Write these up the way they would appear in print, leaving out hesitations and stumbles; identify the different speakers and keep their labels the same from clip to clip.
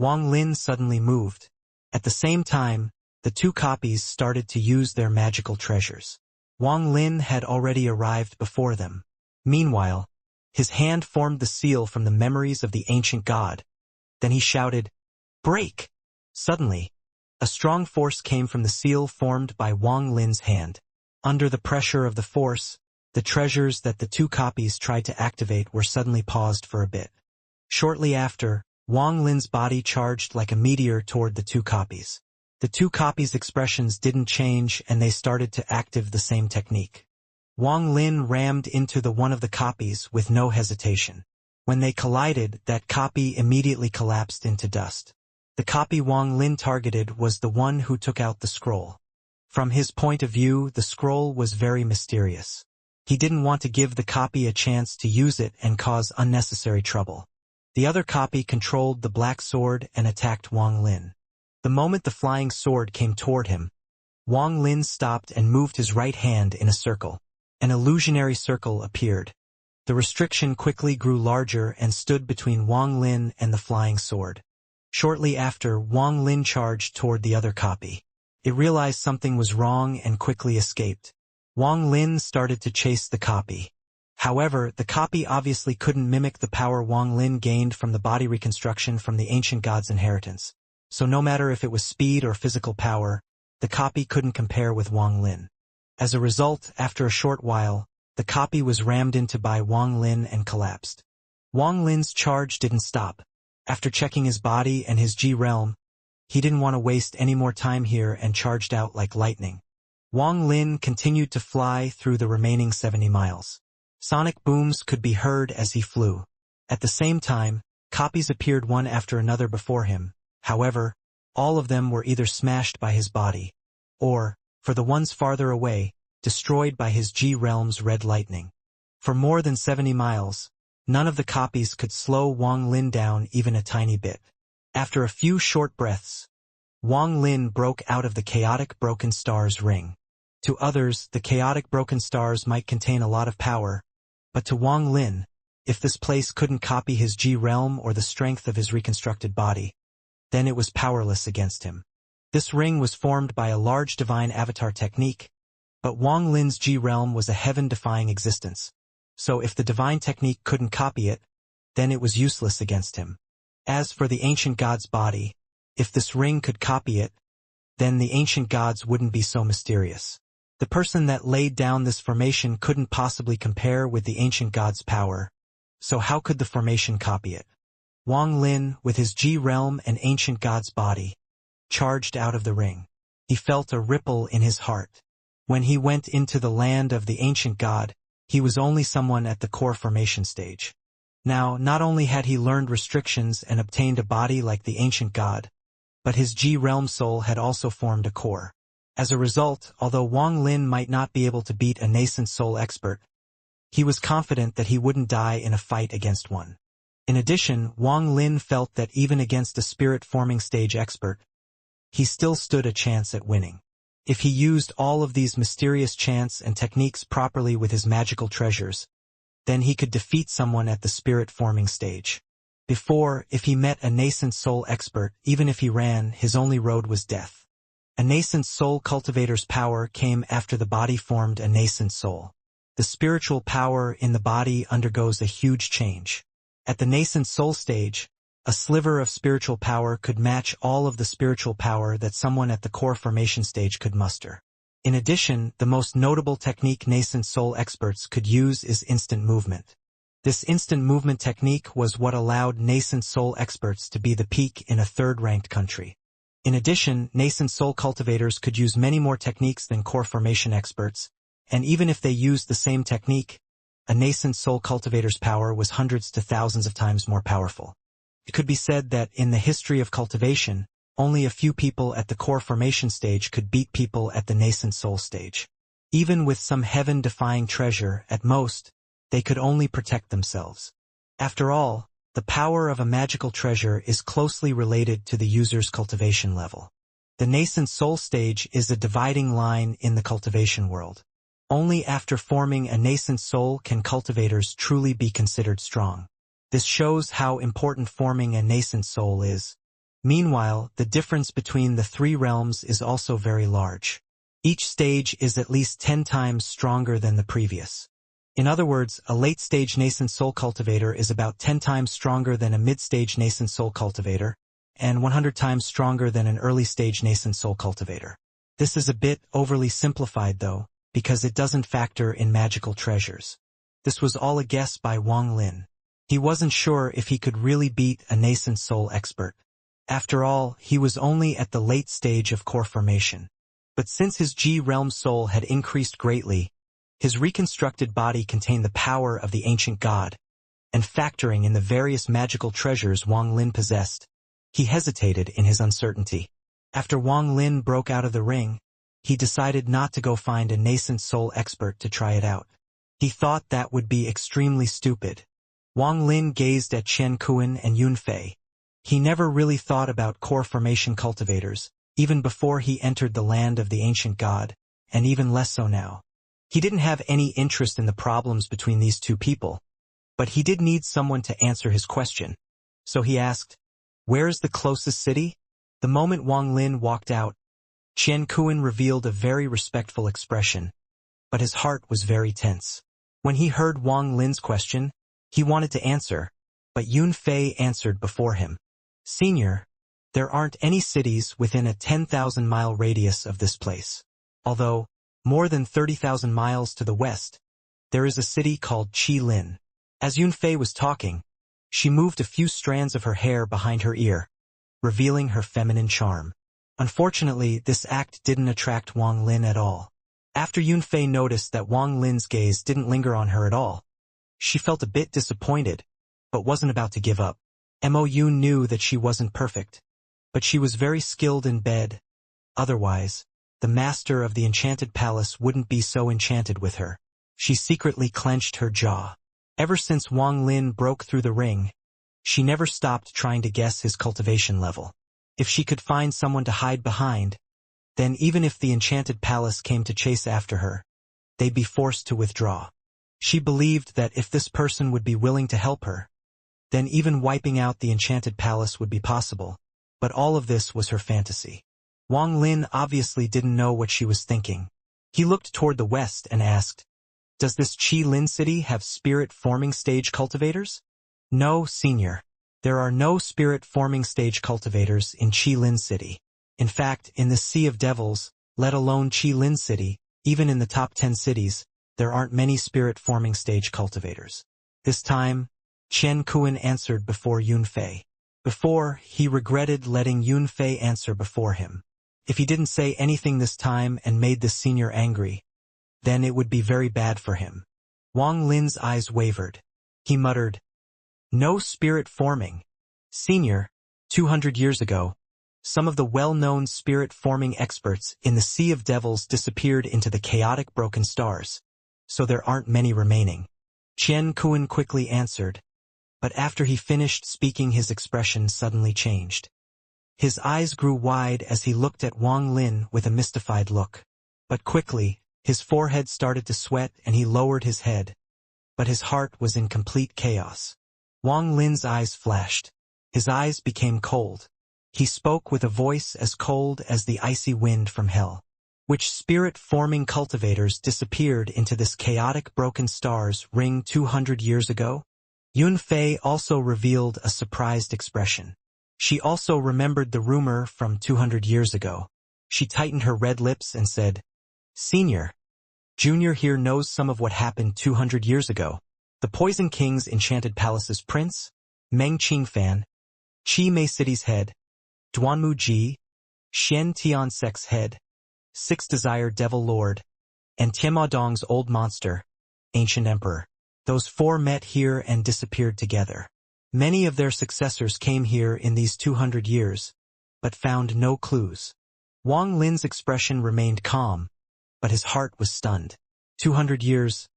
Speaker 1: Wang Lin suddenly moved. At the same time, the two copies started to use their magical treasures. Wang Lin had already arrived before them. Meanwhile, his hand formed the seal from the memories of the ancient god. Then he shouted, "Break!" Suddenly, a strong force came from the seal formed by Wang Lin's hand. Under the pressure of the force, the treasures that the two copies tried to activate were suddenly paused for a bit. Shortly after, Wang Lin's body charged like a meteor toward the two copies. The two copies' expressions didn't change and they started to active the same technique. Wang Lin rammed into the one of the copies with no hesitation. When they collided, that copy immediately collapsed into dust. The copy Wang Lin targeted was the one who took out the scroll. From his point of view, the scroll was very mysterious. He didn't want to give the copy a chance to use it and cause unnecessary trouble. The other copy controlled the black sword and attacked Wang Lin. The moment the flying sword came toward him, Wang Lin stopped and moved his right hand in a circle. An illusionary circle appeared. The restriction quickly grew larger and stood between Wang Lin and the flying sword. Shortly after, Wang Lin charged toward the other copy. It realized something was wrong and quickly escaped. Wang Lin started to chase the copy. However, the copy obviously couldn't mimic the power Wang Lin gained from the body reconstruction from the ancient god's inheritance. So no matter if it was speed or physical power, the copy couldn't compare with Wang Lin. As a result, after a short while, the copy was rammed into by Wang Lin and collapsed. Wang Lin's charge didn't stop. After checking his body and his G realm, he didn't want to waste any more time here and charged out like lightning. Wang Lin continued to fly through the remaining 70 miles. Sonic booms could be heard as he flew. At the same time, copies appeared one after another before him. However, all of them were either smashed by his body, or, for the ones farther away, destroyed by his G-realm's red lightning. For more than 70 miles, none of the copies could slow Wang Lin down even a tiny bit. After a few short breaths, Wang Lin broke out of the chaotic broken stars ring. To others, the chaotic broken stars might contain a lot of power, but to Wang Lin, if this place couldn't copy his G-realm or the strength of his reconstructed body, then it was powerless against him. This ring was formed by a large divine avatar technique, but Wang Lin's G-realm was a heaven-defying existence. So if the divine technique couldn't copy it, then it was useless against him. As for the ancient god's body, if this ring could copy it, then the ancient gods wouldn't be so mysterious. The person that laid down this formation couldn't possibly compare with the ancient god's power, so how could the formation copy it? Wang Lin, with his G-realm and ancient god's body, charged out of the ring. He felt a ripple in his heart. When he went into the land of the ancient god, he was only someone at the core formation stage. Now, not only had he learned restrictions and obtained a body like the ancient god, but his G-realm soul had also formed a core. As a result, although Wang Lin might not be able to beat a nascent soul expert, he was confident that he wouldn't die in a fight against one. In addition, Wang Lin felt that even against a spirit-forming stage expert, he still stood a chance at winning. If he used all of these mysterious chants and techniques properly with his magical treasures, then he could defeat someone at the spirit-forming stage. Before, if he met a nascent soul expert, even if he ran, his only road was death. A nascent soul cultivator's power came after the body formed a nascent soul. The spiritual power in the body undergoes a huge change. At the nascent soul stage, a sliver of spiritual power could match all of the spiritual power that someone at the core formation stage could muster. In addition, the most notable technique nascent soul experts could use is instant movement. This instant movement technique was what allowed nascent soul experts to be the peak in a third-ranked country. In addition, nascent soul cultivators could use many more techniques than core formation experts, and even if they used the same technique, a nascent soul cultivator's power was hundreds to thousands of times more powerful. It could be said that in the history of cultivation, only a few people at the core formation stage could beat people at the nascent soul stage. Even with some heaven-defying treasure, at most, they could only protect themselves. After all, the power of a magical treasure is closely related to the user's cultivation level. The nascent soul stage is a dividing line in the cultivation world. Only after forming a nascent soul can cultivators truly be considered strong. This shows how important forming a nascent soul is. Meanwhile, the difference between the three realms is also very large. Each stage is at least 10 times stronger than the previous. In other words, a late-stage nascent soul cultivator is about 10 times stronger than a mid-stage nascent soul cultivator, and 100 times stronger than an early-stage nascent soul cultivator. This is a bit overly simplified though, because it doesn't factor in magical treasures. This was all a guess by Wang Lin. He wasn't sure if he could really beat a nascent soul expert. After all, he was only at the late stage of core formation. But since his G-realm soul had increased greatly, his reconstructed body contained the power of the ancient god, and factoring in the various magical treasures Wang Lin possessed, he hesitated in his uncertainty. After Wang Lin broke out of the ring, he decided not to go find a nascent soul expert to try it out. He thought that would be extremely stupid. Wang Lin gazed at Chen Kuan and Yun Fei. He never really thought about core formation cultivators, even before he entered the land of the ancient god, and even less so now. He didn't have any interest in the problems between these two people, but he did need someone to answer his question. So he asked, "Where is the closest city?" The moment Wang Lin walked out, Chen Kuan revealed a very respectful expression, but his heart was very tense. When he heard Wang Lin's question, he wanted to answer, but Yun Fei answered before him. "Senior, there aren't any cities within a 10,000-mile radius of this place. Although, more than 30,000 miles to the west, there is a city called Qilin." As Yun Fei was talking, she moved a few strands of her hair behind her ear, revealing her feminine charm. Unfortunately, this act didn't attract Wang Lin at all. After Yun Fei noticed that Wang Lin's gaze didn't linger on her at all, she felt a bit disappointed, but wasn't about to give up. Mo Yun knew that she wasn't perfect, but she was very skilled in bed. Otherwise, the master of the enchanted palace wouldn't be so enchanted with her. She secretly clenched her jaw. Ever since Wang Lin broke through the ring, she never stopped trying to guess his cultivation level. If she could find someone to hide behind, then even if the enchanted palace came to chase after her, they'd be forced to withdraw. She believed that if this person would be willing to help her, then even wiping out the enchanted palace would be possible. But all of this was her fantasy. Wang Lin obviously didn't know what she was thinking. He looked toward the west and asked, "Does this Qilin city have spirit-forming stage cultivators?" "No, senior. There are no spirit-forming stage cultivators in Qilin city. In fact, in the Sea of Devils, let alone Qilin city, even in the top 10 cities, there aren't many spirit-forming stage cultivators." This time, Chen Kuan answered before Yun Fei. Before, he regretted letting Yun Fei answer before him. If he didn't say anything this time and made the senior angry, then it would be very bad for him. Wang Lin's eyes wavered. He muttered, "No spirit forming. Senior, 200 years ago, some of the well-known spirit-forming experts in the Sea of Devils disappeared into the chaotic broken stars, so there aren't many remaining." Chen Kuan quickly answered, but after he finished speaking his expression suddenly changed. His eyes grew wide as he looked at Wang Lin with a mystified look. But quickly, his forehead started to sweat and he lowered his head. But his heart was in complete chaos. Wang Lin's eyes flashed. His eyes became cold. He spoke with a voice as cold as the icy wind from hell. "Which spirit-forming cultivators disappeared into this chaotic broken stars ring 200 years ago?" Yun Fei also revealed a surprised expression. She also remembered the rumor from 200 years ago. She tightened her red lips and said, "Senior, Junior here knows some of what happened 200 years ago. The Poison King's Enchanted Palace's prince, Meng Qingfan, Qi Mei City's head, Duanmu Ji, Xian Tiansek's head, Six Desire Devil Lord, and Tianma Dong's old monster, Ancient Emperor. Those four met here and disappeared together. Many of their successors came here in these 200 years, but found no clues." Wang Lin's expression remained calm, but his heart was stunned. 200 years.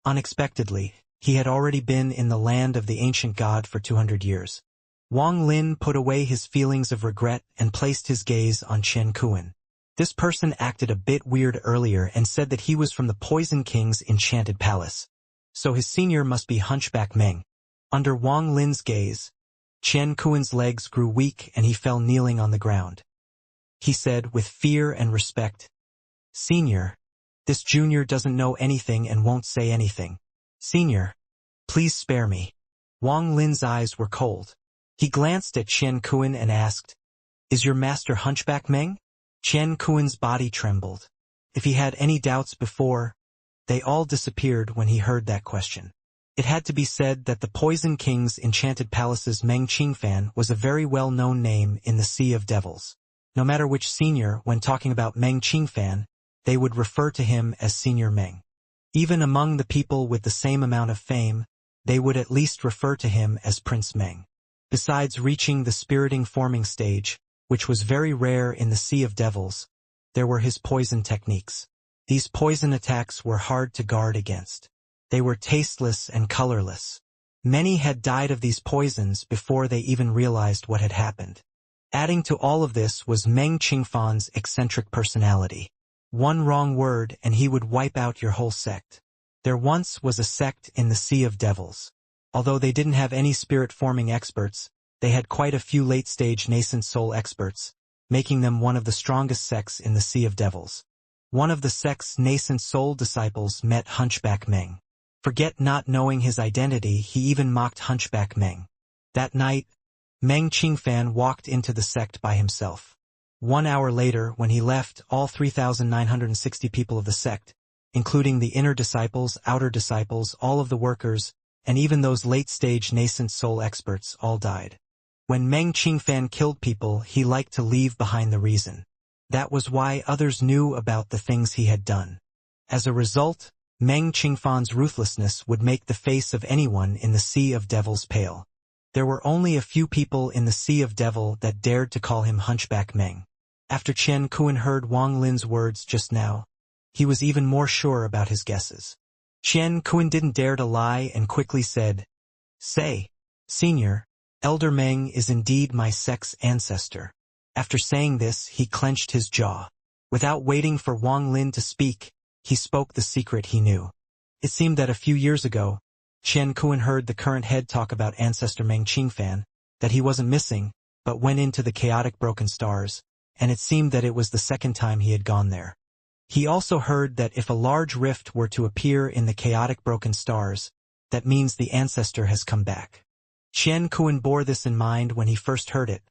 Speaker 1: Unexpectedly, he had already been in the land of the ancient god for 200 years. Wang Lin put away his feelings of regret and placed his gaze on Chen Kuan. This person acted a bit weird earlier and said that he was from the Poison King's enchanted palace. So his senior must be Hunchback Meng. Under Wang Lin's gaze, Qian Kuan's legs grew weak and he fell kneeling on the ground. He said with fear and respect, "Senior, this junior doesn't know anything and won't say anything. Senior, please spare me." Wang Lin's eyes were cold. He glanced at Qian Kuan and asked, "Is your master Hunchback Meng?" Qian Kuan's body trembled. If he had any doubts before, they all disappeared when he heard that question. It had to be said that the Poison King's Enchanted Palace's Meng Qingfan was a very well-known name in the Sea of Devils. No matter which senior, when talking about Meng Qingfan, they would refer to him as Senior Meng. Even among the people with the same amount of fame, they would at least refer to him as Prince Meng. Besides reaching the spiriting forming stage, which was very rare in the Sea of Devils, there were his poison techniques. These poison attacks were hard to guard against. They were tasteless and colorless. Many had died of these poisons before they even realized what had happened. Adding to all of this was Meng Qingfan's eccentric personality. One wrong word and he would wipe out your whole sect. There once was a sect in the Sea of Devils. Although they didn't have any spirit-forming experts, they had quite a few late-stage nascent soul experts, making them one of the strongest sects in the Sea of Devils. One of the sect's nascent soul disciples met Hunchback Meng. Forget not knowing his identity, he even mocked Hunchback Meng. That night, Meng Qingfan walked into the sect by himself. 1 hour later, when he left, all 3,960 people of the sect, including the inner disciples, outer disciples, all of the workers, and even those late-stage nascent soul experts, all died. When Meng Qingfan killed people, he liked to leave behind the reason. That was why others knew about the things he had done. As a result, Meng Qingfan's ruthlessness would make the face of anyone in the Sea of Devils pale. There were only a few people in the Sea of Devil that dared to call him Hunchback Meng. After Qian Kuan heard Wang Lin's words just now, he was even more sure about his guesses. Qian Kuan didn't dare to lie and quickly said, "Say, Senior, Elder Meng is indeed my sect's ancestor." After saying this, he clenched his jaw. Without waiting for Wang Lin to speak, he spoke the secret he knew. It seemed that a few years ago, Qian Kuan heard the current head talk about ancestor Meng Qingfan, that he wasn't missing, but went into the chaotic broken stars, and it seemed that it was the second time he had gone there. He also heard that if a large rift were to appear in the chaotic broken stars, that means the ancestor has come back. Qian Kuan bore this in mind when he first heard it,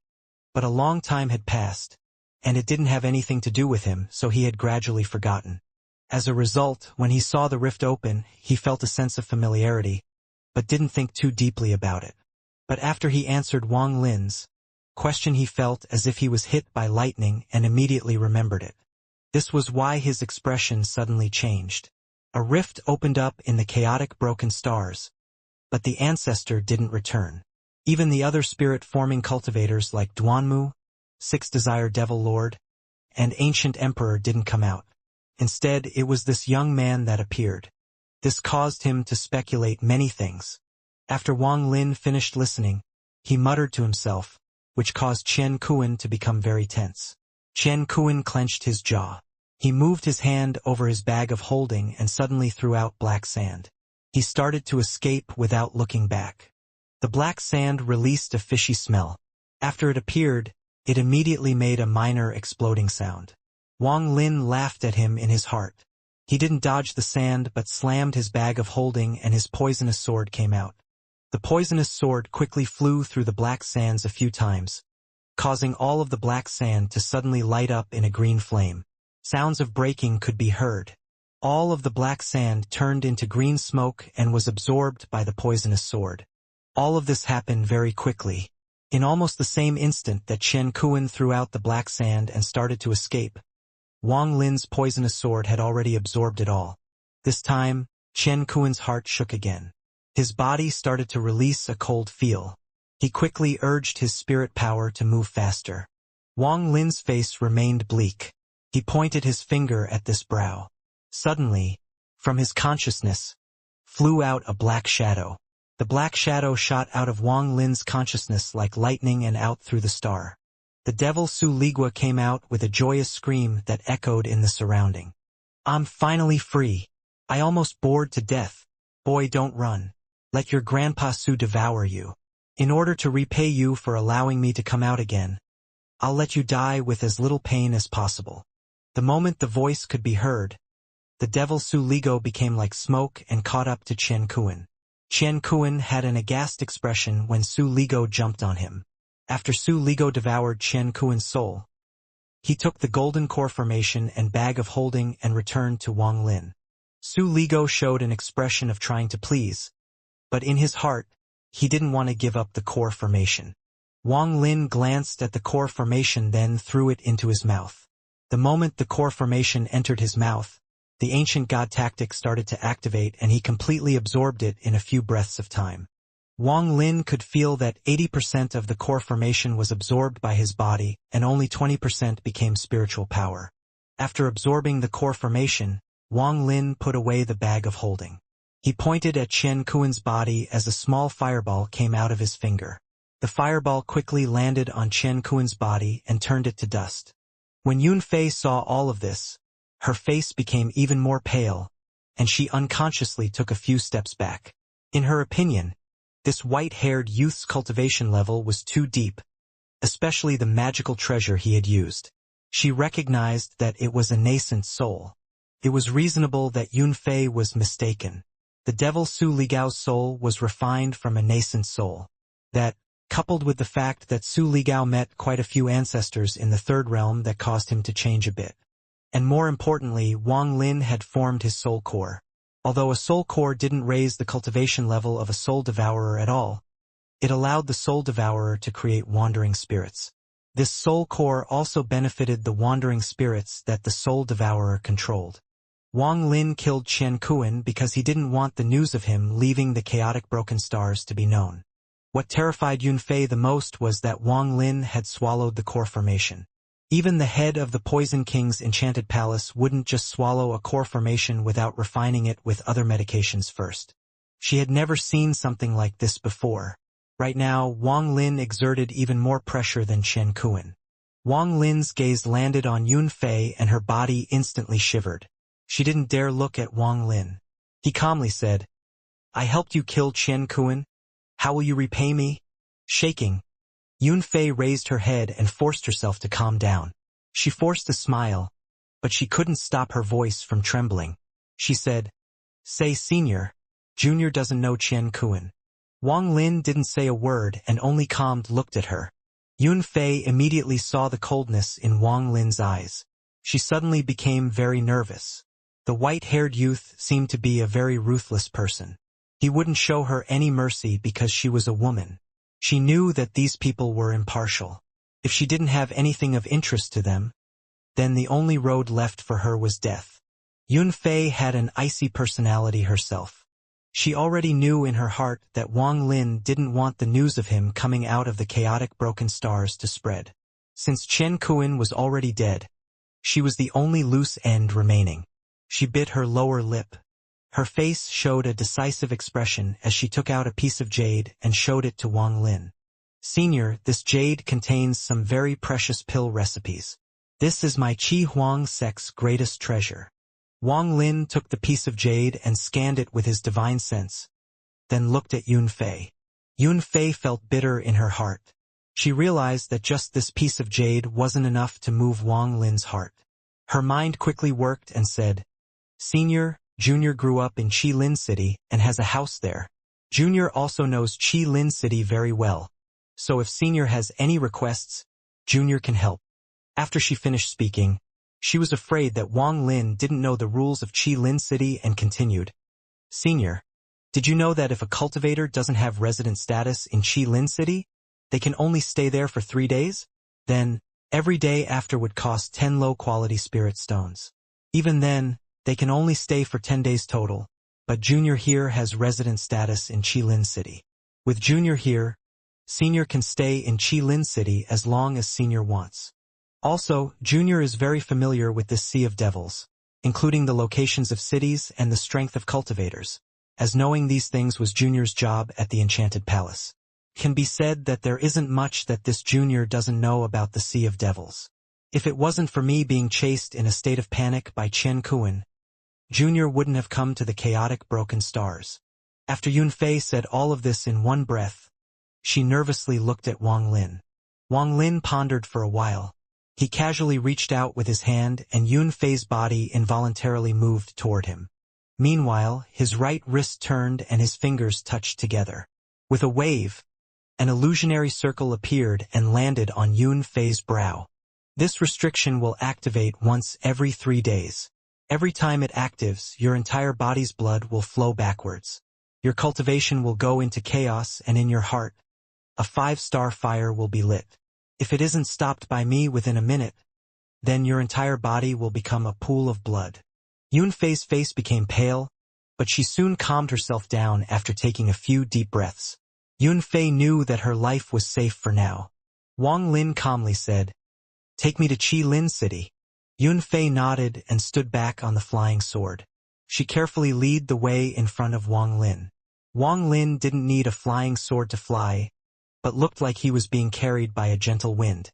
Speaker 1: but a long time had passed, and it didn't have anything to do with him, so he had gradually forgotten. As a result, when he saw the rift open, he felt a sense of familiarity, but didn't think too deeply about it. But after he answered Wang Lin's question, he felt as if he was hit by lightning and immediately remembered it. This was why his expression suddenly changed. A rift opened up in the chaotic broken stars, but the ancestor didn't return. Even the other spirit-forming cultivators like Duanmu, Sixth Desire Devil Lord, and Ancient Emperor didn't come out. Instead, it was this young man that appeared. This caused him to speculate many things. After Wang Lin finished listening, he muttered to himself, which caused Qian Kuan to become very tense. Qian Kuan clenched his jaw. He moved his hand over his bag of holding and suddenly threw out black sand. He started to escape without looking back. The black sand released a fishy smell. After it appeared, it immediately made a minor exploding sound. Wang Lin laughed at him in his heart. He didn't dodge the sand but slammed his bag of holding and his poisonous sword came out. The poisonous sword quickly flew through the black sands a few times, causing all of the black sand to suddenly light up in a green flame. Sounds of breaking could be heard. All of the black sand turned into green smoke and was absorbed by the poisonous sword. All of this happened very quickly. In almost the same instant that Qian Kuan threw out the black sand and started to escape, Wang Lin's poisonous sword had already absorbed it all. This time, Qian Kuan's heart shook again. His body started to release a cold feel. He quickly urged his spirit power to move faster. Wang Lin's face remained bleak. He pointed his finger at this brow. Suddenly, from his consciousness, flew out a black shadow. The black shadow shot out of Wang Lin's consciousness like lightning and out through the star. The devil Su Ligua came out with a joyous scream that echoed in the surrounding. "I'm finally free. I almost bored to death. Boy, don't run. Let your grandpa Su devour you." In order to repay you for allowing me to come out again, I'll let you die with as little pain as possible. The moment the voice could be heard, the devil Su Ligo became like smoke and caught up to Chen Kuan. Chen Kuan had an aghast expression when Su Ligo jumped on him. After Su Ligo devoured Chen Kuan's soul, he took the golden core formation and bag of holding and returned to Wang Lin. Su Ligo showed an expression of trying to please, but in his heart, he didn't want to give up the core formation. Wang Lin glanced at the core formation, then threw it into his mouth. The moment the core formation entered his mouth, the ancient god tactic started to activate and he completely absorbed it in a few breaths of time. Wang Lin could feel that 80% of the core formation was absorbed by his body and only 20% became spiritual power. After absorbing the core formation, Wang Lin put away the bag of holding. He pointed at Chen Kuan's body as a small fireball came out of his finger. The fireball quickly landed on Chen Kuan's body and turned it to dust. When Yunfei saw all of this, her face became even more pale, and she unconsciously took a few steps back. In her opinion, this white-haired youth's cultivation level was too deep, especially the magical treasure he had used. She recognized that it was a nascent soul. It was reasonable that Yunfei was mistaken. The devil Su Ligao's soul was refined from a nascent soul. That, coupled with the fact that Su Ligao met quite a few ancestors in the third realm that caused him to change a bit. And more importantly, Wang Lin had formed his soul core. Although a soul core didn't raise the cultivation level of a soul devourer at all, it allowed the soul devourer to create wandering spirits. This soul core also benefited the wandering spirits that the soul devourer controlled. Wang Lin killed Chen Kuan because he didn't want the news of him leaving the chaotic broken stars to be known. What terrified Yunfei the most was that Wang Lin had swallowed the core formation. Even the head of the Poison King's enchanted palace wouldn't just swallow a core formation without refining it with other medications first. She had never seen something like this before. Right now, Wang Lin exerted even more pressure than Chen Kuan. Wang Lin's gaze landed on Yunfei and her body instantly shivered. She didn't dare look at Wang Lin. He calmly said, "I helped you kill Chen Kuan. How will you repay me?" Shaking, Yunfei raised her head and forced herself to calm down. She forced a smile, but she couldn't stop her voice from trembling. She said, "Say Senior. Junior doesn't know Chen Kuan." Wang Lin didn't say a word and only calmed looked at her. Yunfei immediately saw the coldness in Wang Lin's eyes. She suddenly became very nervous. The white-haired youth seemed to be a very ruthless person. He wouldn't show her any mercy because she was a woman. She knew that these people were impartial. If she didn't have anything of interest to them, then the only road left for her was death. Yunfei had an icy personality herself. She already knew in her heart that Wang Lin didn't want the news of him coming out of the chaotic broken stars to spread. Since Chen Kuan was already dead, she was the only loose end remaining. She bit her lower lip. Her face showed a decisive expression as she took out a piece of jade and showed it to Wang Lin. "Senior, this jade contains some very precious pill recipes. This is my Qi Huang sect's greatest treasure." Wang Lin took the piece of jade and scanned it with his divine sense, then looked at Yunfei. Yunfei felt bitter in her heart. She realized that just this piece of jade wasn't enough to move Wang Lin's heart. Her mind quickly worked and said, "Senior, Junior grew up in Qilin City and has a house there. Junior also knows Qilin City very well, so if Senior has any requests, Junior can help." After she finished speaking, she was afraid that Wang Lin didn't know the rules of Qilin City and continued, "Senior, did you know that if a cultivator doesn't have resident status in Qilin City, they can only stay there for 3 days? Then, every day after would cost 10 low-quality spirit stones. Even then, they can only stay for 10 days total, but Junior here has resident status in Qilin City. With Junior here, Senior can stay in Qilin City as long as Senior wants. Also, Junior is very familiar with this sea of devils, including the locations of cities and the strength of cultivators, as knowing these things was Junior's job at the Enchanted Palace. Can be said that there isn't much that this Junior doesn't know about the sea of devils. If it wasn't for me being chased in a state of panic by Chen Kuan, Junior wouldn't have come to the chaotic broken stars." After Yunfei said all of this in one breath, She nervously looked at Wang Lin. Wang Lin pondered for a while. He casually reached out with his hand and Yun Fei's body involuntarily moved toward him. Meanwhile, his right wrist turned and his fingers touched together. With a wave, an illusionary circle appeared and landed on Yun Fei's brow. This restriction will activate once every 3 days. Every time it actives, your entire body's blood will flow backwards. Your cultivation will go into chaos, and in your heart, a 5-star fire will be lit. If it isn't stopped by me within a minute, then your entire body will become a pool of blood. Yun Fei's face became pale, but she soon calmed herself down after taking a few deep breaths. Yun Fei knew that her life was safe for now. Wang Lin calmly said, "Take me to Qi Lin City." Yun Fei nodded and stood back on the flying sword. She carefully led the way in front of Wang Lin. Wang Lin didn't need a flying sword to fly, but looked like he was being carried by a gentle wind.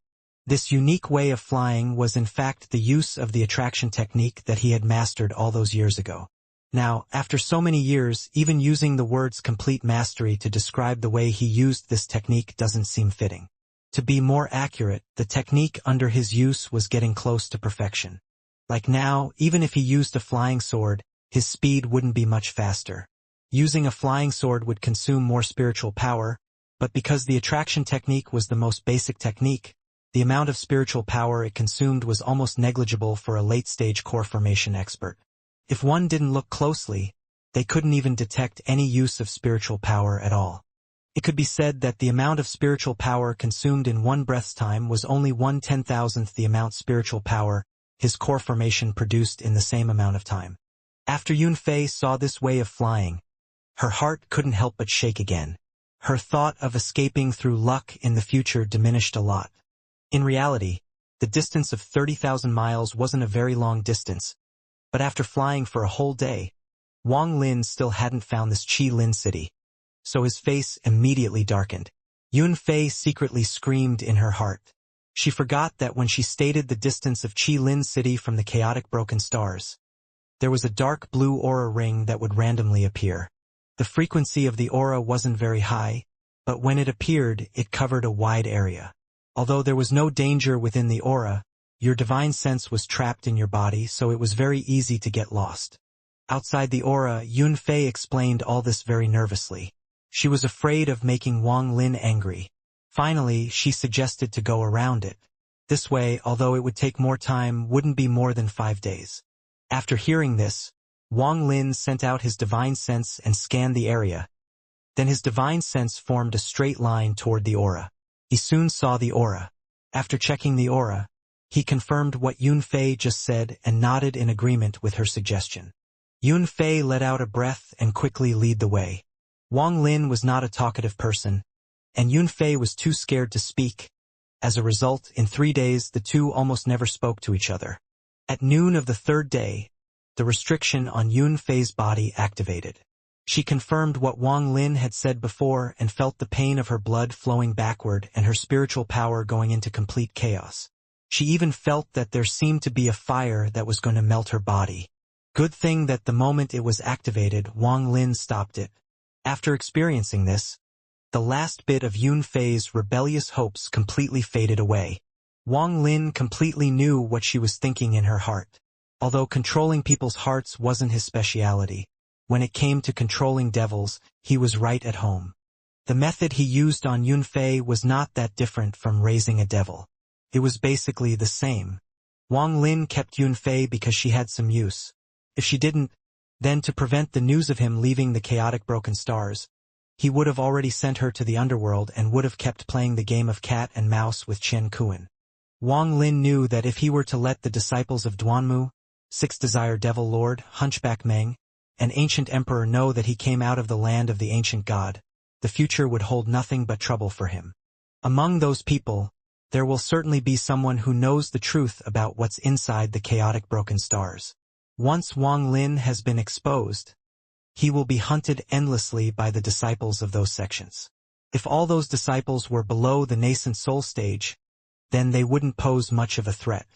Speaker 1: This unique way of flying was in fact the use of the attraction technique that he had mastered all those years ago. Now, after so many years, even using the words complete mastery to describe the way he used this technique doesn't seem fitting. To be more accurate, the technique under his use was getting close to perfection. Like now, even if he used a flying sword, his speed wouldn't be much faster. Using a flying sword would consume more spiritual power, but because the attraction technique was the most basic technique, the amount of spiritual power it consumed was almost negligible for a late-stage core formation expert. If one didn't look closely, they couldn't even detect any use of spiritual power at all. It could be said that the amount of spiritual power consumed in one breath's time was only 1/10,000th the amount spiritual power his core formation produced in the same amount of time. After Yun Fei saw this way of flying, her heart couldn't help but shake again. Her thought of escaping through luck in the future diminished a lot. In reality, the distance of 30,000 miles wasn't a very long distance, but after flying for a whole day, Wang Lin still hadn't found this Qi Lin City. So his face immediately darkened. Yun Fei secretly screamed in her heart. She forgot that when she stated the distance of Qi Lin City from the chaotic broken stars, there was a dark blue aura ring that would randomly appear. The frequency of the aura wasn't very high, but when it appeared, it covered a wide area. Although there was no danger within the aura, your divine sense was trapped in your body, so it was very easy to get lost. Outside the aura, Yun Fei explained all this very nervously. She was afraid of making Wang Lin angry. Finally, she suggested to go around it. This way, although it would take more time, wouldn't be more than 5 days. After hearing this, Wang Lin sent out his divine sense and scanned the area. Then his divine sense formed a straight line toward the aura. He soon saw the aura. After checking the aura, he confirmed what Yun Fei just said and nodded in agreement with her suggestion. Yun Fei let out a breath and quickly led the way. Wang Lin was not a talkative person, and Yun Fei was too scared to speak. As a result, in 3 days, the two almost never spoke to each other. At noon of the 3rd day, the restriction on Yun Fei's body activated. She confirmed what Wang Lin had said before and felt the pain of her blood flowing backward and her spiritual power going into complete chaos. She even felt that there seemed to be a fire that was going to melt her body. Good thing that the moment it was activated, Wang Lin stopped it. After experiencing this, the last bit of Yun Fei's rebellious hopes completely faded away. Wang Lin completely knew what she was thinking in her heart. Although controlling people's hearts wasn't his speciality, when it came to controlling devils, he was right at home. The method he used on Yun Fei was not that different from raising a devil. It was basically the same. Wang Lin kept Yun Fei because she had some use. If she didn't, then to prevent the news of him leaving the chaotic broken stars, he would have already sent her to the underworld and would have kept playing the game of cat and mouse with Chen Kuan. Wang Lin knew that if he were to let the disciples of Duanmu, Sixth Desire Devil Lord, Hunchback Meng, and Ancient Emperor know that he came out of the land of the ancient god, the future would hold nothing but trouble for him. Among those people, there will certainly be someone who knows the truth about what's inside the chaotic broken stars. Once Wang Lin has been exposed, he will be hunted endlessly by the disciples of those sections. If all those disciples were below the nascent soul stage, then they wouldn't pose much of a threat.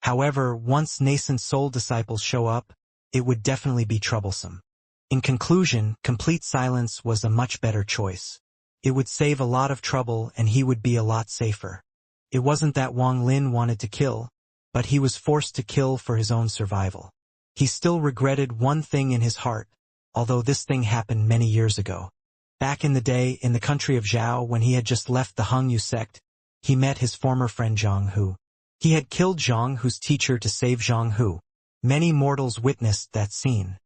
Speaker 1: However, once nascent soul disciples show up, it would definitely be troublesome. In conclusion, complete silence was a much better choice. It would save a lot of trouble and he would be a lot safer. It wasn't that Wang Lin wanted to kill, but he was forced to kill for his own survival. He still regretted one thing in his heart, although this thing happened many years ago. Back in the day, in the country of Zhao, when he had just left the Hongyu sect, he met his former friend Zhang Hu. He had killed Zhang Hu's teacher to save Zhang Hu. Many mortals witnessed that scene.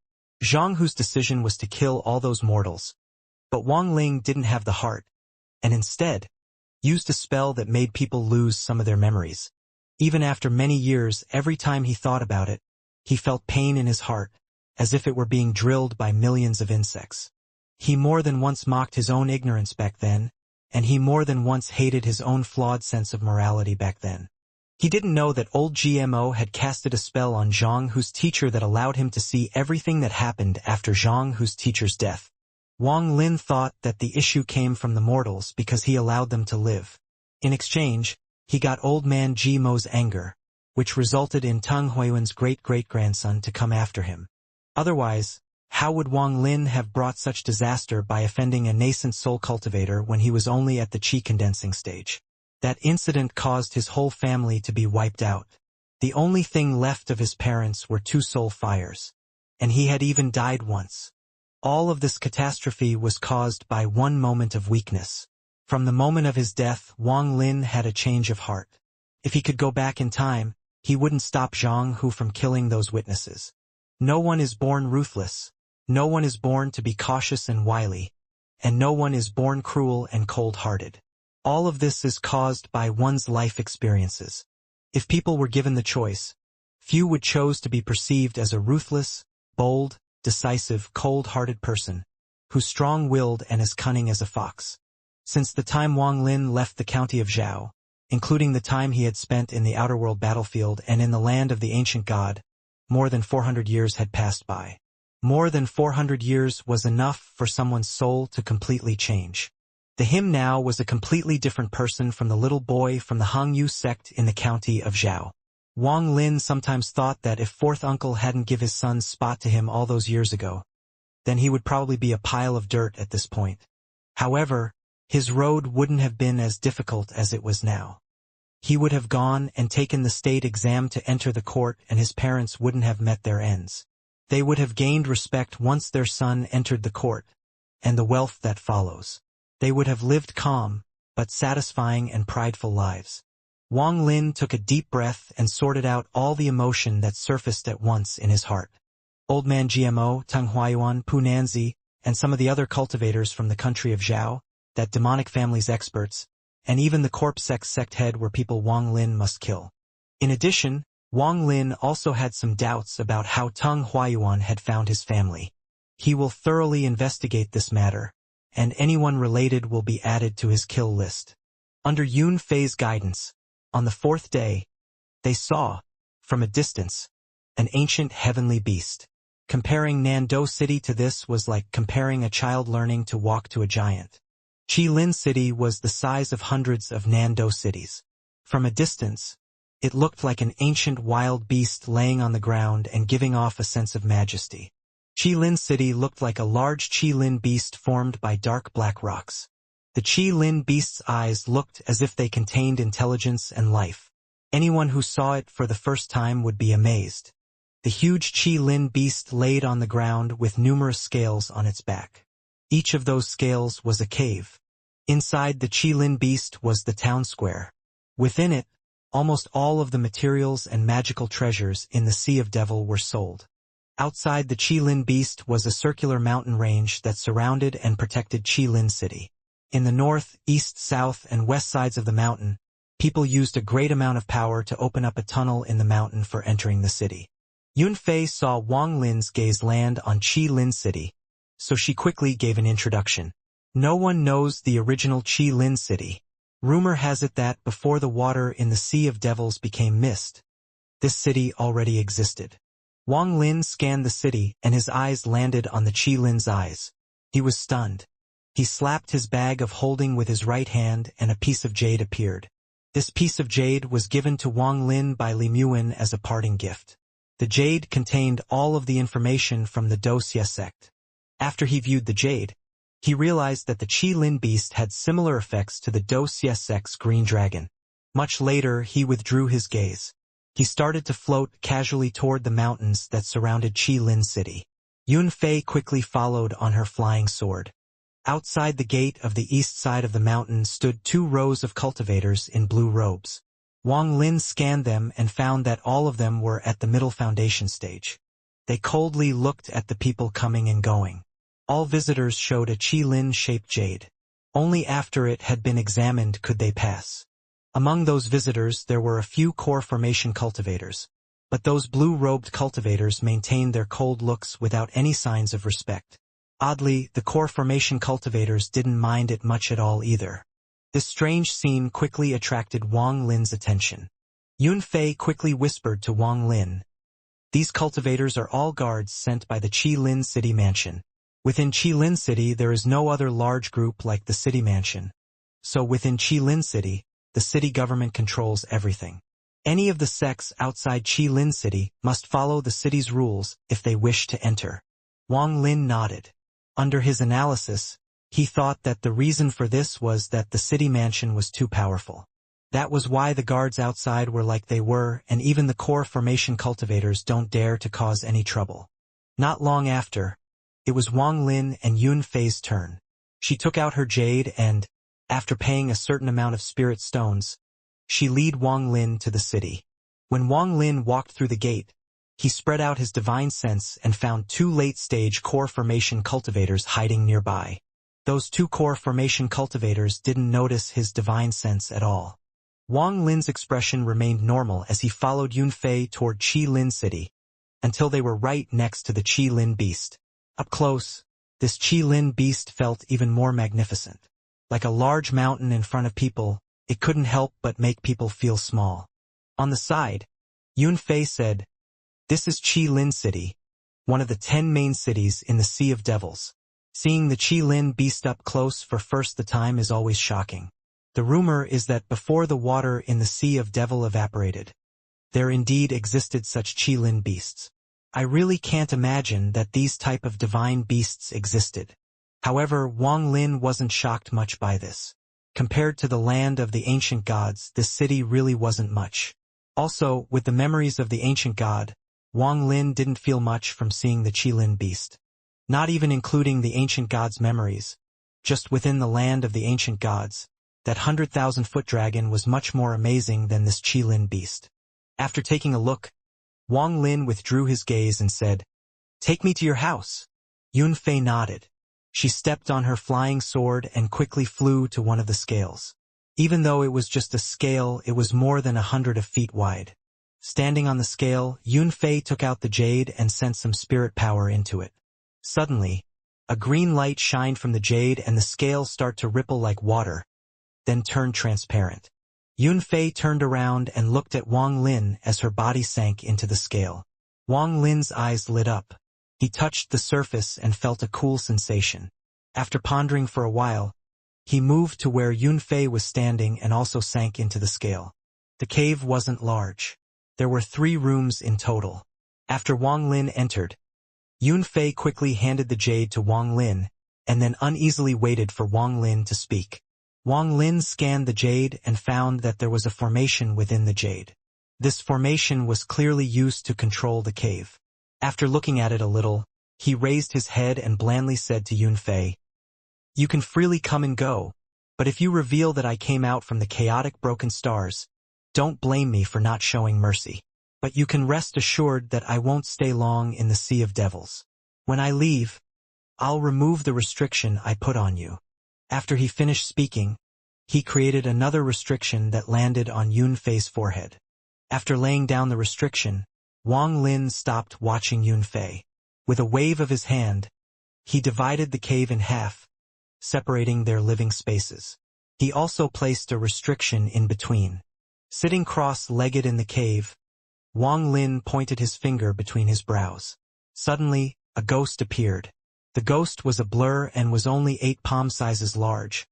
Speaker 1: Zhang Hu's decision was to kill all those mortals. But Wang Ling didn't have the heart, and instead, used a spell that made people lose some of their memories. Even after many years, every time he thought about it, he felt pain in his heart, as if it were being drilled by millions of insects. He more than once mocked his own ignorance back then, and he more than once hated his own flawed sense of morality back then. He didn't know that old GMO had casted a spell on Zhang Hu's teacher that allowed him to see everything that happened after Zhang Hu's teacher's death. Wang Lin thought that the issue came from the mortals because he allowed them to live. In exchange, he got old man Ji-Mo's anger, which resulted in Teng Huiyuan's great-great-grandson to come after him. Otherwise, how would Wang Lin have brought such disaster by offending a nascent soul cultivator when he was only at the qi condensing stage? That incident caused his whole family to be wiped out. The only thing left of his parents were 2 soul fires. And he had even died once. All of this catastrophe was caused by one moment of weakness. From the moment of his death, Wang Lin had a change of heart. If he could go back in time, he wouldn't stop Zhang Hu from killing those witnesses. No one is born ruthless. No one is born to be cautious and wily. And no one is born cruel and cold-hearted. All of this is caused by one's life experiences. If people were given the choice, few would choose to be perceived as a ruthless, bold, decisive, cold-hearted person, who's strong-willed and as cunning as a fox. Since the time Wang Lin left the county of Zhao, including the time he had spent in the outerworld battlefield and in the land of the ancient god, more than 400 years had passed by. More than 400 years was enough for someone's soul to completely change. The him now was a completely different person from the little boy from the Hongyu sect in the county of Zhao. Wang Lin sometimes thought that if fourth uncle hadn't give his son's spot to him all those years ago, then he would probably be a pile of dirt at this point. However, his road wouldn't have been as difficult as it was now. He would have gone and taken the state exam to enter the court, and his parents wouldn't have met their ends. They would have gained respect once their son entered the court, and the wealth that follows. They would have lived calm, but satisfying and prideful lives. Wang Lin took a deep breath and sorted out all the emotion that surfaced at once in his heart. Old man GMO, Teng Huiyuan, Pu Nanzi, and some of the other cultivators from the country of Zhao, that demonic family's experts, and even the corpse sect head were people Wang Lin must kill. In addition, Wang Lin also had some doubts about how Teng Huiyuan had found his family. He will thoroughly investigate this matter, and anyone related will be added to his kill list. Under Yun Fei's guidance, on the 4th day, they saw, from a distance, an ancient heavenly beast. Comparing Nando City to this was like comparing a child learning to walk to a giant. Qilin City was the size of hundreds of Nando cities. From a distance, it looked like an ancient wild beast laying on the ground and giving off a sense of majesty. Qilin City looked like a large Qilin beast formed by dark black rocks. The Qilin beast's eyes looked as if they contained intelligence and life. Anyone who saw it for the first time would be amazed. The huge Qilin beast laid on the ground with numerous scales on its back. Each of those scales was a cave. Inside the Qilin beast was the town square. Within it, almost all of the materials and magical treasures in the Sea of Devil were sold. Outside the Qilin beast was a circular mountain range that surrounded and protected Qilin City. In the north, east, south, and west sides of the mountain, people used a great amount of power to open up a tunnel in the mountain for entering the city. Yun Fei saw Wang Lin's gaze land on Qilin City, so she quickly gave an introduction. No one knows the original Qilin City. Rumor has it that before the water in the Sea of Devils became mist, this city already existed. Wang Lin scanned the city and his eyes landed on the Qilin's eyes. He was stunned. He slapped his bag of holding with his right hand and a piece of jade appeared. This piece of jade was given to Wang Lin by Li Muin as a parting gift. The jade contained all of the information from the Wuxia sect. After he viewed the jade, He realized that the Qi Lin beast had similar effects to the Do Xie green dragon. Much later, he withdrew his gaze. He started to float casually toward the mountains that surrounded Qi Lin City. Yun Fei quickly followed on her flying sword. Outside the gate of the east side of the mountain stood 2 rows of cultivators in blue robes. Wang Lin scanned them and found that all of them were at the middle foundation stage. They coldly looked at the people coming and going. All visitors showed a Qi Lin-shaped jade. Only after it had been examined could they pass. Among those visitors there were a few core formation cultivators, but those blue-robed cultivators maintained their cold looks without any signs of respect. Oddly, the core formation cultivators didn't mind it much at all either. This strange scene quickly attracted Wang Lin's attention. Yun Fei quickly whispered to Wang Lin, "These cultivators are all guards sent by the Qi Lin City Mansion. Within Qi Lin City there is no other large group like the City Mansion. So within Qi Lin City, the city government controls everything. Any of the sects outside Qi Lin City must follow the city's rules if they wish to enter." Wang Lin nodded. Under his analysis, he thought that the reason for this was that the city mansion was too powerful. That was why the guards outside were like they were, and even the core formation cultivators don't dare to cause any trouble. Not long after, it was Wang Lin and Yun Fei's turn. She took out her jade and, after paying a certain amount of spirit stones, she led Wang Lin to the city. When Wang Lin walked through the gate, he spread out his divine sense and found 2 late-stage core formation cultivators hiding nearby. Those 2 core formation cultivators didn't notice his divine sense at all. Wang Lin's expression remained normal as he followed Yun Fei toward Qi Lin City, until they were right next to the Qi Lin beast. Up close, this Qi Lin beast felt even more magnificent. Like a large mountain in front of people, it couldn't help but make people feel small. On the side, Yun Fei said, "This is Qi Lin City, one of the 10 main cities in the Sea of Devils. Seeing the Qi Lin beast up close for first the time is always shocking. The rumor is that before the water in the Sea of Devil evaporated, there indeed existed such Qi Lin beasts. I really can't imagine that these type of divine beasts existed." However, Wang Lin wasn't shocked much by this. Compared to the land of the ancient gods, this city really wasn't much. Also, with the memories of the ancient god, Wang Lin didn't feel much from seeing the Qi Lin beast. Not even including the ancient god's memories. Just within the land of the ancient gods, that 100,000-foot dragon was much more amazing than this Qi Lin beast. After taking a look, Wang Lin withdrew his gaze and said, "Take me to your house." Yun Fei nodded. She stepped on her flying sword and quickly flew to one of the scales. Even though it was just a scale, it was more than 100 feet wide. Standing on the scale, Yun Fei took out the jade and sent some spirit power into it. Suddenly, a green light shined from the jade and the scale started to ripple like water, then turned transparent. Yun Fei turned around and looked at Wang Lin as her body sank into the scale. Wang Lin's eyes lit up. He touched the surface and felt a cool sensation. After pondering for a while, he moved to where Yun Fei was standing and also sank into the scale. The cave wasn't large. There were 3 rooms in total. After Wang Lin entered, Yun Fei quickly handed the jade to Wang Lin, and then uneasily waited for Wang Lin to speak. Wang Lin scanned the jade and found that there was a formation within the jade. This formation was clearly used to control the cave. After looking at it a little, he raised his head and blandly said to Yun Fei, "You can freely come and go, but if you reveal that I came out from the chaotic broken stars, don't blame me for not showing mercy. But you can rest assured that I won't stay long in the Sea of Devils. When I leave, I'll remove the restriction I put on you." After he finished speaking, he created another restriction that landed on Yun Fei's forehead. After laying down the restriction, Wang Lin stopped watching Yun Fei. With a wave of his hand, he divided the cave in half, separating their living spaces. He also placed a restriction in between. Sitting cross-legged in the cave, Wang Lin pointed his finger between his brows. Suddenly, a ghost appeared. The ghost was a blur and was only 8 palm sizes large,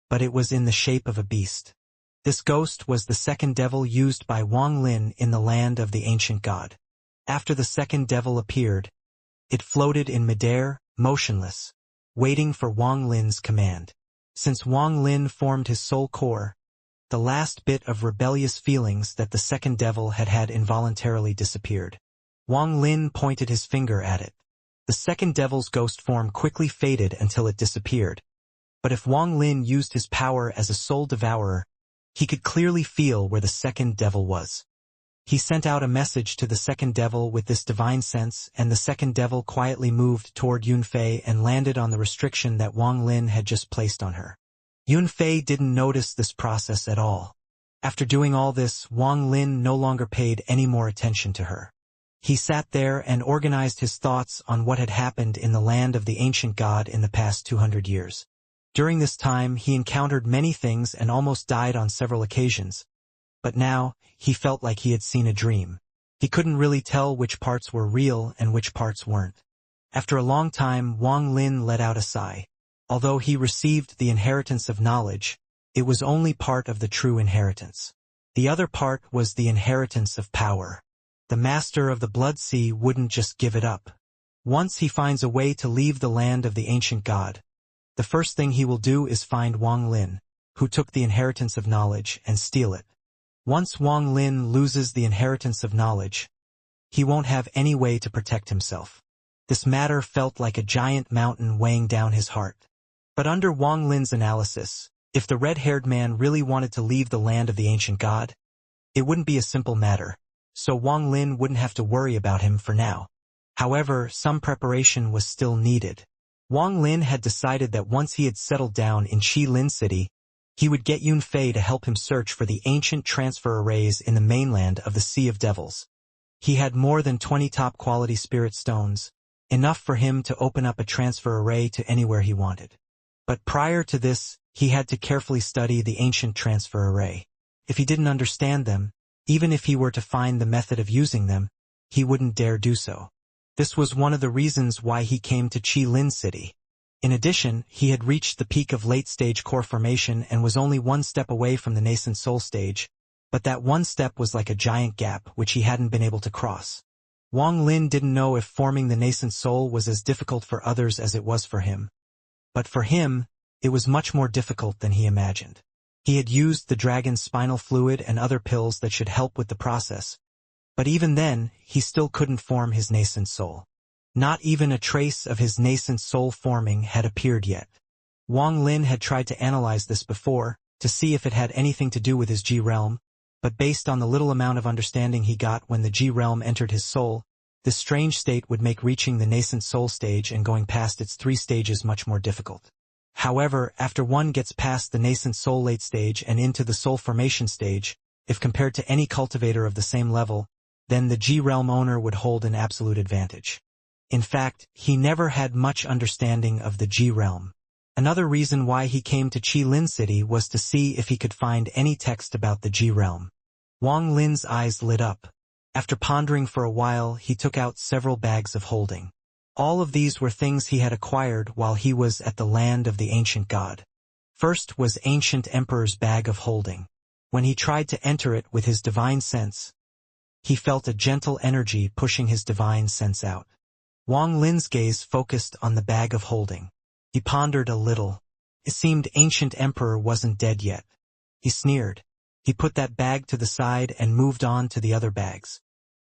Speaker 1: but it was in the shape of a beast. This ghost was the second devil used by Wang Lin in the land of the ancient god. After the second devil appeared, it floated in midair, motionless. waiting for Wang Lin's command. Since Wang Lin formed his soul core, the last bit of rebellious feelings that the second devil had had involuntarily disappeared. Wang Lin pointed his finger at it. The second devil's ghost form quickly faded until it disappeared. But if Wang Lin used his power as a soul devourer, he could clearly feel where the second devil was. He sent out a message to the second devil with this divine sense, and the second devil quietly moved toward Yunfei and landed on the restriction that Wang Lin had just placed on her. Yunfei didn't notice this process at all. After doing all this, Wang Lin no longer paid any more attention to her. He sat there and organized his thoughts on what had happened in the land of the ancient god in the past 200 years. During this time, he encountered many things and almost died on several occasions. But now, he felt like he had seen a dream. He couldn't really tell which parts were real and which parts weren't. After a long time, Wang Lin let out a sigh. Although he received the inheritance of knowledge, it was only part of the true inheritance. The other part was the inheritance of power. The master of the Blood Sea wouldn't just give it up. Once he finds a way to leave the land of the ancient god, the first thing he will do is find Wang Lin, who took the inheritance of knowledge, and steal it. Once Wang Lin loses the inheritance of knowledge, he won't have any way to protect himself. This matter felt like a giant mountain weighing down his heart. But under Wang Lin's analysis, if the red-haired man really wanted to leave the land of the ancient god, it wouldn't be a simple matter, so Wang Lin wouldn't have to worry about him for now. However, some preparation was still needed. Wang Lin had decided that once he had settled down in Qilin City, he would get Yunfei to help him search for the ancient transfer arrays in the mainland of the Sea of Devils. He had more than 20 top-quality spirit stones, enough for him to open up a transfer array to anywhere he wanted. But prior to this, he had to carefully study the ancient transfer array. If he didn't understand them, even if he were to find the method of using them, he wouldn't dare do so. This was one of the reasons why he came to Qilin City. In addition, he had reached the peak of late-stage core formation and was only one step away from the nascent soul stage, but that one step was like a giant gap which he hadn't been able to cross. Wang Lin didn't know if forming the nascent soul was as difficult for others as it was for him. But for him, it was much more difficult than he imagined. He had used the dragon's spinal fluid and other pills that should help with the process, but even then, he still couldn't form his nascent soul. Not even a trace of his nascent soul forming had appeared yet. Wang Lin had tried to analyze this before, to see if it had anything to do with his G realm, but based on the little amount of understanding he got when the G realm entered his soul, this strange state would make reaching the nascent soul stage and going past its 3 stages much more difficult. However, after one gets past the nascent soul late stage and into the soul formation stage, if compared to any cultivator of the same level, then the G realm owner would hold an absolute advantage. In fact, he never had much understanding of the G realm. Another reason why he came to Qilin City was to see if he could find any text about the G realm. Wang Lin's eyes lit up. After pondering for a while, he took out several bags of holding. All of these were things he had acquired while he was at the land of the ancient god. First was Ancient Emperor's bag of holding. When he tried to enter it with his divine sense, he felt a gentle energy pushing his divine sense out. Wang Lin's gaze focused on the bag of holding. He pondered a little. It seemed Ancient Emperor wasn't dead yet. He sneered. He put that bag to the side and moved on to the other bags.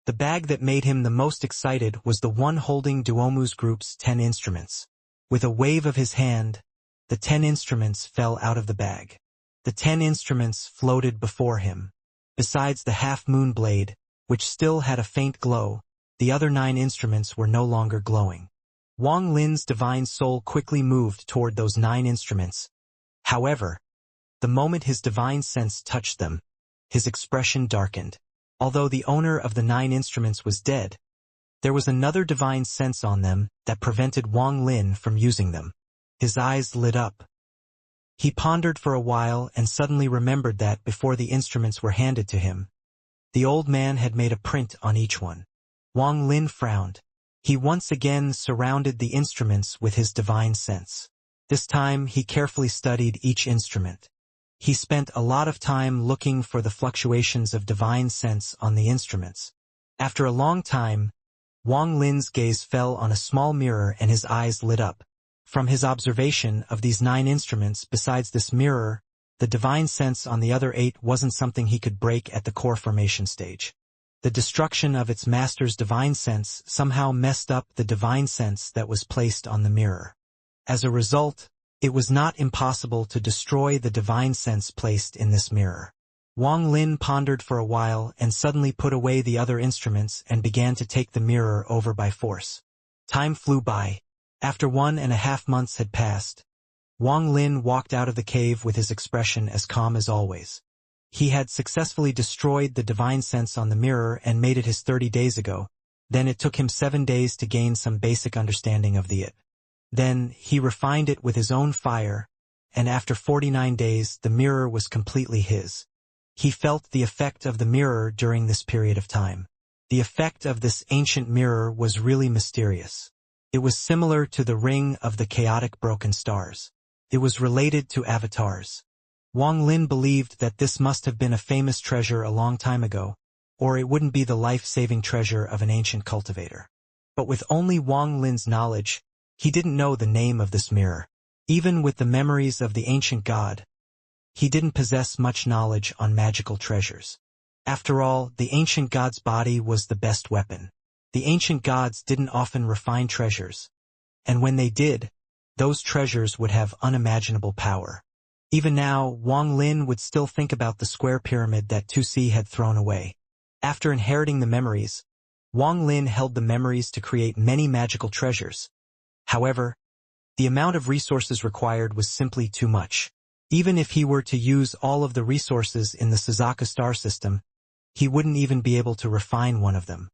Speaker 1: The bag that made him the most excited was the one holding Duomu's group's 10 instruments. With a wave of his hand, the 10 instruments fell out of the bag. The 10 instruments floated before him. Besides the half-moon blade, which still had a faint glow, the other 9 instruments were no longer glowing. Wang Lin's divine soul quickly moved toward those 9 instruments. However, the moment his divine sense touched them, his expression darkened. Although the owner of the 9 instruments was dead, there was another divine sense on them that prevented Wang Lin from using them. His eyes lit up. He pondered for a while and suddenly remembered that before the instruments were handed to him, the old man had made a print on each one. Wang Lin frowned. He once again surrounded the instruments with his divine sense. This time he carefully studied each instrument. He spent a lot of time looking for the fluctuations of divine sense on the instruments. After a long time, Wang Lin's gaze fell on a small mirror and his eyes lit up. From his observation of these 9 instruments besides this mirror, the divine sense on the other 8 wasn't something he could break at the core formation stage. The destruction of its master's divine sense somehow messed up the divine sense that was placed on the mirror. As a result, it was not impossible to destroy the divine sense placed in this mirror. Wang Lin pondered for a while and suddenly put away the other instruments and began to take the mirror over by force. Time flew by. After 1.5 months had passed, Wang Lin walked out of the cave with his expression as calm as always. He had successfully destroyed the divine sense on the mirror and made it his 30 days ago. Then it took him 7 days to gain some basic understanding of the it. Then he refined it with his own fire, and after 49 days the mirror was completely his. He felt the effect of the mirror during this period of time. The effect of this ancient mirror was really mysterious. It was similar to the ring of the chaotic broken stars. It was related to avatars. Wang Lin believed that this must have been a famous treasure a long time ago, or it wouldn't be the life-saving treasure of an ancient cultivator. But with only Wang Lin's knowledge, he didn't know the name of this mirror. Even with the memories of the ancient god, he didn't possess much knowledge on magical treasures. After all, the ancient god's body was the best weapon. The ancient gods didn't often refine treasures, and when they did, those treasures would have unimaginable power. Even now, Wang Lin would still think about the square pyramid that Tusi had thrown away. After inheriting the memories, Wang Lin held the memories to create many magical treasures. However, the amount of resources required was simply too much. Even if he were to use all of the resources in the Suzaku star system, he wouldn't even be able to refine one of them.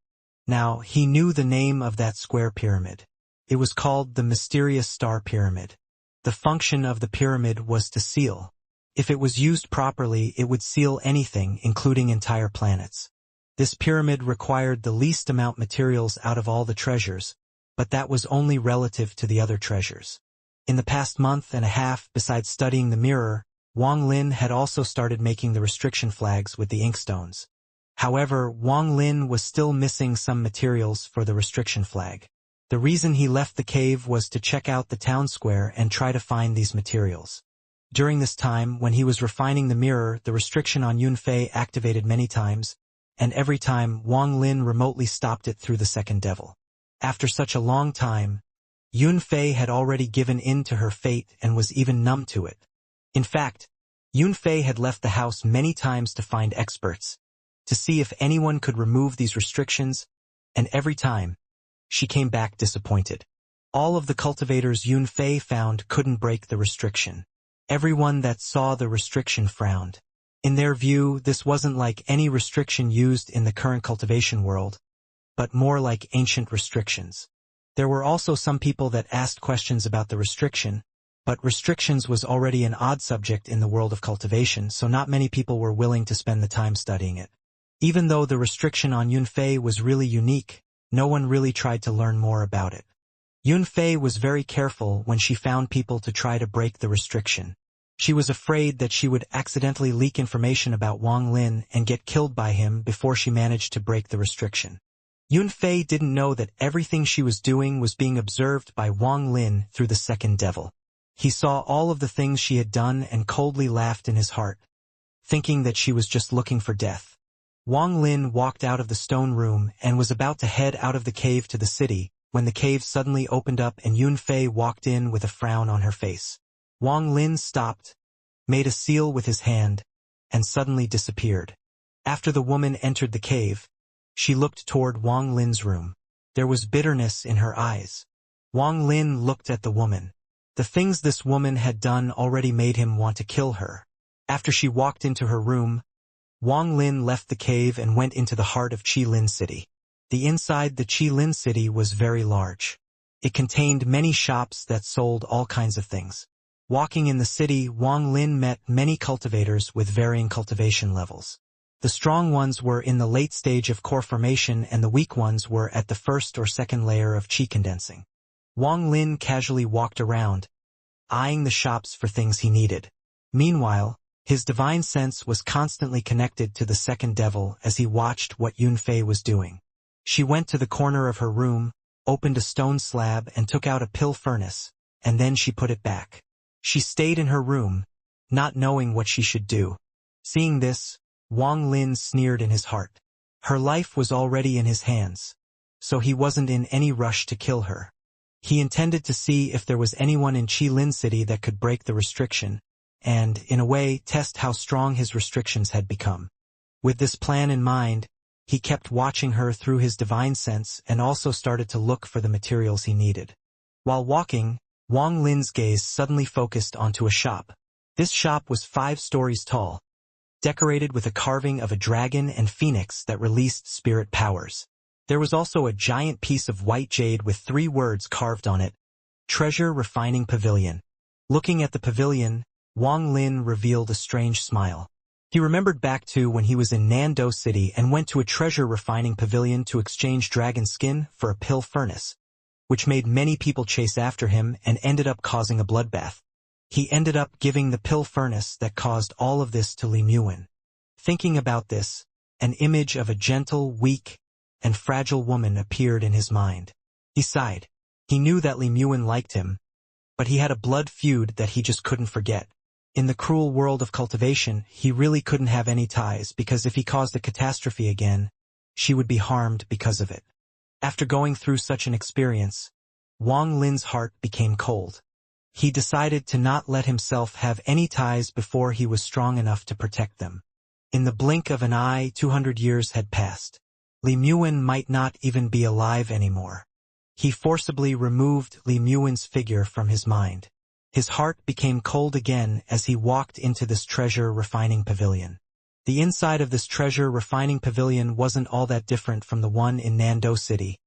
Speaker 1: Now, he knew the name of that square pyramid. It was called the Mysterious Star Pyramid. The function of the pyramid was to seal. If it was used properly, it would seal anything, including entire planets. This pyramid required the least amount materials out of all the treasures, but that was only relative to the other treasures. In the past month and a half, besides studying the mirror, Wang Lin had also started making the restriction flags with the inkstones. However, Wang Lin was still missing some materials for the restriction flag. The reason he left the cave was to check out the town square and try to find these materials. During this time, when he was refining the mirror, the restriction on Yunfei activated many times, and every time Wang Lin remotely stopped it through the second devil. After such a long time, Yunfei had already given in to her fate and was even numb to it. In fact, Yunfei had left the house many times to find experts, to see if anyone could remove these restrictions, and every time, she came back disappointed. All of the cultivators Yunfei found couldn't break the restriction. Everyone that saw the restriction frowned. In their view, this wasn't like any restriction used in the current cultivation world, but more like ancient restrictions. There were also some people that asked questions about the restriction, but restrictions was already an odd subject in the world of cultivation, so not many people were willing to spend the time studying it. Even though the restriction on Yunfei was really unique, no one really tried to learn more about it. Yunfei was very careful when she found people to try to break the restriction. She was afraid that she would accidentally leak information about Wang Lin and get killed by him before she managed to break the restriction. Yunfei didn't know that everything she was doing was being observed by Wang Lin through the second devil. He saw all of the things she had done and coldly laughed in his heart, thinking that she was just looking for death. Wang Lin walked out of the stone room and was about to head out of the cave to the city, when the cave suddenly opened up and Yunfei walked in with a frown on her face. Wang Lin stopped, made a seal with his hand, and suddenly disappeared. After the woman entered the cave, she looked toward Wang Lin's room. There was bitterness in her eyes. Wang Lin looked at the woman. The things this woman had done already made him want to kill her. After she walked into her room, Wang Lin left the cave and went into the heart of Qilin City. The inside the Qilin City was very large. It contained many shops that sold all kinds of things. Walking in the city, Wang Lin met many cultivators with varying cultivation levels. The strong ones were in the late stage of core formation and the weak ones were at the first or second layer of qi condensing. Wang Lin casually walked around, eyeing the shops for things he needed. Meanwhile, his divine sense was constantly connected to the second devil as he watched what Yunfei was doing. She went to the corner of her room, opened a stone slab and took out a pill furnace. and then she put it back. She stayed in her room, not knowing what she should do. Seeing this, Wang Lin sneered in his heart. Her life was already in his hands, so he wasn't in any rush to kill her. He intended to see if there was anyone in Qilin City that could break the restriction, and, in a way, test how strong his restrictions had become. With this plan in mind, he kept watching her through his divine sense and also started to look for the materials he needed. While walking, Wang Lin's gaze suddenly focused onto a shop. This shop was 5 stories tall, decorated with a carving of a dragon and phoenix that released spirit powers. There was also a giant piece of white jade with 3 words carved on it, Treasure Refining Pavilion. Looking at the pavilion, Wang Lin revealed a strange smile. He remembered back to when he was in Nando City and went to a treasure refining pavilion to exchange dragon skin for a pill furnace, which made many people chase after him and ended up causing a bloodbath. He ended up giving the pill furnace that caused all of this to Li Muin. Thinking about this, an image of a gentle, weak, and fragile woman appeared in his mind. He sighed. He knew that Li Muin liked him, but he had a blood feud that he just couldn't forget. In the cruel world of cultivation, he really couldn't have any ties because if he caused a catastrophe again, she would be harmed because of it. After going through such an experience, Wang Lin's heart became cold. He decided to not let himself have any ties before he was strong enough to protect them. In the blink of an eye, 200 years had passed. Li Muin might not even be alive anymore. He forcibly removed Li Muin's figure from his mind. His heart became cold again as he walked into this treasure refining pavilion. The inside of this treasure refining pavilion wasn't all that different from the one in Nando City,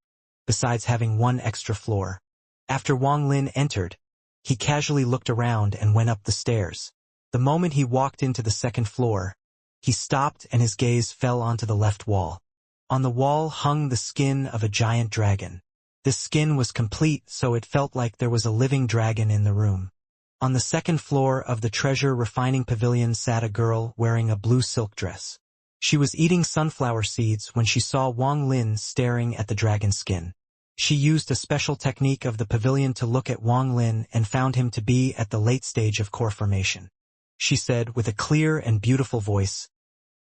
Speaker 1: besides having 1 extra floor. After Wang Lin entered, he casually looked around and went up the stairs. The moment he walked into the 2nd floor, he stopped and his gaze fell onto the left wall. On the wall hung the skin of a giant dragon. This skin was complete, so it felt like there was a living dragon in the room. On the 2nd floor of the treasure refining pavilion sat a girl wearing a blue silk dress. She was eating sunflower seeds when she saw Wang Lin staring at the dragon skin. She used a special technique of the pavilion to look at Wang Lin and found him to be at the late stage of core formation. She said with a clear and beautiful voice,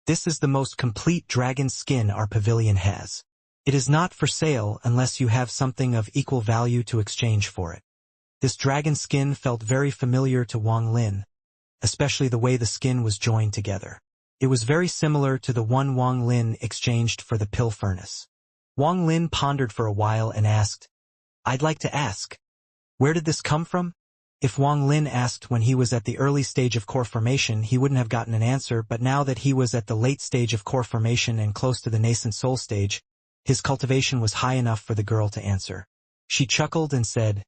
Speaker 1: "This is the most complete dragon skin our pavilion has. It is not for sale unless you have something of equal value to exchange for it." This dragon skin felt very familiar to Wang Lin, especially the way the skin was joined together. It was very similar to the one Wang Lin exchanged for the pill furnace. Wang Lin pondered for a while and asked, "I'd like to ask, where did this come from?" If Wang Lin asked when he was at the early stage of core formation, he wouldn't have gotten an answer, but now that he was at the late stage of core formation and close to the nascent soul stage, his cultivation was high enough for the girl to answer. She chuckled and said,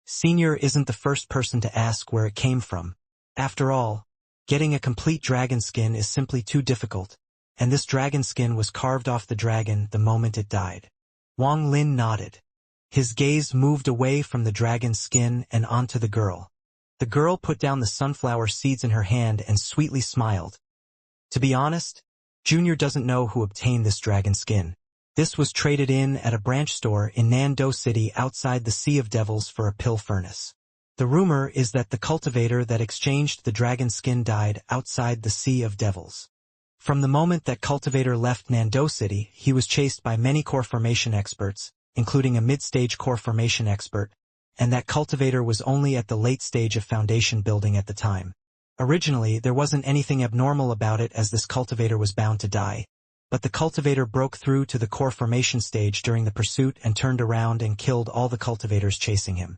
Speaker 1: "Senior isn't the first person to ask where it came from. After all, getting a complete dragon skin is simply too difficult, and this dragon skin was carved off the dragon the moment it died." Wang Lin nodded. His gaze moved away from the dragon skin and onto the girl. The girl put down the sunflower seeds in her hand and sweetly smiled. "To be honest, Junior doesn't know who obtained this dragon skin. This was traded in at a branch store in Nando City outside the Sea of Devils for a pill furnace. The rumor is that the cultivator that exchanged the dragon skin died outside the Sea of Devils. From the moment that cultivator left Nando City, he was chased by many core formation experts, including a mid-stage core formation expert, and that cultivator was only at the late stage of foundation building at the time. Originally, there wasn't anything abnormal about it as this cultivator was bound to die. But the cultivator broke through to the core formation stage during the pursuit and turned around and killed all the cultivators chasing him.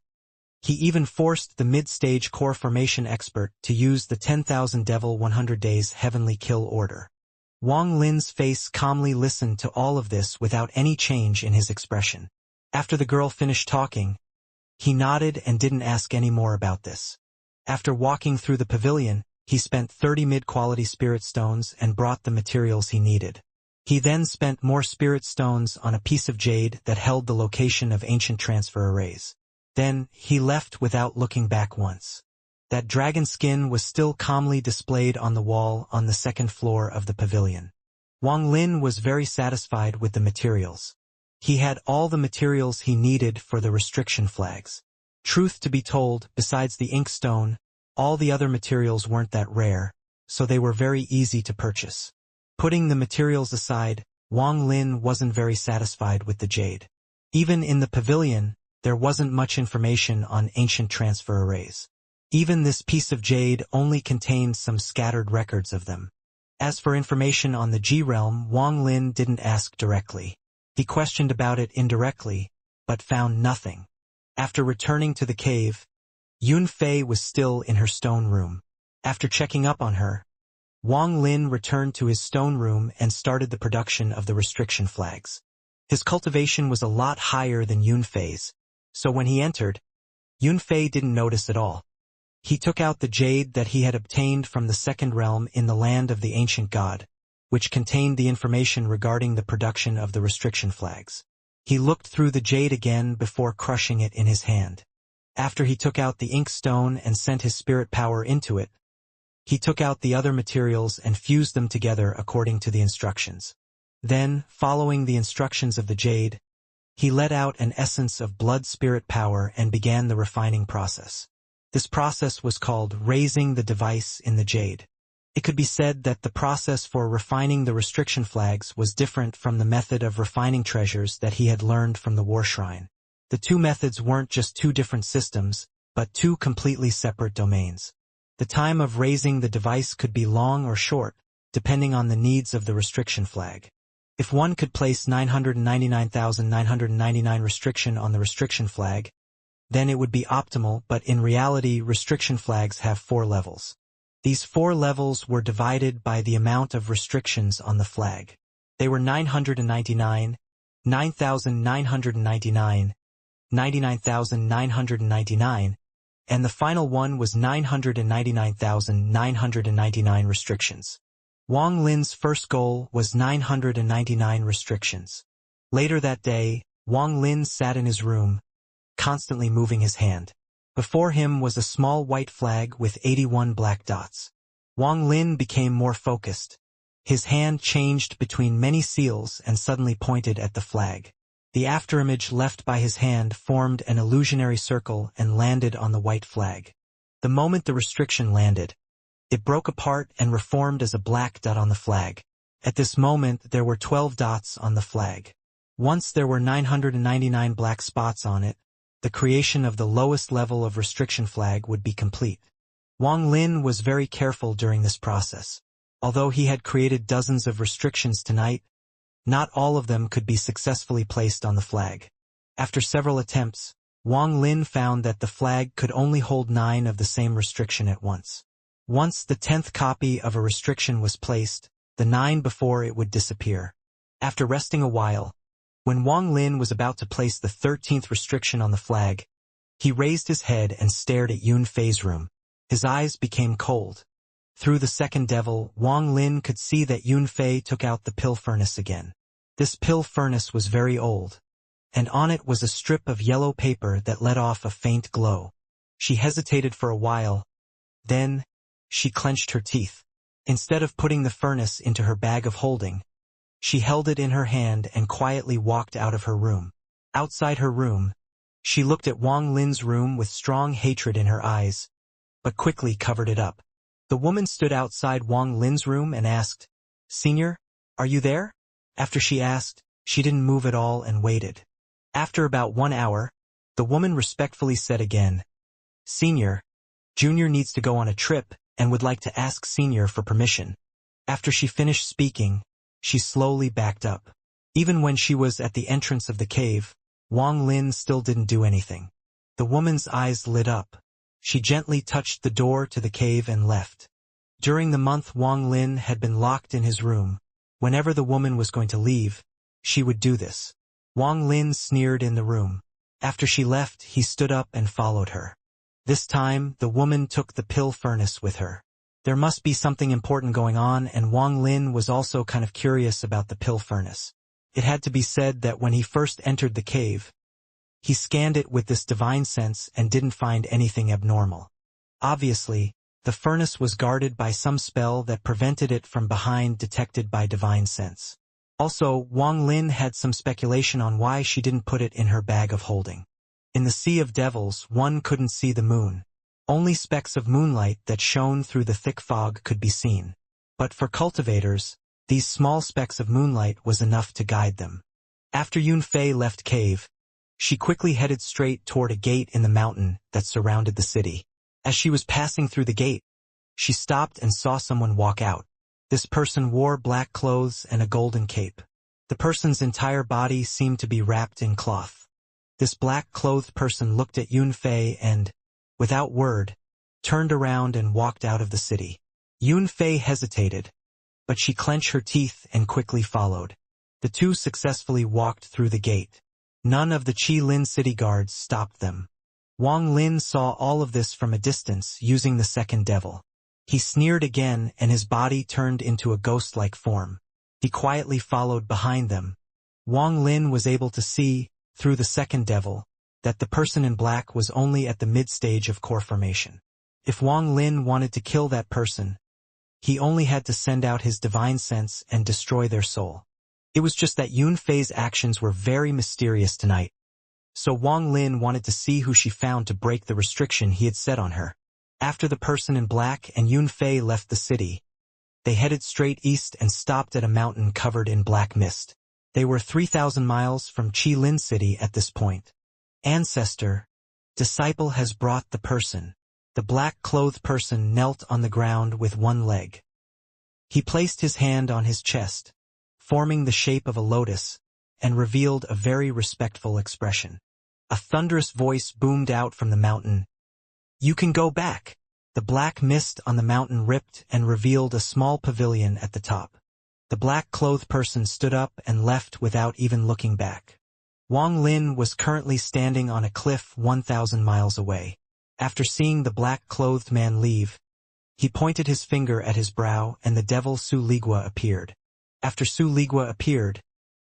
Speaker 1: He even forced the mid-stage core formation expert to use the 10,000 Devil 100 Days Heavenly Kill Order. Wang Lin's face calmly listened to all of this without any change in his expression. After the girl finished talking, he nodded and didn't ask any more about this. After walking through the pavilion, he spent 30 mid-quality spirit stones and brought the materials he needed. He then spent more spirit stones on a piece of jade that held the location of ancient transfer arrays. Then, he left without looking back once. That dragon skin was still calmly displayed on the wall on the 2nd floor of the pavilion. Wang Lin was very satisfied with the materials. He had all the materials he needed for the restriction flags. Truth to be told, besides the inkstone, all the other materials weren't that rare, so they were very easy to purchase. Putting the materials aside, Wang Lin wasn't very satisfied with the jade. Even in the pavilion, there wasn't much information on ancient transfer arrays. Even this piece of jade only contained some scattered records of them. As for information on the G realm, Wang Lin didn't ask directly. He questioned about it indirectly, but found nothing. After returning to the cave, Yun Fei was still in her stone room. After checking up on her, Wang Lin returned to his stone room and started the production of the restriction flags. His cultivation was a lot higher than Yun Fei's, so when he entered, Yun Fei didn't notice at all. He took out the jade that he had obtained from the second realm in the land of the ancient god, which contained the information regarding the production of the restriction flags. He looked through the jade again before crushing it in his hand. After he took out the inkstone and sent his spirit power into it, he took out the other materials and fused them together according to the instructions. Then, following the instructions of the jade, he let out an essence of blood spirit power and began the refining process. This process was called raising the device in the jade. It could be said that the process for refining the restriction flags was different from the method of refining treasures that he had learned from the war shrine. The two methods weren't just two different systems, but two completely separate domains. The time of raising the device could be long or short, depending on the needs of the restriction flag. If one could place 999,999 restriction on the restriction flag, then it would be optimal, but in reality restriction flags have 4 levels. These 4 levels were divided by the amount of restrictions on the flag. They were 999, 9,999, 99,999, and the final one was 999,999 restrictions. Wang Lin's first goal was 999 restrictions. Later that day, Wang Lin sat in his room, constantly moving his hand. Before him was a small white flag with 81 black dots. Wang Lin became more focused. His hand changed between many seals and suddenly pointed at the flag. The afterimage left by his hand formed an illusionary circle and landed on the white flag. The moment the restriction landed, it broke apart and reformed as a black dot on the flag. At this moment there were 12 dots on the flag. Once there were 999 black spots on it, the creation of the lowest level of restriction flag would be complete. Wang Lin was very careful during this process. Although he had created dozens of restrictions tonight, not all of them could be successfully placed on the flag. After several attempts, Wang Lin found that the flag could only hold 9 of the same restriction at once. Once the 10th copy of a restriction was placed, the 9 before it would disappear. After resting a while, when Wang Lin was about to place the 13th restriction on the flag, he raised his head and stared at Yun Fei's room. His eyes became cold. Through the second devil, Wang Lin could see that Yun Fei took out the pill furnace again. This pill furnace was very old, and on it was a strip of yellow paper that let off a faint glow. She hesitated for a while. Then, she clenched her teeth. Instead of putting the furnace into her bag of holding, she held it in her hand and quietly walked out of her room. Outside her room, she looked at Wang Lin's room with strong hatred in her eyes, but quickly covered it up. The woman stood outside Wang Lin's room and asked, "Senior, are you there?" After she asked, she didn't move at all and waited. After about 1 hour, the woman respectfully said again, "Senior, Junior needs to go on a trip and would like to ask Senior for permission." After she finished speaking, she slowly backed up. Even when she was at the entrance of the cave, Wang Lin still didn't do anything. The woman's eyes lit up. She gently touched the door to the cave and left. During the month Wang Lin had been locked in his room. Whenever the woman was going to leave, she would do this. Wang Lin sneered in the room. After she left, he stood up and followed her. This time, the woman took the pill furnace with her. There must be something important going on, and Wang Lin was also kind of curious about the pill furnace. It had to be said that when he first entered the cave, he scanned it with this divine sense and didn't find anything abnormal. Obviously, the furnace was guarded by some spell that prevented it from behind detected by divine sense. Also, Wang Lin had some speculation on why she didn't put it in her bag of holding. In the sea of devils, one couldn't see the moon. Only specks of moonlight that shone through the thick fog could be seen. But for cultivators, these small specks of moonlight was enough to guide them. After Yunfei left cave, she quickly headed straight toward a gate in the mountain that surrounded the city. As she was passing through the gate, she stopped and saw someone walk out. This person wore black clothes and a golden cape. The person's entire body seemed to be wrapped in cloth. This black-clothed person looked at Yunfei and, without word, turned around and walked out of the city. Yunfei hesitated, but she clenched her teeth and quickly followed. The two successfully walked through the gate. None of the Qilin city guards stopped them. Wang Lin saw all of this from a distance using the second devil. He sneered again and his body turned into a ghost-like form. He quietly followed behind them. Wang Lin was able to see, through the second devil, that the person in black was only at the mid-stage of core formation. If Wang Lin wanted to kill that person, he only had to send out his divine sense and destroy their soul. It was just that Yunfei's actions were very mysterious tonight, so Wang Lin wanted to see who she found to break the restriction he had set on her. After the person in black and Yunfei left the city, they headed straight east and stopped at a mountain covered in black mist. They were 3,000 miles from Qilin City at this point. Ancestor, disciple has brought the person. The black-clothed person knelt on the ground with one leg. He placed his hand on his chest, forming the shape of a lotus, and revealed a very respectful expression. A thunderous voice boomed out from the mountain. "You can go back." The black mist on the mountain ripped and revealed a small pavilion at the top. The black-clothed person stood up and left without even looking back. Wang Lin was currently standing on a cliff 1,000 miles away. After seeing the black-clothed man leave, he pointed his finger at his brow and the devil Su Ligua appeared. After Su Ligua appeared,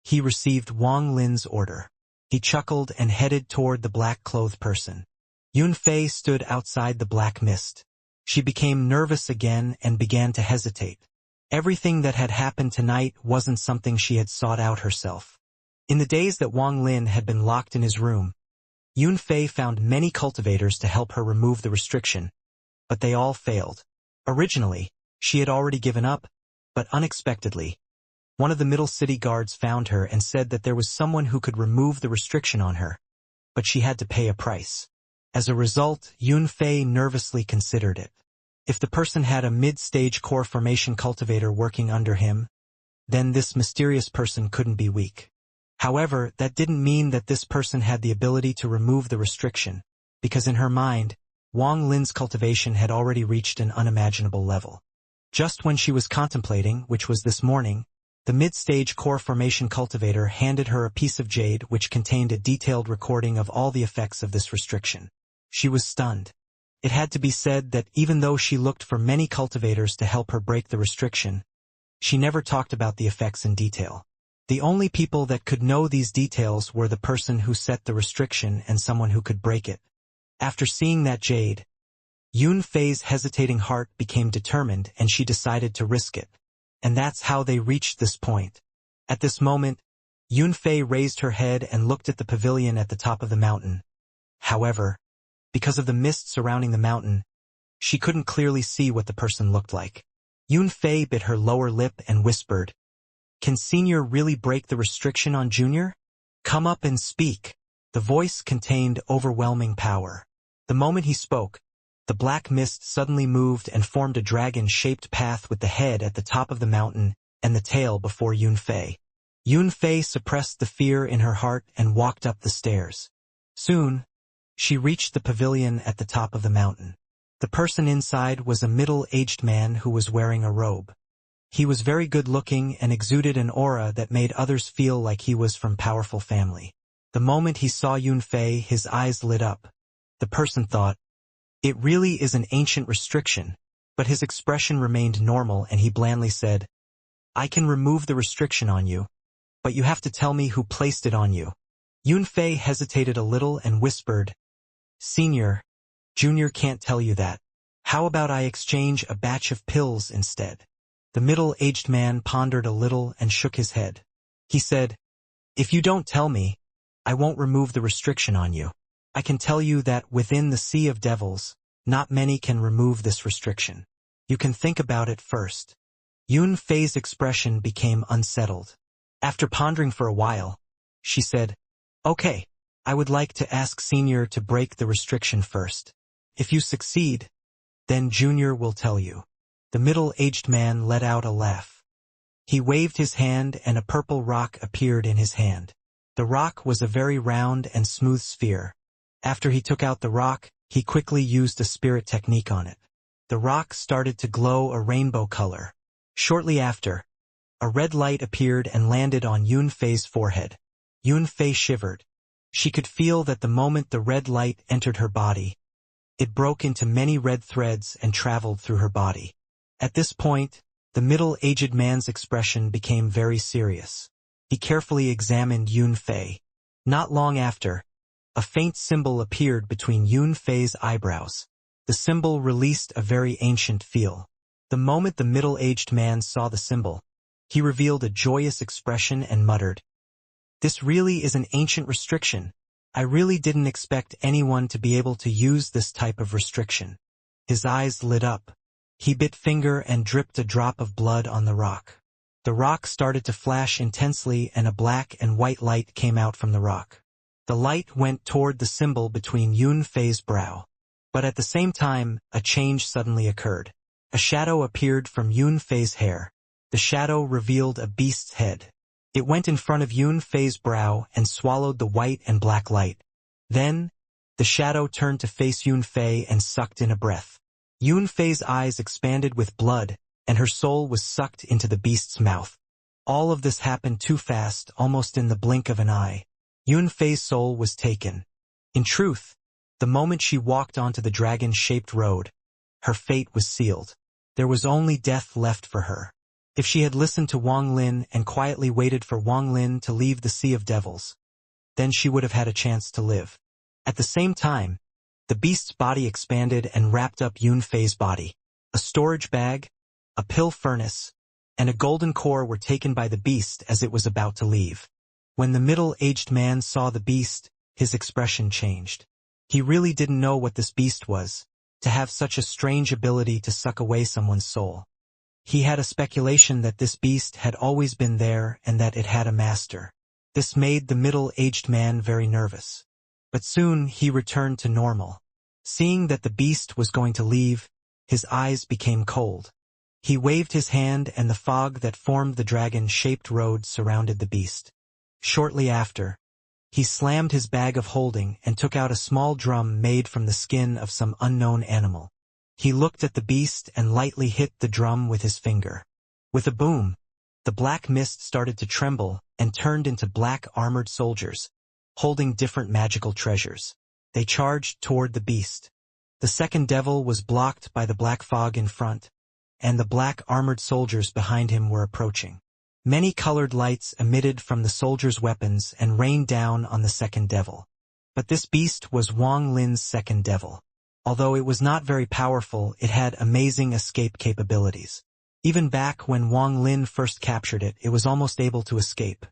Speaker 1: he received Wang Lin's order. He chuckled and headed toward the black-clothed person. Yunfei stood outside the black mist. She became nervous again and began to hesitate. Everything that had happened tonight wasn't something she had sought out herself. In the days that Wang Lin had been locked in his room, Yunfei found many cultivators to help her remove the restriction, but they all failed. Originally, she had already given up, but unexpectedly, one of the middle city guards found her and said that there was someone who could remove the restriction on her, but she had to pay a price. As a result, Yunfei nervously considered it. If the person had a mid-stage core formation cultivator working under him, then this mysterious person couldn't be weak. However, that didn't mean that this person had the ability to remove the restriction, because in her mind, Wang Lin's cultivation had already reached an unimaginable level. Just when she was contemplating, which was this morning, the mid-stage core formation cultivator handed her a piece of jade which contained a detailed recording of all the effects of this restriction. She was stunned. It had to be said that even though she looked for many cultivators to help her break the restriction, she never talked about the effects in detail. The only people that could know these details were the person who set the restriction and someone who could break it. After seeing that jade, Yunfei's hesitating heart became determined and she decided to risk it. And that's how they reached this point. At this moment, Yunfei raised her head and looked at the pavilion at the top of the mountain. However, because of the mist surrounding the mountain, she couldn't clearly see what the person looked like. Yunfei bit her lower lip and whispered, "Can Senior really break the restriction on Junior? Come up and speak." The voice contained overwhelming power. The moment he spoke, the black mist suddenly moved and formed a dragon-shaped path with the head at the top of the mountain and the tail before Yunfei. Yunfei suppressed the fear in her heart and walked up the stairs. Soon, she reached the pavilion at the top of the mountain. The person inside was a middle-aged man who was wearing a robe. He was very good-looking and exuded an aura that made others feel like he was from powerful family. The moment he saw Yunfei, his eyes lit up. The person thought, "It really is an ancient restriction," but his expression remained normal and he blandly said, "I can remove the restriction on you, but you have to tell me who placed it on you." Yunfei hesitated a little and whispered, "Senior, Junior can't tell you that. How about I exchange a batch of pills instead?" The middle-aged man pondered a little and shook his head. He said, "If you don't tell me, I won't remove the restriction on you." I can tell you that within the Sea of Devils, not many can remove this restriction. You can think about it first. Yun Fei's expression became unsettled. After pondering for a while, she said, "Okay, I would like to ask Senior to break the restriction first. If you succeed, then Junior will tell you." The middle-aged man let out a laugh. He waved his hand and a purple rock appeared in his hand. The rock was a very round and smooth sphere. After he took out the rock, he quickly used a spirit technique on it. The rock started to glow a rainbow color. Shortly after, a red light appeared and landed on Yun Fei's forehead. Yun Fei shivered. She could feel that the moment the red light entered her body, it broke into many red threads and traveled through her body. At this point, the middle-aged man's expression became very serious. He carefully examined Yun Fei. Not long after, a faint symbol appeared between Yun Fei's eyebrows. The symbol released a very ancient feel. The moment the middle-aged man saw the symbol, he revealed a joyous expression and muttered, "This really is an ancient restriction. I really didn't expect anyone to be able to use this type of restriction." His eyes lit up. He bit finger and dripped a drop of blood on the rock. The rock started to flash intensely and a black and white light came out from the rock. The light went toward the symbol between Yun Fei's brow. But at the same time, a change suddenly occurred. A shadow appeared from Yun Fei's hair. The shadow revealed a beast's head. It went in front of Yun Fei's brow and swallowed the white and black light. Then, the shadow turned to face Yun Fei and sucked in a breath. Yun Fei's eyes expanded with blood, and her soul was sucked into the beast's mouth. All of this happened too fast, almost in the blink of an eye. Yun Fei's soul was taken. In truth, the moment she walked onto the dragon-shaped road, her fate was sealed. There was only death left for her. If she had listened to Wang Lin and quietly waited for Wang Lin to leave the Sea of Devils, then she would have had a chance to live. At the same time, the beast's body expanded and wrapped up Yun Fei's body. A storage bag, a pill furnace, and a golden core were taken by the beast as it was about to leave. When the middle-aged man saw the beast, his expression changed. He really didn't know what this beast was, to have such a strange ability to suck away someone's soul. He had a speculation that this beast had always been there and that it had a master. This made the middle-aged man very nervous. But soon he returned to normal. Seeing that the beast was going to leave, his eyes became cold. He waved his hand and the fog that formed the dragon-shaped road surrounded the beast. Shortly after, he slammed his bag of holding and took out a small drum made from the skin of some unknown animal. He looked at the beast and lightly hit the drum with his finger. With a boom, the black mist started to tremble and turned into black armored soldiers, holding different magical treasures. They charged toward the beast. The second devil was blocked by the black fog in front, and the black armored soldiers behind him were approaching. Many colored lights emitted from the soldiers' weapons and rained down on the second devil. But this beast was Wang Lin's second devil. Although it was not very powerful, it had amazing escape capabilities. Even back when Wang Lin first captured it, it was almost able to escape.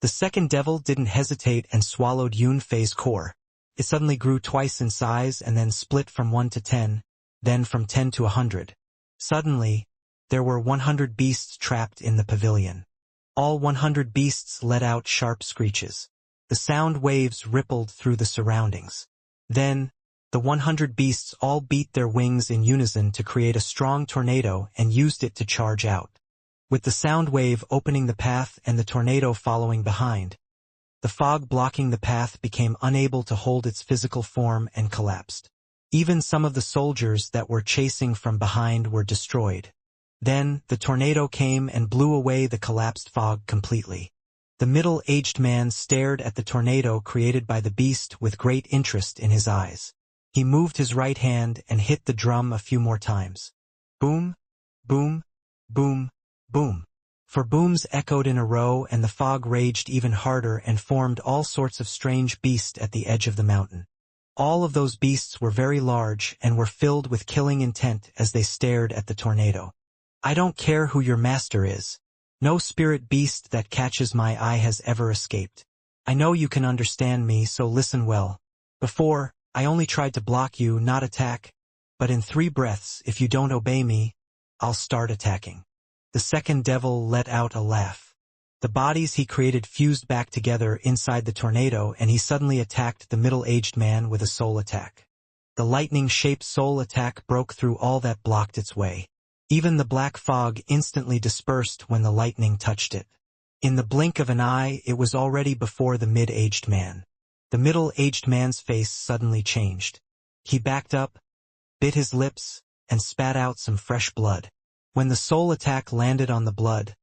Speaker 1: The second devil didn't hesitate and swallowed Yun Fei's core. It suddenly grew twice in size and then split from 1 to 10, then from 10 to 100. Suddenly, there were 100 beasts trapped in the pavilion. All 100 beasts let out sharp screeches. The sound waves rippled through the surroundings. Then, the 100 beasts all beat their wings in unison to create a strong tornado and used it to charge out. With the sound wave opening the path and the tornado following behind, the fog blocking the path became unable to hold its physical form and collapsed. Even some of the soldiers that were chasing from behind were destroyed. Then, the tornado came and blew away the collapsed fog completely. The middle-aged man stared at the tornado created by the beast with great interest in his eyes. He moved his right hand and hit the drum a few more times. Boom, boom, boom, boom. For booms echoed in a row and the fog raged even harder and formed all sorts of strange beasts at the edge of the mountain. All of those beasts were very large and were filled with killing intent as they stared at the tornado. I don't care who your master is. No spirit beast that catches my eye has ever escaped. I know you can understand me, so listen well. Before, I only tried to block you, not attack. But in 3 breaths, if you don't obey me, I'll start attacking. The second devil let out a laugh. The bodies he created fused back together inside the tornado, and he suddenly attacked the middle-aged man with a soul attack. The lightning-shaped soul attack broke through all that blocked its way. Even the black fog instantly dispersed when the lightning touched it. In the blink of an eye, it was already before the mid-aged man. The middle-aged man's face suddenly changed. He backed up, bit his lips, and spat out some fresh blood. When the soul attack landed on the blood,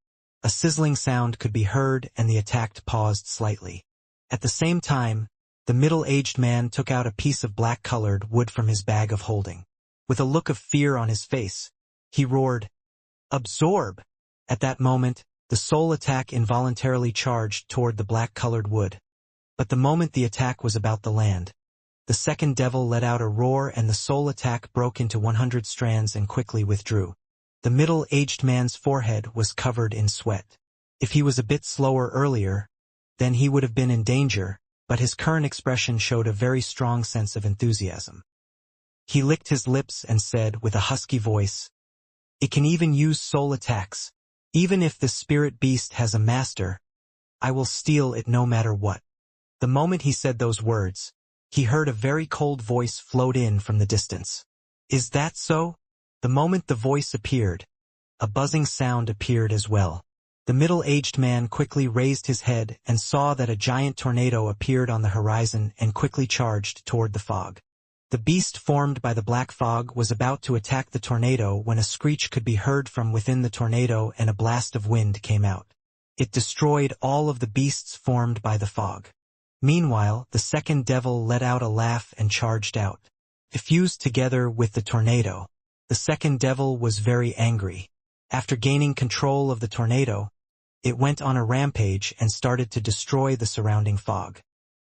Speaker 1: a sizzling sound could be heard and the attack paused slightly. At the same time, the middle-aged man took out a piece of black-colored wood from his bag of holding. With a look of fear on his face, he roared, "Absorb!" At that moment, the soul attack involuntarily charged toward the black-colored wood. But the moment the attack was about to land, the second devil let out a roar and the soul attack broke into 100 strands and quickly withdrew. The middle-aged man's forehead was covered in sweat. If he was a bit slower earlier, then he would have been in danger, but his current expression showed a very strong sense of enthusiasm. He licked his lips and said with a husky voice, "It can even use soul attacks. Even if the spirit beast has a master, I will steal it no matter what." The moment he said those words, he heard a very cold voice float in from the distance. "Is that so?" The moment the voice appeared, a buzzing sound appeared as well. The middle-aged man quickly raised his head and saw that a giant tornado appeared on the horizon and quickly charged toward the fog. The beast formed by the black fog was about to attack the tornado when a screech could be heard from within the tornado and a blast of wind came out. It destroyed all of the beasts formed by the fog. Meanwhile, the second devil let out a laugh and charged out. Fused together with the tornado, the second devil was very angry. After gaining control of the tornado, it went on a rampage and started to destroy the surrounding fog.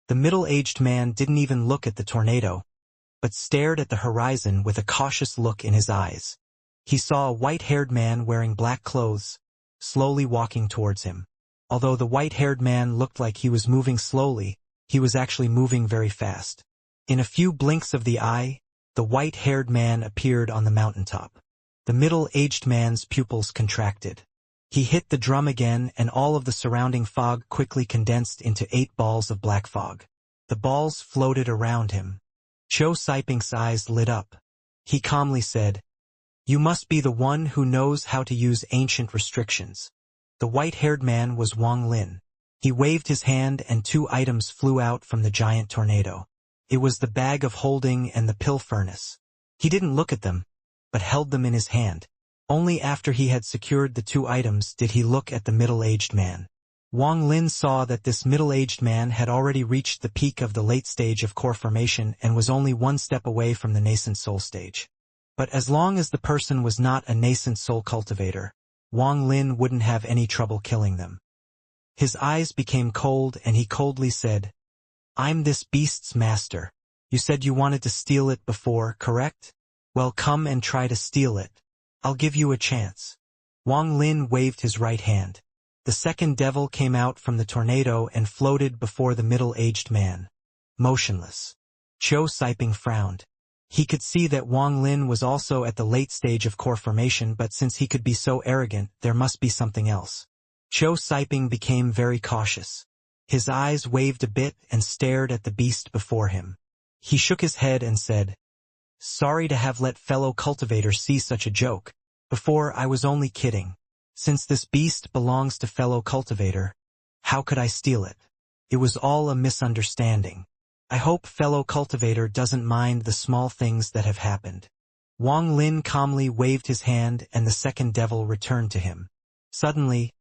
Speaker 1: The middle-aged man didn't even look at the tornado, but stared at the horizon with a cautious look in his eyes. He saw a white-haired man wearing black clothes, slowly walking towards him. Although the white-haired man looked like he was moving slowly, he was actually moving very fast. In a few blinks of the eye, the white-haired man appeared on the mountaintop. The middle-aged man's pupils contracted. He hit the drum again and all of the surrounding fog quickly condensed into 8 balls of black fog. The balls floated around him. Cho Saiping's eyes lit up. He calmly said, "You must be the one who knows how to use ancient restrictions." The white-haired man was Wang Lin. He waved his hand and 2 items flew out from the giant tornado. It was the bag of holding and the pill furnace. He didn't look at them, but held them in his hand. Only after he had secured the 2 items did he look at the middle-aged man. Wang Lin saw that this middle-aged man had already reached the peak of the late stage of core formation and was only 1 step away from the nascent soul stage. But as long as the person was not a nascent soul cultivator, Wang Lin wouldn't have any trouble killing them. His eyes became cold and he coldly said, "I'm this beast's master. You said you wanted to steal it before, correct? Well, come and try to steal it. I'll give you a chance." Wang Lin waved his right hand. The second devil came out from the tornado and floated before the middle-aged man, motionless. Cho Saiping frowned. He could see that Wang Lin was also at the late stage of core formation, but since he could be so arrogant, there must be something else. Cho Saiping became very cautious. His eyes waved a bit and stared at the beast before him. He shook his head and said, "Sorry to have let fellow cultivators see such a joke. Before, I was only kidding. Since this beast belongs to fellow cultivator, how could I steal it? It was all a misunderstanding. I hope fellow cultivator doesn't mind the small things that have happened." Wang Lin calmly waved his hand and the second devil returned to him. Suddenly,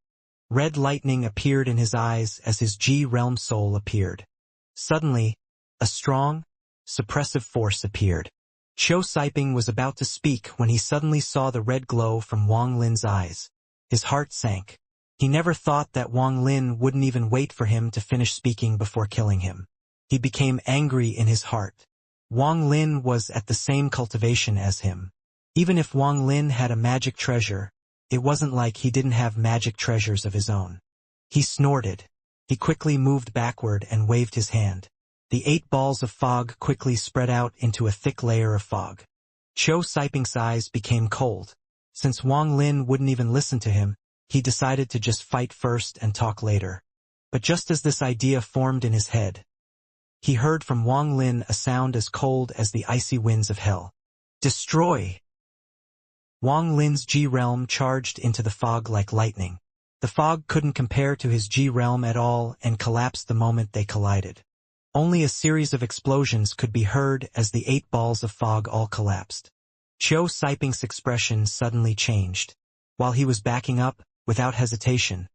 Speaker 1: red lightning appeared in his eyes as his G-realm soul appeared. Suddenly, a strong, suppressive force appeared. Cho Saiping was about to speak when he suddenly saw the red glow from Wang Lin's eyes. His heart sank. He never thought that Wang Lin wouldn't even wait for him to finish speaking before killing him. He became angry in his heart. Wang Lin was at the same cultivation as him. Even if Wang Lin had a magic treasure, it wasn't like he didn't have magic treasures of his own. He snorted. He quickly moved backward and waved his hand. The 8 balls of fog quickly spread out into a thick layer of fog. Cho Siping's eyes became cold. Since Wang Lin wouldn't even listen to him, he decided to just fight first and talk later. But just as this idea formed in his head, he heard from Wang Lin a sound as cold as the icy winds of hell. Destroy! Wang Lin's G-realm charged into the fog like lightning. The fog couldn't compare to his G-realm at all and collapsed the moment they collided. Only a series of explosions could be heard as the 8 balls of fog all collapsed. Cho Siping's expression suddenly changed. While he was backing up, without hesitation,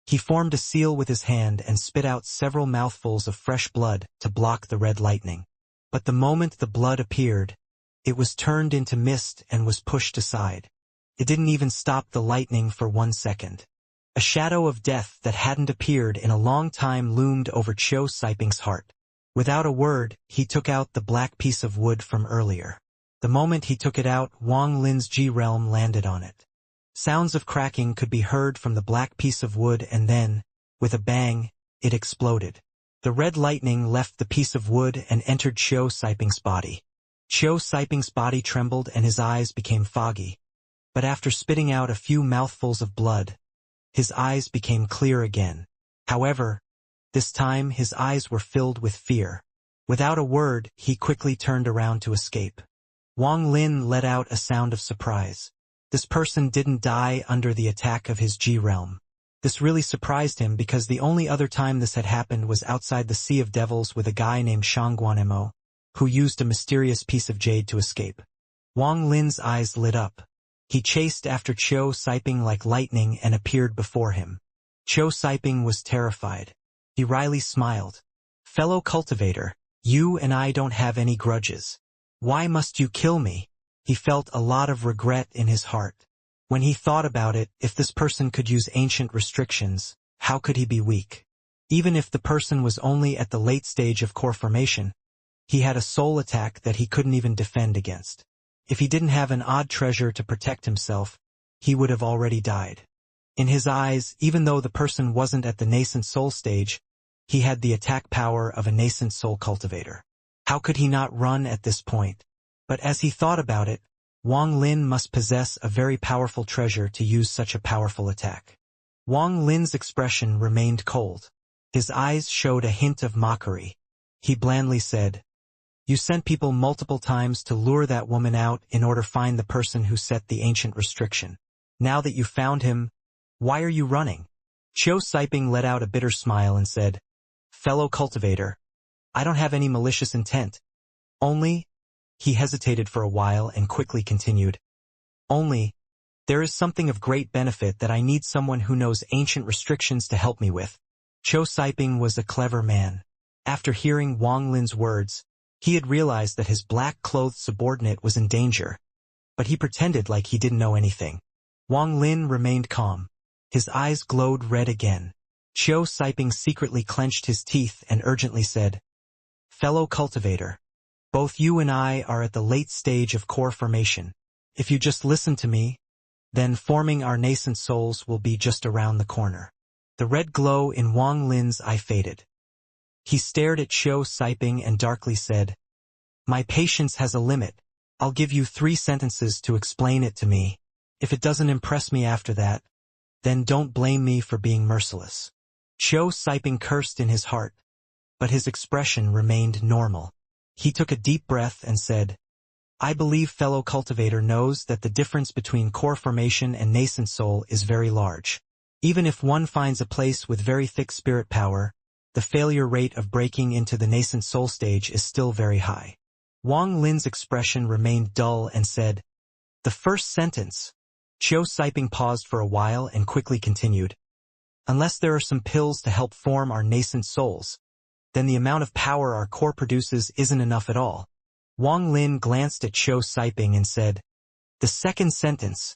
Speaker 1: he formed a seal with his hand and spit out several mouthfuls of fresh blood to block the red lightning. But the moment the blood appeared, it was turned into mist and was pushed aside. It didn't even stop the lightning for 1 second. A shadow of death that hadn't appeared in a long time loomed over Cho Siping's heart. Without a word, he took out the black piece of wood from earlier. The moment he took it out, Wang Lin's G-realm landed on it. Sounds of cracking could be heard from the black piece of wood and then, with a bang, it exploded. The red lightning left the piece of wood and entered Cho Siping's body. Cho Siping's body trembled and his eyes became foggy. But after spitting out a few mouthfuls of blood, his eyes became clear again. However, this time his eyes were filled with fear. Without a word, he quickly turned around to escape. Wang Lin let out a sound of surprise. This person didn't die under the attack of his G-realm. This really surprised him because the only other time this had happened was outside the Sea of Devils with a guy named Shangguanemo, who used a mysterious piece of jade to escape. Wang Lin's eyes lit up. He chased after Cho Siping like lightning and appeared before him. Cho Siping was terrified. He wryly smiled. "Fellow cultivator, you and I don't have any grudges. Why must you kill me?" He felt a lot of regret in his heart. When he thought about it, if this person could use ancient restrictions, how could he be weak? Even if the person was only at the late stage of core formation, he had a soul attack that he couldn't even defend against. If he didn't have an odd treasure to protect himself, he would have already died. In his eyes, even though the person wasn't at the nascent soul stage, he had the attack power of a nascent soul cultivator. How could he not run at this point? But as he thought about it, Wang Lin must possess a very powerful treasure to use such a powerful attack. Wang Lin's expression remained cold. His eyes showed a hint of mockery. He blandly said, "You sent people multiple times to lure that woman out in order to find the person who set the ancient restriction. Now that you found him, why are you running?" Cho Siping let out a bitter smile and said, "Fellow cultivator, I don't have any malicious intent. Only," he hesitated for a while and quickly continued, "only, there is something of great benefit that I need someone who knows ancient restrictions to help me with." Cho Siping was a clever man. After hearing Wang Lin's words, he had realized that his black-clothed subordinate was in danger, but he pretended like he didn't know anything. Wang Lin remained calm. His eyes glowed red again. Cho Siping secretly clenched his teeth and urgently said, "Fellow cultivator, both you and I are at the late stage of core formation. If you just listen to me, then forming our nascent souls will be just around the corner." The red glow in Wang Lin's eye faded. He stared at Cho Siping and darkly said, "My patience has a limit. I'll give you 3 sentences to explain it to me. If it doesn't impress me after that, then don't blame me for being merciless." Cho Siping cursed in his heart, but his expression remained normal. He took a deep breath and said, "I believe fellow cultivator knows that the difference between core formation and nascent soul is very large. Even if one finds a place with very thick spirit power, the failure rate of breaking into the nascent soul stage is still very high." Wang Lin's expression remained dull and said, "The first sentence." Cho Siping paused for a while and quickly continued, "Unless there are some pills to help form our nascent souls, then the amount of power our core produces isn't enough at all." Wang Lin glanced at Cho Siping and said, "The second sentence.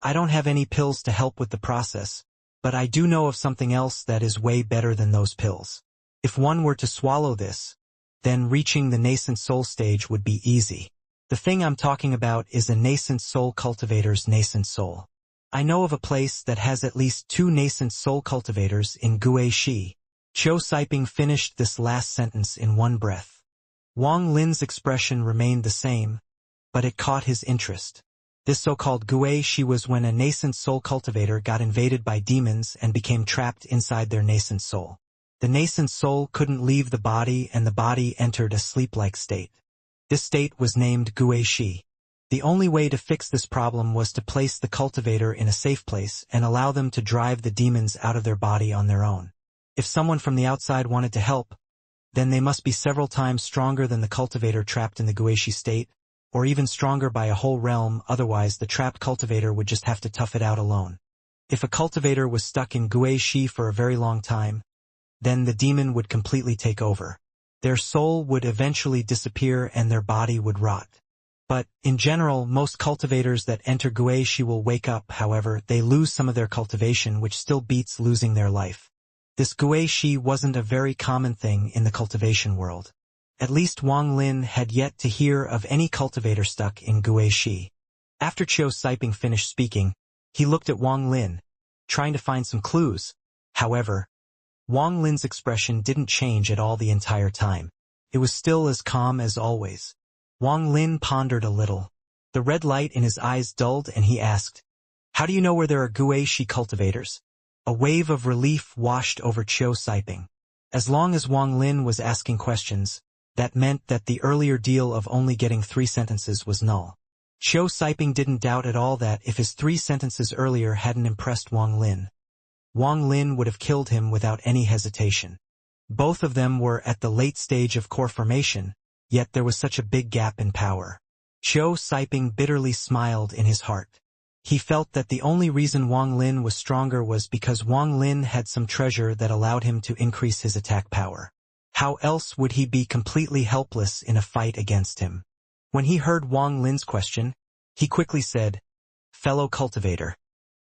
Speaker 1: I don't have any pills to help with the process, but I do know of something else that is way better than those pills. If one were to swallow this, then reaching the nascent soul stage would be easy. The thing I'm talking about is a nascent soul cultivator's nascent soul. I know of a place that has at least 2 nascent soul cultivators in Guishi. Qiu Siping finished this last sentence in one breath. Wang Lin's expression remained the same, but it caught his interest. This so-called Gui Shi was when a nascent soul cultivator got invaded by demons and became trapped inside their nascent soul. The nascent soul couldn't leave the body and the body entered a sleep-like state. This state was named Gui Shi. The only way to fix this problem was to place the cultivator in a safe place and allow them to drive the demons out of their body on their own. If someone from the outside wanted to help, then they must be several times stronger than the cultivator trapped in the Gui Shi state, or even stronger by a whole realm, otherwise the trapped cultivator would just have to tough it out alone. If a cultivator was stuck in Gui Shi for a very long time, then the demon would completely take over. Their soul would eventually disappear and their body would rot. But, in general, most cultivators that enter Gui Shi will wake up, however, they lose some of their cultivation, which still beats losing their life. This Gui Shi wasn't a very common thing in the cultivation world. At least Wang Lin had yet to hear of any cultivator stuck in Gui Shi. After Qiu Siping finished speaking, he looked at Wang Lin, trying to find some clues. However, Wang Lin's expression didn't change at all the entire time. It was still as calm as always. Wang Lin pondered a little. The red light in his eyes dulled and he asked, "How do you know where there are Gui Shi cultivators?" A wave of relief washed over Qiu Siping. As long as Wang Lin was asking questions, that meant that the earlier deal of only getting 3 sentences was null. Qiu Siping didn't doubt at all that if his 3 sentences earlier hadn't impressed Wang Lin would have killed him without any hesitation. Both of them were at the late stage of core formation, yet there was such a big gap in power. Qiu Siping bitterly smiled in his heart. He felt that the only reason Wang Lin was stronger was because Wang Lin had some treasure that allowed him to increase his attack power. How else would he be completely helpless in a fight against him? When he heard Wang Lin's question, he quickly said, "Fellow cultivator,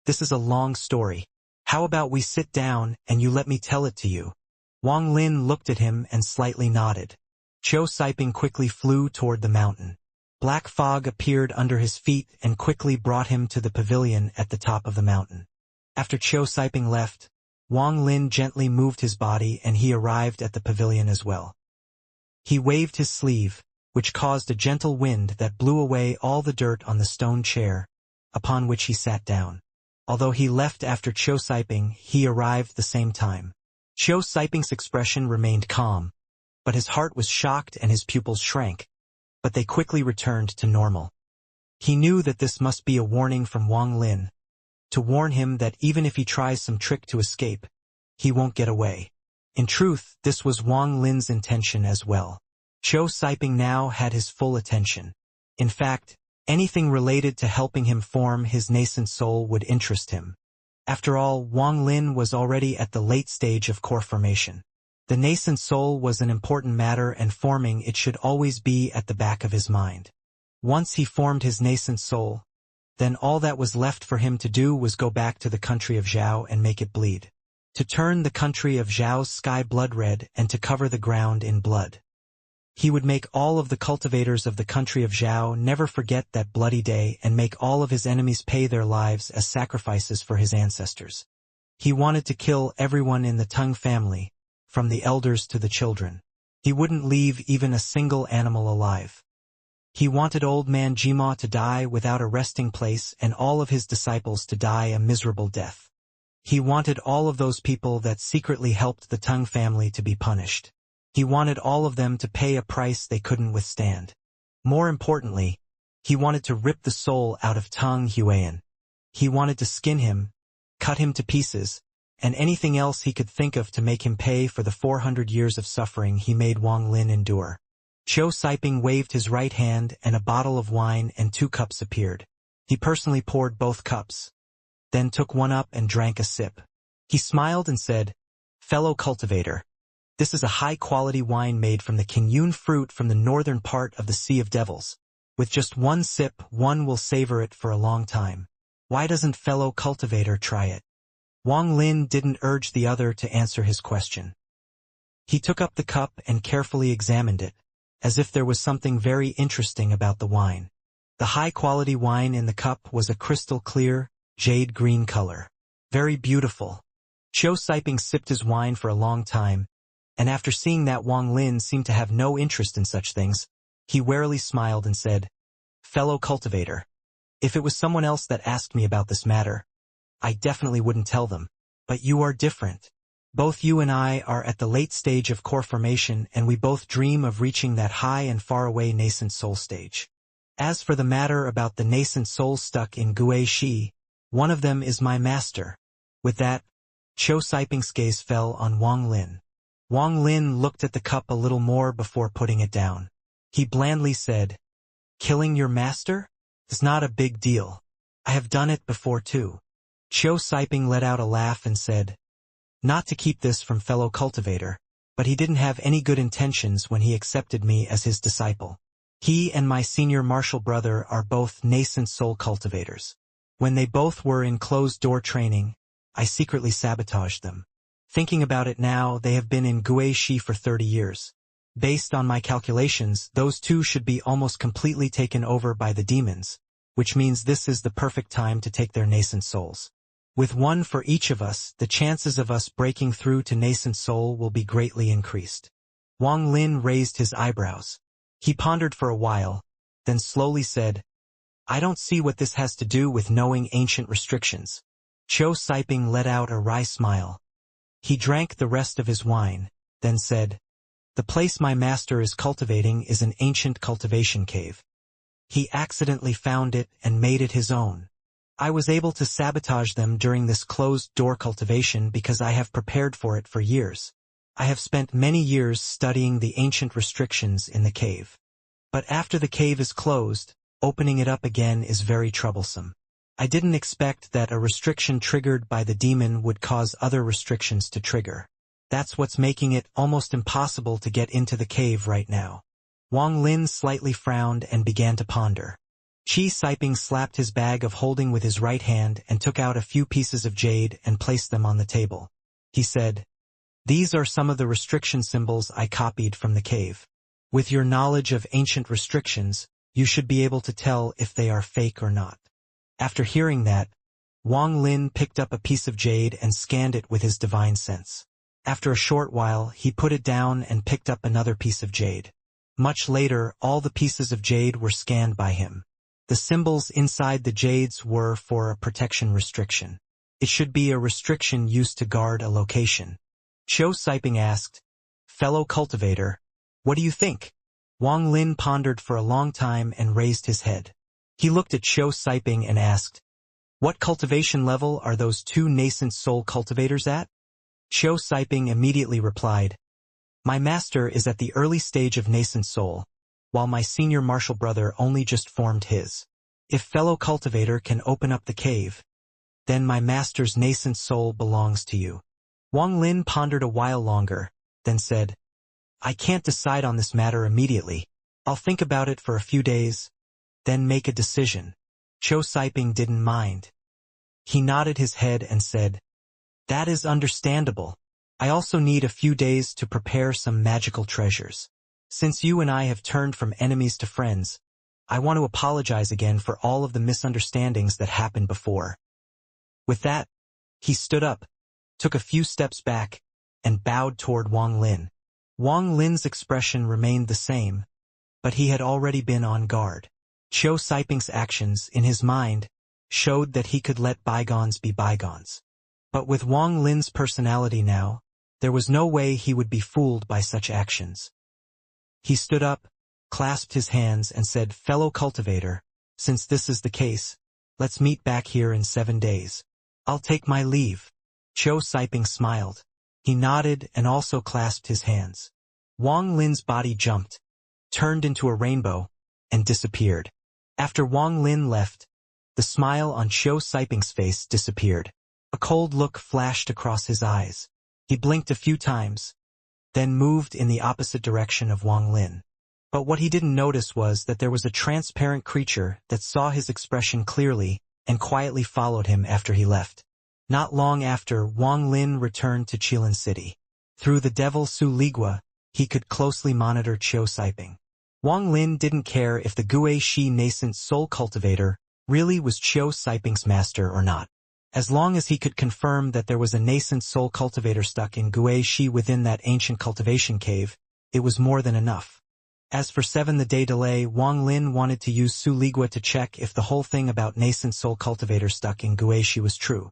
Speaker 1: this is a long story. How about we sit down and you let me tell it to you?" Wang Lin looked at him and slightly nodded. Qiu Siping quickly flew toward the mountain. Black fog appeared under his feet and quickly brought him to the pavilion at the top of the mountain. After Qiu Siping left, Wang Lin gently moved his body and he arrived at the pavilion as well. He waved his sleeve, which caused a gentle wind that blew away all the dirt on the stone chair, upon which he sat down. Although he left after Qiu Siping, he arrived the same time. Qiu Siping's expression remained calm, but his heart was shocked and his pupils shrank, but they quickly returned to normal. He knew that this must be a warning from Wang Lin, to warn him that even if he tries some trick to escape, he won't get away. In truth, this was Wang Lin's intention as well. Qiu Siping now had his full attention. In fact, anything related to helping him form his nascent soul would interest him. After all, Wang Lin was already at the late stage of core formation. The nascent soul was an important matter and forming it should always be at the back of his mind. Once he formed his nascent soul, then all that was left for him to do was go back to the country of Zhao and make it bleed. To turn the country of Zhao's sky blood red and to cover the ground in blood. He would make all of the cultivators of the country of Zhao never forget that bloody day and make all of his enemies pay their lives as sacrifices for his ancestors. He wanted to kill everyone in the Tang family, from the elders to the children. He wouldn't leave even a single animal alive. He wanted old man Jima to die without a resting place and all of his disciples to die a miserable death. He wanted all of those people that secretly helped the Tang family to be punished. He wanted all of them to pay a price they couldn't withstand. More importantly, he wanted to rip the soul out of Tang Huayan. He wanted to skin him, cut him to pieces, and anything else he could think of to make him pay for the 400 years of suffering he made Wang Lin endure. Qiu Siping waved his right hand and a bottle of wine and 2 cups appeared. He personally poured both cups, then took one up and drank a sip. He smiled and said, "Fellow cultivator, this is a high-quality wine made from the Qinyun fruit from the northern part of the Sea of Devils. With just one sip, one will savor it for a long time. Why doesn't fellow cultivator try it?" Wang Lin didn't urge the other to answer his question. He took up the cup and carefully examined it, as if there was something very interesting about the wine. The high-quality wine in the cup was a crystal-clear, jade-green color. Very beautiful. Cho Siping sipped his wine for a long time, and after seeing that Wang Lin seemed to have no interest in such things, he warily smiled and said, "Fellow cultivator, if it was someone else that asked me about this matter, I definitely wouldn't tell them. But you are different. Both you and I are at the late stage of core formation, and we both dream of reaching that high and faraway nascent soul stage. As for the matter about the nascent souls stuck in Gui Shi, one of them is my master." With that, Cho Siping's gaze fell on Wang Lin. Wang Lin looked at the cup a little more before putting it down. He blandly said, "Killing your master? It's not a big deal. I have done it before too." Cho Siping let out a laugh and said, "Not to keep this from fellow cultivator, but he didn't have any good intentions when he accepted me as his disciple. He and my senior martial brother are both nascent soul cultivators. When they both were in closed-door training, I secretly sabotaged them. Thinking about it now, they have been in Gui Shi for 30 years. Based on my calculations, those two should be almost completely taken over by the demons, which means this is the perfect time to take their nascent souls. With one for each of us, the chances of us breaking through to nascent soul will be greatly increased." Wang Lin raised his eyebrows. He pondered for a while, then slowly said, "I don't see what this has to do with knowing ancient restrictions." Cho Siping let out a wry smile. He drank the rest of his wine, then said, "The place my master is cultivating is an ancient cultivation cave. He accidentally found it and made it his own. I was able to sabotage them during this closed-door cultivation because I have prepared for it for years. I have spent many years studying the ancient restrictions in the cave. But after the cave is closed, opening it up again is very troublesome. I didn't expect that a restriction triggered by the demon would cause other restrictions to trigger. That's what's making it almost impossible to get into the cave right now." Wang Lin slightly frowned and began to ponder. Cho Siping slapped his bag of holding with his right hand and took out a few pieces of jade and placed them on the table. He said, "These are some of the restriction symbols I copied from the cave. With your knowledge of ancient restrictions, you should be able to tell if they are fake or not." After hearing that, Wang Lin picked up a piece of jade and scanned it with his divine sense. After a short while, he put it down and picked up another piece of jade. Much later, all the pieces of jade were scanned by him. The symbols inside the jades were for a protection restriction. It should be a restriction used to guard a location. Cho Siping asked, "Fellow cultivator, what do you think?" Wang Lin pondered for a long time and raised his head. He looked at Cho Siping and asked, "What cultivation level are those two nascent soul cultivators at?" Cho Siping immediately replied, "My master is at the early stage of nascent soul, while my senior martial brother only just formed his. If fellow cultivator can open up the cave, then my master's nascent soul belongs to you." Wang Lin pondered a while longer, then said, "I can't decide on this matter immediately. I'll think about it for a few days, then make a decision." Cho Siping didn't mind. He nodded his head and said, "That is understandable. I also need a few days to prepare some magical treasures. Since you and I have turned from enemies to friends, I want to apologize again for all of the misunderstandings that happened before." With that, he stood up, took a few steps back, and bowed toward Wang Lin. Wang Lin's expression remained the same, but he had already been on guard. Cho Siping's actions, in his mind, showed that he could let bygones be bygones. But with Wang Lin's personality now, there was no way he would be fooled by such actions. He stood up, clasped his hands, and said, "Fellow cultivator, since this is the case, let's meet back here in 7 days. I'll take my leave." Cho Siping smiled. He nodded and also clasped his hands. Wang Lin's body jumped, turned into a rainbow, and disappeared. After Wang Lin left, the smile on Cho Siping's face disappeared. A cold look flashed across his eyes. He blinked a few times, then moved in the opposite direction of Wang Lin. But what he didn't notice was that there was a transparent creature that saw his expression clearly and quietly followed him after he left. Not long after, Wang Lin returned to Qilin City. Through the Devil Su Ligua, he could closely monitor Cho Siping. Wang Lin didn't care if the Gui Shi nascent soul cultivator really was Cho Siping's master or not. As long as he could confirm that there was a nascent soul cultivator stuck in Guixi within that ancient cultivation cave, it was more than enough. As for 7 the day delay, Wang Lin wanted to use Su Ligua to check if the whole thing about nascent soul cultivator stuck in Guixi was true.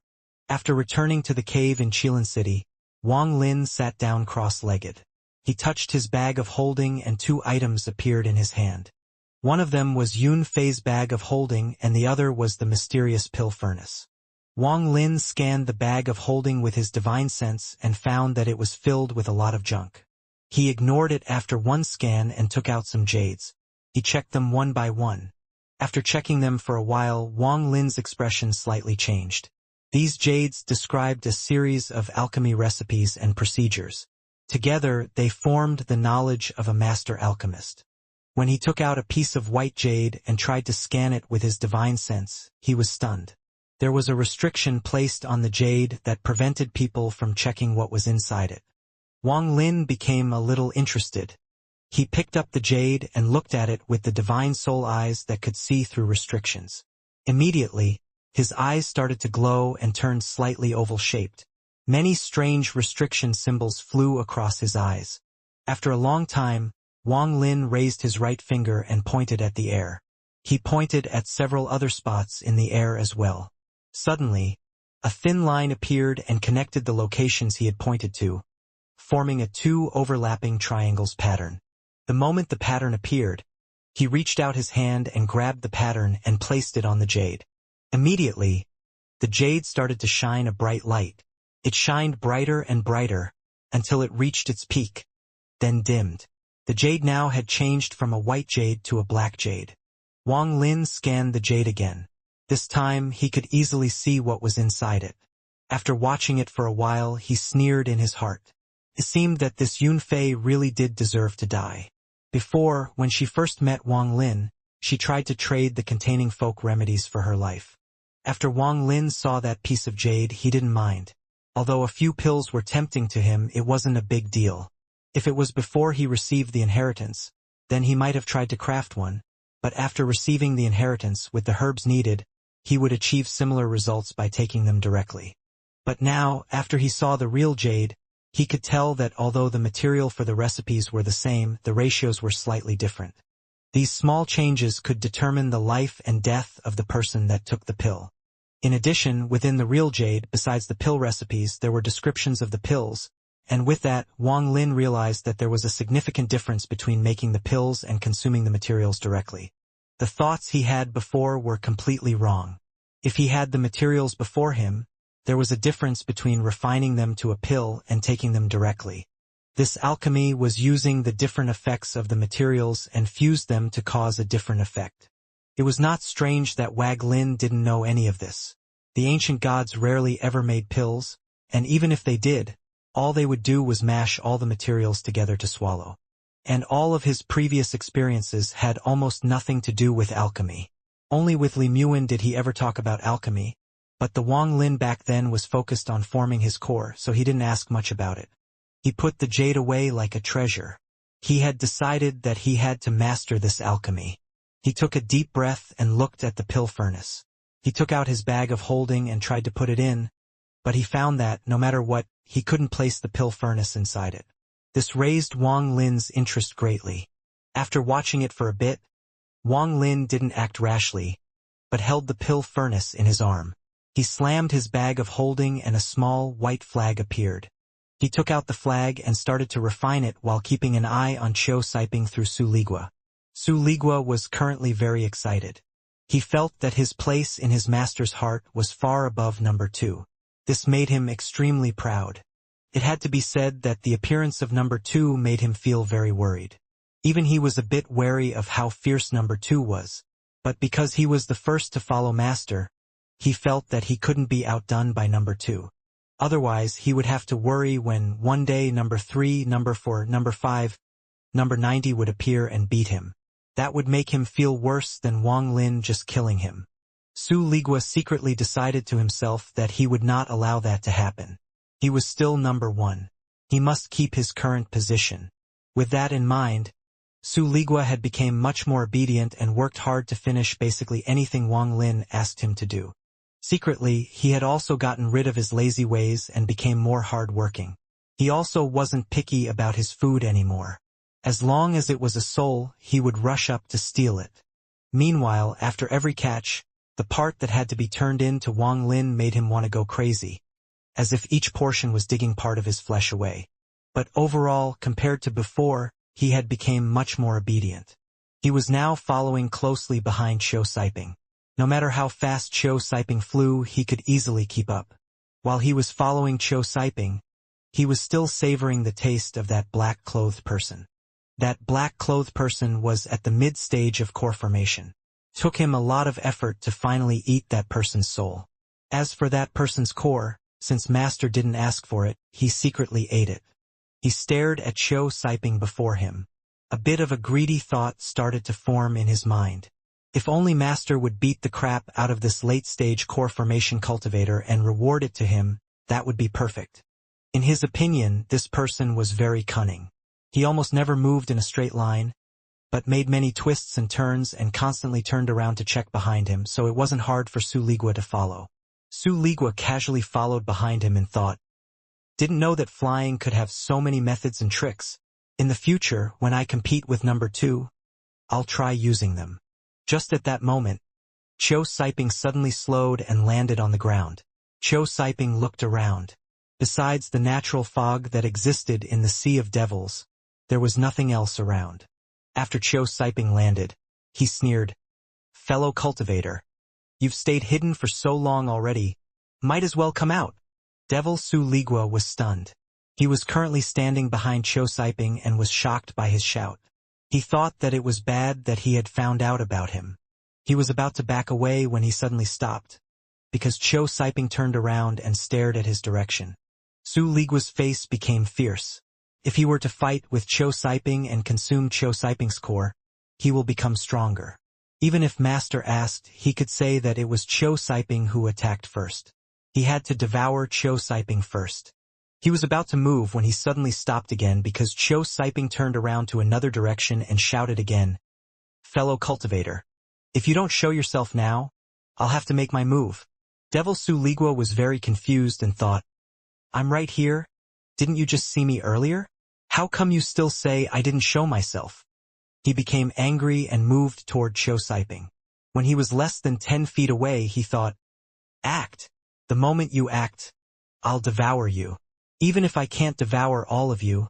Speaker 1: After returning to the cave in Qilan City, Wang Lin sat down cross-legged. He touched his bag of holding and 2 items appeared in his hand. One of them was Yun Fei's bag of holding and the other was the mysterious pill furnace. Wang Lin scanned the bag of holding with his divine sense and found that it was filled with a lot of junk. He ignored it after one scan and took out some jades. He checked them one by one. After checking them for a while, Wang Lin's expression slightly changed. These jades described a series of alchemy recipes and procedures. Together, they formed the knowledge of a master alchemist. When he took out a piece of white jade and tried to scan it with his divine sense, he was stunned. There was a restriction placed on the jade that prevented people from checking what was inside it. Wang Lin became a little interested. He picked up the jade and looked at it with the divine soul eyes that could see through restrictions. Immediately, his eyes started to glow and turned slightly oval-shaped. Many strange restriction symbols flew across his eyes. After a long time, Wang Lin raised his right finger and pointed at the air. He pointed at several other spots in the air as well. Suddenly, a thin line appeared and connected the locations he had pointed to, forming a 2 overlapping triangles pattern. The moment the pattern appeared, he reached out his hand and grabbed the pattern and placed it on the jade. Immediately, the jade started to shine a bright light. It shined brighter and brighter until it reached its peak, then dimmed. The jade now had changed from a white jade to a black jade. Wang Lin scanned the jade again. This time, he could easily see what was inside it. After watching it for a while, he sneered in his heart. It seemed that this Yun Fei really did deserve to die. Before, when she first met Wang Lin, she tried to trade the containing folk remedies for her life. After Wang Lin saw that piece of jade, he didn't mind. Although a few pills were tempting to him, it wasn't a big deal. If it was before he received the inheritance, then he might have tried to craft one, but after receiving the inheritance with the herbs needed, he would achieve similar results by taking them directly. But now, after he saw the real jade, he could tell that although the material for the recipes were the same, the ratios were slightly different. These small changes could determine the life and death of the person that took the pill. In addition, within the real jade, besides the pill recipes, there were descriptions of the pills, and with that, Wang Lin realized that there was a significant difference between making the pills and consuming the materials directly. The thoughts he had before were completely wrong. If he had the materials before him, there was a difference between refining them to a pill and taking them directly. This alchemy was using the different effects of the materials and fused them to cause a different effect. It was not strange that Wang Lin didn't know any of this. The ancient gods rarely ever made pills, and even if they did, all they would do was mash all the materials together to swallow. And all of his previous experiences had almost nothing to do with alchemy. Only with Li Muin did he ever talk about alchemy, but the Wang Lin back then was focused on forming his core, so he didn't ask much about it. He put the jade away like a treasure. He had decided that he had to master this alchemy. He took a deep breath and looked at the pill furnace. He took out his bag of holding and tried to put it in, but he found that, no matter what, he couldn't place the pill furnace inside it. This raised Wang Lin's interest greatly. After watching it for a bit, Wang Lin didn't act rashly, but held the pill furnace in his arm. He slammed his bag of holding and a small white flag appeared. He took out the flag and started to refine it while keeping an eye on Qiu Siping through Su Ligua. Su Ligua was currently very excited. He felt that his place in his master's heart was far above number 2. This made him extremely proud. It had to be said that the appearance of number 2 made him feel very worried. Even he was a bit wary of how fierce number 2 was, but because he was the first to follow master, he felt that he couldn't be outdone by number 2. Otherwise, he would have to worry when one day number 3, number 4, number 5, number 90 would appear and beat him. That would make him feel worse than Wang Lin just killing him. Su Ligua secretly decided to himself that he would not allow that to happen. He was still number 1. He must keep his current position. With that in mind, Su Ligua had become much more obedient and worked hard to finish basically anything Wang Lin asked him to do. Secretly, he had also gotten rid of his lazy ways and became more hard-working. He also wasn't picky about his food anymore. As long as it was a soul, he would rush up to steal it. Meanwhile, after every catch, the part that had to be turned in to Wang Lin made him want to go crazy, as if each portion was digging part of his flesh away. But overall, compared to before, he had become much more obedient. He was now following closely behind Qiu Siping. No matter how fast Qiu Siping flew, he could easily keep up. While he was following Qiu Siping, he was still savoring the taste of that black-clothed person. That black-clothed person was at the mid-stage of core formation. Took him a lot of effort to finally eat that person's soul. As for that person's core, since Master didn't ask for it, he secretly ate it. He stared at Qiu Siping before him. A bit of a greedy thought started to form in his mind. If only Master would beat the crap out of this late-stage core formation cultivator and reward it to him, that would be perfect. In his opinion, this person was very cunning. He almost never moved in a straight line, but made many twists and turns and constantly turned around to check behind him, so it wasn't hard for Su Ligua to follow. Su Ligua casually followed behind him and thought, didn't know that flying could have so many methods and tricks. In the future, when I compete with number 2, I'll try using them. Just at that moment, Qiu Siping suddenly slowed and landed on the ground. Qiu Siping looked around. Besides the natural fog that existed in the Sea of Devils, there was nothing else around. After Qiu Siping landed, he sneered, "Fellow cultivator, you've stayed hidden for so long already, might as well come out." Devil Su Ligua was stunned. He was currently standing behind Qiu Siping and was shocked by his shout. He thought that it was bad that he had found out about him. He was about to back away when he suddenly stopped, because Qiu Siping turned around and stared at his direction. Su Ligua's face became fierce. If he were to fight with Qiu Siping and consume Qiu Siping's core, he will become stronger. Even if Master asked, he could say that it was Qiu Siping who attacked first. He had to devour Qiu Siping first. He was about to move when he suddenly stopped again because Qiu Siping turned around to another direction and shouted again, "Fellow cultivator, if you don't show yourself now, I'll have to make my move." Devil Su Ligua was very confused and thought, "I'm right here. Didn't you just see me earlier? How come you still say I didn't show myself?" He became angry and moved toward Qiu Siping. When he was less than 10 feet away, he thought, "Act. The moment you act, I'll devour you. Even if I can't devour all of you,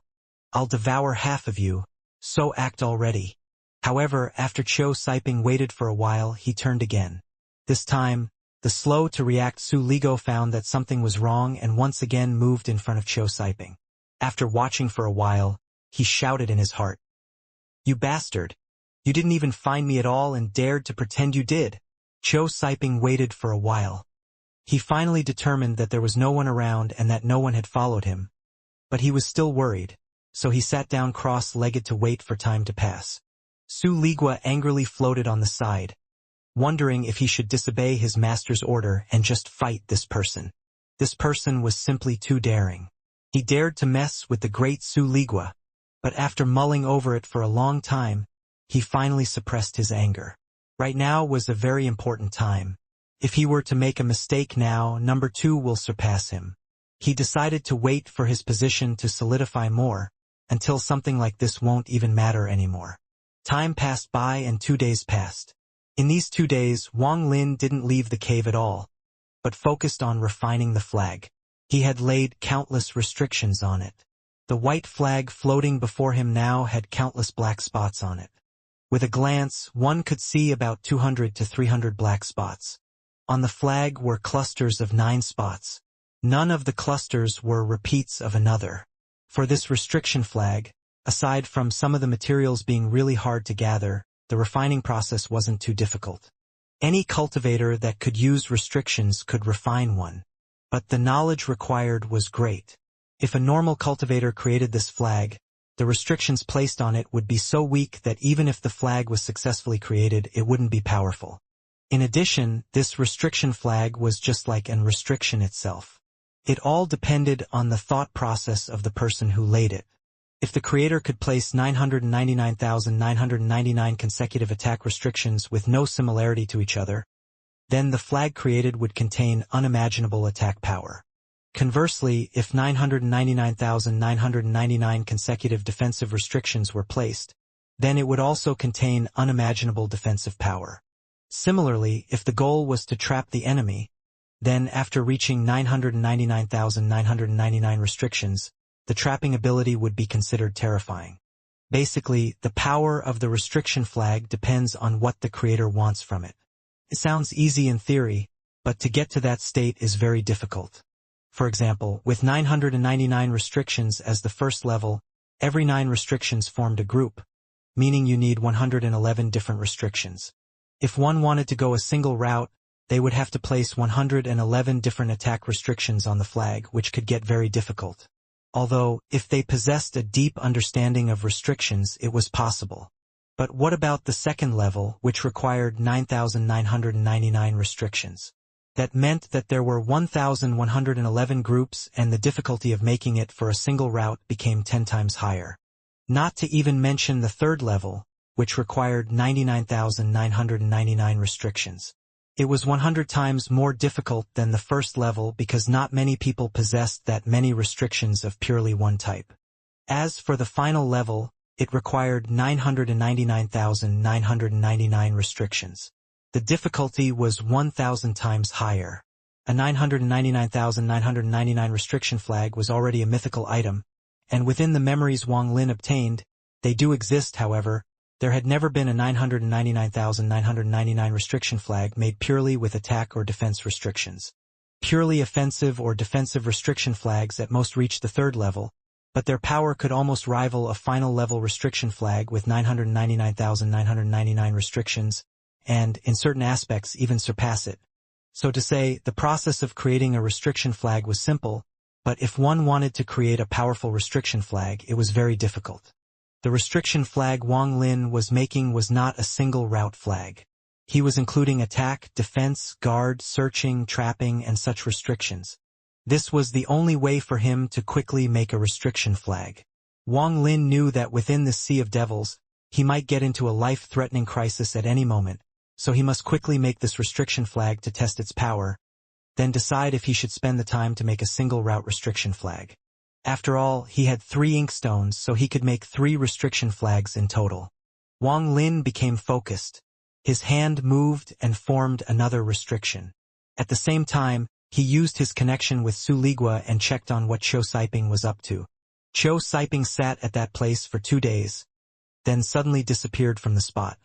Speaker 1: I'll devour half of you, so act already." However, after Qiu Siping waited for a while, he turned again. This time, the slow-to-react Su Ligua found that something was wrong and once again moved in front of Qiu Siping. After watching for a while, he shouted in his heart, "You bastard! You didn't even find me at all and dared to pretend you did." Qiu Siping waited for a while. He finally determined that there was no one around and that no one had followed him. But he was still worried, so he sat down cross-legged to wait for time to pass. Su Ligua angrily floated on the side, wondering if he should disobey his master's order and just fight this person. This person was simply too daring. He dared to mess with the great Su Ligua, but after mulling over it for a long time, he finally suppressed his anger. Right now was a very important time. If he were to make a mistake now, number 2 will surpass him. He decided to wait for his position to solidify more, until something like this won't even matter anymore. Time passed by and 2 days passed. In these 2 days, Wang Lin didn't leave the cave at all, but focused on refining the flag. He had laid countless restrictions on it. The white flag floating before him now had countless black spots on it. With a glance, one could see about 200 to 300 black spots. On the flag were clusters of 9 spots. None of the clusters were repeats of another. For this restriction flag, aside from some of the materials being really hard to gather, the refining process wasn't too difficult. Any cultivator that could use restrictions could refine one. But the knowledge required was great. If a normal cultivator created this flag, the restrictions placed on it would be so weak that even if the flag was successfully created, it wouldn't be powerful. In addition, this restriction flag was just like an restriction itself. It all depended on the thought process of the person who laid it. If the creator could place 999,999 consecutive attack restrictions with no similarity to each other, then the flag created would contain unimaginable attack power. Conversely, if 999,999 consecutive defensive restrictions were placed, then it would also contain unimaginable defensive power. Similarly, if the goal was to trap the enemy, then after reaching 999,999 restrictions, the trapping ability would be considered terrifying. Basically, the power of the restriction flag depends on what the creator wants from it. It sounds easy in theory, but to get to that state is very difficult. For example, with 999 restrictions as the first level, every 9 restrictions formed a group, meaning you need 111 different restrictions. If one wanted to go a single route, they would have to place 111 different attack restrictions on the flag, which could get very difficult. Although, if they possessed a deep understanding of restrictions, it was possible. But what about the second level, which required 9,999 restrictions? That meant that there were 1,111 groups, and the difficulty of making it for a single route became 10 times higher. Not to even mention the third level, which required 99,999 restrictions. It was 100 times more difficult than the first level because not many people possessed that many restrictions of purely one type. As for the final level, it required 999,999 restrictions. The difficulty was 1,000 times higher. A 999,999 restriction flag was already a mythical item, and within the memories Wang Lin obtained, they do exist, however. There had never been a 999,999 restriction flag made purely with attack or defense restrictions. Purely offensive or defensive restriction flags at most reached the third level, but their power could almost rival a final level restriction flag with 999,999 restrictions, and, in certain aspects, even surpass it. So to say, the process of creating a restriction flag was simple, but if one wanted to create a powerful restriction flag, it was very difficult. The restriction flag Wang Lin was making was not a single route flag. He was including attack, defense, guard, searching, trapping, and such restrictions. This was the only way for him to quickly make a restriction flag. Wang Lin knew that within this sea of devils, he might get into a life-threatening crisis at any moment, so he must quickly make this restriction flag to test its power, then decide if he should spend the time to make a single route restriction flag. After all, he had 3 inkstones, so he could make 3 restriction flags in total. Wang Lin became focused. His hand moved and formed another restriction. At the same time, he used his connection with Su Ligua and checked on what Qiu Siping was up to. Qiu Siping sat at that place for 2 days, then suddenly disappeared from the spot.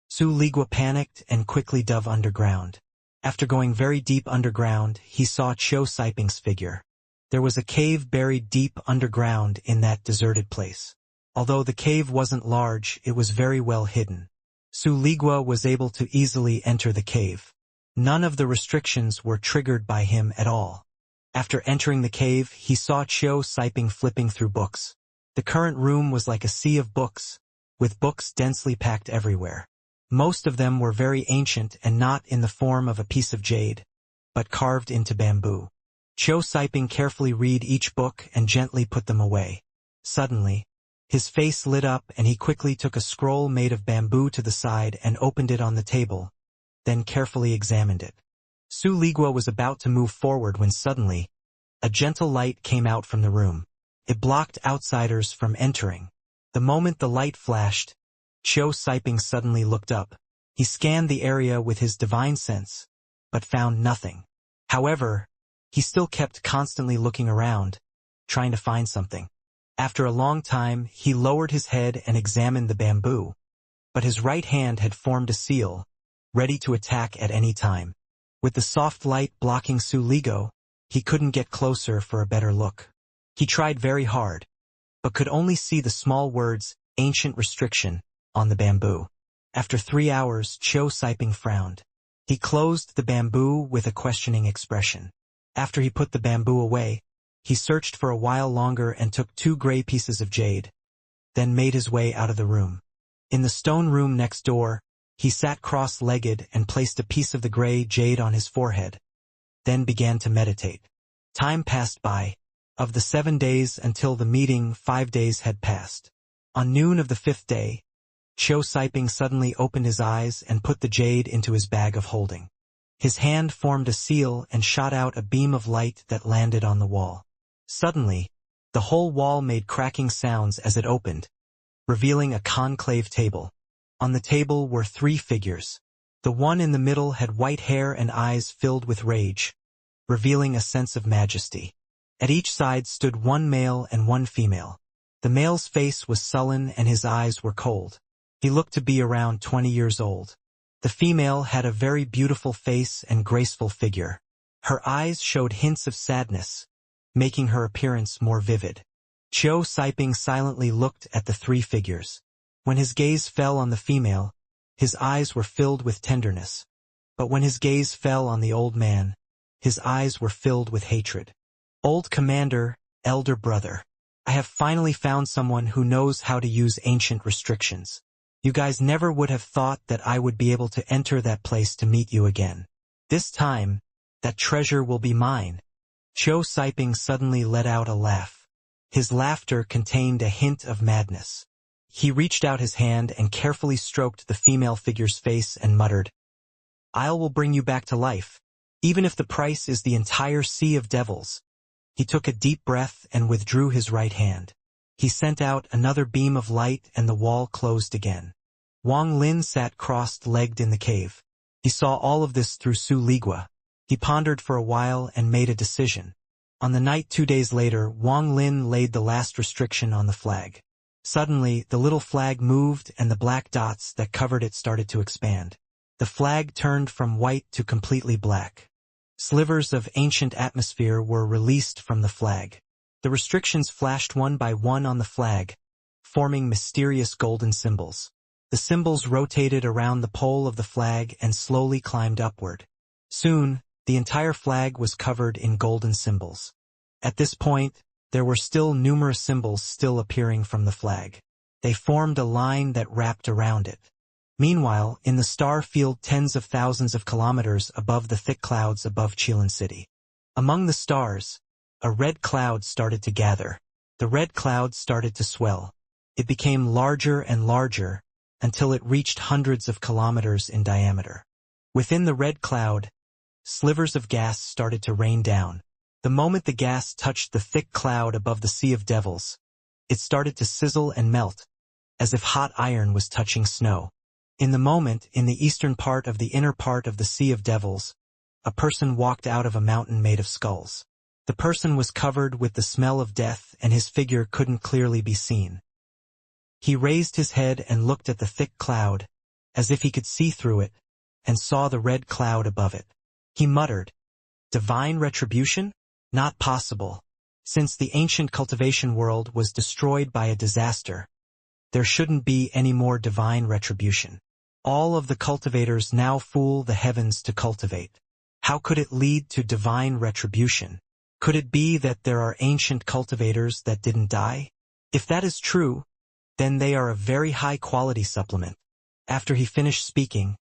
Speaker 1: Su Ligua panicked and quickly dove underground. After going very deep underground, he saw Qiu Siping's figure. There was a cave buried deep underground in that deserted place. Although the cave wasn't large, it was very well hidden. Su Ligua was able to easily enter the cave. None of the restrictions were triggered by him at all. After entering the cave, he saw Qiu Siping flipping through books. The current room was like a sea of books, with books densely packed everywhere. Most of them were very ancient and not in the form of a piece of jade, but carved into bamboo. Qiu Siping carefully read each book and gently put them away. Suddenly, his face lit up and he quickly took a scroll made of bamboo to the side and opened it on the table, then carefully examined it. Su Ligua was about to move forward when suddenly, a gentle light came out from the room. It blocked outsiders from entering. The moment the light flashed, Qiu Siping suddenly looked up. He scanned the area with his divine sense, but found nothing. However, he still kept constantly looking around, trying to find something. After a long time, he lowered his head and examined the bamboo, but his right hand had formed a seal, ready to attack at any time. With the soft light blocking Su Ligua, he couldn't get closer for a better look. He tried very hard, but could only see the small words, "Ancient Restriction," on the bamboo. After 3 hours, Qiu Siping frowned. He closed the bamboo with a questioning expression. After he put the bamboo away, he searched for a while longer and took 2 gray pieces of jade, then made his way out of the room. In the stone room next door, he sat cross-legged and placed a piece of the gray jade on his forehead, then began to meditate. Time passed by. Of the 7 days until the meeting, 5 days had passed. On noon of the 5th day, Qiu Siping suddenly opened his eyes and put the jade into his bag of holding. His hand formed a seal and shot out a beam of light that landed on the wall. Suddenly, the whole wall made cracking sounds as it opened, revealing a conclave table. On the table were 3 figures. The one in the middle had white hair and eyes filled with rage, revealing a sense of majesty. At each side stood 1 male and 1 female. The male's face was sullen and his eyes were cold. He looked to be around 20 years old. The female had a very beautiful face and graceful figure. Her eyes showed hints of sadness, making her appearance more vivid. Qiu Siping silently looked at the 3 figures. When his gaze fell on the female, his eyes were filled with tenderness. But when his gaze fell on the old man, his eyes were filled with hatred. Old commander, elder brother, I have finally found someone who knows how to use ancient restrictions. You guys never would have thought that I would be able to enter that place to meet you again. This time, that treasure will be mine. Qiu Siping suddenly let out a laugh. His laughter contained a hint of madness. He reached out his hand and carefully stroked the female figure's face and muttered, "I will bring you back to life, even if the price is the entire sea of devils." He took a deep breath and withdrew his right hand. He sent out another beam of light and the wall closed again. Wang Lin sat crossed-legged in the cave. He saw all of this through Su Ligua. He pondered for a while and made a decision. On the night 2 days later, Wang Lin laid the last restriction on the flag. Suddenly, the little flag moved and the black dots that covered it started to expand. The flag turned from white to completely black. Slivers of ancient atmosphere were released from the flag. The restrictions flashed one by one on the flag, forming mysterious golden symbols. The symbols rotated around the pole of the flag and slowly climbed upward. Soon, the entire flag was covered in golden symbols. At this point, there were still numerous symbols still appearing from the flag. They formed a line that wrapped around it. Meanwhile, in the star field tens of thousands of kilometers above the thick clouds above Qilan City. Among the stars, a red cloud started to gather. The red cloud started to swell. It became larger and larger until it reached hundreds of kilometers in diameter. Within the red cloud, slivers of gas started to rain down. The moment the gas touched the thick cloud above the Sea of Devils, it started to sizzle and melt, as if hot iron was touching snow. In the moment, in the eastern part of the inner part of the Sea of Devils, a person walked out of a mountain made of skulls. The person was covered with the smell of death and his figure couldn't clearly be seen. He raised his head and looked at the thick cloud, as if he could see through it, and saw the red cloud above it. He muttered, "Divine retribution? Not possible. Since the ancient cultivation world was destroyed by a disaster, there shouldn't be any more divine retribution. All of the cultivators now fool the heavens to cultivate. How could it lead to divine retribution? Could it be that there are ancient cultivators that didn't die? If that is true, then they are a very high-quality supplement." After he finished speaking,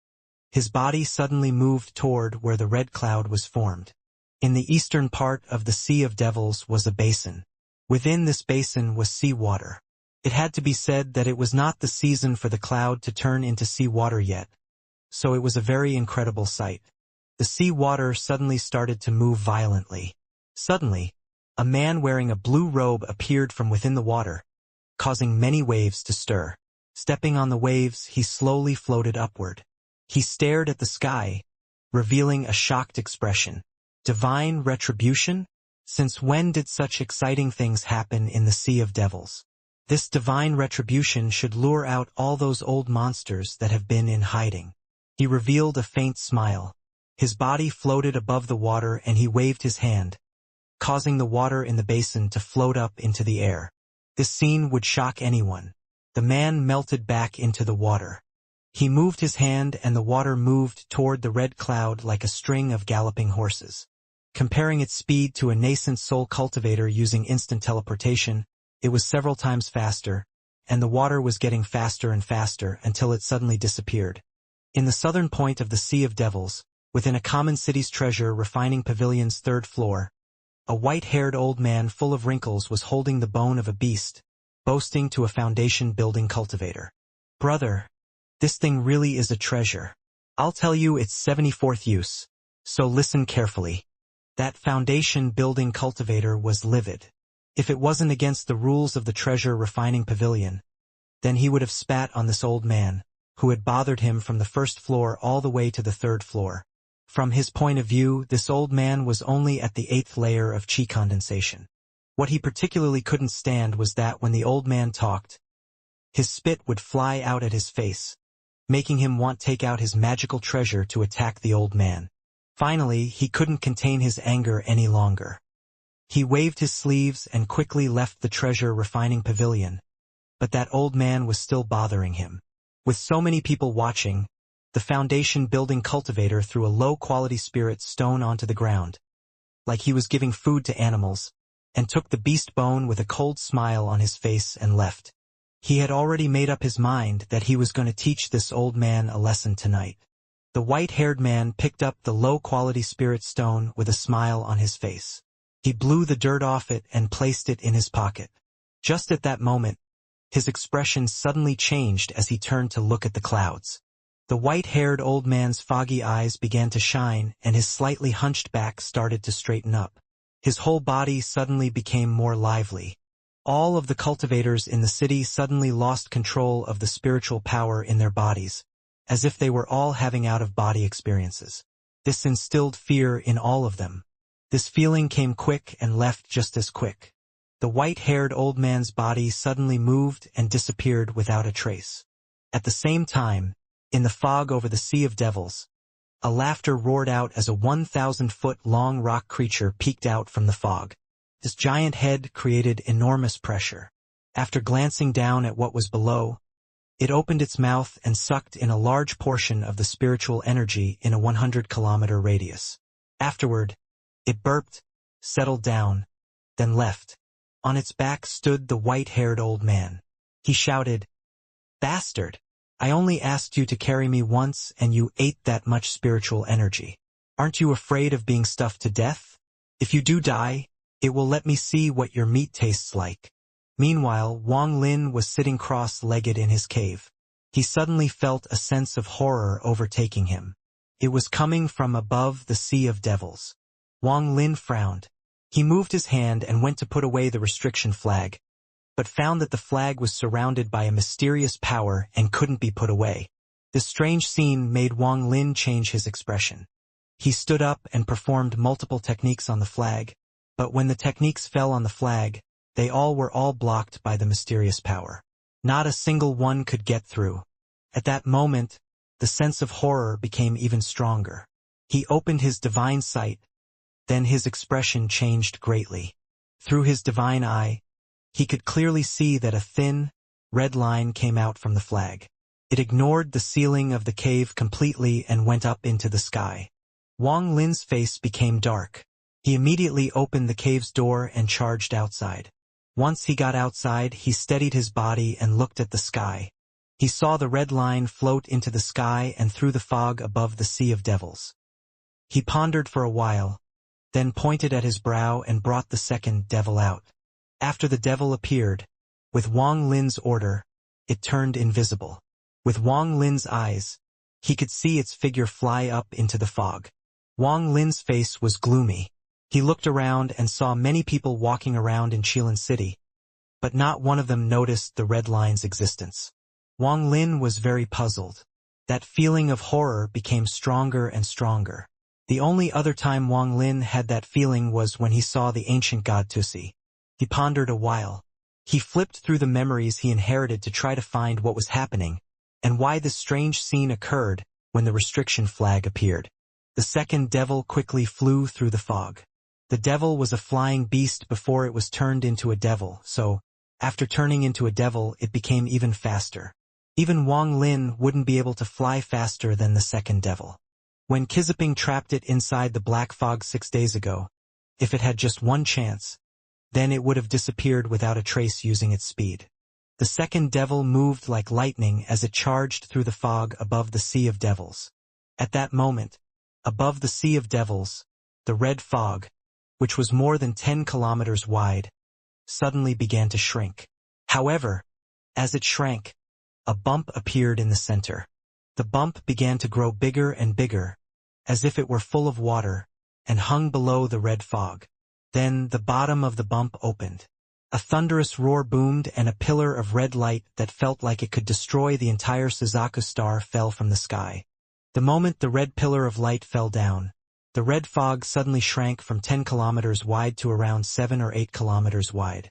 Speaker 1: his body suddenly moved toward where the red cloud was formed. In the eastern part of the Sea of Devils was a basin. Within this basin was seawater. It had to be said that it was not the season for the cloud to turn into seawater yet, so it was a very incredible sight. The seawater suddenly started to move violently. Suddenly, a man wearing a blue robe appeared from within the water, causing many waves to stir. Stepping on the waves, he slowly floated upward. He stared at the sky, revealing a shocked expression. Divine retribution? Since when did such exciting things happen in the Sea of Devils? This divine retribution should lure out all those old monsters that have been in hiding. He revealed a faint smile. His body floated above the water and he waved his hand, causing the water in the basin to float up into the air. This scene would shock anyone. The man melted back into the water. He moved his hand and the water moved toward the red cloud like a string of galloping horses. Comparing its speed to a nascent soul cultivator using instant teleportation, it was several times faster, and the water was getting faster and faster until it suddenly disappeared. In the southern point of the Sea of Devils, within a common city's treasure refining pavilion's 3rd floor, a white-haired old man full of wrinkles was holding the bone of a beast, boasting to a foundation-building cultivator. "Brother, this thing really is a treasure. I'll tell you its 74th use. So listen carefully. That foundation-building cultivator was livid. If it wasn't against the rules of the treasure-refining pavilion, then he would have spat on this old man, who had bothered him from the first floor all the way to the third floor. From his point of view, this old man was only at the 8th layer of chi condensation. What he particularly couldn't stand was that when the old man talked, his spit would fly out at his face, making him want to take out his magical treasure to attack the old man. Finally, he couldn't contain his anger any longer. He waved his sleeves and quickly left the treasure-refining pavilion, but that old man was still bothering him. With so many people watching, the foundation-building cultivator threw a low-quality spirit stone onto the ground, like he was giving food to animals, and took the beast bone with a cold smile on his face and left. He had already made up his mind that he was going to teach this old man a lesson tonight. The white-haired man picked up the low-quality spirit stone with a smile on his face. He blew the dirt off it and placed it in his pocket. Just at that moment, his expression suddenly changed as he turned to look at the clouds. The white-haired old man's foggy eyes began to shine and his slightly hunched back started to straighten up. His whole body suddenly became more lively. All of the cultivators in the city suddenly lost control of the spiritual power in their bodies, as if they were all having out-of-body experiences. This instilled fear in all of them. This feeling came quick and left just as quick. The white-haired old man's body suddenly moved and disappeared without a trace. At the same time, in the fog over the Sea of Devils, a laughter roared out as a 1,000-foot-long rock creature peeked out from the fog. This giant head created enormous pressure. After glancing down at what was below, it opened its mouth and sucked in a large portion of the spiritual energy in a 100-kilometer radius. Afterward, it burped, settled down, then left. On its back stood the white-haired old man. He shouted, "Bastard! I only asked you to carry me once and you ate that much spiritual energy. Aren't you afraid of being stuffed to death? If you do die, it will let me see what your meat tastes like." Meanwhile, Wang Lin was sitting cross-legged in his cave. He suddenly felt a sense of horror overtaking him. It was coming from above the Sea of Devils. Wang Lin frowned. He moved his hand and went to put away the restriction flag, but found that the flag was surrounded by a mysterious power and couldn't be put away. This strange scene made Wang Lin change his expression. He stood up and performed multiple techniques on the flag, but when the techniques fell on the flag, they were all blocked by the mysterious power. Not a single one could get through. At that moment, the sense of horror became even stronger. He opened his divine sight, then his expression changed greatly. Through his divine eye, he could clearly see that a thin, red line came out from the flag. It ignored the ceiling of the cave completely and went up into the sky. Wang Lin's face became dark. He immediately opened the cave's door and charged outside. Once he got outside, he steadied his body and looked at the sky. He saw the red line float into the sky and through the fog above the Sea of Devils. He pondered for a while, then pointed at his brow and brought the second devil out. After the devil appeared, with Wang Lin's order, it turned invisible. With Wang Lin's eyes, he could see its figure fly up into the fog. Wang Lin's face was gloomy. He looked around and saw many people walking around in Qilin City, but not one of them noticed the red line's existence. Wang Lin was very puzzled. That feeling of horror became stronger and stronger. The only other time Wang Lin had that feeling was when he saw the ancient god Tusi. He pondered a while. He flipped through the memories he inherited to try to find what was happening, and why this strange scene occurred when the restriction flag appeared. The second devil quickly flew through the fog. The devil was a flying beast before it was turned into a devil, so, after turning into a devil, it became even faster. Even Wang Lin wouldn't be able to fly faster than the second devil. When Kiziping trapped it inside the black fog 6 days ago, if it had just one chance, then it would have disappeared without a trace using its speed. The second devil moved like lightning as it charged through the fog above the Sea of Devils. At that moment, above the Sea of Devils, the red fog, which was more than 10 kilometers wide, suddenly began to shrink. However, as it shrank, a bump appeared in the center. The bump began to grow bigger and bigger, as if it were full of water, and hung below the red fog. Then the bottom of the bump opened. A thunderous roar boomed and a pillar of red light that felt like it could destroy the entire Suzaku star fell from the sky. The moment the red pillar of light fell down, the red fog suddenly shrank from 10 kilometers wide to around 7 or 8 kilometers wide.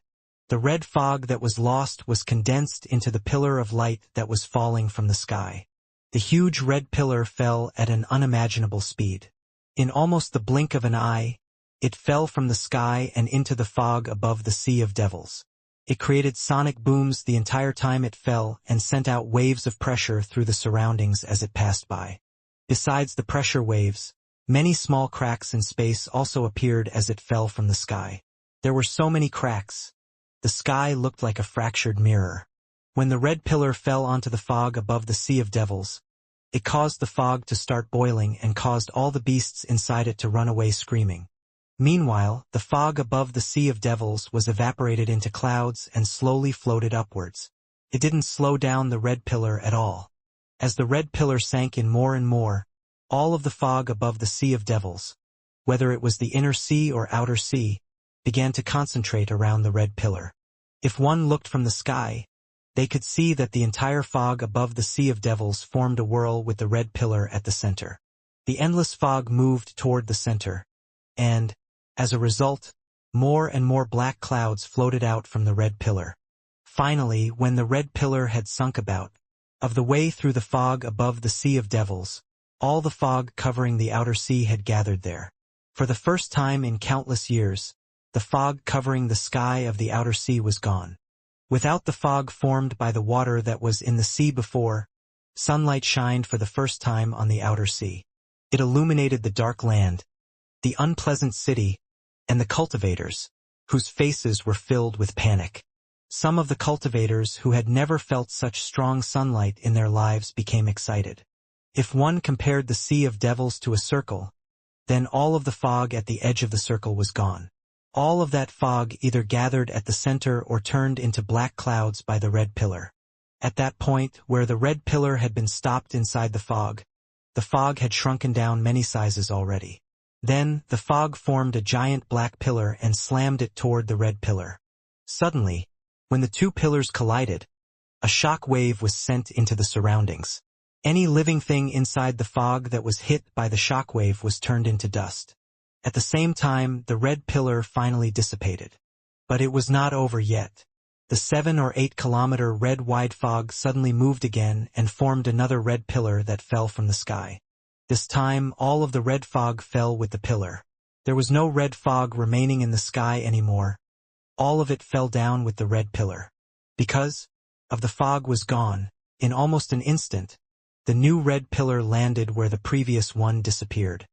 Speaker 1: The red fog that was lost was condensed into the pillar of light that was falling from the sky. The huge red pillar fell at an unimaginable speed. In almost the blink of an eye, it fell from the sky and into the fog above the Sea of Devils. It created sonic booms the entire time it fell and sent out waves of pressure through the surroundings as it passed by. Besides the pressure waves, many small cracks in space also appeared as it fell from the sky. There were so many cracks. The sky looked like a fractured mirror. When the red pillar fell onto the fog above the Sea of Devils, it caused the fog to start boiling and caused all the beasts inside it to run away screaming. Meanwhile, the fog above the Sea of Devils was evaporated into clouds and slowly floated upwards. It didn't slow down the red pillar at all. As the red pillar sank in more and more, all of the fog above the Sea of Devils, whether it was the inner sea or outer sea, began to concentrate around the red pillar. If one looked from the sky, they could see that the entire fog above the Sea of Devils formed a whirl with the red pillar at the center. The endless fog moved toward the center, and, as a result, more and more black clouds floated out from the red pillar. Finally, when the red pillar had sunk about of the way through the fog above the Sea of Devils, all the fog covering the outer sea had gathered there. For the first time in countless years, the fog covering the sky of the outer sea was gone. Without the fog formed by the water that was in the sea before, sunlight shined for the first time on the outer sea. It illuminated the dark land, the unpleasant city, and the cultivators, whose faces were filled with panic. Some of the cultivators who had never felt such strong sunlight in their lives became excited. If one compared the Sea of Devils to a circle, then all of the fog at the edge of the circle was gone. All of that fog either gathered at the center or turned into black clouds by the red pillar. At that point, where the red pillar had been stopped inside the fog had shrunken down many sizes already. Then, the fog formed a giant black pillar and slammed it toward the red pillar. Suddenly, when the two pillars collided, a shock wave was sent into the surroundings. Any living thing inside the fog that was hit by the shock wave was turned into dust. At the same time, the red pillar finally dissipated. But it was not over yet. The 7 or 8 kilometer red wide fog suddenly moved again and formed another red pillar that fell from the sky. This time, all of the red fog fell with the pillar. There was no red fog remaining in the sky anymore. All of it fell down with the red pillar. Because of the fog was gone, in almost an instant, the new red pillar landed where the previous one disappeared.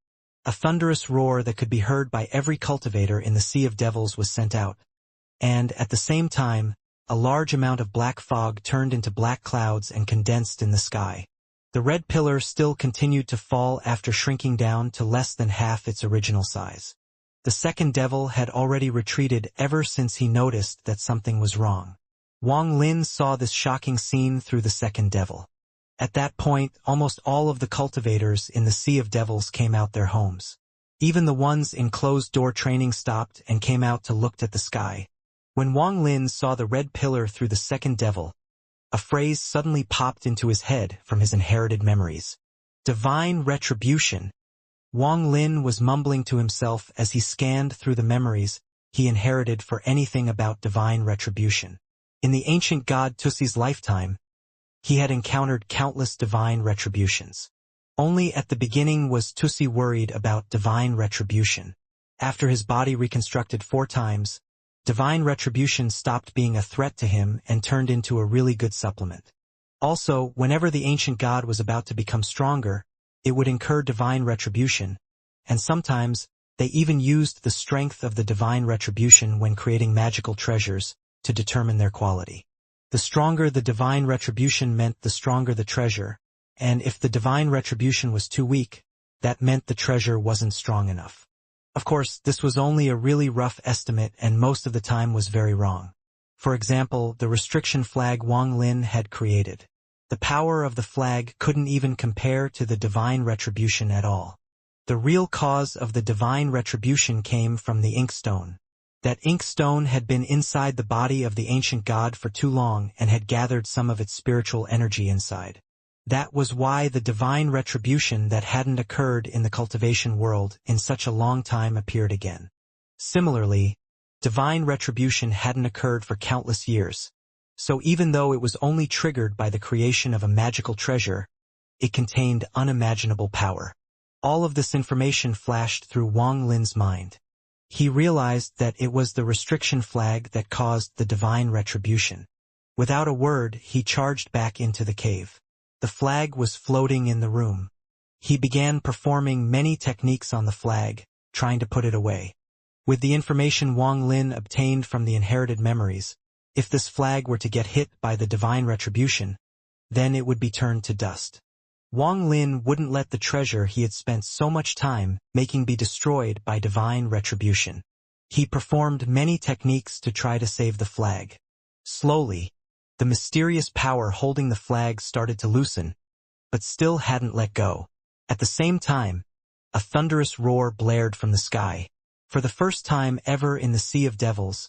Speaker 1: A thunderous roar that could be heard by every cultivator in the Sea of Devils was sent out. And, at the same time, a large amount of black fog turned into black clouds and condensed in the sky. The red pillar still continued to fall after shrinking down to less than half its original size. The second devil had already retreated ever since he noticed that something was wrong. Wang Lin saw this shocking scene through the second devil. At that point, almost all of the cultivators in the Sea of Devils came out their homes. Even the ones in closed-door training stopped and came out to look at the sky. When Wang Lin saw the red pillar through the second devil, a phrase suddenly popped into his head from his inherited memories. Divine retribution. Wang Lin was mumbling to himself as he scanned through the memories he inherited for anything about divine retribution. In the ancient god Tusi's lifetime, he had encountered countless divine retributions. Only at the beginning was Tusi worried about divine retribution. After his body reconstructed 4 times, divine retribution stopped being a threat to him and turned into a really good supplement. Also, whenever the ancient god was about to become stronger, it would incur divine retribution, and sometimes they even used the strength of the divine retribution when creating magical treasures to determine their quality. The stronger the divine retribution meant the stronger the treasure, and if the divine retribution was too weak, that meant the treasure wasn't strong enough. Of course, this was only a really rough estimate and most of the time was very wrong. For example, the restriction flag Wang Lin had created. The power of the flag couldn't even compare to the divine retribution at all. The real cause of the divine retribution came from the inkstone. That inkstone had been inside the body of the ancient god for too long and had gathered some of its spiritual energy inside. That was why the divine retribution that hadn't occurred in the cultivation world in such a long time appeared again. Similarly, divine retribution hadn't occurred for countless years, so even though it was only triggered by the creation of a magical treasure, it contained unimaginable power. All of this information flashed through Wang Lin's mind. He realized that it was the restriction flag that caused the divine retribution. Without a word, he charged back into the cave. The flag was floating in the room. He began performing many techniques on the flag, trying to put it away. With the information Wang Lin obtained from the inherited memories, if this flag were to get hit by the divine retribution, then it would be turned to dust. Wang Lin wouldn't let the treasure he had spent so much time making be destroyed by divine retribution. He performed many techniques to try to save the flag. Slowly, the mysterious power holding the flag started to loosen, but still hadn't let go. At the same time, a thunderous roar blared from the sky. For the first time ever in the Sea of Devils,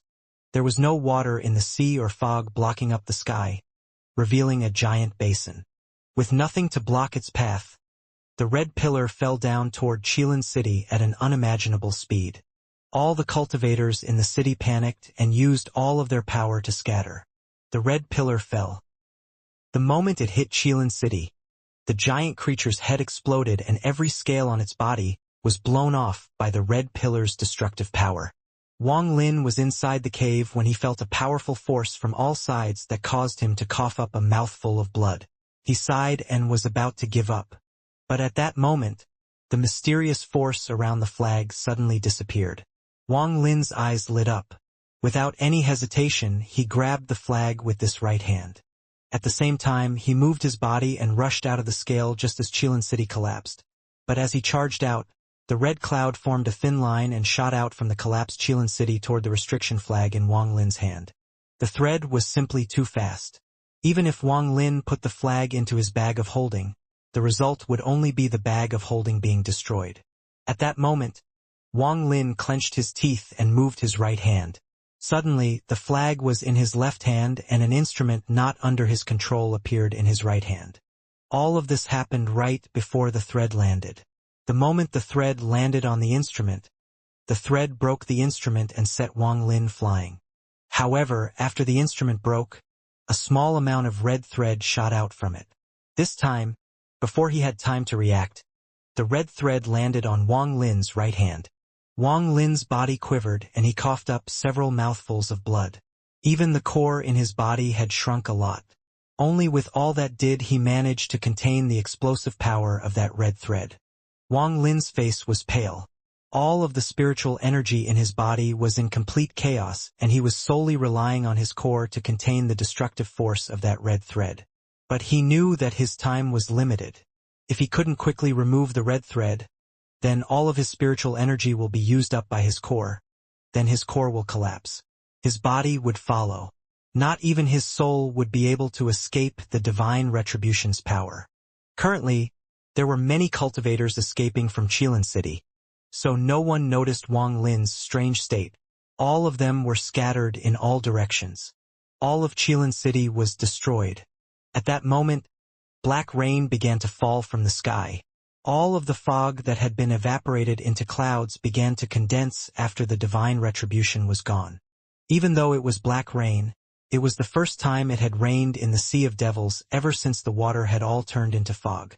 Speaker 1: there was no water in the sea or fog blocking up the sky, revealing a giant basin. With nothing to block its path, the red pillar fell down toward Qilin City at an unimaginable speed. All the cultivators in the city panicked and used all of their power to scatter. The red pillar fell. The moment it hit Qilin City, the giant creature's head exploded and every scale on its body was blown off by the red pillar's destructive power. Wang Lin was inside the cave when he felt a powerful force from all sides that caused him to cough up a mouthful of blood. He sighed and was about to give up. But at that moment, the mysterious force around the flag suddenly disappeared. Wang Lin's eyes lit up. Without any hesitation, he grabbed the flag with this right hand. At the same time, he moved his body and rushed out of the scale just as Qilin City collapsed. But as he charged out, the red cloud formed a thin line and shot out from the collapsed Qilin City toward the restriction flag in Wang Lin's hand. The thread was simply too fast. Even if Wang Lin put the flag into his bag of holding, the result would only be the bag of holding being destroyed. At that moment, Wang Lin clenched his teeth and moved his right hand. Suddenly, the flag was in his left hand and an instrument not under his control appeared in his right hand. All of this happened right before the thread landed. The moment the thread landed on the instrument, the thread broke the instrument and set Wang Lin flying. However, after the instrument broke, a small amount of red thread shot out from it. This time, before he had time to react, the red thread landed on Wang Lin's right hand. Wang Lin's body quivered and he coughed up several mouthfuls of blood. Even the core in his body had shrunk a lot. Only with all that did he manage to contain the explosive power of that red thread. Wang Lin's face was pale. All of the spiritual energy in his body was in complete chaos and he was solely relying on his core to contain the destructive force of that red thread. But he knew that his time was limited. If he couldn't quickly remove the red thread, then all of his spiritual energy will be used up by his core. Then his core will collapse. His body would follow. Not even his soul would be able to escape the divine retribution's power. Currently, there were many cultivators escaping from Qilin City, so no one noticed Wang Lin's strange state. All of them were scattered in all directions. All of Qilin City was destroyed. At that moment, black rain began to fall from the sky. All of the fog that had been evaporated into clouds began to condense after the divine retribution was gone. Even though it was black rain, it was the first time it had rained in the Sea of Devils ever since the water had all turned into fog.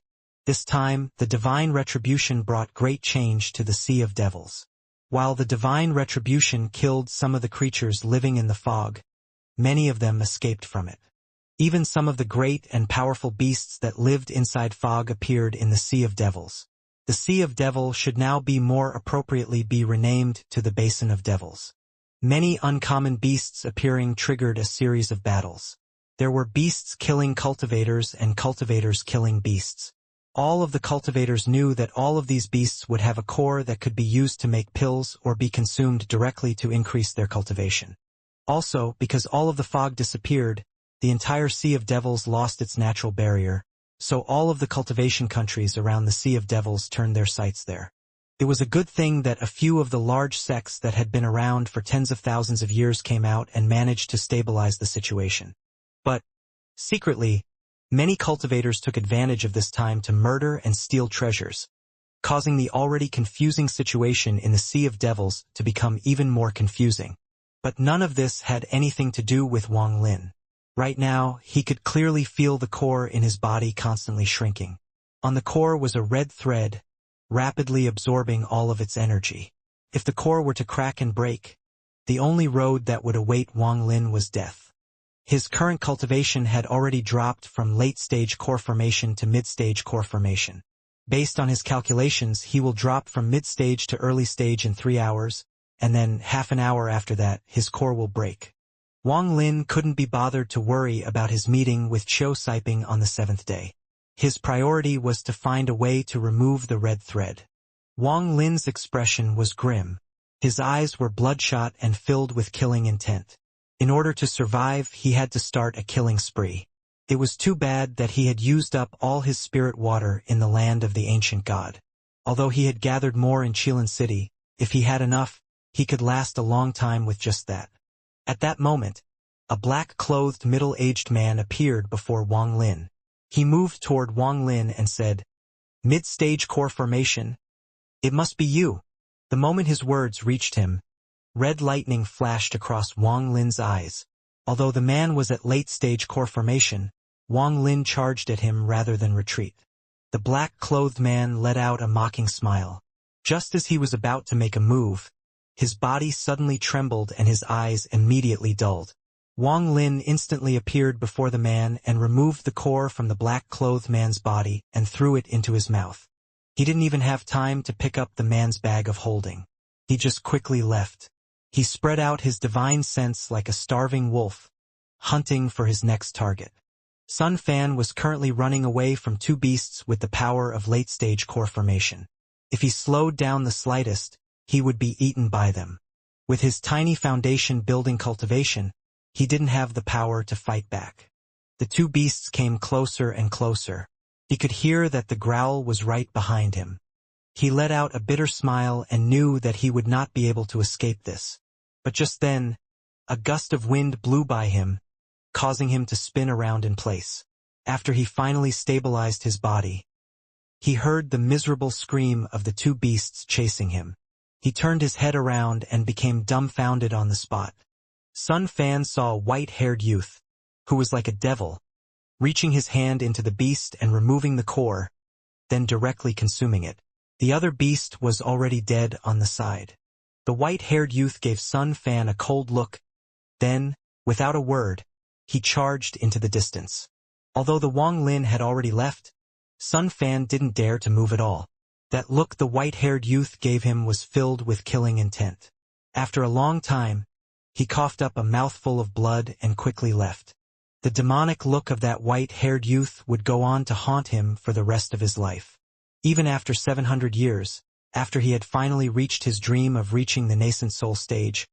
Speaker 1: This time, the divine retribution brought great change to the Sea of Devils. While the divine retribution killed some of the creatures living in the fog, many of them escaped from it. Even some of the great and powerful beasts that lived inside fog appeared in the Sea of Devils. The Sea of Devil should now more appropriately be renamed to the Basin of Devils. Many uncommon beasts appearing triggered a series of battles. There were beasts killing cultivators and cultivators killing beasts. All of the cultivators knew that all of these beasts would have a core that could be used to make pills or be consumed directly to increase their cultivation. Also, because all of the fog disappeared, the entire Sea of Devils lost its natural barrier, so all of the cultivation countries around the Sea of Devils turned their sights there. It was a good thing that a few of the large sects that had been around for tens of thousands of years came out and managed to stabilize the situation. But, secretly, many cultivators took advantage of this time to murder and steal treasures, causing the already confusing situation in the Sea of Devils to become even more confusing. But none of this had anything to do with Wang Lin. Right now, he could clearly feel the core in his body constantly shrinking. On the core was a red thread, rapidly absorbing all of its energy. If the core were to crack and break, the only road that would await Wang Lin was death. His current cultivation had already dropped from late-stage core formation to mid-stage core formation. Based on his calculations, he will drop from mid-stage to early stage in 3 hours, and then half an hour after that, his core will break. Wang Lin couldn't be bothered to worry about his meeting with Qiu Siping on the 7th day. His priority was to find a way to remove the red thread. Wang Lin's expression was grim. His eyes were bloodshot and filled with killing intent. In order to survive, he had to start a killing spree. It was too bad that he had used up all his spirit water in the land of the ancient god. Although he had gathered more in Qilin City, if he had enough, he could last a long time with just that. At that moment, a black-clothed middle-aged man appeared before Wang Lin. He moved toward Wang Lin and said, "Mid-stage core formation? It must be you." The moment his words reached him, red lightning flashed across Wang Lin's eyes. Although the man was at late-stage core formation, Wang Lin charged at him rather than retreat. The black-clothed man let out a mocking smile. Just as he was about to make a move, his body suddenly trembled and his eyes immediately dulled. Wang Lin instantly appeared before the man and removed the core from the black-clothed man's body and threw it into his mouth. He didn't even have time to pick up the man's bag of holding. He just quickly left. He spread out his divine sense like a starving wolf, hunting for his next target. Sun Fan was currently running away from 2 beasts with the power of late-stage core formation. If he slowed down the slightest, he would be eaten by them. With his tiny foundation building cultivation, he didn't have the power to fight back. The 2 beasts came closer and closer. He could hear that the growl was right behind him. He let out a bitter smile and knew that he would not be able to escape this. But just then, a gust of wind blew by him, causing him to spin around in place. After he finally stabilized his body, he heard the miserable scream of the 2 beasts chasing him. He turned his head around and became dumbfounded on the spot. Sun Fan saw a white-haired youth, who was like a devil, reaching his hand into the beast and removing the core, then directly consuming it. The other beast was already dead on the side. The white-haired youth gave Sun Fan a cold look. Then, without a word, he charged into the distance. Although the Wang Lin had already left, Sun Fan didn't dare to move at all. That look the white-haired youth gave him was filled with killing intent. After a long time, he coughed up a mouthful of blood and quickly left. The demonic look of that white-haired youth would go on to haunt him for the rest of his life. Even after 700 years, after he had finally reached his dream of reaching the nascent soul stage,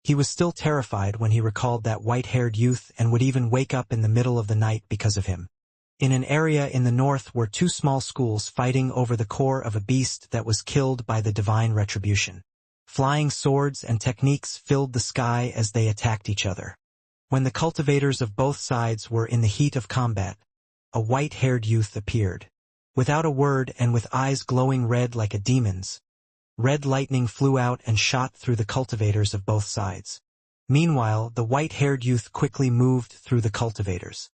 Speaker 1: he was still terrified when he recalled that white-haired youth and would even wake up in the middle of the night because of him. In an area in the north were 2 small schools fighting over the core of a beast that was killed by the divine retribution. Flying swords and techniques filled the sky as they attacked each other. When the cultivators of both sides were in the heat of combat, a white-haired youth appeared. Without a word and with eyes glowing red like a demon's, red lightning flew out and shot through the cultivators of both sides. Meanwhile, the white-haired youth quickly moved through the cultivators.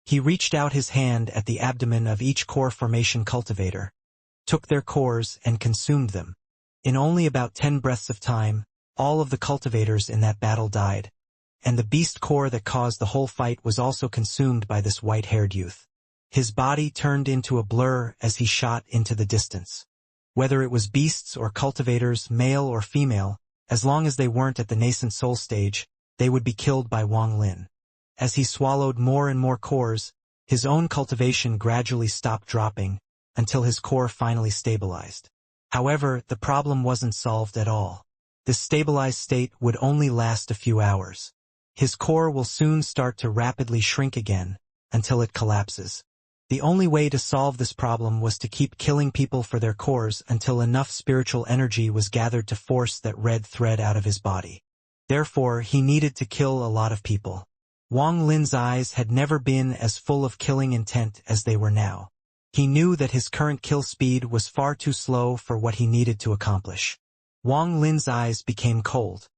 Speaker 1: He reached out his hand at the abdomen of each core formation cultivator, took their cores and consumed them. In only about 10 breaths of time, all of the cultivators in that battle died, and the beast core that caused the whole fight was also consumed by this white-haired youth. His body turned into a blur as he shot into the distance. Whether it was beasts or cultivators, male or female, as long as they weren't at the nascent soul stage, they would be killed by Wang Lin. As he swallowed more and more cores, his own cultivation gradually stopped dropping, until his core finally stabilized. However, the problem wasn't solved at all. This stabilized state would only last a few hours. His core will soon start to rapidly shrink again, until it collapses. The only way to solve this problem was to keep killing people for their cores until enough spiritual energy was gathered to force that red thread out of his body. Therefore, he needed to kill a lot of people. Wang Lin's eyes had never been as full of killing intent as they were now. He knew that his current kill speed was far too slow for what he needed to accomplish. Wang Lin's eyes became cold.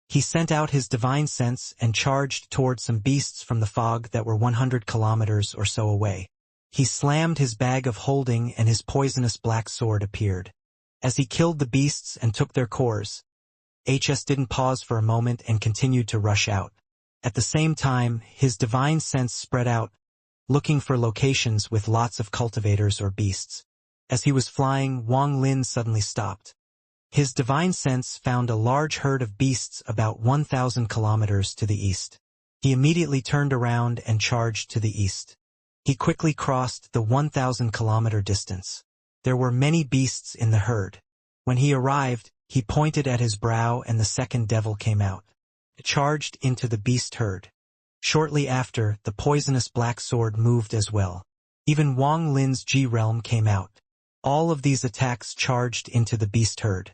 Speaker 1: He sent out his divine sense and charged toward some beasts from the fog that were 100 kilometers or so away. He slammed his bag of holding and his poisonous black sword appeared. As he killed the beasts and took their cores, HS didn't pause for a moment and continued to rush out. At the same time, his divine sense spread out, looking for locations with lots of cultivators or beasts. As he was flying, Wang Lin suddenly stopped. His divine sense found a large herd of beasts about 1,000 kilometers to the east. He immediately turned around and charged to the east. He quickly crossed the 1,000-kilometer distance. There were many beasts in the herd. When he arrived, he pointed at his brow and the second devil came out. It charged into the beast herd. Shortly after, the poisonous black sword moved as well. Even Wang Lin's G-realm came out. All of these attacks charged into the beast herd.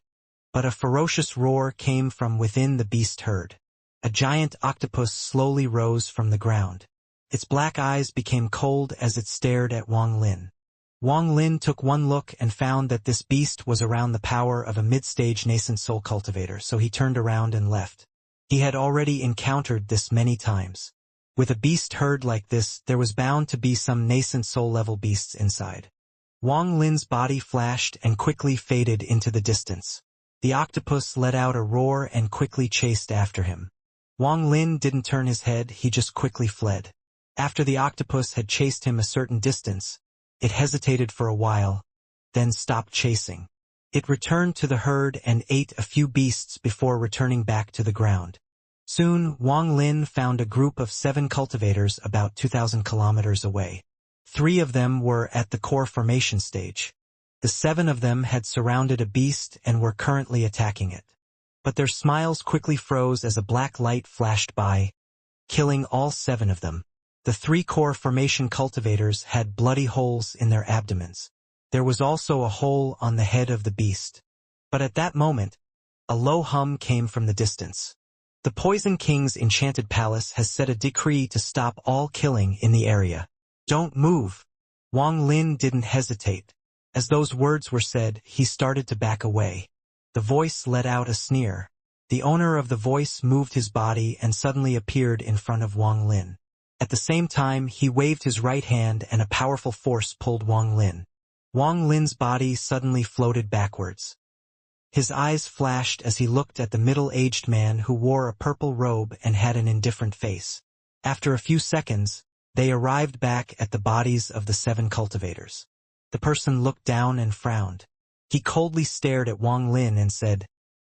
Speaker 1: But a ferocious roar came from within the beast herd. A giant octopus slowly rose from the ground. Its black eyes became cold as it stared at Wang Lin. Wang Lin took one look and found that this beast was around the power of a mid-stage nascent soul cultivator, so he turned around and left. He had already encountered this many times. With a beast herd like this, there was bound to be some nascent soul-level beasts inside. Wang Lin's body flashed and quickly faded into the distance. The octopus let out a roar and quickly chased after him. Wang Lin didn't turn his head, he just quickly fled. After the octopus had chased him a certain distance, it hesitated for a while, then stopped chasing. It returned to the herd and ate a few beasts before returning back to the ground. Soon, Wang Lin found a group of 7 cultivators about 2,000 kilometers away. 3 of them were at the core formation stage. The 7 of them had surrounded a beast and were currently attacking it. But their smiles quickly froze as a black light flashed by, killing all 7 of them. The 3 core formation cultivators had bloody holes in their abdomens. There was also a hole on the head of the beast. But at that moment, a low hum came from the distance. The Poison King's enchanted palace has set a decree to stop all killing in the area. Don't move. Wang Lin didn't hesitate. As those words were said, he started to back away. The voice let out a sneer. The owner of the voice moved his body and suddenly appeared in front of Wang Lin. At the same time, he waved his right hand and a powerful force pulled Wang Lin. Wang Lin's body suddenly floated backwards. His eyes flashed as he looked at the middle-aged man who wore a purple robe and had an indifferent face. After a few seconds, they arrived back at the bodies of the 7 cultivators. The person looked down and frowned. He coldly stared at Wang Lin and said,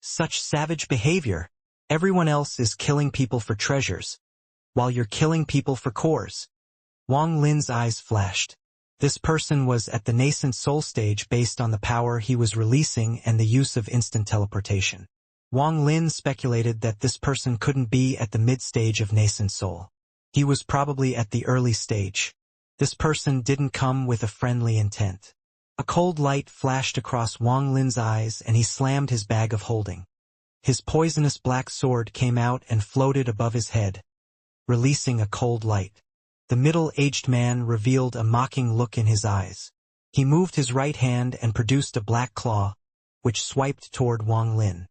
Speaker 1: "Such savage behavior. Everyone else is killing people for treasures, while you're killing people for cores." Wang Lin's eyes flashed. This person was at the nascent soul stage based on the power he was releasing and the use of instant teleportation. Wang Lin speculated that this person couldn't be at the mid-stage of nascent soul. He was probably at the early stage. This person didn't come with a friendly intent. A cold light flashed across Wang Lin's eyes and he slammed his bag of holding. His poisonous black sword came out and floated above his head, releasing a cold light. The middle-aged man revealed a mocking look in his eyes. He moved his right hand and produced a black claw, which swiped toward Wang Lin.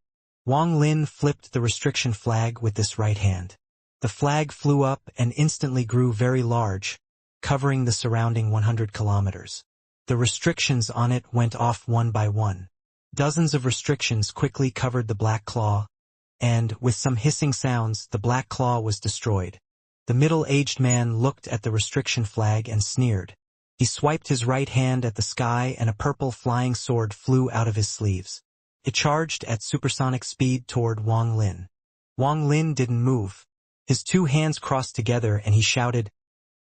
Speaker 1: Wang Lin flipped the restriction flag with this right hand. The flag flew up and instantly grew very large, covering the surrounding 100 kilometers. The restrictions on it went off one by one. Dozens of restrictions quickly covered the black claw, and, with some hissing sounds, the black claw was destroyed. The middle-aged man looked at the restriction flag and sneered. He swiped his right hand at the sky and a purple flying sword flew out of his sleeves. It charged at supersonic speed toward Wang Lin. Wang Lin didn't move. His 2 hands crossed together and he shouted,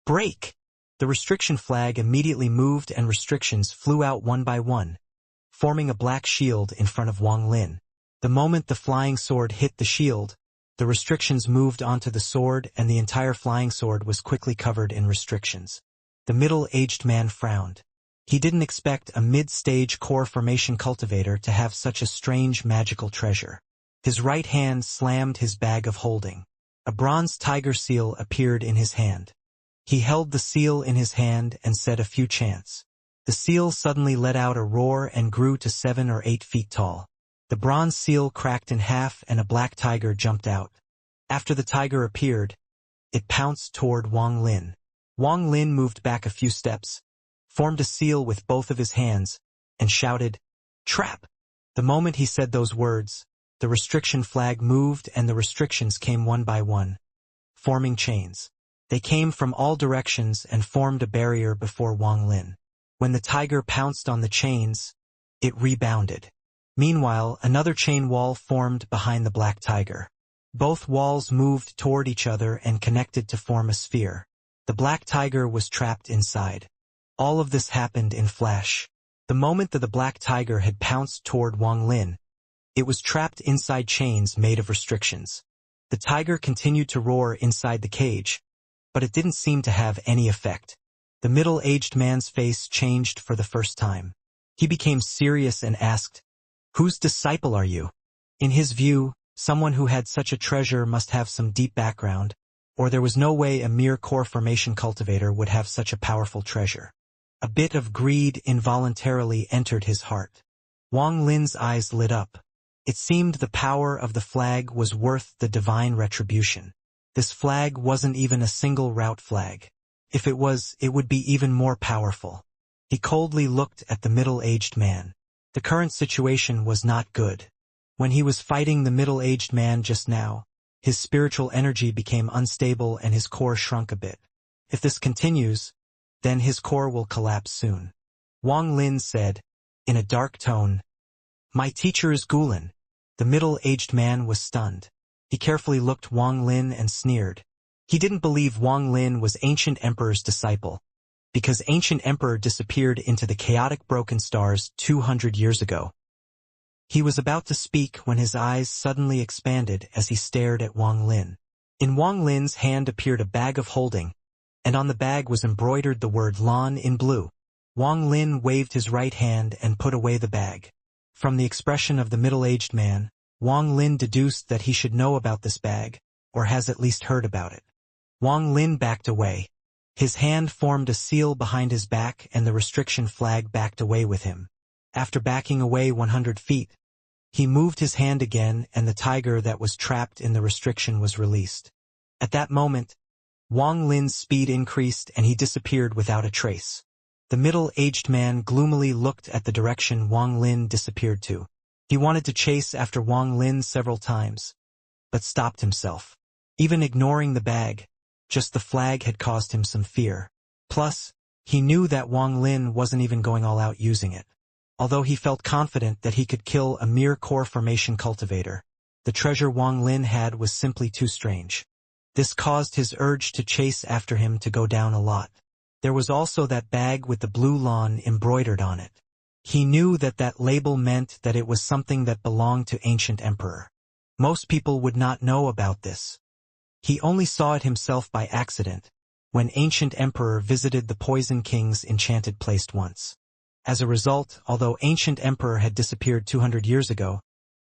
Speaker 1: "Break!" The restriction flag immediately moved and restrictions flew out one by one, forming a black shield in front of Wang Lin. The moment the flying sword hit the shield, the restrictions moved onto the sword and the entire flying sword was quickly covered in restrictions. The middle-aged man frowned. He didn't expect a mid-stage core formation cultivator to have such a strange magical treasure. His right hand slammed his bag of holding. A bronze tiger seal appeared in his hand. He held the seal in his hand and said a few chants. The seal suddenly let out a roar and grew to 7 or 8 feet tall. The bronze seal cracked in half and a black tiger jumped out. After the tiger appeared, it pounced toward Wang Lin. Wang Lin moved back a few steps, formed a seal with both of his hands, and shouted, "Trap!" The moment he said those words, the restriction flag moved and the restrictions came one by one, forming chains. They came from all directions and formed a barrier before Wang Lin. When the tiger pounced on the chains, it rebounded. Meanwhile, another chain wall formed behind the black tiger. Both walls moved toward each other and connected to form a sphere. The black tiger was trapped inside. All of this happened in flash. The moment that the black tiger had pounced toward Wang Lin, it was trapped inside chains made of restrictions. The tiger continued to roar inside the cage, but it didn't seem to have any effect. The middle-aged man's face changed for the first time. He became serious and asked, "Whose disciple are you?" In his view, someone who had such a treasure must have some deep background, or there was no way a mere core formation cultivator would have such a powerful treasure. A bit of greed involuntarily entered his heart. Wang Lin's eyes lit up. It seemed the power of the flag was worth the divine retribution. This flag wasn't even a single route flag. If it was, it would be even more powerful. He coldly looked at the middle-aged man. The current situation was not good. When he was fighting the middle-aged man just now, his spiritual energy became unstable and his core shrunk a bit. If this continues, then his core will collapse soon. Wang Lin said, in a dark tone, "My teacher is Gulen." The middle-aged man was stunned. He carefully looked Wang Lin and sneered. He didn't believe Wang Lin was Ancient Emperor's disciple, because Ancient Emperor disappeared into the chaotic broken stars 200 years ago. He was about to speak when his eyes suddenly expanded as he stared at Wang Lin. In Wang Lin's hand appeared a bag of holding, and on the bag was embroidered the word Lan in blue. Wang Lin waved his right hand and put away the bag. From the expression of the middle-aged man, Wang Lin deduced that he should know about this bag, or has at least heard about it. Wang Lin backed away. His hand formed a seal behind his back and the restriction flag backed away with him. After backing away 100 feet, he moved his hand again and the tiger that was trapped in the restriction was released. At that moment, Wang Lin's speed increased and he disappeared without a trace. The middle-aged man gloomily looked at the direction Wang Lin disappeared to. He wanted to chase after Wang Lin several times, but stopped himself. Even ignoring the bag, just the flag had caused him some fear. Plus, he knew that Wang Lin wasn't even going all out using it. Although he felt confident that he could kill a mere core formation cultivator, the treasure Wang Lin had was simply too strange. This caused his urge to chase after him to go down a lot. There was also that bag with the blue lawn embroidered on it. He knew that that label meant that it was something that belonged to Ancient Emperor. Most people would not know about this. He only saw it himself by accident, when Ancient Emperor visited the Poison King's enchanted place once. As a result, although Ancient Emperor had disappeared 200 years ago,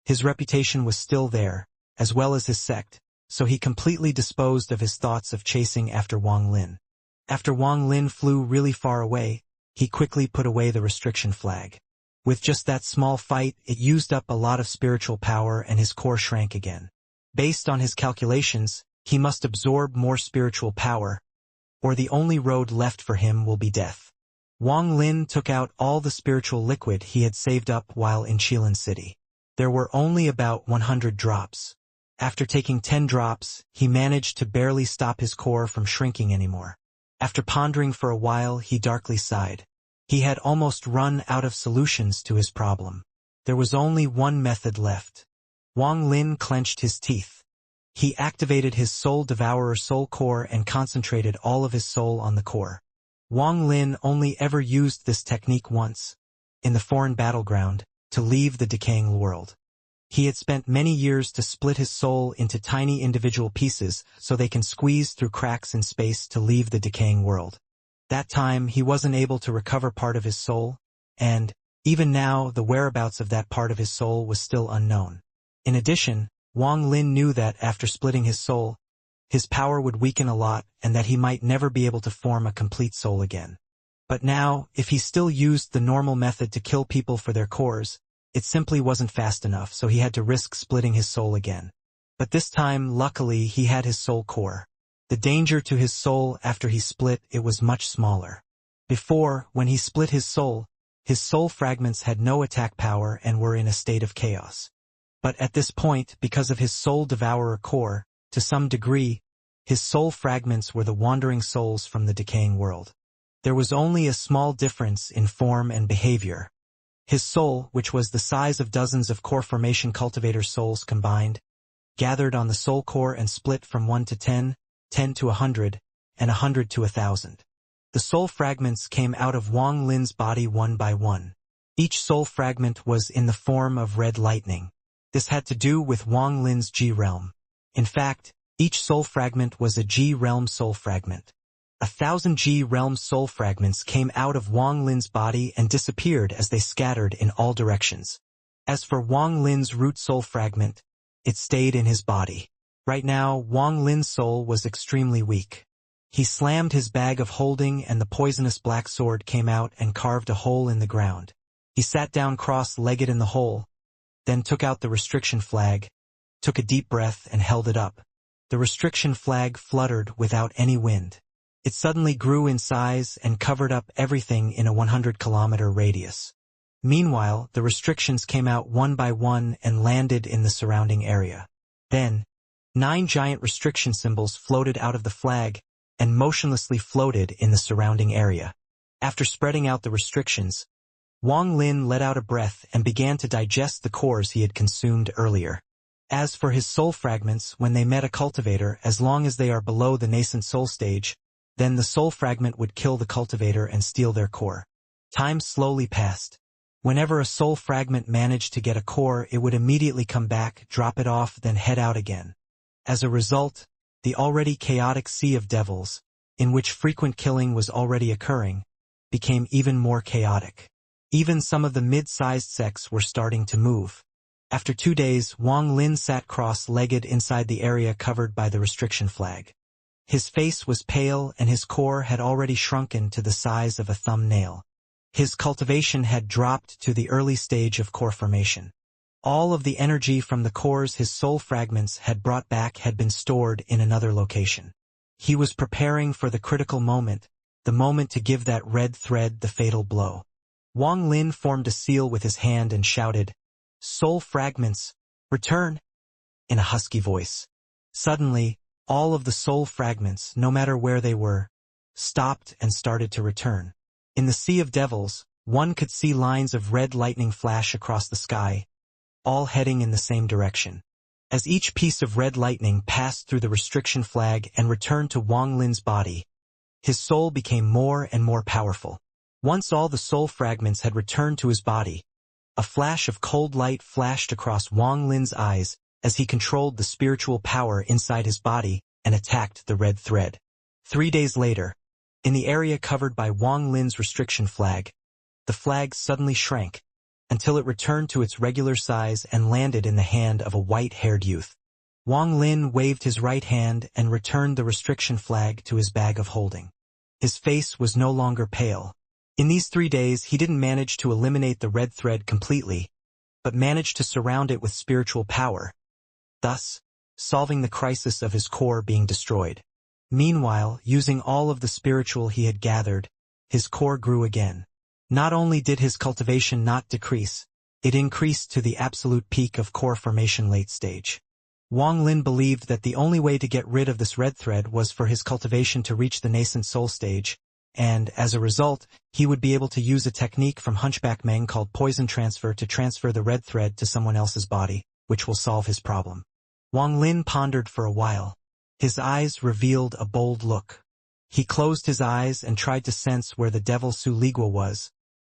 Speaker 1: his reputation was still there, as well as his sect, so he completely disposed of his thoughts of chasing after Wang Lin. After Wang Lin flew really far away, he quickly put away the restriction flag. With just that small fight, it used up a lot of spiritual power and his core shrank again. Based on his calculations, he must absorb more spiritual power, or the only road left for him will be death. Wang Lin took out all the spiritual liquid he had saved up while in Qilin City. There were only about 100 drops. After taking 10 drops, he managed to barely stop his core from shrinking anymore. After pondering for a while, he darkly sighed. He had almost run out of solutions to his problem. There was only one method left. Wang Lin clenched his teeth. He activated his Soul Devourer soul core and concentrated all of his soul on the core. Wang Lin only ever used this technique once, in the foreign battleground, to leave the decaying world. He had spent many years to split his soul into tiny individual pieces so they can squeeze through cracks in space to leave the decaying world. That time, he wasn't able to recover part of his soul, and, even now, the whereabouts of that part of his soul was still unknown. In addition, Wang Lin knew that after splitting his soul, his power would weaken a lot and that he might never be able to form a complete soul again. But now, if he still used the normal method to kill people for their cores, it simply wasn't fast enough, so he had to risk splitting his soul again. But this time, luckily, he had his soul core. The danger to his soul after he split it was much smaller. Before, when he split his soul fragments had no attack power and were in a state of chaos. But at this point, because of his soul devourer core, to some degree, his soul fragments were the wandering souls from the decaying world. There was only a small difference in form and behavior. His soul, which was the size of dozens of core formation cultivator souls combined, gathered on the soul core and split from 1 to 10, 10 to 100, and 100 to 1,000. The soul fragments came out of Wang Lin's body one by one. Each soul fragment was in the form of red lightning. This had to do with Wang Lin's G realm. In fact, each soul fragment was a G realm soul fragment. 1,000 G realm soul fragments came out of Wang Lin's body and disappeared as they scattered in all directions. As for Wang Lin's root soul fragment, it stayed in his body. Right now, Wang Lin's soul was extremely weak. He slammed his bag of holding and the poisonous black sword came out and carved a hole in the ground. He sat down cross-legged in the hole, then took out the restriction flag, took a deep breath and held it up. The restriction flag fluttered without any wind. It suddenly grew in size and covered up everything in a 100-kilometer radius. Meanwhile, the restrictions came out one by one and landed in the surrounding area. Then, 9 giant restriction symbols floated out of the flag and motionlessly floated in the surrounding area. After spreading out the restrictions, Wang Lin let out a breath and began to digest the cores he had consumed earlier. As for his soul fragments, when they met a cultivator, as long as they are below the nascent soul stage, then the soul fragment would kill the cultivator and steal their core. Time slowly passed. Whenever a soul fragment managed to get a core, it would immediately come back, drop it off, then head out again. As a result, the already chaotic sea of devils, in which frequent killing was already occurring, became even more chaotic. Even some of the mid-sized sects were starting to move. After 2 days, Wang Lin sat cross-legged inside the area covered by the restriction flag. His face was pale and his core had already shrunken to the size of a thumbnail. His cultivation had dropped to the early stage of core formation. All of the energy from the cores his soul fragments had brought back had been stored in another location. He was preparing for the critical moment, the moment to give that red thread the fatal blow. Wang Lin formed a seal with his hand and shouted, "Soul fragments, return!" in a husky voice. Suddenly, all of the soul fragments, no matter where they were, stopped and started to return. In the sea of devils, one could see lines of red lightning flash across the sky, all heading in the same direction. As each piece of red lightning passed through the restriction flag and returned to Wang Lin's body, his soul became more and more powerful. Once all the soul fragments had returned to his body, a flash of cold light flashed across Wang Lin's eyes as he controlled the spiritual power inside his body and attacked the red thread. 3 days later, in the area covered by Wang Lin's restriction flag, the flag suddenly shrank until it returned to its regular size and landed in the hand of a white-haired youth. Wang Lin waved his right hand and returned the restriction flag to his bag of holding. His face was no longer pale. In these 3 days, he didn't manage to eliminate the red thread completely, but managed to surround it with spiritual power, thus solving the crisis of his core being destroyed. Meanwhile, using all of the spiritual he had gathered, his core grew again. Not only did his cultivation not decrease, it increased to the absolute peak of core formation late stage. Wang Lin believed that the only way to get rid of this red thread was for his cultivation to reach the nascent soul stage, and, as a result, he would be able to use a technique from Hunchback Meng called poison transfer to transfer the red thread to someone else's body, which will solve his problem. Wang Lin pondered for a while. His eyes revealed a bold look. He closed his eyes and tried to sense where the devil Su Ligua was,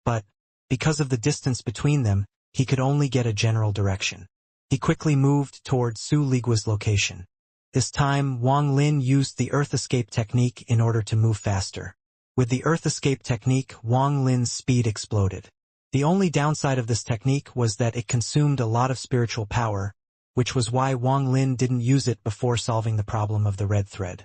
Speaker 1: but, because of the distance between them, he could only get a general direction. He quickly moved toward Su Ligua's location. This time, Wang Lin used the Earth Escape technique in order to move faster. With the Earth Escape technique, Wang Lin's speed exploded. The only downside of this technique was that it consumed a lot of spiritual power, which was why Wang Lin didn't use it before solving the problem of the red thread.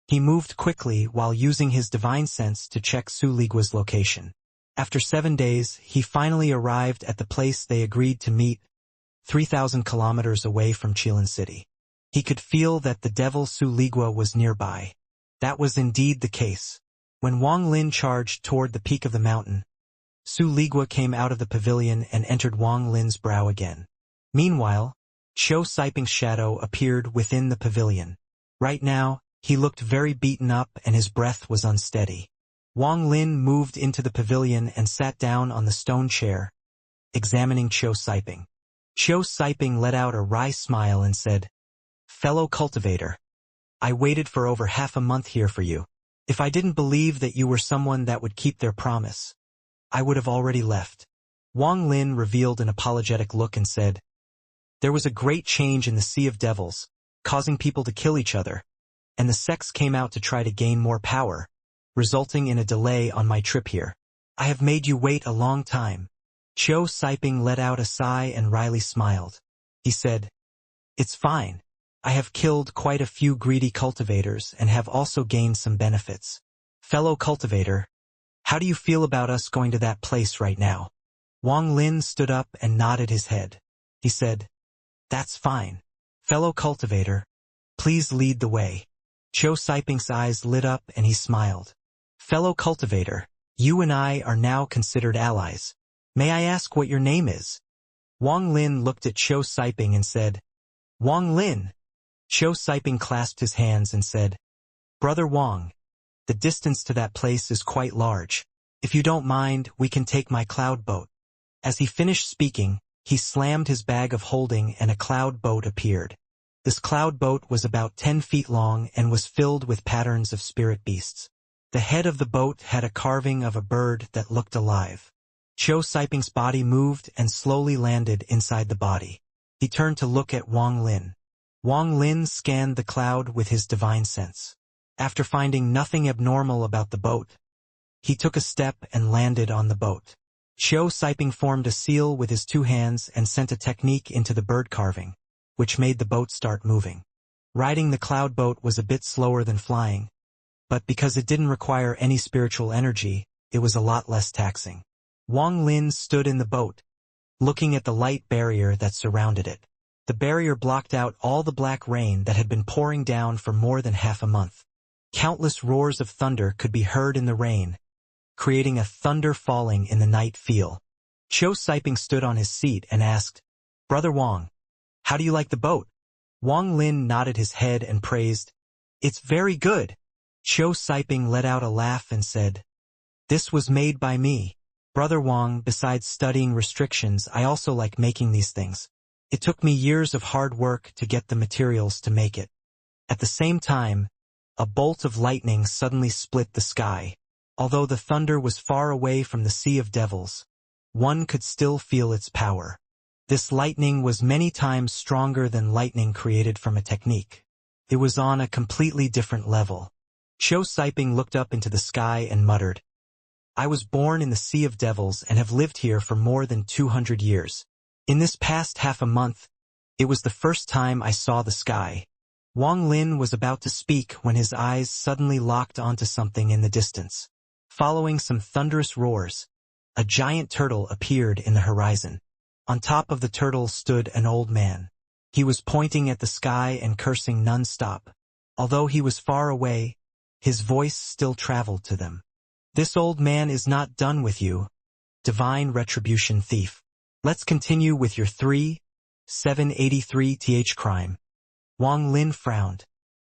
Speaker 1: He moved quickly while using his divine sense to check Su Ligua's location. After 7 days, he finally arrived at the place they agreed to meet, 3,000 kilometers away from Chilan City. He could feel that the devil Su Ligua was nearby. That was indeed the case. When Wang Lin charged toward the peak of the mountain, Su Ligua came out of the pavilion and entered Wang Lin's brow again. Meanwhile, Qiu Siping's shadow appeared within the pavilion. Right now, he looked very beaten up and his breath was unsteady. Wang Lin moved into the pavilion and sat down on the stone chair, examining Qiu Siping. Qiu Siping let out a wry smile and said, "Fellow cultivator, I waited for over half a month here for you. If I didn't believe that you were someone that would keep their promise, I would have already left." Wang Lin revealed an apologetic look and said, "There was a great change in the Sea of Devils, causing people to kill each other, and the sects came out to try to gain more power, resulting in a delay on my trip here. I have made you wait a long time." Qiu Siping let out a sigh and wryly smiled. He said, "It's fine. I have killed quite a few greedy cultivators and have also gained some benefits. Fellow cultivator, how do you feel about us going to that place right now?" Wang Lin stood up and nodded his head. He said, "That's fine. Fellow cultivator, please lead the way." Qiu Siping's eyes lit up and he smiled. "Fellow cultivator, you and I are now considered allies. May I ask what your name is?" Wang Lin looked at Qiu Siping and said, "Wang Lin." Qiu Siping clasped his hands and said, "Brother Wang, the distance to that place is quite large. If you don't mind, we can take my cloud boat." As he finished speaking, he slammed his bag of holding and a cloud boat appeared. This cloud boat was about 10 feet long and was filled with patterns of spirit beasts. The head of the boat had a carving of a bird that looked alive. Qiu Siping's body moved and slowly landed inside the body. He turned to look at Wang Lin. Wang Lin scanned the cloud with his divine sense. After finding nothing abnormal about the boat, he took a step and landed on the boat. Qiu Siping formed a seal with his 2 hands and sent a technique into the bird carving, which made the boat start moving. Riding the cloud boat was a bit slower than flying, but because it didn't require any spiritual energy, it was a lot less taxing. Wang Lin stood in the boat, looking at the light barrier that surrounded it. The barrier blocked out all the black rain that had been pouring down for more than half a month. Countless roars of thunder could be heard in the rain, creating a thunder falling in the night feel. Qiu Siping stood on his seat and asked, "Brother Wang, how do you like the boat?" Wang Lin nodded his head and praised, "It's very good." Qiu Siping let out a laugh and said, "This was made by me. Brother Wang, besides studying restrictions, I also like making these things. It took me years of hard work to get the materials to make it." At the same time, a bolt of lightning suddenly split the sky. Although the thunder was far away from the Sea of Devils, one could still feel its power. This lightning was many times stronger than lightning created from a technique. It was on a completely different level. Qiu Siping looked up into the sky and muttered, "I was born in the Sea of Devils and have lived here for more than 200 years. In this past half a month, it was the first time I saw the sky." Wang Lin was about to speak when his eyes suddenly locked onto something in the distance. Following some thunderous roars, a giant turtle appeared in the horizon. On top of the turtle stood an old man. He was pointing at the sky and cursing non-stop. Although he was far away, his voice still traveled to them. "This old man is not done with you, divine retribution thief. Let's continue with your 783th crime." Wang Lin frowned.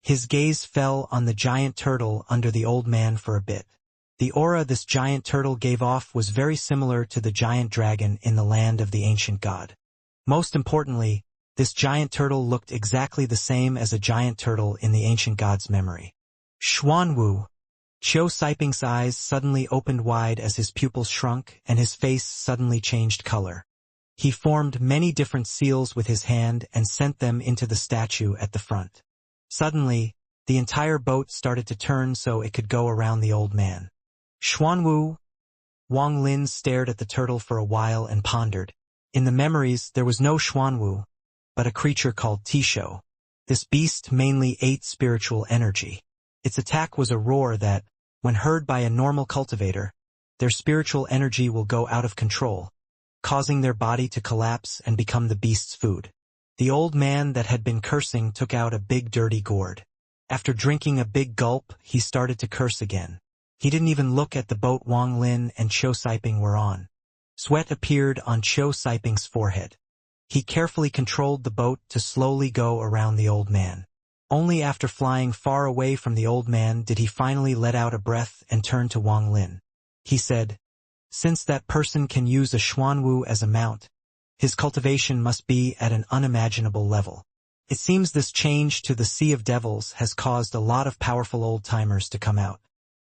Speaker 1: His gaze fell on the giant turtle under the old man for a bit. The aura this giant turtle gave off was very similar to the giant dragon in the land of the ancient god. Most importantly, this giant turtle looked exactly the same as a giant turtle in the ancient god's memory. Xuanwu. Qiu Siping's eyes suddenly opened wide as his pupils shrunk and his face suddenly changed color. He formed many different seals with his hand and sent them into the statue at the front. Suddenly, the entire boat started to turn so it could go around the old man. Xuanwu. Wang Lin stared at the turtle for a while and pondered. In the memories, there was no Xuanwu, but a creature called Tisho. This beast mainly ate spiritual energy. Its attack was a roar that, when heard by a normal cultivator, their spiritual energy will go out of control, causing their body to collapse and become the beast's food. The old man that had been cursing took out a big dirty gourd. After drinking a big gulp, he started to curse again. He didn't even look at the boat Wang Lin and Qiu Saiping were on. Sweat appeared on Qiu Saiping's forehead. He carefully controlled the boat to slowly go around the old man. Only after flying far away from the old man did he finally let out a breath and turn to Wang Lin. He said, "Since that person can use a Xuanwu as a mount, his cultivation must be at an unimaginable level. It seems this change to the Sea of Devils has caused a lot of powerful old-timers to come out.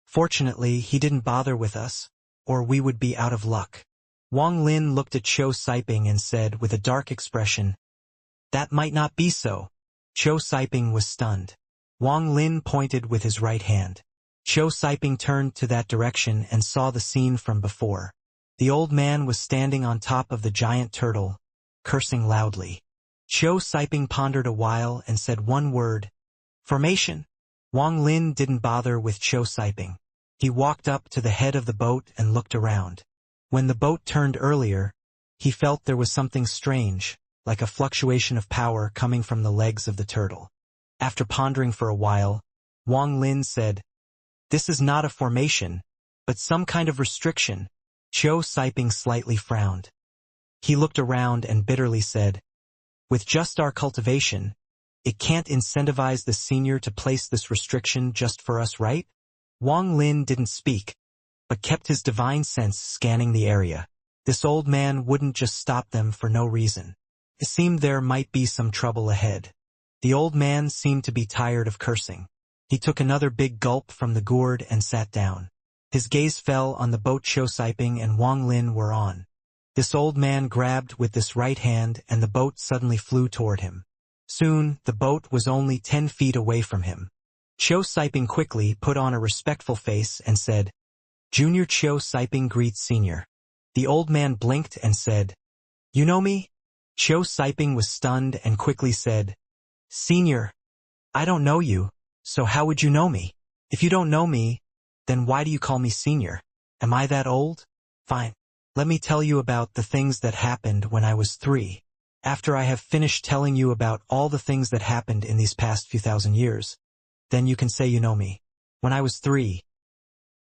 Speaker 1: Fortunately, he didn't bother with us, or we would be out of luck." Wang Lin looked at Qiu Saiping and said with a dark expression, "That might not be so." Qiu Saiping was stunned. Wang Lin pointed with his right hand. Qiu Saiping turned to that direction and saw the scene from before. The old man was standing on top of the giant turtle, cursing loudly. Qiu Saiping pondered a while and said one word, "Formation." Wang Lin didn't bother with Qiu Saiping. He walked up to the head of the boat and looked around. When the boat turned earlier, he felt there was something strange, like a fluctuation of power coming from the legs of the turtle. After pondering for a while, Wang Lin said, "This is not a formation, but some kind of restriction." Qiu Saiping slightly frowned. He looked around and bitterly said, "With just our cultivation, it can't incentivize the senior to place this restriction just for us, right?" Wang Lin didn't speak, but kept his divine sense scanning the area. This old man wouldn't just stop them for no reason. It seemed there might be some trouble ahead. The old man seemed to be tired of cursing. He took another big gulp from the gourd and sat down. His gaze fell on the boat Qiu Saiping and Wang Lin were on. This old man grabbed with this right hand and the boat suddenly flew toward him. Soon, the boat was only 10 feet away from him. Qiu Saiping quickly put on a respectful face and said, "Junior Qiu Saiping greets senior." The old man blinked and said, "You know me?" Qiu Saiping was stunned and quickly said, "Senior, I don't know you, so how would you know me? If you don't know me, then why do you call me senior? Am I that old? Fine. Let me tell you about the things that happened when I was 3. After I have finished telling you about all the things that happened in these past few thousand years, then you can say you know me. When I was 3.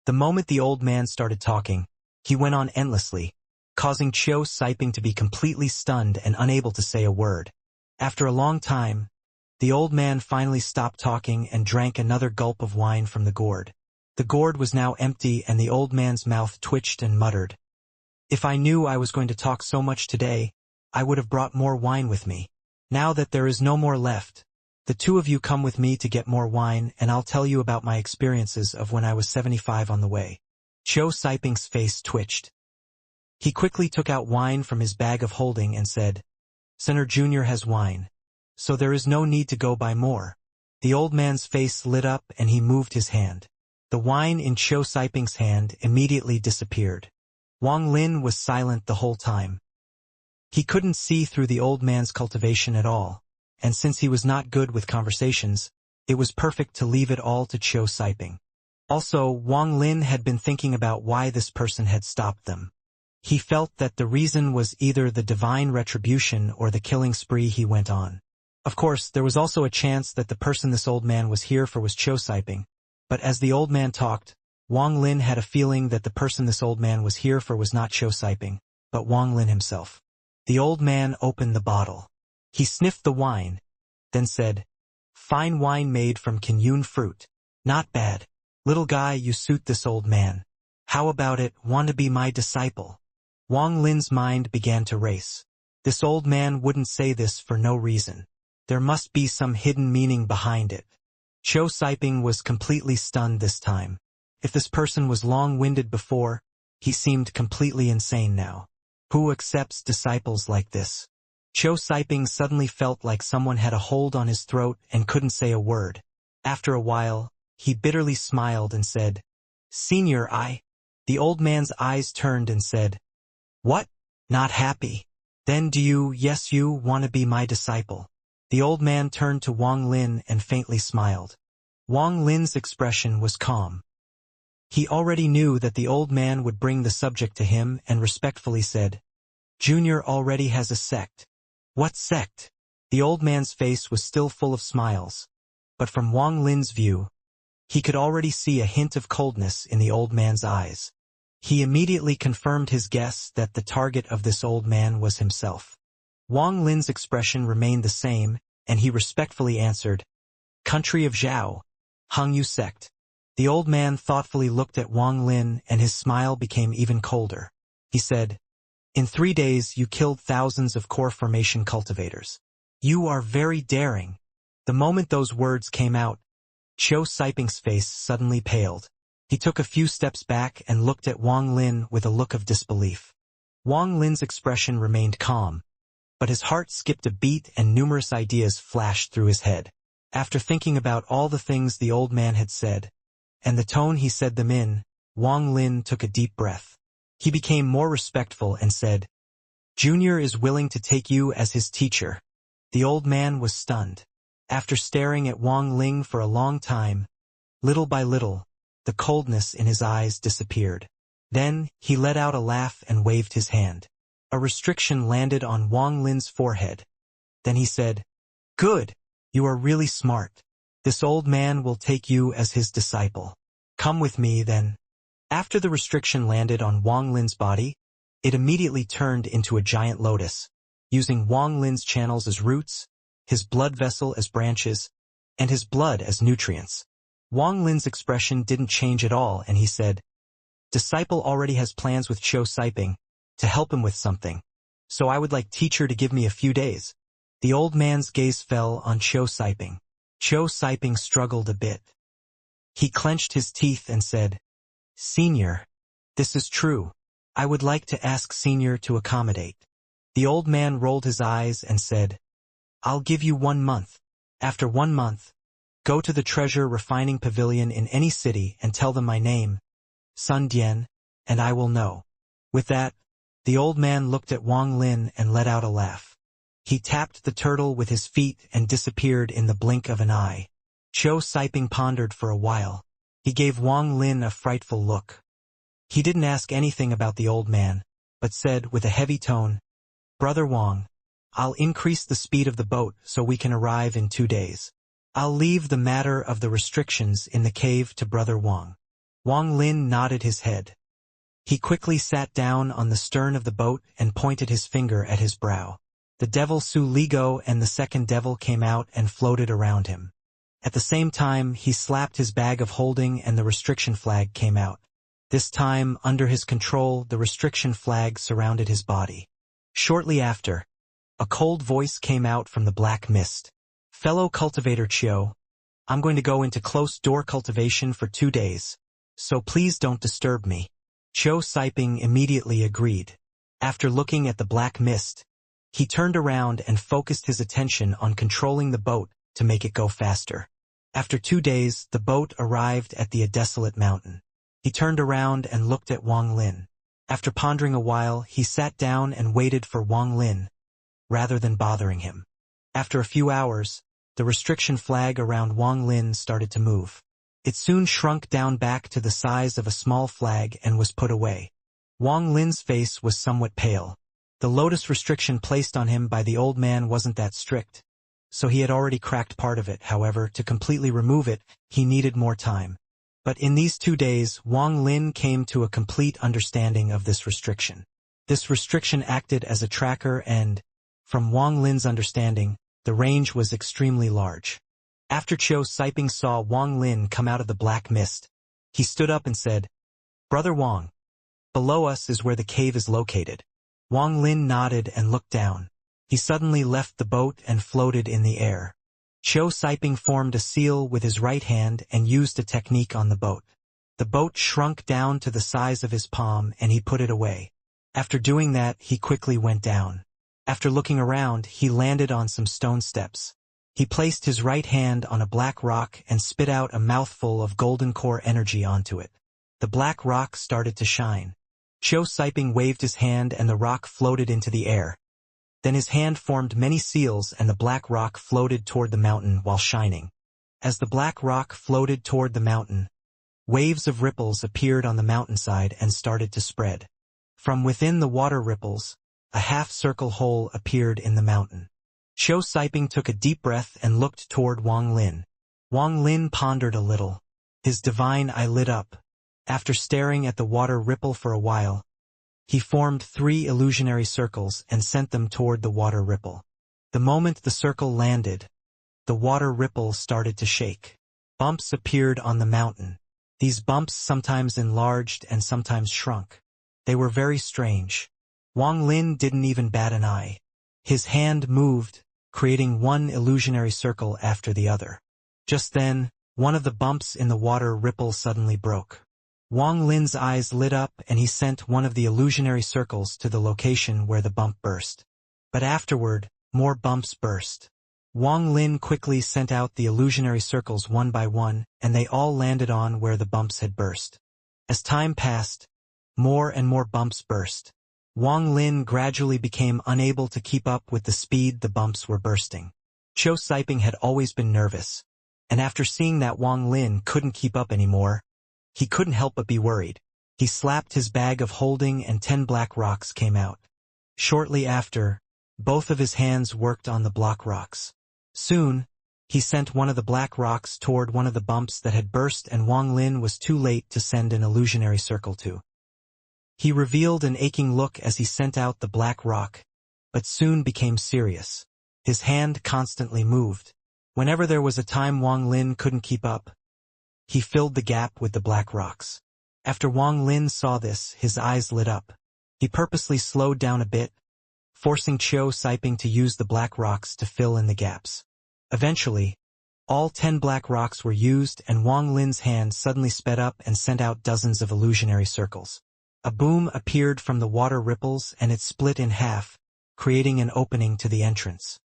Speaker 1: The moment the old man started talking, he went on endlessly, causing Qiu Saiping to be completely stunned and unable to say a word. After a long time, the old man finally stopped talking and drank another gulp of wine from the gourd. The gourd was now empty and the old man's mouth twitched and muttered, "If I knew I was going to talk so much today, I would have brought more wine with me. Now that there is no more left, the two of you come with me to get more wine and I'll tell you about my experiences of when I was 75 on the way." Qiu Saiping's face twitched. He quickly took out wine from his bag of holding and said, "Senior Junior has wine, so there is no need to go buy more." The old man's face lit up and he moved his hand. The wine in Qiu Saiping's hand immediately disappeared. Wang Lin was silent the whole time. He couldn't see through the old man's cultivation at all, and since he was not good with conversations, it was perfect to leave it all to Qiu Saiping. Also, Wang Lin had been thinking about why this person had stopped them. He felt that the reason was either the divine retribution or the killing spree he went on. Of course, there was also a chance that the person this old man was here for was Qiu Saiping, but as the old man talked, Wang Lin had a feeling that the person this old man was here for was not Qiu Saiping, but Wang Lin himself. The old man opened the bottle. He sniffed the wine, then said, "Fine wine made from Kinyun fruit. Not bad. Little guy, you suit this old man. How about it, want to be my disciple?" Wang Lin's mind began to race. This old man wouldn't say this for no reason. There must be some hidden meaning behind it. Qiu Saiping was completely stunned this time. If this person was long-winded before, he seemed completely insane now. Who accepts disciples like this? Qiu Saiping suddenly felt like someone had a hold on his throat and couldn't say a word. After a while, he bitterly smiled and said, "Senior, The old man's eyes turned and said, "What? Not happy? Then yes, you want to be my disciple?" The old man turned to Wang Lin and faintly smiled. Wang Lin's expression was calm. He already knew that the old man would bring the subject to him and respectfully said, "Junior already has a sect." "What sect?" The old man's face was still full of smiles, but from Wang Lin's view, he could already see a hint of coldness in the old man's eyes. He immediately confirmed his guess that the target of this old man was himself. Wang Lin's expression remained the same, and he respectfully answered, "Country of Zhao, Hangyu sect." The old man thoughtfully looked at Wang Lin and his smile became even colder. He said, "In 3 days you killed thousands of core formation cultivators. You are very daring." The moment those words came out, Qiu Siping's face suddenly paled. He took a few steps back and looked at Wang Lin with a look of disbelief. Wang Lin's expression remained calm, but his heart skipped a beat and numerous ideas flashed through his head. After thinking about all the things the old man had said, and the tone he said them in, Wang Lin took a deep breath. He became more respectful and said, "Junior is willing to take you as his teacher." The old man was stunned. After staring at Wang Ling for a long time, little by little, the coldness in his eyes disappeared. Then, he let out a laugh and waved his hand. A restriction landed on Wang Lin's forehead. Then he said, "Good, you are really smart. This old man will take you as his disciple. Come with me, then." After the restriction landed on Wang Lin's body, it immediately turned into a giant lotus, using Wang Lin's channels as roots, his blood vessel as branches, and his blood as nutrients. Wang Lin's expression didn't change at all, and he said, "Disciple already has plans with Qiu Siping to help him with something, so I would like teacher to give me a few days." The old man's gaze fell on Qiu Siping. Qiu Siping struggled a bit. He clenched his teeth and said, "Senior, this is true. I would like to ask Senior to accommodate." The old man rolled his eyes and said, "I'll give you 1 month. After 1 month, go to the treasure refining pavilion in any city and tell them my name, Sun Dian, and I will know." With that, the old man looked at Wang Lin and let out a laugh. He tapped the turtle with his feet and disappeared in the blink of an eye. Qiu Siping pondered for a while. He gave Wang Lin a frightful look. He didn't ask anything about the old man, but said with a heavy tone, "Brother Wang, I'll increase the speed of the boat so we can arrive in 2 days. I'll leave the matter of the restrictions in the cave to Brother Wang." Wang Lin nodded his head. He quickly sat down on the stern of the boat and pointed his finger at his brow. The devil Su Ligo and the second devil came out and floated around him. At the same time, he slapped his bag of holding and the restriction flag came out. This time, under his control, the restriction flag surrounded his body. Shortly after, a cold voice came out from the black mist. "Fellow cultivator Qiu, I'm going to go into closed-door cultivation for 2 days, so please don't disturb me." Qiu Siping immediately agreed. After looking at the black mist, he turned around and focused his attention on controlling the boat to make it go faster. After 2 days, the boat arrived at the desolate mountain. He turned around and looked at Wang Lin. After pondering a while, he sat down and waited for Wang Lin, rather than bothering him. After a few hours, the restriction flag around Wang Lin started to move. It soon shrunk down back to the size of a small flag and was put away. Wang Lin's face was somewhat pale. The lotus restriction placed on him by the old man wasn't that strict, so he had already cracked part of it. However, to completely remove it, he needed more time. But in these 2 days, Wang Lin came to a complete understanding of this restriction. This restriction acted as a tracker and, from Wang Lin's understanding, the range was extremely large. After Qiu Siping saw Wang Lin come out of the black mist, he stood up and said, "Brother Wang, below us is where the cave is located." Wang Lin nodded and looked down. He suddenly left the boat and floated in the air. Qiu Siping formed a seal with his right hand and used a technique on the boat. The boat shrunk down to the size of his palm and he put it away. After doing that, he quickly went down. After looking around, he landed on some stone steps. He placed his right hand on a black rock and spit out a mouthful of golden core energy onto it. the black rock started to shine. Xianxia waved his hand and the rock floated into the air. Then his hand formed many seals and the black rock floated toward the mountain while shining. As the black rock floated toward the mountain, waves of ripples appeared on the mountainside and started to spread. From within the water ripples, a half-circle hole appeared in the mountain. Xianxia took a deep breath and looked toward Wang Lin. Wang Lin pondered a little. His divine eye lit up. After staring at the water ripple for a while, he formed 3 illusionary circles and sent them toward the water ripple. The moment the circle landed, the water ripple started to shake. Bumps appeared on the mountain. These bumps sometimes enlarged and sometimes shrunk. They were very strange. Wang Lin didn't even bat an eye. His hand moved, creating one illusionary circle after the other. Just then, one of the bumps in the water ripple suddenly broke. Wang Lin's eyes lit up and he sent one of the illusionary circles to the location where the bump burst. But afterward, more bumps burst. Wang Lin quickly sent out the illusionary circles one by one, and they all landed on where the bumps had burst. As time passed, more and more bumps burst. Wang Lin gradually became unable to keep up with the speed the bumps were bursting. Xianxia had always been nervous, and after seeing that Wang Lin couldn't keep up anymore, he couldn't help but be worried. He slapped his bag of holding and 10 black rocks came out. Shortly after, both of his hands worked on the block rocks. Soon, he sent one of the black rocks toward one of the bumps that had burst and Wang Lin was too late to send an illusionary circle to. He revealed an aching look as he sent out the black rock, but soon became serious. His hand constantly moved. Whenever there was a time Wang Lin couldn't keep up, he filled the gap with the black rocks. After Wang Lin saw this, his eyes lit up. He purposely slowed down a bit, forcing Xianxia to use the black rocks to fill in the gaps. Eventually, all 10 black rocks were used and Wang Lin's hand suddenly sped up and sent out dozens of illusionary circles. A boom appeared from the water ripples and it split in half, creating an opening to the entrance.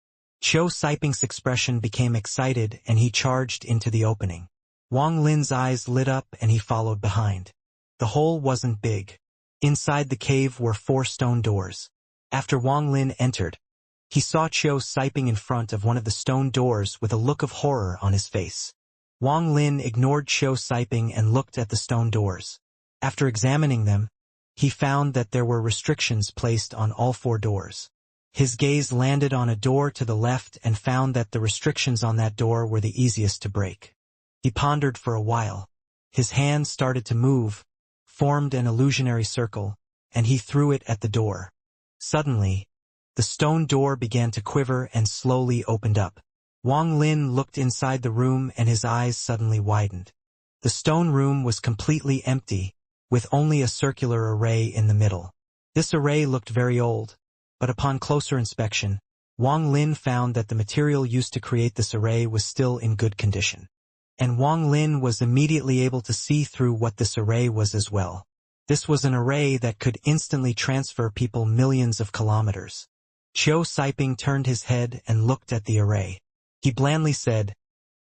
Speaker 1: Xianxia's expression became excited and he charged into the opening. Wang Lin's eyes lit up and he followed behind. The hole wasn't big. Inside the cave were 4 stone doors. After Wang Lin entered, he saw Xianxia in front of one of the stone doors with a look of horror on his face. Wang Lin ignored Xianxia and looked at the stone doors. After examining them, he found that there were restrictions placed on all 4 doors. His gaze landed on a door to the left and found that the restrictions on that door were the easiest to break. He pondered for a while. His hand started to move, formed an illusionary circle, and he threw it at the door. Suddenly, the stone door began to quiver and slowly opened up. Wang Lin looked inside the room and his eyes suddenly widened. The stone room was completely empty, with only a circular array in the middle. This array looked very old, but upon closer inspection, Wang Lin found that the material used to create this array was still in good condition. And Wang Lin was immediately able to see through what this array was as well. This was an array that could instantly transfer people millions of kilometers. Xianxia turned his head and looked at the array. He blandly said,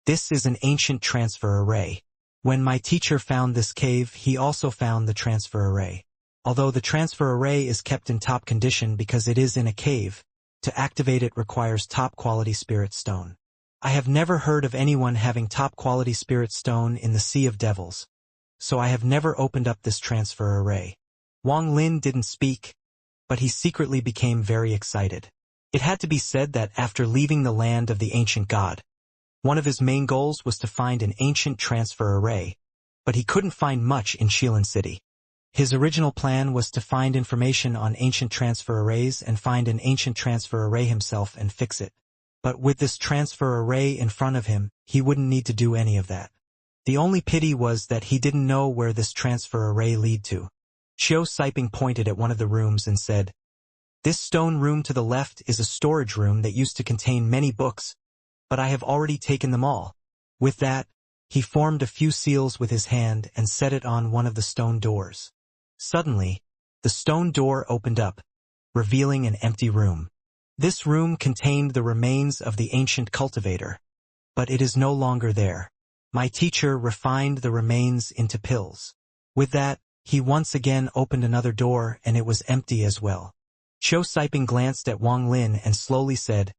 Speaker 1: "This is an ancient transfer array. When my teacher found this cave, he also found the transfer array. Although the transfer array is kept in top condition because it is in a cave, to activate it requires top-quality spirit stone. I have never heard of anyone having top-quality spirit stone in the Sea of Devils, so I have never opened up this transfer array." Wang Lin didn't speak, but he secretly became very excited. It had to be said that after leaving the land of the ancient god, one of his main goals was to find an ancient transfer array, but he couldn't find much in Xilan City. His original plan was to find information on ancient transfer arrays and find an ancient transfer array himself and fix it. But with this transfer array in front of him, he wouldn't need to do any of that. The only pity was that he didn't know where this transfer array lead to. Xianxia pointed at one of the rooms and said, "This stone room to the left is a storage room that used to contain many books, but I have already taken them all." With that, he formed a few seals with his hand and set it on one of the stone doors. Suddenly, the stone door opened up, revealing an empty room. This room contained the remains of the ancient cultivator, but it is no longer there. My teacher refined the remains into pills. With that, he once again opened another door and it was empty as well. Qiu Siping glanced at Wang Lin and slowly said,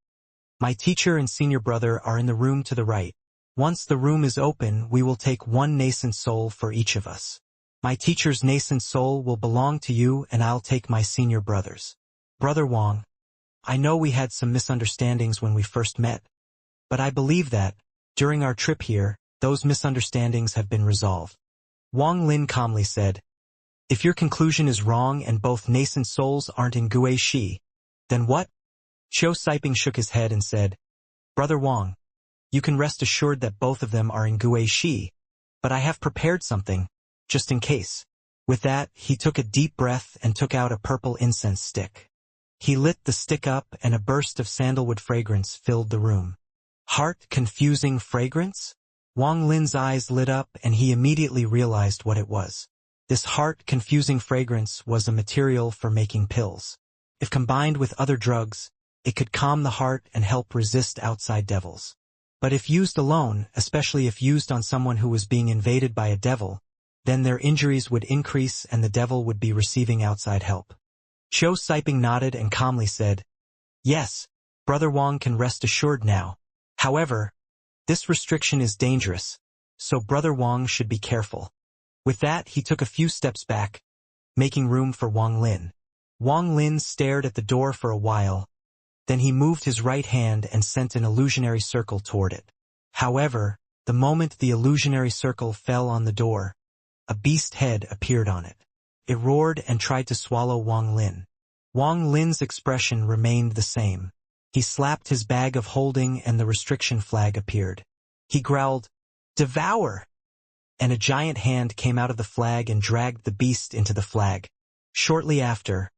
Speaker 1: "My teacher and senior brother are in the room to the right. Once the room is open, we will take one nascent soul for each of us. My teacher's nascent soul will belong to you and I'll take my senior brother's. Brother Wang, I know we had some misunderstandings when we first met, but I believe that, during our trip here, those misunderstandings have been resolved." Wang Lin calmly said, "If your conclusion is wrong and both nascent souls aren't in Gui Shi, then what?" Qiu Siping shook his head and said, "Brother Wang, you can rest assured that both of them are in Gui Shi, but I have prepared something, just in case." With that, he took a deep breath and took out a purple incense stick. He lit the stick up and a burst of sandalwood fragrance filled the room. Heart-confusing fragrance? Wang Lin's eyes lit up and he immediately realized what it was. This heart-confusing fragrance was a material for making pills. If combined with other drugs, it could calm the heart and help resist outside devils. But if used alone, especially if used on someone who was being invaded by a devil, then their injuries would increase and the devil would be receiving outside help. Qiu Siping nodded and calmly said, "Yes, Brother Wang can rest assured now. However, this restriction is dangerous, so Brother Wang should be careful." With that, he took a few steps back, making room for Wang Lin. Wang Lin stared at the door for a while, then he moved his right hand and sent an illusionary circle toward it. However, the moment the illusionary circle fell on the door, a beast head appeared on it. It roared and tried to swallow Wang Lin. Wang Lin's expression remained the same. He slapped his bag of holding and the restriction flag appeared. He growled, "Devour!" And a giant hand came out of the flag and dragged the beast into the flag. Shortly after,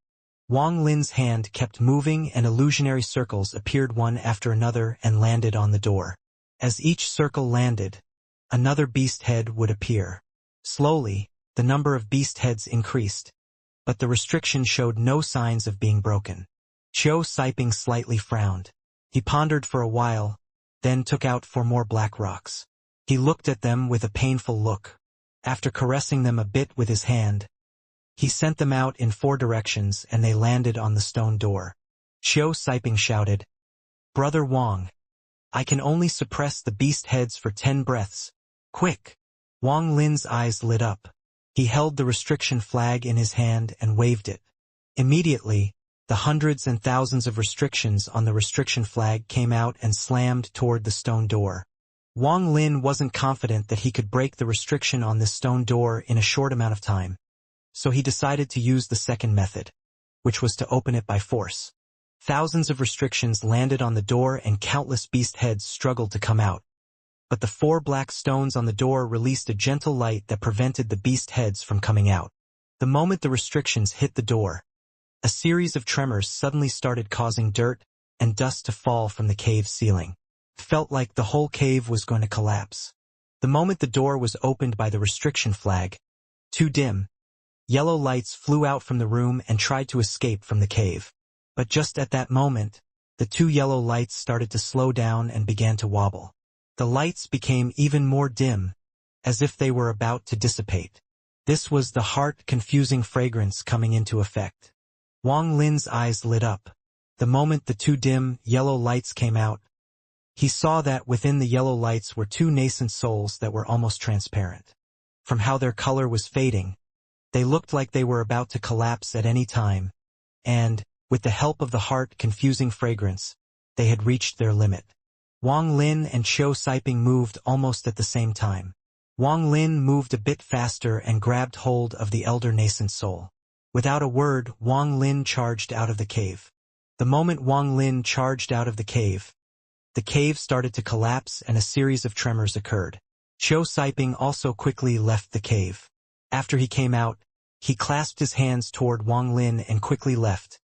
Speaker 1: Wang Lin's hand kept moving and illusionary circles appeared one after another and landed on the door. As each circle landed, another beast head would appear. Slowly, the number of beast heads increased, but the restriction showed no signs of being broken. Qiu Siping slightly frowned. He pondered for a while, then took out 4 more black rocks. He looked at them with a painful look. After caressing them a bit with his hand, he sent them out in 4 directions and they landed on the stone door. Qiu Siping shouted, "Brother Wang, I can only suppress the beast heads for 10 breaths. Quick!" Wang Lin's eyes lit up. He held the restriction flag in his hand and waved it. Immediately, the hundreds and thousands of restrictions on the restriction flag came out and slammed toward the stone door. Wang Lin wasn't confident that he could break the restriction on this stone door in a short amount of time, so he decided to use the second method, which was to open it by force. Thousands of restrictions landed on the door and countless beast heads struggled to come out. But the 4 black stones on the door released a gentle light that prevented the beast heads from coming out. The moment the restrictions hit the door, a series of tremors suddenly started causing dirt and dust to fall from the cave ceiling. It felt like the whole cave was going to collapse. The moment the door was opened by the restriction flag, 2 dim, yellow lights flew out from the room and tried to escape from the cave. But just at that moment, the 2 yellow lights started to slow down and began to wobble. The lights became even more dim, as if they were about to dissipate. This was the heart-confusing fragrance coming into effect. Wang Lin's eyes lit up. The moment the 2 dim, yellow lights came out, he saw that within the yellow lights were 2 nascent souls that were almost transparent. From how their color was fading, they looked like they were about to collapse at any time, and, with the help of the heart-confusing fragrance, they had reached their limit. Wang Lin and Qiu Siping moved almost at the same time. Wang Lin moved a bit faster and grabbed hold of the elder nascent soul. Without a word, Wang Lin charged out of the cave. The moment Wang Lin charged out of the cave started to collapse and a series of tremors occurred. Qiu Siping also quickly left the cave. After he came out, he clasped his hands toward Wang Lin and quickly left,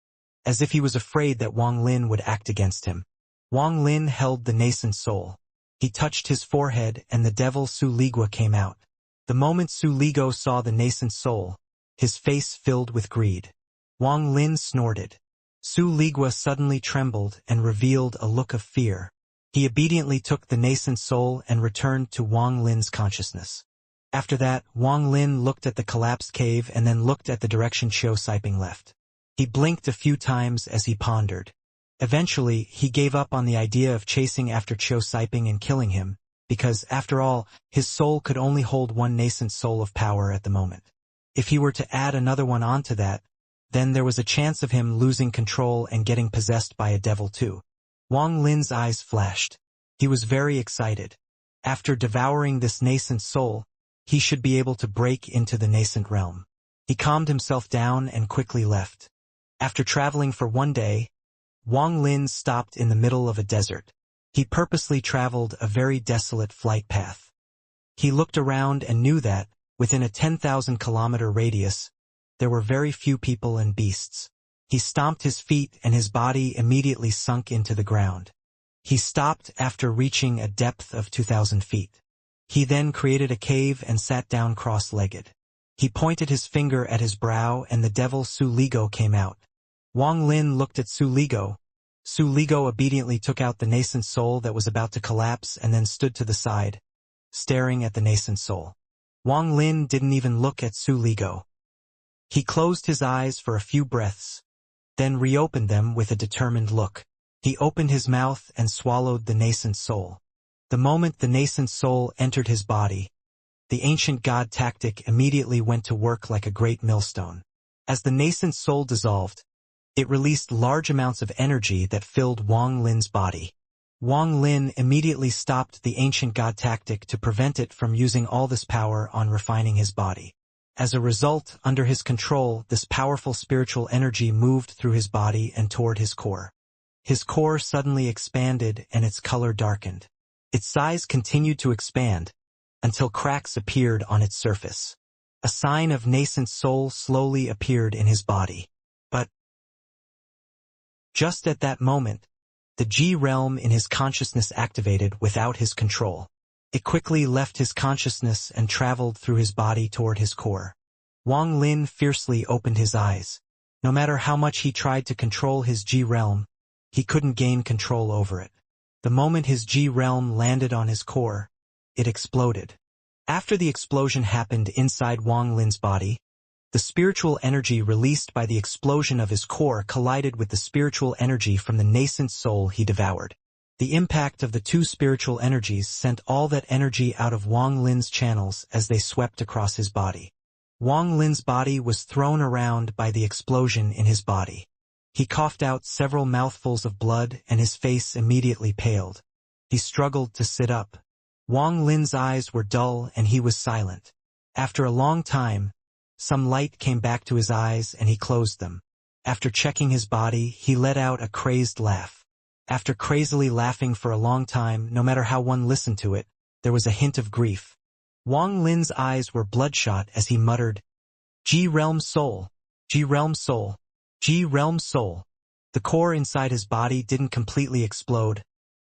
Speaker 1: as if he was afraid that Wang Lin would act against him. Wang Lin held the nascent soul. He touched his forehead and the devil Su Ligua came out. The moment Su Ligo saw the nascent soul, his face filled with greed. Wang Lin snorted. Su Ligua suddenly trembled and revealed a look of fear. He obediently took the nascent soul and returned to Wang Lin's consciousness. After that, Wang Lin looked at the collapsed cave and then looked at the direction Qiu Siping left. He blinked a few times as he pondered. Eventually, he gave up on the idea of chasing after Qiu Siping and killing him, because, after all, his soul could only hold one nascent soul of power at the moment. If he were to add another one onto that, then there was a chance of him losing control and getting possessed by a devil too. Wang Lin's eyes flashed. He was very excited. After devouring this nascent soul, he should be able to break into the nascent realm. He calmed himself down and quickly left. After traveling for 1 day, Wang Lin stopped in the middle of a desert. He purposely traveled a very desolate flight path. He looked around and knew that, within a 10,000-kilometer radius, there were very few people and beasts. He stomped his feet and his body immediately sunk into the ground. He stopped after reaching a depth of 2,000 feet. He then created a cave and sat down cross-legged. He pointed his finger at his brow and the devil Su Ligo came out. Wang Lin looked at Su Ligo. Su Ligo obediently took out the nascent soul that was about to collapse and then stood to the side, staring at the nascent soul. Wang Lin didn't even look at Su Ligo. He closed his eyes for a few breaths, then reopened them with a determined look. He opened his mouth and swallowed the nascent soul. The moment the nascent soul entered his body, the ancient god tactic immediately went to work like a great millstone. As the nascent soul dissolved, it released large amounts of energy that filled Wang Lin's body. Wang Lin immediately stopped the ancient god tactic to prevent it from using all this power on refining his body. As a result, under his control, this powerful spiritual energy moved through his body and toward his core. His core suddenly expanded and its color darkened. Its size continued to expand until cracks appeared on its surface. A sign of nascent soul slowly appeared in his body. But just at that moment, the G realm in his consciousness activated without his control. It quickly left his consciousness and traveled through his body toward his core. Wang Lin fiercely opened his eyes. No matter how much he tried to control his G realm, he couldn't gain control over it. The moment his G realm landed on his core, it exploded. After the explosion happened inside Wang Lin's body, the spiritual energy released by the explosion of his core collided with the spiritual energy from the nascent soul he devoured. The impact of the two spiritual energies sent all that energy out of Wang Lin's channels as they swept across his body. Wang Lin's body was thrown around by the explosion in his body. He coughed out several mouthfuls of blood and his face immediately paled. He struggled to sit up. Wang Lin's eyes were dull and he was silent. After a long time, some light came back to his eyes and he closed them. After checking his body, he let out a crazed laugh. After crazily laughing for a long time, no matter how one listened to it, there was a hint of grief. Wang Lin's eyes were bloodshot as he muttered, G-Realm Soul, G-Realm Soul, G-Realm Soul. The core inside his body didn't completely explode,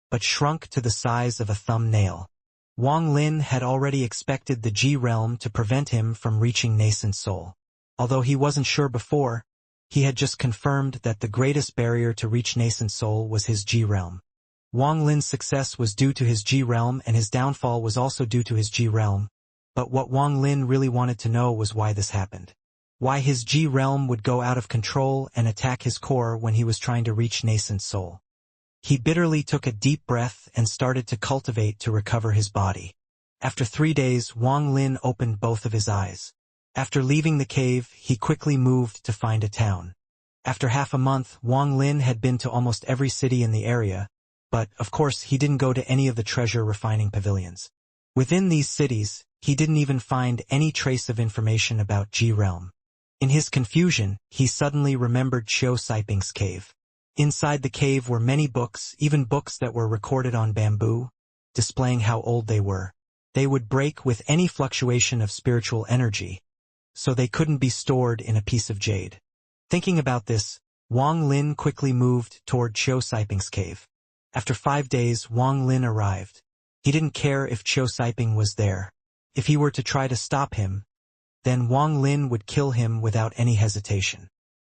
Speaker 1: but shrunk to the size of a thumbnail. Wang Lin had already expected the G-Realm to prevent him from reaching nascent soul. Although he wasn't sure before, he had just confirmed that the greatest barrier to reach nascent soul was his G-Realm. Wang Lin's success was due to his G-Realm and his downfall was also due to his G-Realm. But what Wang Lin really wanted to know was why this happened. Why his G-Realm would go out of control and attack his core when he was trying to reach nascent soul. He bitterly took a deep breath and started to cultivate to recover his body. After 3 days, Wang Lin opened both of his eyes. After leaving the cave, he quickly moved to find a town. After half a month, Wang Lin had been to almost every city in the area, but, of course, he didn't go to any of the treasure refining pavilions. Within these cities, he didn't even find any trace of information about G-Realm. In his confusion, he suddenly remembered Qiu Siping's cave. Inside the cave were many books, even books that were recorded on bamboo, displaying how old they were. They would break with any fluctuation of spiritual energy, so they couldn't be stored in a piece of jade. Thinking about this, Wang Lin quickly moved toward Qiu Siping's cave. After 5 days, Wang Lin arrived. He didn't care if Qiu Siping was there. If he were to try to stop him, then Wang Lin would kill him without any hesitation.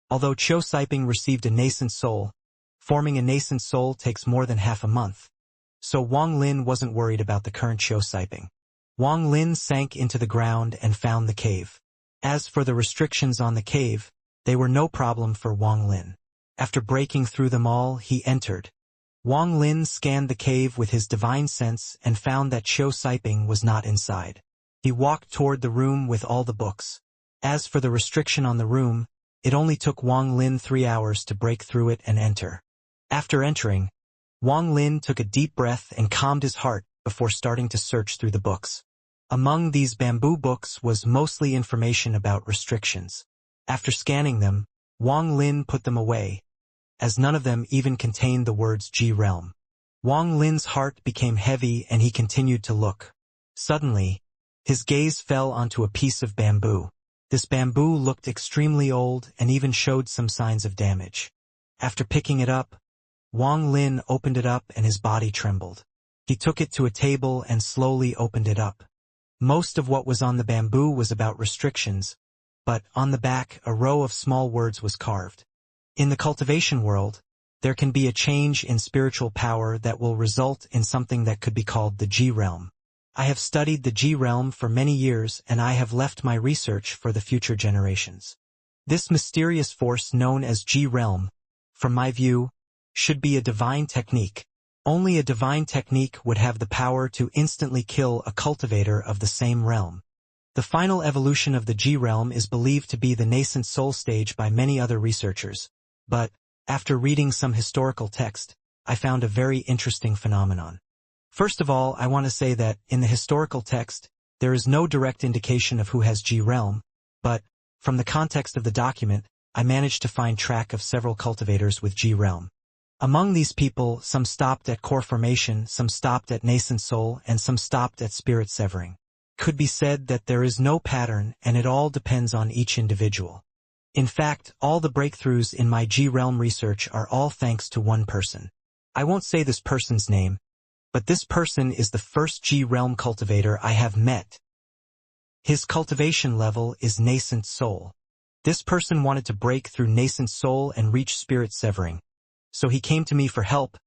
Speaker 1: Although Qiu Siping received a nascent soul, forming a nascent soul takes more than half a month. So Wang Lin wasn't worried about the current Qiu Siping. Wang Lin sank into the ground and found the cave. As for the restrictions on the cave, they were no problem for Wang Lin. After breaking through them all, he entered. Wang Lin scanned the cave with his divine sense and found that Xiu Siping was not inside. He walked toward the room with all the books. As for the restriction on the room, it only took Wang Lin 3 hours to break through it and enter. After entering, Wang Lin took a deep breath and calmed his heart before starting to search through the books. Among these bamboo books was mostly information about restrictions. After scanning them, Wang Lin put them away, as none of them even contained the words G realm. Wang Lin's heart became heavy and he continued to look. Suddenly, his gaze fell onto a piece of bamboo. This bamboo looked extremely old and even showed some signs of damage. After picking it up, Wang Lin opened it up and his body trembled. He took it to a table and slowly opened it up. Most of what was on the bamboo was about restrictions, but on the back a row of small words was carved. In the cultivation world, there can be a change in spiritual power that will result in something that could be called the G realm. I have studied the G realm for many years and I have left my research for the future generations. This mysterious force known as G realm, from my view, should be a divine technique. Only a divine technique would have the power to instantly kill a cultivator of the same realm. The final evolution of the G realm is believed to be the nascent soul stage by many other researchers, but, after reading some historical text, I found a very interesting phenomenon. First of all, I want to say that, in the historical text, there is no direct indication of who has G realm, but, from the context of the document, I managed to find track of several cultivators with G realm. Among these people, some stopped at core formation, some stopped at nascent soul, and some stopped at spirit severing. Could be said that there is no pattern and it all depends on each individual. In fact, all the breakthroughs in my G realm research are all thanks to one person. I won't say this person's name, but this person is the first G realm cultivator I have met. His cultivation level is nascent soul. This person wanted to break through nascent soul and reach spirit severing. So he came to me for help,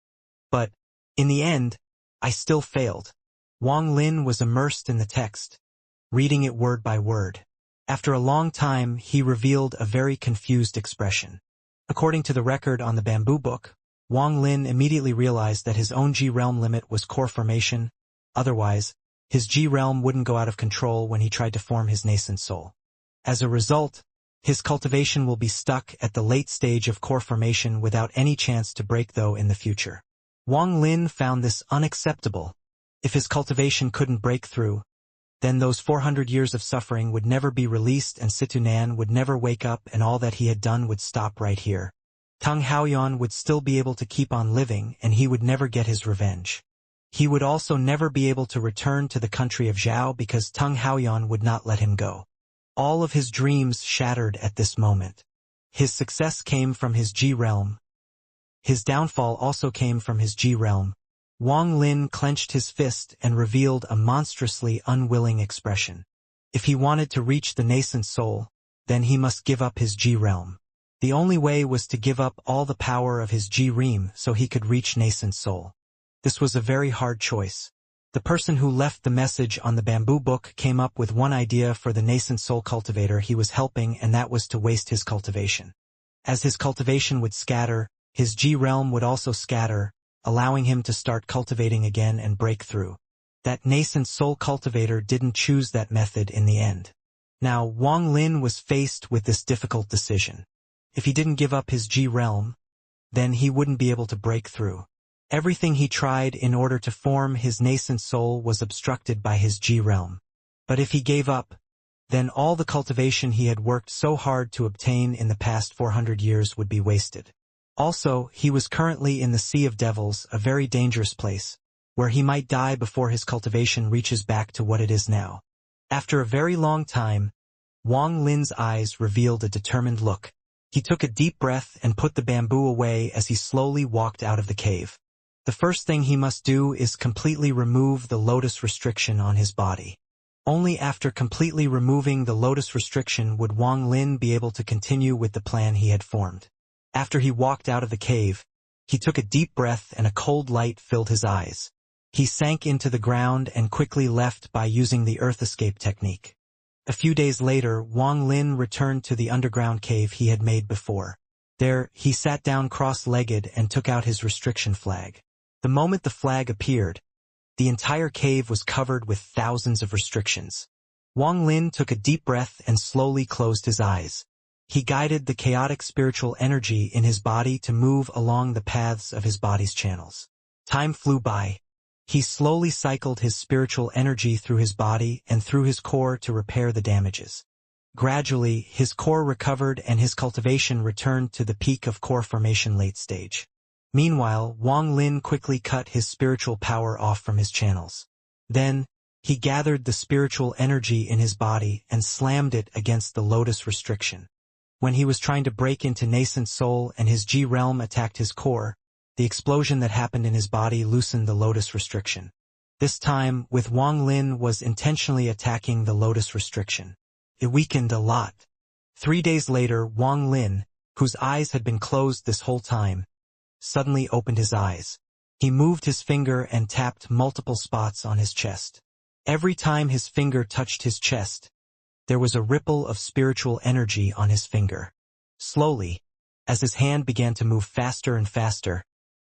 Speaker 1: but, in the end, I still failed. Wang Lin was immersed in the text, reading it word by word. After a long time, he revealed a very confused expression. According to the record on the bamboo book, Wang Lin immediately realized that his own G realm limit was core formation, otherwise, his G realm wouldn't go out of control when he tried to form his nascent soul. As a result, his cultivation will be stuck at the late stage of core formation without any chance to break though in the future. Wang Lin found this unacceptable. If his cultivation couldn't break through, then those 400 years of suffering would never be released and Situnan would never wake up and all that he had done would stop right here. Tang Haoyuan would still be able to keep on living and he would never get his revenge. He would also never be able to return to the country of Zhao because Tang Haoyuan would not let him go. All of his dreams shattered at this moment. His success came from his G realm. His downfall also came from his G realm. Wang Lin clenched his fist and revealed a monstrously unwilling expression. If he wanted to reach the nascent soul, then he must give up his G realm. The only way was to give up all the power of his G realm so he could reach nascent soul. This was a very hard choice. The person who left the message on the bamboo book came up with one idea for the nascent soul cultivator he was helping, and that was to waste his cultivation. As his cultivation would scatter, his G realm would also scatter, allowing him to start cultivating again and break through. That nascent soul cultivator didn't choose that method in the end. Now, Wang Lin was faced with this difficult decision. If he didn't give up his G realm, then he wouldn't be able to break through. Everything he tried in order to form his nascent soul was obstructed by his G realm. But if he gave up, then all the cultivation he had worked so hard to obtain in the past 400 years would be wasted. Also, he was currently in the Sea of Devils, a very dangerous place, where he might die before his cultivation reaches back to what it is now. After a very long time, Wang Lin's eyes revealed a determined look. He took a deep breath and put the bamboo away as he slowly walked out of the cave. The first thing he must do is completely remove the lotus restriction on his body. Only after completely removing the lotus restriction would Wang Lin be able to continue with the plan he had formed. After he walked out of the cave, he took a deep breath and a cold light filled his eyes. He sank into the ground and quickly left by using the earth escape technique. A few days later, Wang Lin returned to the underground cave he had made before. There, he sat down cross-legged and took out his restriction flag. The moment the flag appeared, the entire cave was covered with thousands of restrictions. Wang Lin took a deep breath and slowly closed his eyes. He guided the chaotic spiritual energy in his body to move along the paths of his body's channels. Time flew by. He slowly cycled his spiritual energy through his body and through his core to repair the damages. Gradually, his core recovered and his cultivation returned to the peak of core formation late stage. Meanwhile, Wang Lin quickly cut his spiritual power off from his channels. Then, he gathered the spiritual energy in his body and slammed it against the lotus restriction. When he was trying to break into nascent soul and his G realm attacked his core, the explosion that happened in his body loosened the lotus restriction. This time, with Wang Lin was intentionally attacking the lotus restriction. It weakened a lot. 3 days later, Wang Lin, whose eyes had been closed this whole time, suddenly opened his eyes. He moved his finger and tapped multiple spots on his chest. Every time his finger touched his chest, there was a ripple of spiritual energy on his finger. Slowly, as his hand began to move faster and faster,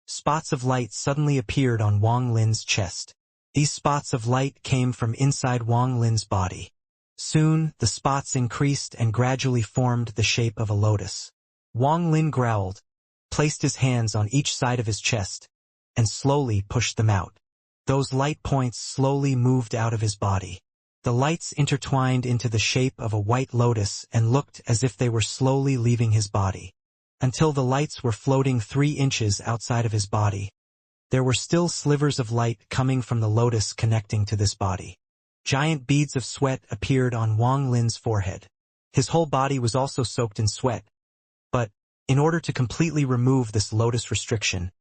Speaker 1: spots of light suddenly appeared on Wang Lin's chest. These spots of light came from inside Wang Lin's body. Soon, the spots increased and gradually formed the shape of a lotus. Wang Lin growled, placed his hands on each side of his chest, and slowly pushed them out. Those light points slowly moved out of his body. The lights intertwined into the shape of a white lotus and looked as if they were slowly leaving his body. Until the lights were floating 3 inches outside of his body. There were still slivers of light coming from the lotus connecting to this body. Giant beads of sweat appeared on Wang Lin's forehead. His whole body was also soaked in sweat. But, in order to completely remove this lotus restriction,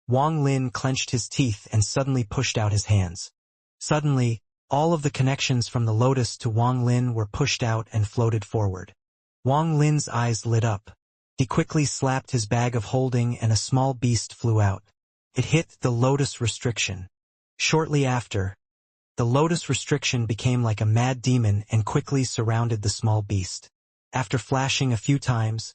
Speaker 1: Wang Lin clenched his teeth and suddenly pushed out his hands. Suddenly, all of the connections from the lotus to Wang Lin were pushed out and floated forward. Wang Lin's eyes lit up. He quickly slapped his bag of holding and a small beast flew out. It hit the lotus restriction. Shortly after, the lotus restriction became like a mad demon and quickly surrounded the small beast. After flashing a few times,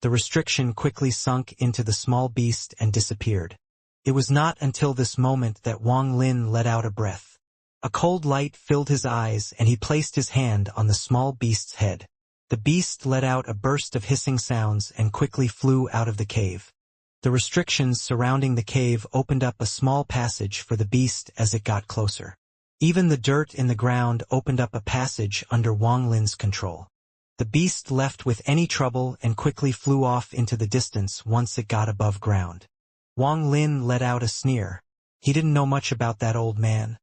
Speaker 1: the restriction quickly sunk into the small beast and disappeared. It was not until this moment that Wang Lin let out a breath. A cold light filled his eyes and he placed his hand on the small beast's head. The beast let out a burst of hissing sounds and quickly flew out of the cave. The restrictions surrounding the cave opened up a small passage for the beast as it got closer. Even the dirt in the ground opened up a passage under Wang Lin's control. The beast left with any trouble and quickly flew off into the distance once it got above ground. Wang Lin let out a sneer. He didn't know much about that old man,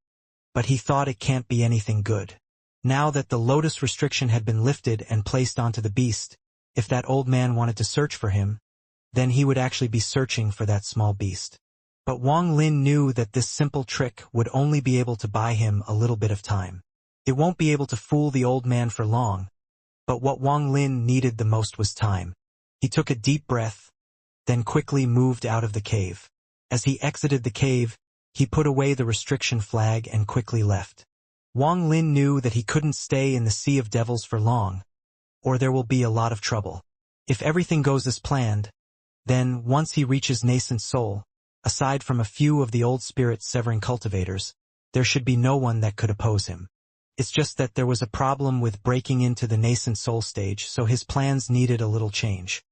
Speaker 1: but he thought it can't be anything good. Now that the lotus restriction had been lifted and placed onto the beast, if that old man wanted to search for him, then he would actually be searching for that small beast. But Wang Lin knew that this simple trick would only be able to buy him a little bit of time. It won't be able to fool the old man for long, but what Wang Lin needed the most was time. He took a deep breath, then quickly moved out of the cave. As he exited the cave, he put away the restriction flag and quickly left. Wang Lin knew that he couldn't stay in the Sea of Devils for long, or there will be a lot of trouble. If everything goes as planned, then, once he reaches nascent soul, aside from a few of the old spirit severing cultivators, there should be no one that could oppose him. It's just that there was a problem with breaking into the nascent soul stage, so his plans needed a little change.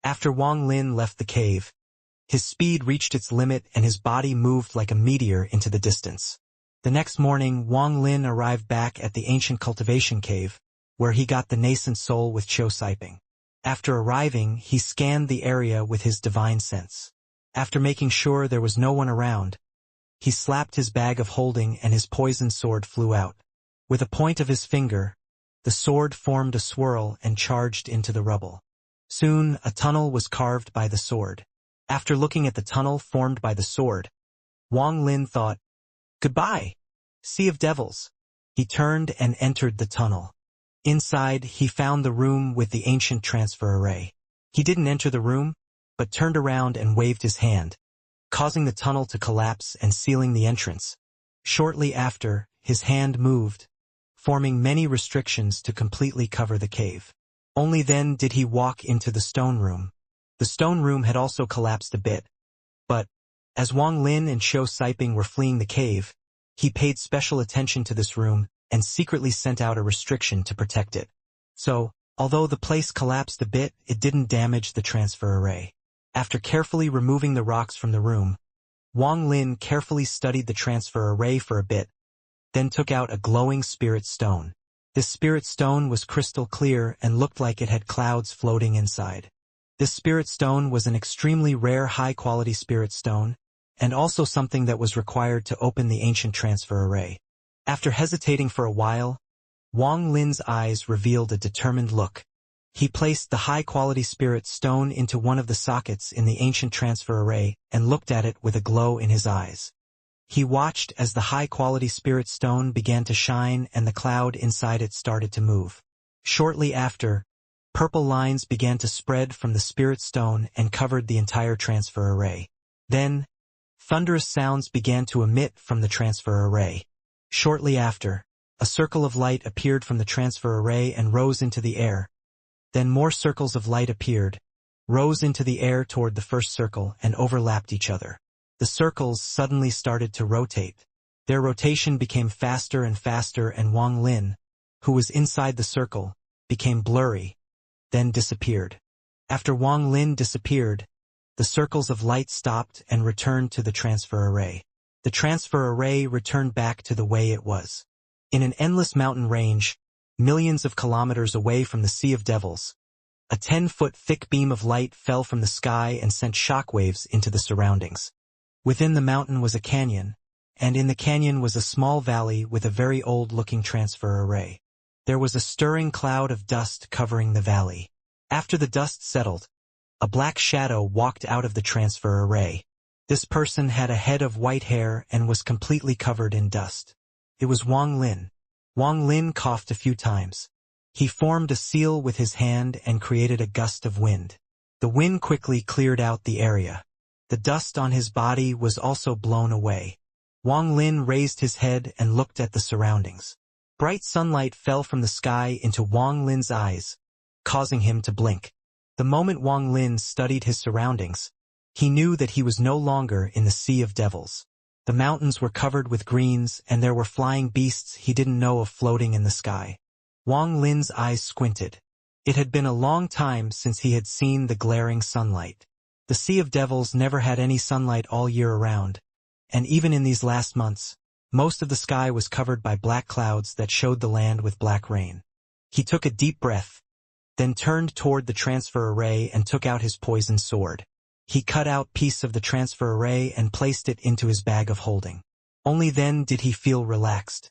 Speaker 1: After Wang Lin left the cave, his speed reached its limit and his body moved like a meteor into the distance. The next morning, Wang Lin arrived back at the ancient cultivation cave, where he got the nascent soul with Qiu Siping. After arriving, he scanned the area with his divine sense. After making sure there was no one around, he slapped his bag of holding and his poisoned sword flew out. With a point of his finger, the sword formed a swirl and charged into the rubble. Soon, a tunnel was carved by the sword. After looking at the tunnel formed by the sword, Wang Lin thought, "Goodbye, Sea of Devils." He turned and entered the tunnel. Inside, he found the room with the ancient transfer array. He didn't enter the room, but turned around and waved his hand, causing the tunnel to collapse and sealing the entrance. Shortly after, his hand moved, forming many restrictions to completely cover the cave. Only then did he walk into the stone room. The stone room had also collapsed a bit, but, as Wang Lin and Xiao Siping were fleeing the cave, he paid special attention to this room and secretly sent out a restriction to protect it. So, although the place collapsed a bit, it didn't damage the transfer array. After carefully removing the rocks from the room, Wang Lin carefully studied the transfer array for a bit, then took out a glowing spirit stone. This spirit stone was crystal clear and looked like it had clouds floating inside. This spirit stone was an extremely rare high-quality spirit stone, and also something that was required to open the ancient transfer array. After hesitating for a while, Wang Lin's eyes revealed a determined look. He placed the high-quality spirit stone into one of the sockets in the ancient transfer array and looked at it with a glow in his eyes. He watched as the high-quality spirit stone began to shine and the cloud inside it started to move. Shortly after, purple lines began to spread from the spirit stone and covered the entire transfer array. Then, thunderous sounds began to emit from the transfer array. Shortly after, a circle of light appeared from the transfer array and rose into the air. Then more circles of light appeared, rose into the air toward the first circle and overlapped each other. The circles suddenly started to rotate. Their rotation became faster and faster and Wang Lin, who was inside the circle, became blurry, then disappeared. After Wang Lin disappeared, the circles of light stopped and returned to the transfer array. The transfer array returned back to the way it was. In an endless mountain range, millions of kilometers away from the Sea of Devils, a 10-foot thick beam of light fell from the sky and sent shockwaves into the surroundings. Within the mountain was a canyon, and in the canyon was a small valley with a very old-looking transfer array. There was a stirring cloud of dust covering the valley. After the dust settled, a black shadow walked out of the transfer array. This person had a head of white hair and was completely covered in dust. It was Wang Lin. Wang Lin coughed a few times. He formed a seal with his hand and created a gust of wind. The wind quickly cleared out the area. The dust on his body was also blown away. Wang Lin raised his head and looked at the surroundings. Bright sunlight fell from the sky into Wang Lin's eyes, causing him to blink. The moment Wang Lin studied his surroundings, he knew that he was no longer in the Sea of Devils. The mountains were covered with greens and there were flying beasts he didn't know of floating in the sky. Wang Lin's eyes squinted. It had been a long time since he had seen the glaring sunlight. The Sea of Devils never had any sunlight all year around, and even in these last months, most of the sky was covered by black clouds that showed the land with black rain. He took a deep breath, then turned toward the transfer array and took out his poison sword. He cut out a piece of the transfer array and placed it into his bag of holding. Only then did he feel relaxed.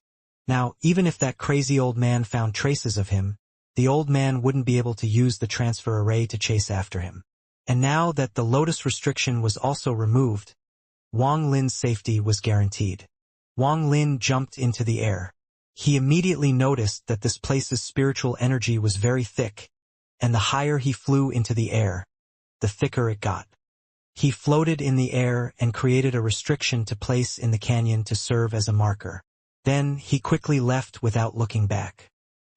Speaker 1: Now, even if that crazy old man found traces of him, the old man wouldn't be able to use the transfer array to chase after him. And now that the lotus restriction was also removed, Wang Lin's safety was guaranteed. Wang Lin jumped into the air. He immediately noticed that this place's spiritual energy was very thick, and the higher he flew into the air, the thicker it got. He floated in the air and created a restriction to place in the canyon to serve as a marker. Then he quickly left without looking back.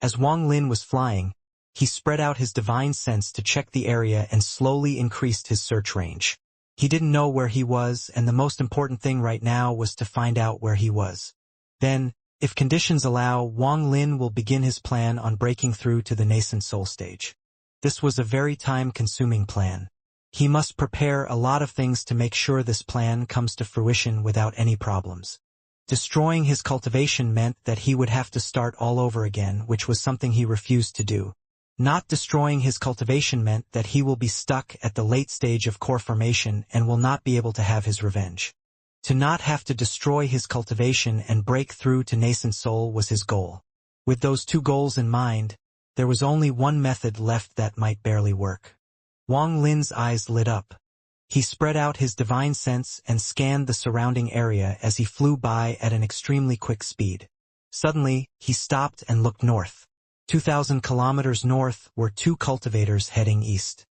Speaker 1: As Wang Lin was flying, he spread out his divine sense to check the area and slowly increased his search range. He didn't know where he was, and the most important thing right now was to find out where he was. Then, if conditions allow, Wang Lin will begin his plan on breaking through to the nascent soul stage. This was a very time-consuming plan. He must prepare a lot of things to make sure this plan comes to fruition without any problems. Destroying his cultivation meant that he would have to start all over again, which was something he refused to do. Not destroying his cultivation meant that he will be stuck at the late stage of core formation and will not be able to have his revenge. To not have to destroy his cultivation and break through to nascent soul was his goal. With those two goals in mind, there was only one method left that might barely work. Wang Lin's eyes lit up. He spread out his divine sense and scanned the surrounding area as he flew by at an extremely quick speed. Suddenly, he stopped and looked north. 2,000 kilometers north were two cultivators heading east.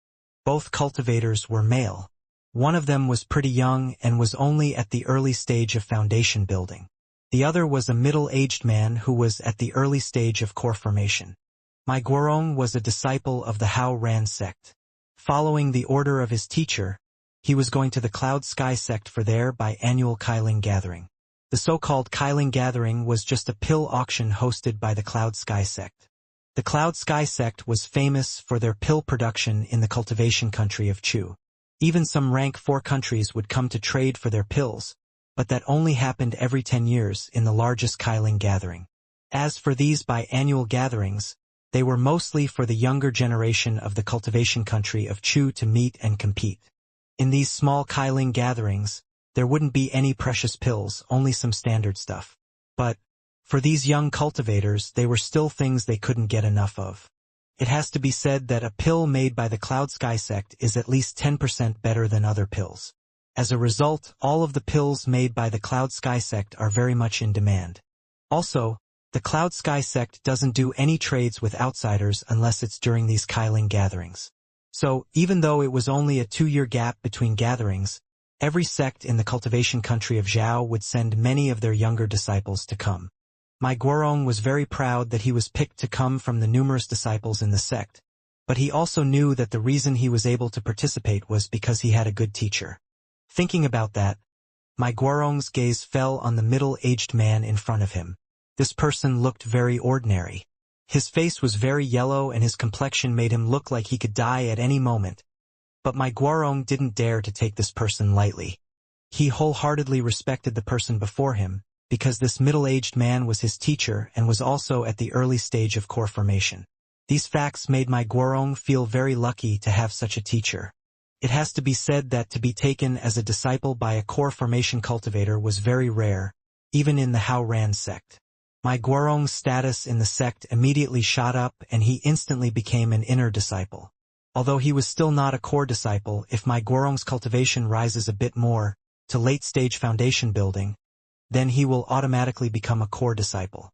Speaker 1: Both cultivators were male. One of them was pretty young and was only at the early stage of foundation building. The other was a middle-aged man who was at the early stage of core formation. My Guorong was a disciple of the Hao Ran sect. Following the order of his teacher, he was going to the Cloud Sky sect for their biannual Kailing gathering. The so-called Kailing gathering was just a pill auction hosted by the Cloud Sky sect. The Cloud Sky sect was famous for their pill production in the cultivation country of Chu. Even some rank 4 countries would come to trade for their pills, but that only happened every 10 years in the largest Kailing gathering. As for these biannual gatherings, they were mostly for the younger generation of the cultivation country of Chu to meet and compete. In these small Kailing gatherings, there wouldn't be any precious pills, only some standard stuff. But, for these young cultivators, they were still things they couldn't get enough of. It has to be said that a pill made by the Cloud Sky sect is at least 10% better than other pills. As a result, all of the pills made by the Cloud Sky sect are very much in demand. Also, the Cloud Sky sect doesn't do any trades with outsiders unless it's during these Kailing gatherings. So, even though it was only a 2-year gap between gatherings, every sect in the cultivation country of Zhao would send many of their younger disciples to come. My Guorong was very proud that he was picked to come from the numerous disciples in the sect, but he also knew that the reason he was able to participate was because he had a good teacher. Thinking about that, my Guorong's gaze fell on the middle-aged man in front of him. This person looked very ordinary. His face was very yellow and his complexion made him look like he could die at any moment. But my Guorong didn't dare to take this person lightly. He wholeheartedly respected the person before him, because this middle-aged man was his teacher and was also at the early stage of core formation. These facts made my Guorong feel very lucky to have such a teacher. It has to be said that to be taken as a disciple by a core formation cultivator was very rare, even in the Hao Ran sect. My Guorong's status in the sect immediately shot up and he instantly became an inner disciple. Although he was still not a core disciple, if my Guorong's cultivation rises a bit more, to late-stage foundation building, then he will automatically become a core disciple.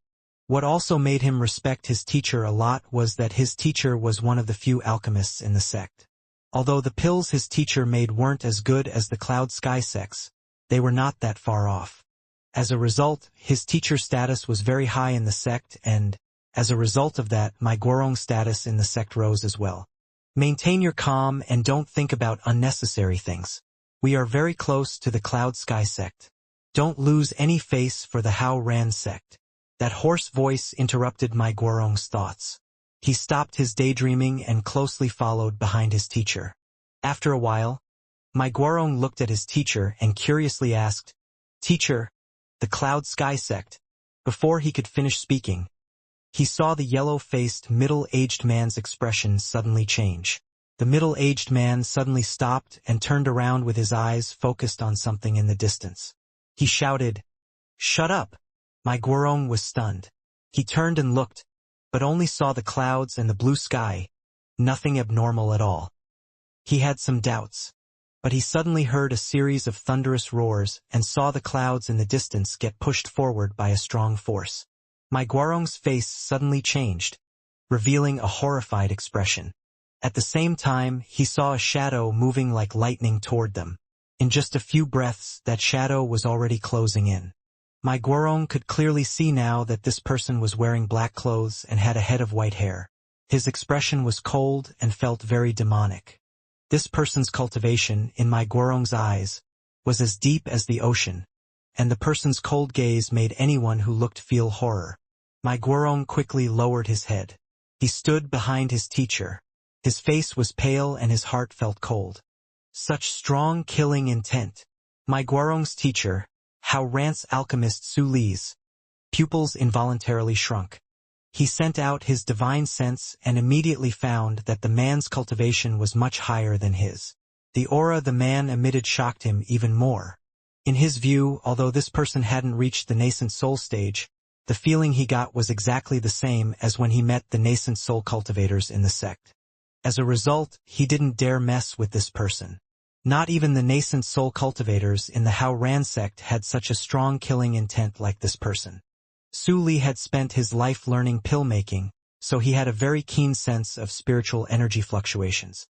Speaker 1: What also made him respect his teacher a lot was that his teacher was one of the few alchemists in the sect. Although the pills his teacher made weren't as good as the Cloud Sky sects, they were not that far off. As a result, his teacher status was very high in the sect and, as a result of that, my Guorong's status in the sect rose as well. Maintain your calm and don't think about unnecessary things. We are very close to the Cloud Sky sect. Don't lose any face for the Hao Ran sect. That hoarse voice interrupted my Guorong's thoughts. He stopped his daydreaming and closely followed behind his teacher. After a while, my Guorong looked at his teacher and curiously asked, "Teacher, the Cloud Sky sect." Before he could finish speaking, he saw the yellow-faced, middle-aged man's expression suddenly change. The middle-aged man suddenly stopped and turned around with his eyes focused on something in the distance. He shouted, "Shut up!" My Guorong was stunned. He turned and looked, but only saw the clouds and the blue sky, nothing abnormal at all. He had some doubts, but he suddenly heard a series of thunderous roars and saw the clouds in the distance get pushed forward by a strong force. My Guorong's face suddenly changed, revealing a horrified expression. At the same time, he saw a shadow moving like lightning toward them. In just a few breaths, that shadow was already closing in. My Guorong could clearly see now that this person was wearing black clothes and had a head of white hair. His expression was cold and felt very demonic. This person's cultivation, in my Guorong's eyes, was as deep as the ocean, and the person's cold gaze made anyone who looked feel horror. My Guorong quickly lowered his head. He stood behind his teacher. His face was pale and his heart felt cold. Such strong killing intent. My Guorong's teacher, Hao Ran's alchemist Su Li's pupils involuntarily shrunk. He sent out his divine sense and immediately found that the man's cultivation was much higher than his. The aura the man emitted shocked him even more. In his view, although this person hadn't reached the nascent soul stage, the feeling he got was exactly the same as when he met the nascent soul cultivators in the sect. As a result, he didn't dare mess with this person. Not even the nascent soul cultivators in the Hao Ran sect had such a strong killing intent like this person. Su Li had spent his life learning pill making, so he had a very keen sense of spiritual energy fluctuations.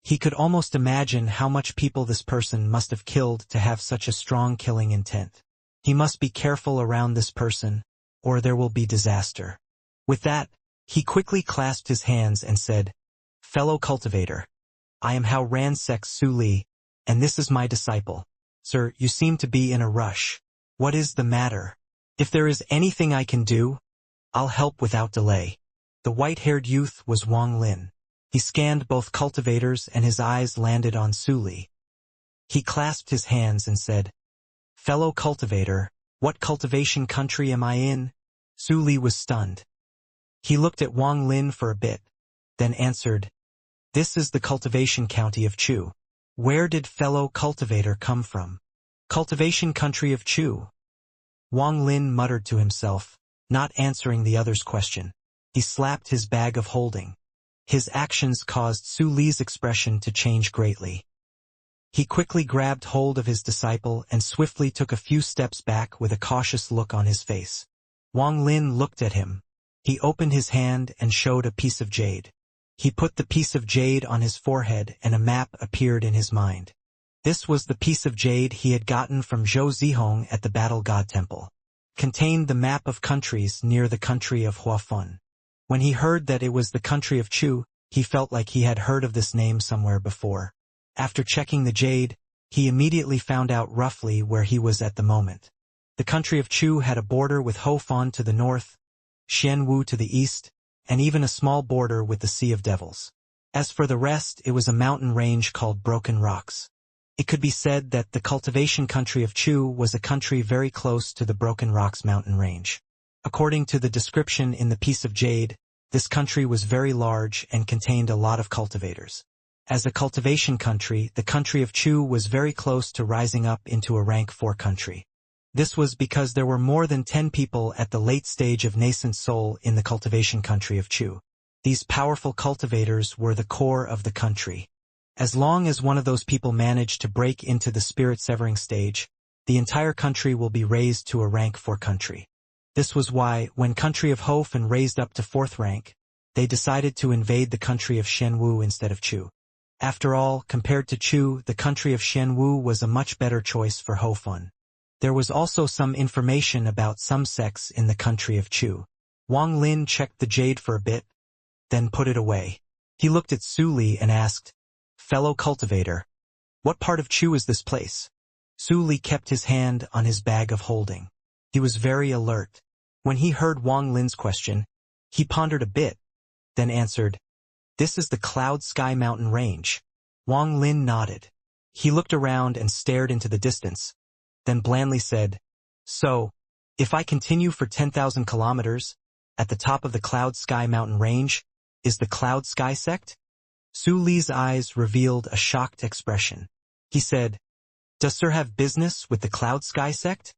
Speaker 1: He could almost imagine how much people this person must have killed to have such a strong killing intent. He must be careful around this person, or there will be disaster. With that, he quickly clasped his hands and said, "Fellow cultivator, I am Hao Ransek Su Li, and this is my disciple. Sir, you seem to be in a rush. What is the matter? If there is anything I can do, I'll help without delay." The white-haired youth was Wang Lin. He scanned both cultivators and his eyes landed on Su Li. He clasped his hands and said, "Fellow cultivator, what cultivation country am I in?" Su Li was stunned. He looked at Wang Lin for a bit, then answered, "This is the cultivation county of Chu." Where did fellow cultivator come from? Cultivation country of Chu. Wang Lin muttered to himself, not answering the other's question. He slapped his bag of holding. His actions caused Su Li's expression to change greatly. He quickly grabbed hold of his disciple and swiftly took a few steps back with a cautious look on his face. Wang Lin looked at him. He opened his hand and showed a piece of jade. He put the piece of jade on his forehead and a map appeared in his mind. This was the piece of jade he had gotten from Zhou Zihong at the Battle God Temple. Contained the map of countries near the country of Huafun. When he heard that it was the country of Chu, he felt like he had heard of this name somewhere before. After checking the jade, he immediately found out roughly where he was at the moment. The country of Chu had a border with Hofan to the north, Xianwu to the east, and even a small border with the Sea of Devils. As for the rest, it was a mountain range called Broken Rocks. It could be said that the cultivation country of Chu was a country very close to the Broken Rocks mountain range. According to the description in the piece of jade, this country was very large and contained a lot of cultivators. As a cultivation country, the country of Chu was very close to rising up into a rank 4 country. This was because there were more than 10 people at the late stage of nascent soul in the cultivation country of Chu. These powerful cultivators were the core of the country. As long as one of those people managed to break into the spirit-severing stage, the entire country will be raised to a rank 4 country. This was why, when country of Hofan raised up to 4th rank, they decided to invade the country of Xianwu instead of Chu. After all, compared to Chu, the country of Xianwu was a much better choice for Hofan. There was also some information about some sects in the country of Chu. Wang Lin checked the jade for a bit, then put it away. He looked at Su Li and asked, "Fellow cultivator, what part of Chu is this place?" Su Li kept his hand on his bag of holding. He was very alert. When he heard Wang Lin's question, he pondered a bit, then answered, "This is the Cloud Sky Mountain Range." Wang Lin nodded. He looked around and stared into the distance, then blandly said, "So, if I continue for 10,000 kilometers, at the top of the Cloud Sky Mountain Range, is the Cloud Sky sect?" Su Li's eyes revealed a shocked expression. He said, "Does Sir have business with the Cloud Sky sect?"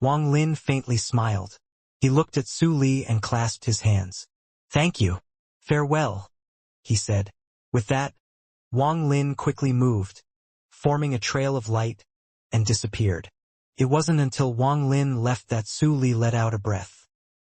Speaker 1: Wang Lin faintly smiled. He looked at Su Li and clasped his hands. "Thank you. Farewell," he said. With that, Wang Lin quickly moved, forming a trail of light, and disappeared. It wasn't until Wang Lin left that Su Li let out a breath.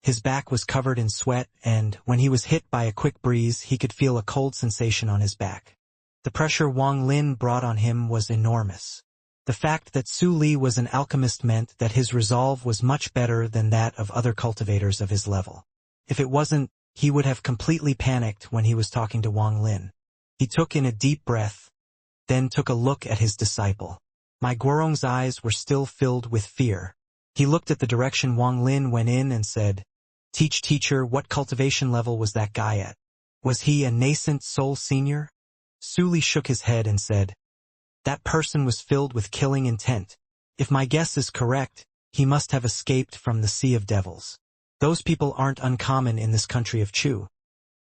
Speaker 1: His back was covered in sweat and, when he was hit by a quick breeze, he could feel a cold sensation on his back. The pressure Wang Lin brought on him was enormous. The fact that Su Li was an alchemist meant that his resolve was much better than that of other cultivators of his level. If it wasn't, he would have completely panicked when he was talking to Wang Lin. He took in a deep breath, then took a look at his disciple. My Guorong's eyes were still filled with fear. He looked at the direction Wang Lin went in and said, Teacher, what cultivation level was that guy at? Was he a nascent soul senior?" Su Li shook his head and said, "That person was filled with killing intent. If my guess is correct, he must have escaped from the Sea of Devils. Those people aren't uncommon in this country of Chu.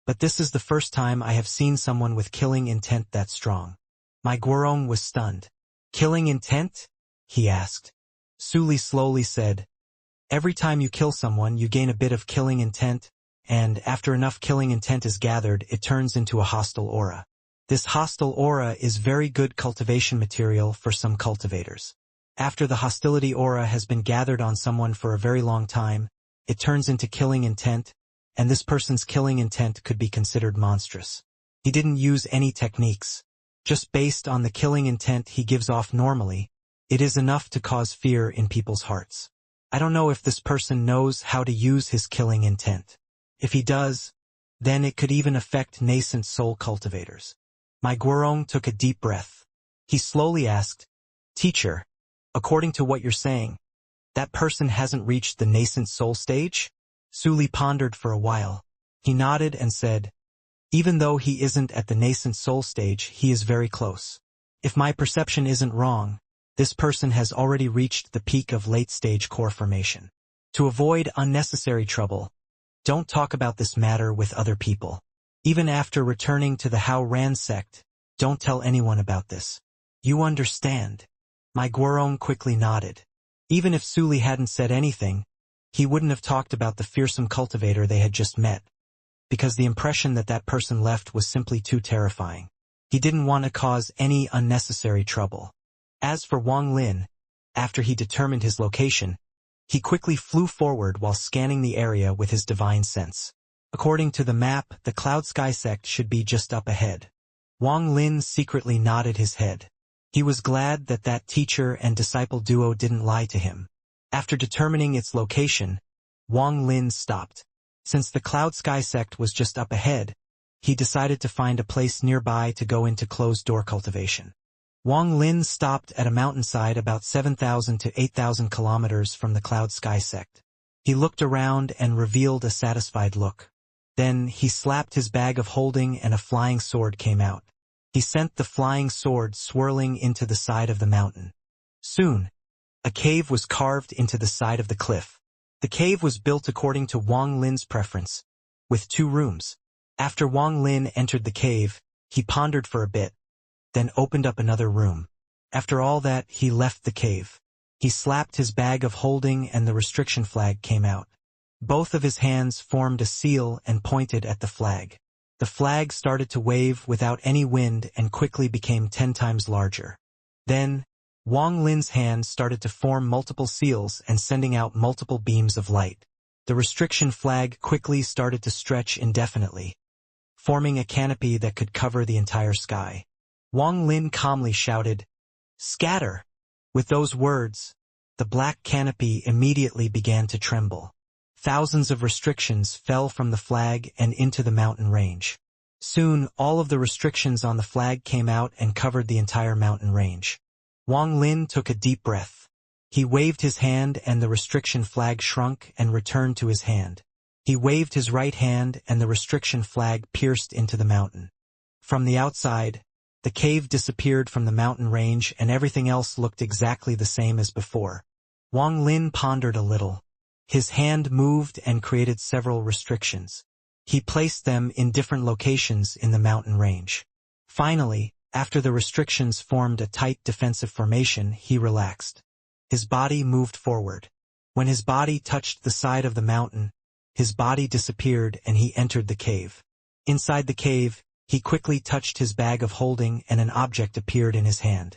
Speaker 1: But this is the first time I have seen someone with killing intent that strong." My Guorong was stunned. "Killing intent?" he asked. Su Li slowly said, "Every time you kill someone, you gain a bit of killing intent, and after enough killing intent is gathered, it turns into a hostile aura. This hostile aura is very good cultivation material for some cultivators. After the hostility aura has been gathered on someone for a very long time, it turns into killing intent, and this person's killing intent could be considered monstrous. He didn't use any techniques. Just based on the killing intent he gives off normally, it is enough to cause fear in people's hearts. I don't know if this person knows how to use his killing intent. If he does, then it could even affect nascent soul cultivators. My Guorong took a deep breath. He slowly asked, Teacher, according to what you're saying, that person hasn't reached the nascent soul stage? Su Li pondered for a while. He nodded and said, Even though he isn't at the nascent soul stage, he is very close. If my perception isn't wrong, this person has already reached the peak of late-stage core formation. To avoid unnecessary trouble, don't talk about this matter with other people. Even after returning to the Hao Ran sect, don't tell anyone about this. You understand? My Guorong quickly nodded. Even if Su Li hadn't said anything, he wouldn't have talked about the fearsome cultivator they had just met, because the impression that that person left was simply too terrifying. He didn't want to cause any unnecessary trouble. As for Wang Lin, after he determined his location, he quickly flew forward while scanning the area with his divine sense. According to the map, the Cloud Sky sect should be just up ahead. Wang Lin secretly nodded his head. He was glad that that teacher and disciple duo didn't lie to him. After determining its location, Wang Lin stopped. Since the Cloud Sky sect was just up ahead, he decided to find a place nearby to go into closed-door cultivation. Wang Lin stopped at a mountainside about 7,000 to 8,000 kilometers from the Cloud Sky sect. He looked around and revealed a satisfied look. Then he slapped his bag of holding and a flying sword came out. He sent the flying sword swirling into the side of the mountain. Soon, a cave was carved into the side of the cliff. The cave was built according to Wang Lin's preference, with 2 rooms. After Wang Lin entered the cave, he pondered for a bit, then opened up another room. After all that, he left the cave. He slapped his bag of holding and the restriction flag came out. Both of his hands formed a seal and pointed at the flag. The flag started to wave without any wind and quickly became 10 times larger. Then, Wang Lin's hand started to form multiple seals and sending out multiple beams of light. The restriction flag quickly started to stretch indefinitely, forming a canopy that could cover the entire sky. Wang Lin calmly shouted, "Scatter!" With those words, the black canopy immediately began to tremble. Thousands of restrictions fell from the flag and into the mountain range. Soon, all of the restrictions on the flag came out and covered the entire mountain range. Wang Lin took a deep breath. He waved his hand and the restriction flag shrunk and returned to his hand. He waved his right hand and the restriction flag pierced into the mountain. From the outside, the cave disappeared from the mountain range and everything else looked exactly the same as before. Wang Lin pondered a little. His hand moved and created several restrictions. He placed them in different locations in the mountain range. Finally, after the restrictions formed a tight defensive formation, he relaxed. His body moved forward. When his body touched the side of the mountain, his body disappeared and he entered the cave. Inside the cave, he quickly touched his bag of holding and an object appeared in his hand.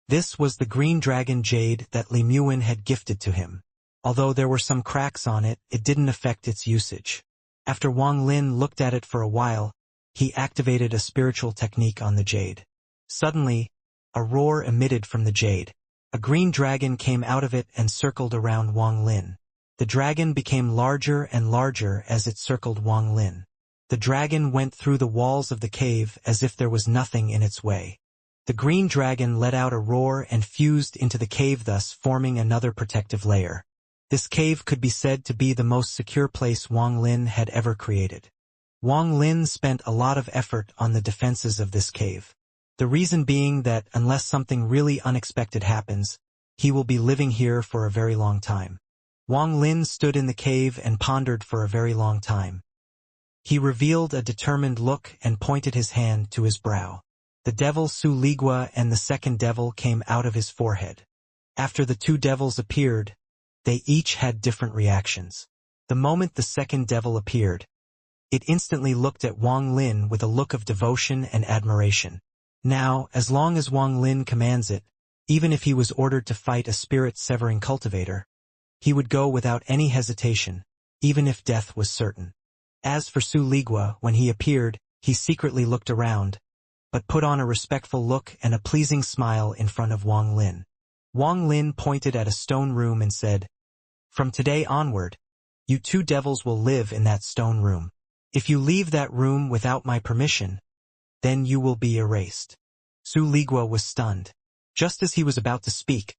Speaker 1: This was the green dragon jade that Li Muin had gifted to him. Although there were some cracks on it, it didn't affect its usage. After Wang Lin looked at it for a while, he activated a spiritual technique on the jade. Suddenly, a roar emitted from the jade. A green dragon came out of it and circled around Wang Lin. The dragon became larger and larger as it circled Wang Lin. The dragon went through the walls of the cave as if there was nothing in its way. The green dragon let out a roar and fused into the cave, thus forming another protective layer. This cave could be said to be the most secure place Wang Lin had ever created. Wang Lin spent a lot of effort on the defenses of this cave. The reason being that unless something really unexpected happens, he will be living here for a very long time. Wang Lin stood in the cave and pondered for a very long time. He revealed a determined look and pointed his hand to his brow. The devil Su Ligua and the second devil came out of his forehead. After the 2 devils appeared, they each had different reactions. The moment the second devil appeared, it instantly looked at Wang Lin with a look of devotion and admiration. Now, as long as Wang Lin commands it, even if he was ordered to fight a spirit-severing cultivator, he would go without any hesitation, even if death was certain. As for Su Ligua, when he appeared, he secretly looked around, but put on a respectful look and a pleasing smile in front of Wang Lin. Wang Lin pointed at a stone room and said, From today onward, you two devils will live in that stone room. If you leave that room without my permission, then you will be erased." Su Ligua was stunned. Just as he was about to speak,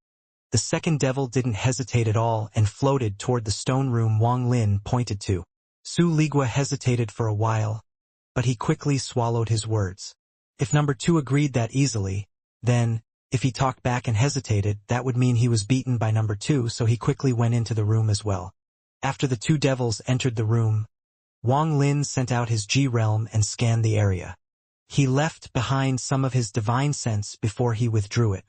Speaker 1: the second devil didn't hesitate at all and floated toward the stone room Wang Lin pointed to. Su Ligua hesitated for a while, but he quickly swallowed his words. If number two agreed that easily, then, if he talked back and hesitated, that would mean he was beaten by number two, so he quickly went into the room as well. After the two devils entered the room, Wang Lin sent out his G-realm and scanned the area. He left behind some of his divine sense before he withdrew it.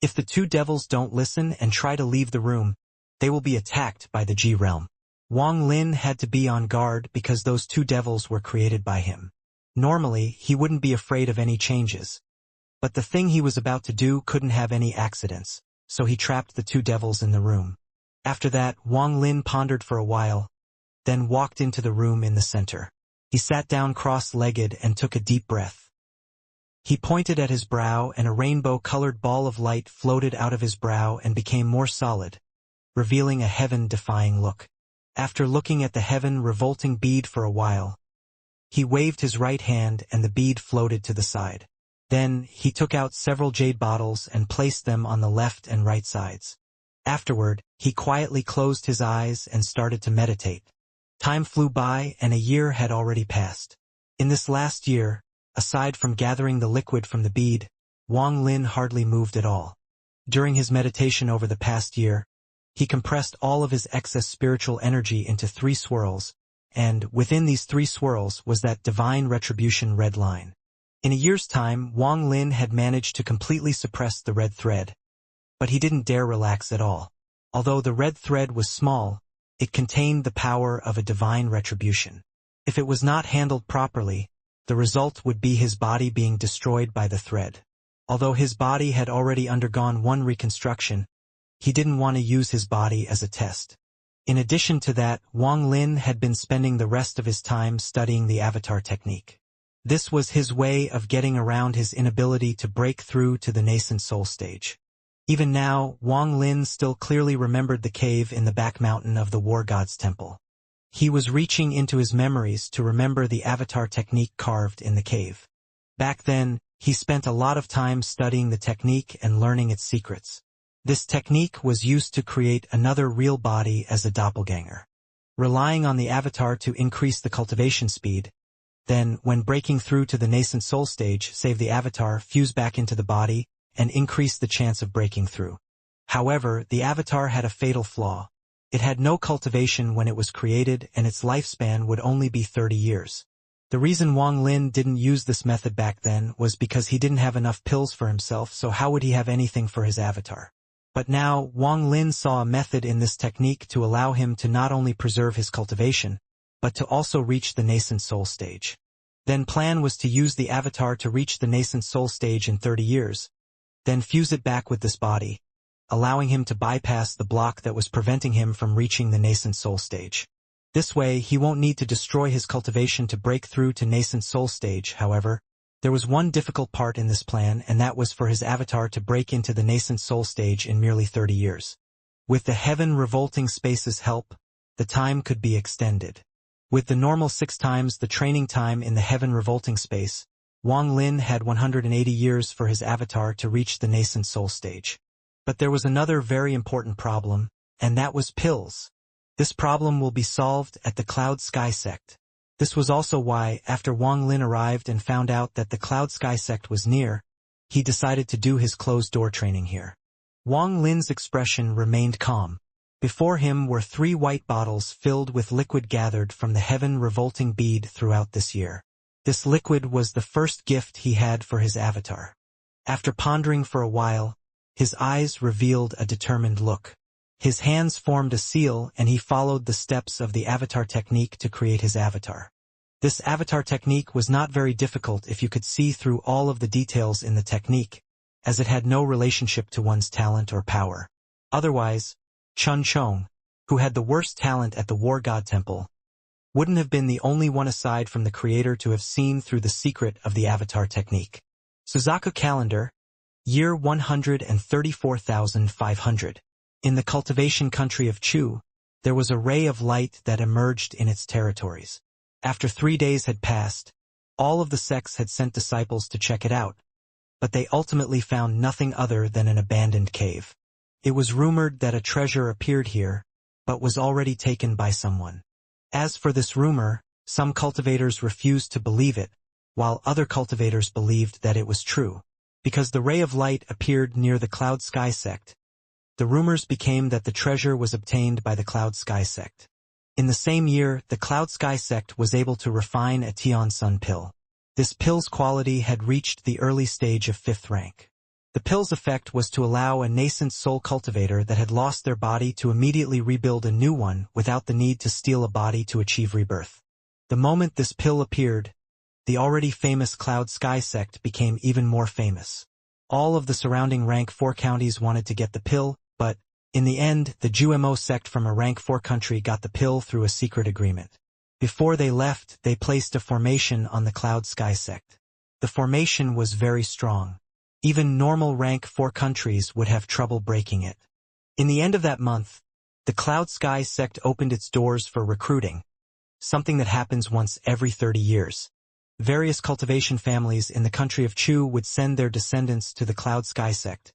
Speaker 1: If the two devils don't listen and try to leave the room, they will be attacked by the G-realm. Wang Lin had to be on guard because those two devils were created by him. Normally, he wouldn't be afraid of any changes. But the thing he was about to do couldn't have any accidents, so he trapped the two devils in the room. After that, Wang Lin pondered for a while, then walked into the room in the center. He sat down cross-legged and took a deep breath. He pointed at his brow, and a rainbow-colored ball of light floated out of his brow and became more solid, revealing a heaven-defying look. After looking at the heaven-revolting bead for a while, he waved his right hand and the bead floated to the side. Then, he took out several jade bottles and placed them on the left and right sides. Afterward, he quietly closed his eyes and started to meditate. Time flew by and a year had already passed. In this last year, aside from gathering the liquid from the bead, Wang Lin hardly moved at all. During his meditation over the past year, he compressed all of his excess spiritual energy into 3 swirls, and within these 3 swirls was that divine retribution red line. In a year's time, Wang Lin had managed to completely suppress the red thread, but he didn't dare relax at all. Although the red thread was small, it contained the power of a divine retribution. If it was not handled properly, the result would be his body being destroyed by the thread. Although his body had already undergone 1 reconstruction, he didn't want to use his body as a test. In addition to that, Wang Lin had been spending the rest of his time studying the avatar technique. This was his way of getting around his inability to break through to the nascent soul stage. Even now, Wang Lin still clearly remembered the cave in the back mountain of the War God's temple. He was reaching into his memories to remember the avatar technique carved in the cave. Back then, he spent a lot of time studying the technique and learning its secrets. This technique was used to create another real body as a doppelganger. Relying on the avatar to increase the cultivation speed, then, when breaking through to the nascent soul stage, save the avatar, fuse back into the body, and increase the chance of breaking through. However, the avatar had a fatal flaw. It had no cultivation when it was created, and its lifespan would only be 30 years. The reason Wang Lin didn't use this method back then was because he didn't have enough pills for himself, so how would he have anything for his avatar? But now, Wang Lin saw a method in this technique to allow him to not only preserve his cultivation, but to also reach the nascent soul stage. Then plan was to use the avatar to reach the nascent soul stage in 30 years, then fuse it back with this body, allowing him to bypass the block that was preventing him from reaching the nascent soul stage. This way, he won't need to destroy his cultivation to break through to nascent soul stage. However, there was one difficult part in this plan, and that was for his avatar to break into the nascent soul stage in merely 30 years. With the heaven revolting space's help, the time could be extended. With the normal 6 times the training time in the heaven revolting space, Wang Lin had 180 years for his avatar to reach the nascent soul stage. But there was another very important problem, and that was pills. This problem will be solved at the Cloud Sky Sect. This was also why, after Wang Lin arrived and found out that the Cloud Sky Sect was near, he decided to do his closed-door training here. Wang Lin's expression remained calm. Before him were 3 white bottles filled with liquid gathered from the heaven-revolting bead throughout this year. This liquid was the first gift he had for his avatar. After pondering for a while, his eyes revealed a determined look. His hands formed a seal, and he followed the steps of the avatar technique to create his avatar. This avatar technique was not very difficult if you could see through all of the details in the technique, as it had no relationship to one's talent or power. Otherwise, Chun Chong, who had the worst talent at the War God Temple, wouldn't have been the only one aside from the creator to have seen through the secret of the avatar technique. Suzaku Calendar, year 134,500. In the cultivation country of Chu, there was a ray of light that emerged in its territories. After 3 days had passed, all of the sects had sent disciples to check it out, but they ultimately found nothing other than an abandoned cave. It was rumored that a treasure appeared here, but was already taken by someone. As for this rumor, some cultivators refused to believe it, while other cultivators believed that it was true. Because the ray of light appeared near the Cloud Sky sect, the rumors became that the treasure was obtained by the Cloud Sky sect. In the same year, the Cloud Sky sect was able to refine a Tian Sun pill. This pill's quality had reached the early stage of 5th rank. The pill's effect was to allow a nascent soul cultivator that had lost their body to immediately rebuild a new one without the need to steal a body to achieve rebirth. The moment this pill appeared, the already famous Cloud Sky sect became even more famous. All of the surrounding rank 4 counties wanted to get the pill, but, in the end, the GMO sect from a rank 4 country got the pill through a secret agreement. Before they left, they placed a formation on the Cloud Sky sect. The formation was very strong. Even normal rank 4 countries would have trouble breaking it. In the end of that month, the Cloud Sky sect opened its doors for recruiting, something that happens once every 30 years. Various cultivation families in the country of Chu would send their descendants to the Cloud Sky sect,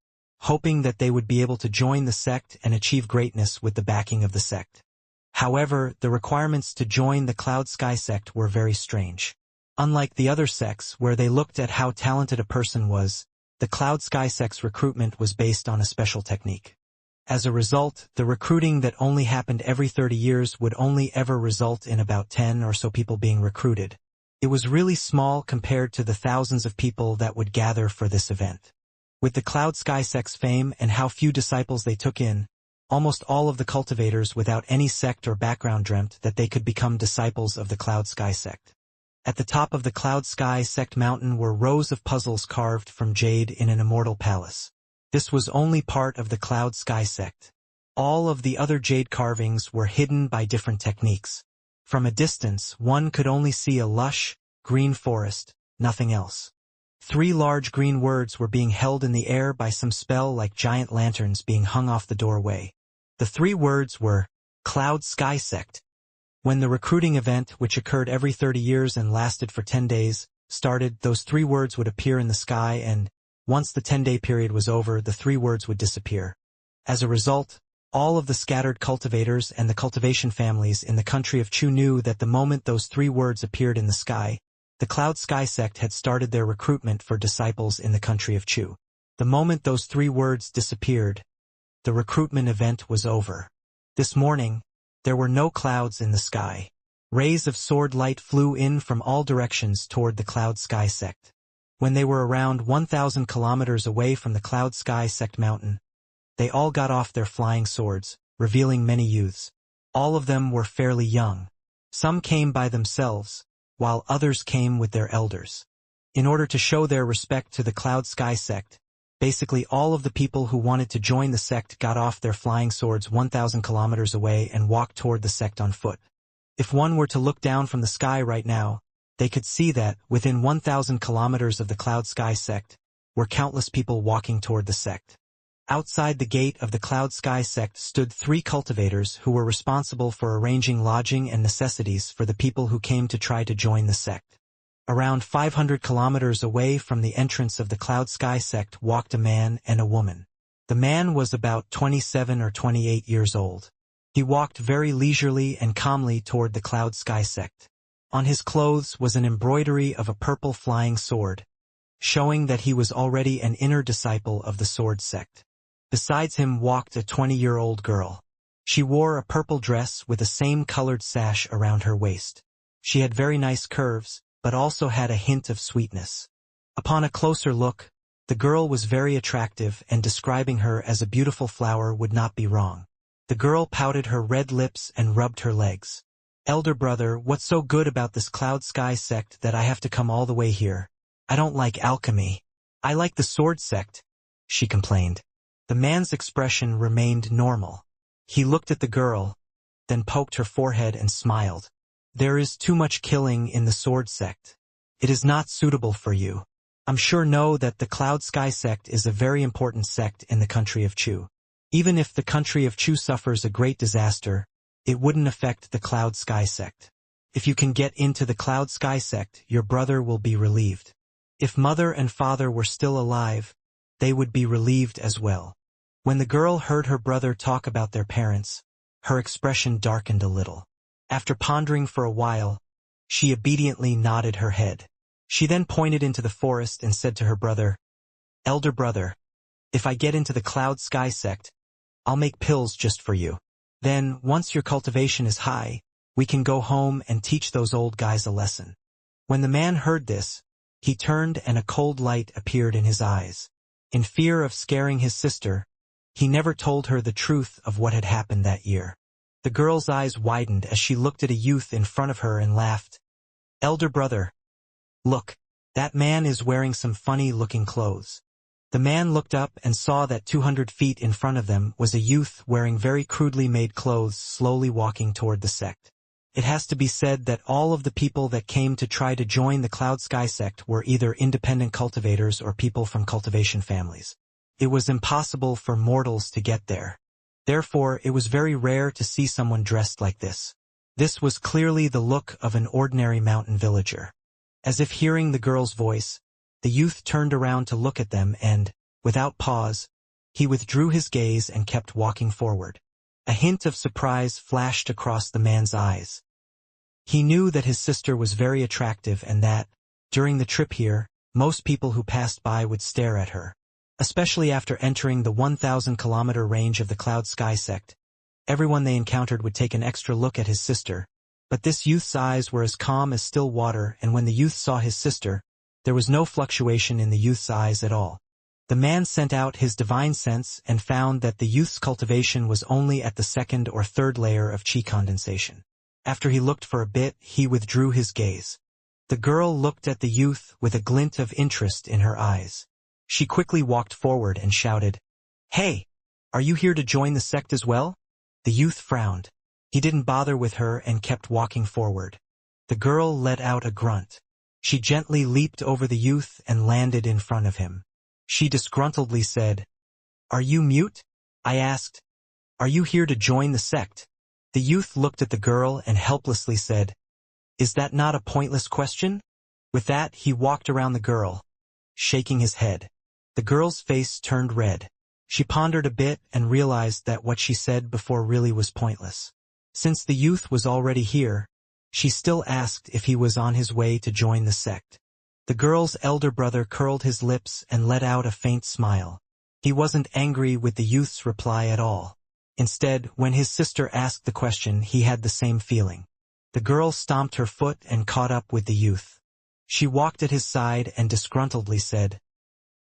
Speaker 1: hoping that they would be able to join the sect and achieve greatness with the backing of the sect. However, the requirements to join the Cloud Sky sect were very strange. Unlike the other sects where they looked at how talented a person was, the Cloud Sky sect's recruitment was based on a special technique. As a result, the recruiting that only happened every 30 years would only ever result in about 10 or so people being recruited. It was really small compared to the thousands of people that would gather for this event. With the Cloud Sky sect's fame and how few disciples they took in, almost all of the cultivators without any sect or background dreamt that they could become disciples of the Cloud Sky sect. At the top of the Cloud Sky sect mountain were rows of puzzles carved from jade in an immortal palace. This was only part of the Cloud Sky sect. All of the other jade carvings were hidden by different techniques. From a distance, one could only see a lush, green forest, nothing else. 3 large green words were being held in the air by some spell like giant lanterns being hung off the doorway. The 3 words were, Cloud Sky Sect. When the recruiting event, which occurred every 30 years and lasted for 10 days, started, those 3 words would appear in the sky and, once the 10-day period was over, the 3 words would disappear. As a result, all of the scattered cultivators and the cultivation families in the country of Chu knew that the moment those 3 words appeared in the sky, the Cloud Sky sect had started their recruitment for disciples in the country of Chu. The moment those 3 words disappeared, the recruitment event was over. This morning, there were no clouds in the sky. Rays of sword light flew in from all directions toward the Cloud Sky sect. When they were around 1,000 kilometers away from the Cloud Sky sect mountain, they all got off their flying swords, revealing many youths. All of them were fairly young. Some came by themselves, while others came with their elders. In order to show their respect to the Cloud Sky sect, basically all of the people who wanted to join the sect got off their flying swords 1,000 kilometers away and walked toward the sect on foot. If one were to look down from the sky right now, they could see that, within 1,000 kilometers of the Cloud Sky sect, were countless people walking toward the sect. Outside the gate of the Cloud Sky sect stood 3 cultivators who were responsible for arranging lodging and necessities for the people who came to try to join the sect. Around 500 kilometers away from the entrance of the Cloud Sky sect walked a man and a woman. The man was about 27 or 28 years old. He walked very leisurely and calmly toward the Cloud Sky sect. On his clothes was an embroidery of a purple flying sword, showing that he was already an inner disciple of the sword sect. Besides him walked a 20-year-old girl. She wore a purple dress with the same colored sash around her waist. She had very nice curves, but also had a hint of sweetness. Upon a closer look, the girl was very attractive, and describing her as a beautiful flower would not be wrong. The girl pouted her red lips and rubbed her legs. "Elder brother, what's so good about this Cloud Sky sect that I have to come all the way here? I don't like alchemy. I like the sword sect," she complained. The man's expression remained normal. He looked at the girl, then poked her forehead and smiled. "There is too much killing in the sword sect. It is not suitable for you. I'm sure know that the Cloud Sky sect is a very important sect in the country of Chu. Even if the country of Chu suffers a great disaster, it wouldn't affect the Cloud Sky sect. If you can get into the Cloud Sky sect, your brother will be relieved. If mother and father were still alive, they would be relieved as well. When the girl heard her brother talk about their parents, her expression darkened a little. After pondering for a while, she obediently nodded her head. She then pointed into the forest and said to her brother, "Elder brother, if I get into the Cloud Sky sect, I'll make pills just for you. Then, once your cultivation is high, we can go home and teach those old guys a lesson." When the man heard this, he turned and a cold light appeared in his eyes. In fear of scaring his sister, he never told her the truth of what had happened that year. The girl's eyes widened as she looked at a youth in front of her and laughed. "Elder brother, look, that man is wearing some funny-looking clothes." The man looked up and saw that 200 feet in front of them was a youth wearing very crudely made clothes slowly walking toward the sect. It has to be said that all of the people that came to try to join the Cloud Sky sect were either independent cultivators or people from cultivation families. It was impossible for mortals to get there. Therefore, it was very rare to see someone dressed like this. This was clearly the look of an ordinary mountain villager. As if hearing the girl's voice, the youth turned around to look at them and, without pause, he withdrew his gaze and kept walking forward. A hint of surprise flashed across the man's eyes. He knew that his sister was very attractive and that, during the trip here, most people who passed by would stare at her. Especially after entering the 1,000-kilometer range of the Cloud Sky sect, everyone they encountered would take an extra look at his sister. But this youth's eyes were as calm as still water, and when the youth saw his sister, there was no fluctuation in the youth's eyes at all. The man sent out his divine sense and found that the youth's cultivation was only at the second or third layer of chi condensation. After he looked for a bit, he withdrew his gaze. The girl looked at the youth with a glint of interest in her eyes. She quickly walked forward and shouted, "Hey, are you here to join the sect as well?" The youth frowned. He didn't bother with her and kept walking forward. The girl let out a grunt. She gently leaped over the youth and landed in front of him. She disgruntledly said, "Are you mute?" I asked. "Are you here to join the sect?" The youth looked at the girl and helplessly said, "Is that not a pointless question?" With that, he walked around the girl, shaking his head. The girl's face turned red. She pondered a bit and realized that what she said before really was pointless. Since the youth was already here, she still asked if he was on his way to join the sect. The girl's elder brother curled his lips and let out a faint smile. He wasn't angry with the youth's reply at all. Instead, when his sister asked the question, he had the same feeling. The girl stomped her foot and caught up with the youth. She walked at his side and disgruntledly said,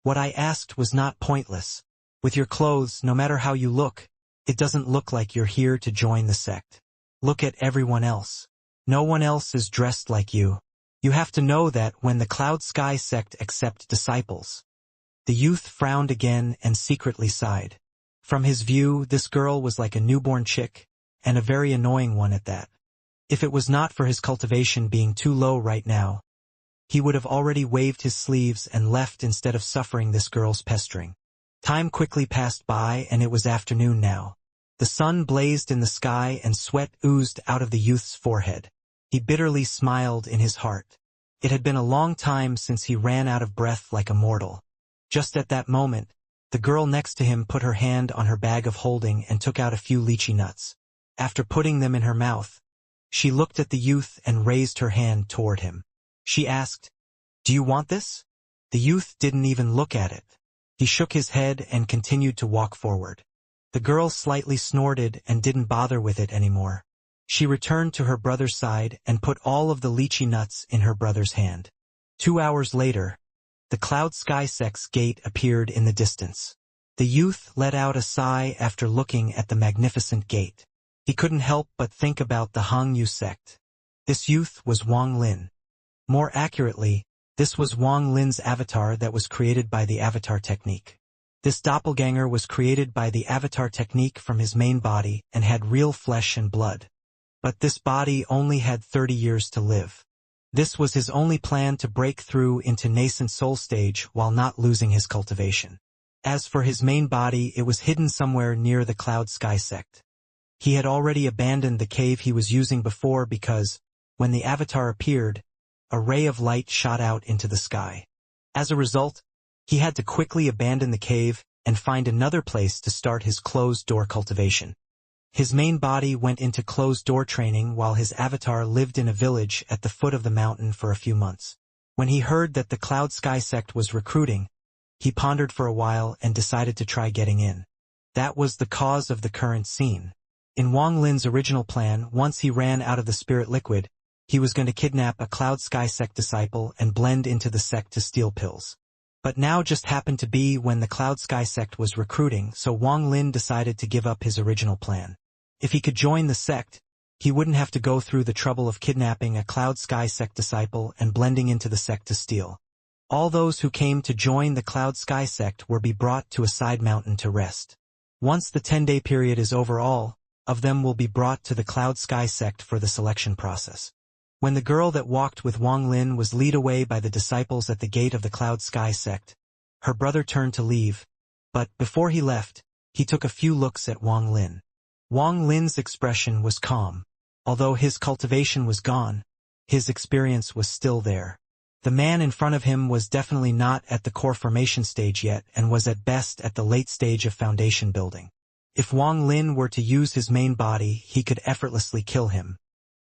Speaker 1: "What I asked was not pointless. With your clothes, no matter how you look, it doesn't look like you're here to join the sect. Look at everyone else. No one else is dressed like you. You have to know that when the Cloud Sky sect accept disciples." The youth frowned again and secretly sighed. From his view, this girl was like a newborn chick, and a very annoying one at that. If it was not for his cultivation being too low right now, he would have already waved his sleeves and left instead of suffering this girl's pestering. Time quickly passed by and it was afternoon now. The sun blazed in the sky and sweat oozed out of the youth's forehead. He bitterly smiled in his heart. It had been a long time since he ran out of breath like a mortal. Just at that moment, the girl next to him put her hand on her bag of holding and took out a few lychee nuts. After putting them in her mouth, she looked at the youth and raised her hand toward him. She asked, "Do you want this?" The youth didn't even look at it. He shook his head and continued to walk forward. The girl slightly snorted and didn't bother with it anymore. She returned to her brother's side and put all of the lychee nuts in her brother's hand. 2 hours later, the Cloud Sky sect's gate appeared in the distance. The youth let out a sigh after looking at the magnificent gate. He couldn't help but think about the Hangyu sect. This youth was Wang Lin. More accurately, this was Wang Lin's avatar that was created by the avatar technique. This doppelganger was created by the avatar technique from his main body and had real flesh and blood. But this body only had 30 years to live. This was his only plan to break through into nascent soul stage while not losing his cultivation. As for his main body, it was hidden somewhere near the Cloud Sky sect. He had already abandoned the cave he was using before because, when the avatar appeared, a ray of light shot out into the sky. As a result, he had to quickly abandon the cave and find another place to start his closed-door cultivation. His main body went into closed-door training while his avatar lived in a village at the foot of the mountain for a few months. When he heard that the Cloud Sky sect was recruiting, he pondered for a while and decided to try getting in. That was the cause of the current scene. In Wang Lin's original plan, once he ran out of the spirit liquid, he was going to kidnap a Cloud Sky sect disciple and blend into the sect to steal pills. But now just happened to be when the Cloud Sky sect was recruiting, so Wang Lin decided to give up his original plan. If he could join the sect, he wouldn't have to go through the trouble of kidnapping a Cloud Sky sect disciple and blending into the sect to steal. All those who came to join the Cloud Sky sect were be brought to a side mountain to rest. Once the 10-day period is over, all of them will be brought to the Cloud Sky sect for the selection process. When the girl that walked with Wang Lin was led away by the disciples at the gate of the Cloud Sky sect, her brother turned to leave, but before he left, he took a few looks at Wang Lin. Wang Lin's expression was calm. Although his cultivation was gone, his experience was still there. The man in front of him was definitely not at the core formation stage yet and was at best at the late stage of foundation building. If Wang Lin were to use his main body, he could effortlessly kill him.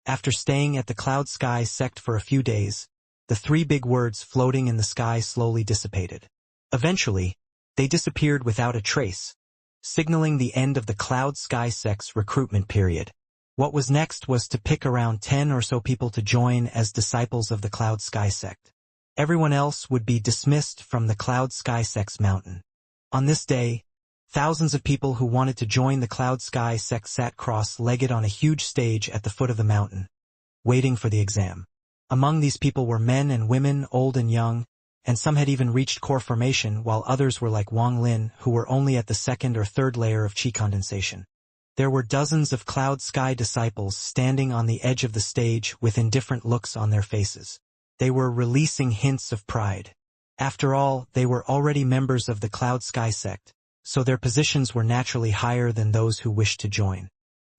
Speaker 1: After staying at the Cloud Sky sect for a few days, the three big words floating in the sky slowly dissipated. Eventually, they disappeared without a trace, signaling the end of the Cloud Sky sect's recruitment period. What was next was to pick around 10 or so people to join as disciples of the Cloud Sky sect. Everyone else would be dismissed from the Cloud Sky sect's mountain. On this day, thousands of people who wanted to join the Cloud Sky sect sat cross-legged on a huge stage at the foot of the mountain, waiting for the exam. Among these people were men and women, old and young, and some had even reached core formation, while others were like Wang Lin, who were only at the second or third layer of chi condensation. There were dozens of Cloud Sky disciples standing on the edge of the stage with indifferent looks on their faces. They were releasing hints of pride. After all, they were already members of the Cloud Sky sect, so their positions were naturally higher than those who wished to join.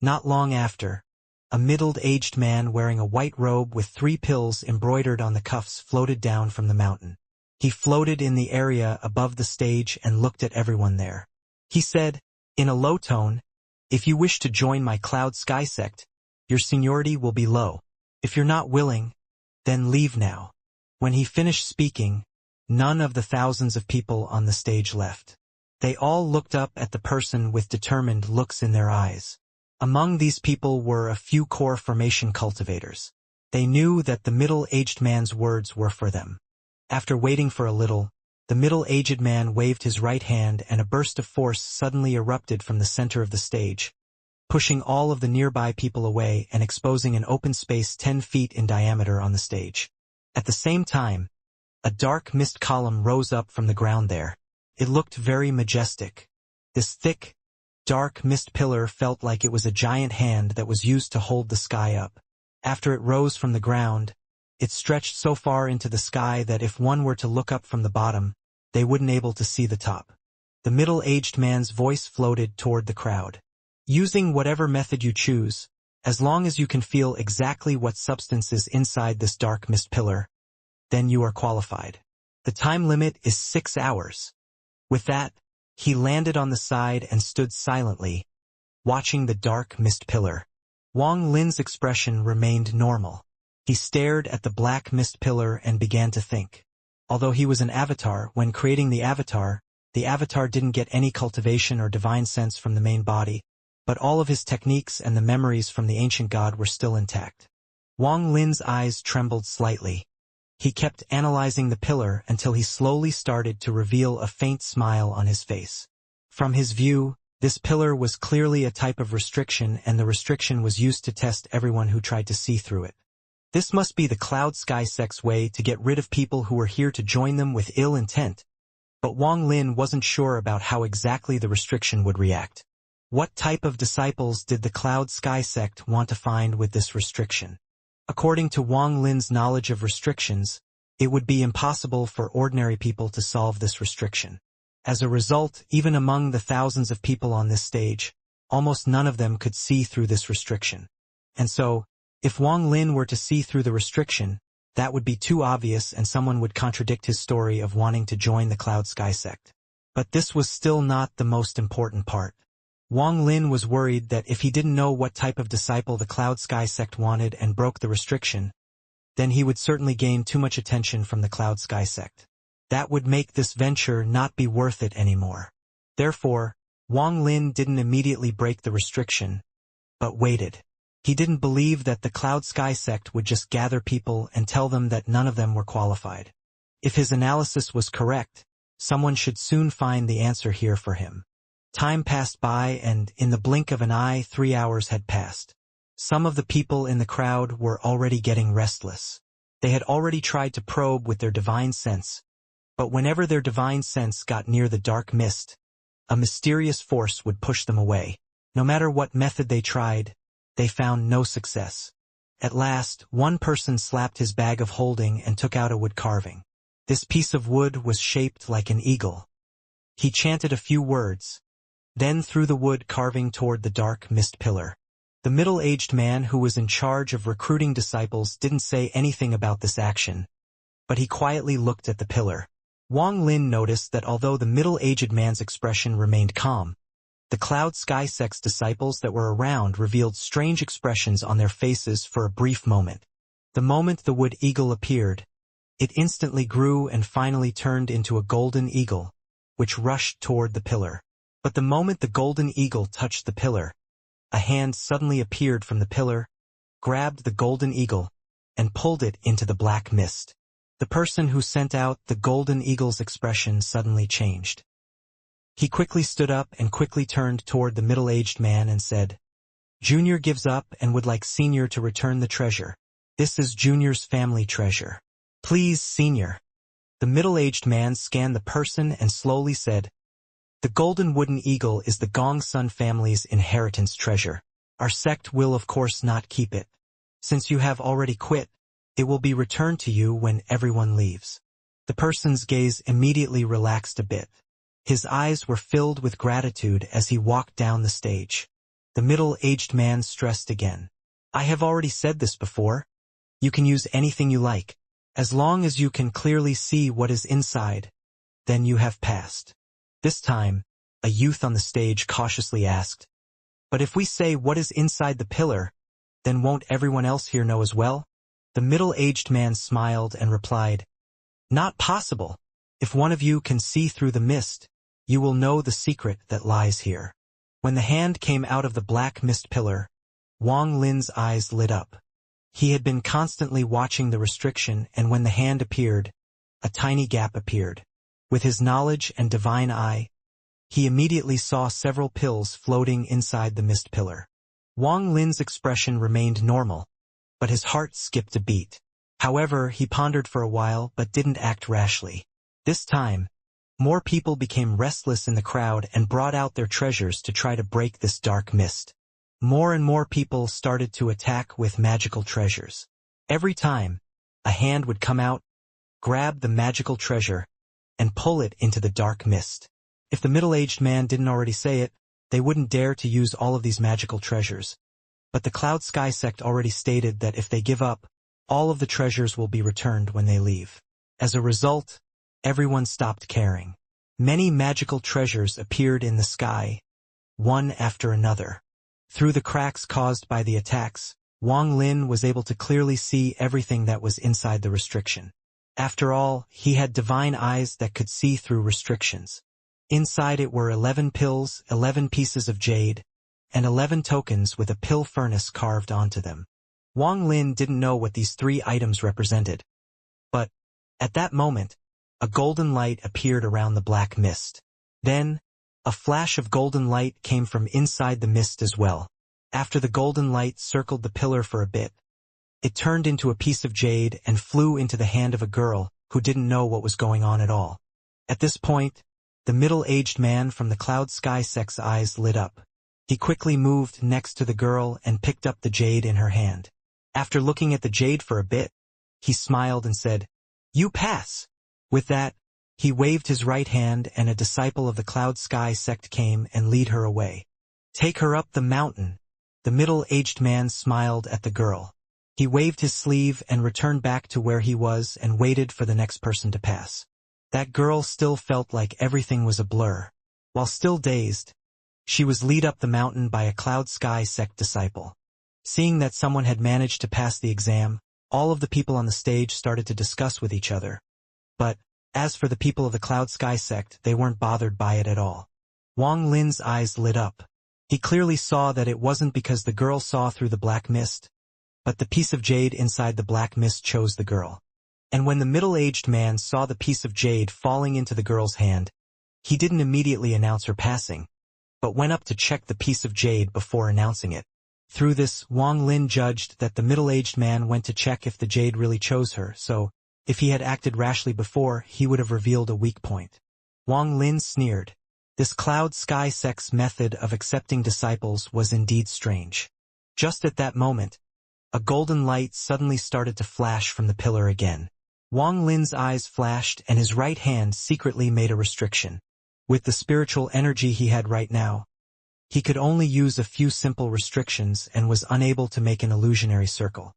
Speaker 1: Not long after, a middle-aged man wearing a white robe with 3 pills embroidered on the cuffs floated down from the mountain. He floated in the area above the stage and looked at everyone there. He said, in a low tone, "If you wish to join my Cloud Sky sect, your seniority will be low. If you're not willing, then leave now." When he finished speaking, none of the thousands of people on the stage left. They all looked up at the person with determined looks in their eyes. Among these people were a few core formation cultivators. They knew that the middle-aged man's words were for them. After waiting for a little, the middle-aged man waved his right hand and a burst of force suddenly erupted from the center of the stage, pushing all of the nearby people away and exposing an open space 10 feet in diameter on the stage. At the same time, a dark mist column rose up from the ground there. It looked very majestic. This thick, dark mist pillar felt like it was a giant hand that was used to hold the sky up. After it rose from the ground, it stretched so far into the sky that if one were to look up from the bottom, they wouldn't able to see the top. The middle-aged man's voice floated toward the crowd. Using whatever method you choose, as long as you can feel exactly what substance is inside this dark mist pillar, then you are qualified. The time limit is 6 hours. With that, he landed on the side and stood silently, watching the dark mist pillar. Wang Lin's expression remained normal. He stared at the black mist pillar and began to think. Although he was an avatar, when creating the avatar didn't get any cultivation or divine sense from the main body, but all of his techniques and the memories from the ancient god were still intact. Wang Lin's eyes trembled slightly. He kept analyzing the pillar until he slowly started to reveal a faint smile on his face. From his view, this pillar was clearly a type of restriction, and the restriction was used to test everyone who tried to see through it. This must be the Cloud Sky sect's way to get rid of people who were here to join them with ill intent. But Wang Lin wasn't sure about how exactly the restriction would react. What type of disciples did the Cloud Sky sect want to find with this restriction? According to Wang Lin's knowledge of restrictions, it would be impossible for ordinary people to solve this restriction. As a result, even among the thousands of people on this stage, almost none of them could see through this restriction. And so, if Wang Lin were to see through the restriction, that would be too obvious and someone would contradict his story of wanting to join the Cloud Sky sect. But this was still not the most important part. Wang Lin was worried that if he didn't know what type of disciple the Cloud Sky sect wanted and broke the restriction, then he would certainly gain too much attention from the Cloud Sky sect. That would make this venture not be worth it anymore. Therefore, Wang Lin didn't immediately break the restriction, but waited. He didn't believe that the Cloud Sky sect would just gather people and tell them that none of them were qualified. If his analysis was correct, someone should soon find the answer here for him. Time passed by and, in the blink of an eye, 3 hours had passed. Some of the people in the crowd were already getting restless. They had already tried to probe with their divine sense, but whenever their divine sense got near the dark mist, a mysterious force would push them away. No matter what method they tried, they found no success. At last, one person slapped his bag of holding and took out a wood carving. This piece of wood was shaped like an eagle. He chanted a few words, then threw the wood carving toward the dark mist pillar. The middle-aged man who was in charge of recruiting disciples didn't say anything about this action, but he quietly looked at the pillar. Wang Lin noticed that although the middle-aged man's expression remained calm, the Cloud Sky sect's disciples that were around revealed strange expressions on their faces for a brief moment. The moment the wood eagle appeared, it instantly grew and finally turned into a golden eagle, which rushed toward the pillar. But the moment the golden eagle touched the pillar, a hand suddenly appeared from the pillar, grabbed the golden eagle, and pulled it into the black mist. The person who sent out the golden eagle's expression suddenly changed. He quickly stood up and quickly turned toward the middle-aged man and said, "Junior gives up and would like Senior to return the treasure. This is Junior's family treasure. Please, Senior." The middle-aged man scanned the person and slowly said, "The golden wooden eagle is the Gong Sun family's inheritance treasure. Our sect will of course not keep it. Since you have already quit, it will be returned to you when everyone leaves." The person's gaze immediately relaxed a bit. His eyes were filled with gratitude as he walked down the stage. The middle-aged man stressed again, "I have already said this before. You can use anything you like. As long as you can clearly see what is inside, then you have passed." This time, a youth on the stage cautiously asked, "But if we say what is inside the pillar, then won't everyone else here know as well?" The middle-aged man smiled and replied, "Not possible. If one of you can see through the mist, you will know the secret that lies here." When the hand came out of the black mist pillar, Wang Lin's eyes lit up. He had been constantly watching the restriction, and when the hand appeared, a tiny gap appeared. With his knowledge and divine eye, he immediately saw several pills floating inside the mist pillar. Wang Lin's expression remained normal, but his heart skipped a beat. However, he pondered for a while but didn't act rashly. This time, more people became restless in the crowd and brought out their treasures to try to break this dark mist. More and more people started to attack with magical treasures. Every time, a hand would come out, grab the magical treasure, and pull it into the dark mist. If the middle-aged man didn't already say it, they wouldn't dare to use all of these magical treasures. But the Cloud Sky sect already stated that if they give up, all of the treasures will be returned when they leave. As a result, everyone stopped caring. Many magical treasures appeared in the sky, one after another. Through the cracks caused by the attacks, Wang Lin was able to clearly see everything that was inside the restriction. After all, he had divine eyes that could see through restrictions. Inside it were 11 pills, 11 pieces of jade, and 11 tokens with a pill furnace carved onto them. Wang Lin didn't know what these 3 items represented. But, at that moment, a golden light appeared around the black mist. Then, a flash of golden light came from inside the mist as well. After the golden light circled the pillar for a bit, it turned into a piece of jade and flew into the hand of a girl who didn't know what was going on at all. At this point, the middle-aged man from the Cloud Sky sect's eyes lit up. He quickly moved next to the girl and picked up the jade in her hand. After looking at the jade for a bit, he smiled and said, "You pass." With that, he waved his right hand and a disciple of the Cloud Sky sect came and led her away. Take her up the mountain. The middle-aged man smiled at the girl. He waved his sleeve and returned back to where he was and waited for the next person to pass. That girl still felt like everything was a blur. While still dazed, she was led up the mountain by a Cloud Sky sect disciple. Seeing that someone had managed to pass the exam, all of the people on the stage started to discuss with each other. But, as for the people of the Cloud Sky sect, they weren't bothered by it at all. Wang Lin's eyes lit up. He clearly saw that it wasn't because the girl saw through the black mist, but the piece of jade inside the black mist chose the girl. And when the middle-aged man saw the piece of jade falling into the girl's hand, he didn't immediately announce her passing, but went up to check the piece of jade before announcing it. Through this, Wang Lin judged that the middle-aged man went to check if the jade really chose her, so, if he had acted rashly before, he would have revealed a weak point. Wang Lin sneered. This Cloud Sky sect's method of accepting disciples was indeed strange. Just at that moment, a golden light suddenly started to flash from the pillar again. Wang Lin's eyes flashed and his right hand secretly made a restriction. With the spiritual energy he had right now, he could only use a few simple restrictions and was unable to make an illusionary circle.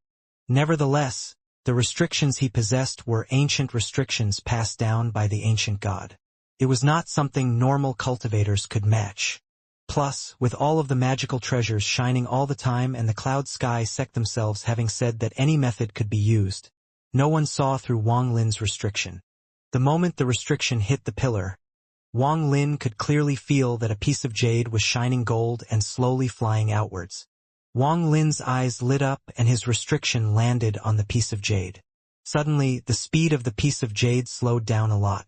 Speaker 1: Nevertheless, the restrictions he possessed were ancient restrictions passed down by the ancient god. It was not something normal cultivators could match. Plus, with all of the magical treasures shining all the time and the Cloud Sky sect themselves having said that any method could be used, no one saw through Wang Lin's restriction. The moment the restriction hit the pillar, Wang Lin could clearly feel that a piece of jade was shining gold and slowly flying outwards. Wang Lin's eyes lit up and his restriction landed on the piece of jade. Suddenly, the speed of the piece of jade slowed down a lot.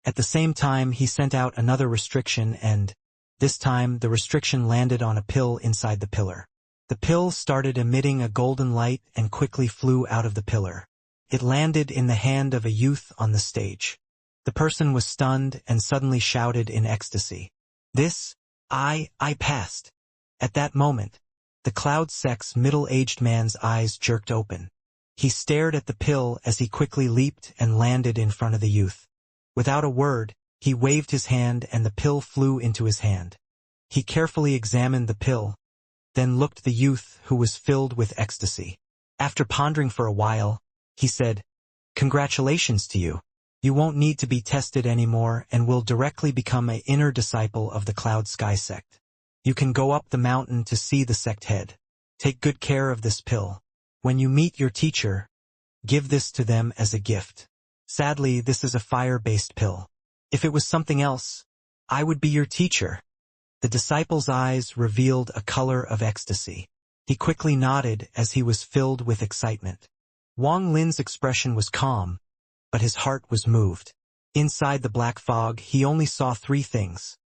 Speaker 1: At the same time, he sent out another restriction and, this time, the restriction landed on a pill inside the pillar. The pill started emitting a golden light and quickly flew out of the pillar. It landed in the hand of a youth on the stage. The person was stunned and suddenly shouted in ecstasy. I passed. At that moment, the Cloud sect's middle-aged man's eyes jerked open. He stared at the pill as he quickly leaped and landed in front of the youth. Without a word, he waved his hand and the pill flew into his hand. He carefully examined the pill, then looked at the youth who was filled with ecstasy. After pondering for a while, he said, "Congratulations to you. You won't need to be tested anymore and will directly become an inner disciple of the Cloud Sky sect. You can go up the mountain to see the sect head. Take good care of this pill. When you meet your teacher, give this to them as a gift. Sadly, this is a fire-based pill. If it was something else, I would be your teacher." The disciple's eyes revealed a color of ecstasy. He quickly nodded as he was filled with excitement. Wang Lin's expression was calm, but his heart was moved. Inside the black fog, he only saw three things: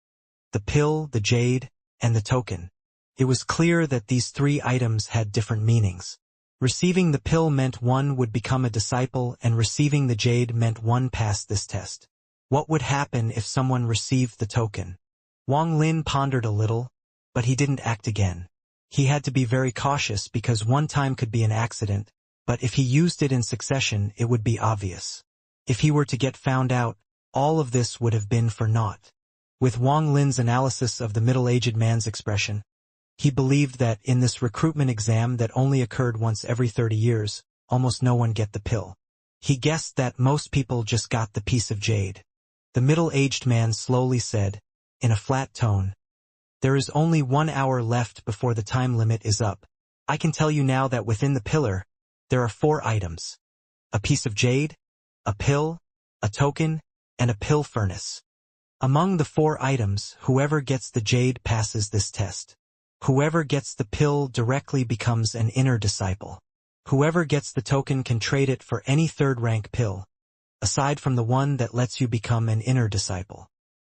Speaker 1: the pill, the jade, and the token. It was clear that these three items had different meanings. Receiving the pill meant one would become a disciple, and receiving the jade meant one passed this test. What would happen if someone received the token? Wang Lin pondered a little, but he didn't act again. He had to be very cautious because one time could be an accident, but if he used it in succession, it would be obvious. If he were to get found out, all of this would have been for naught. With Wang Lin's analysis of the middle-aged man's expression, he believed that in this recruitment exam that only occurred once every 30 years, almost no one get the pill. He guessed that most people just got the piece of jade. The middle-aged man slowly said, in a flat tone, "There is only 1 hour left before the time limit is up. I can tell you now that within the pillar, there are 4 items. A piece of jade, a pill, a token, and a pill furnace. Among the 4 items, whoever gets the jade passes this test. Whoever gets the pill directly becomes an inner disciple. Whoever gets the token can trade it for any third-rank pill, aside from the one that lets you become an inner disciple.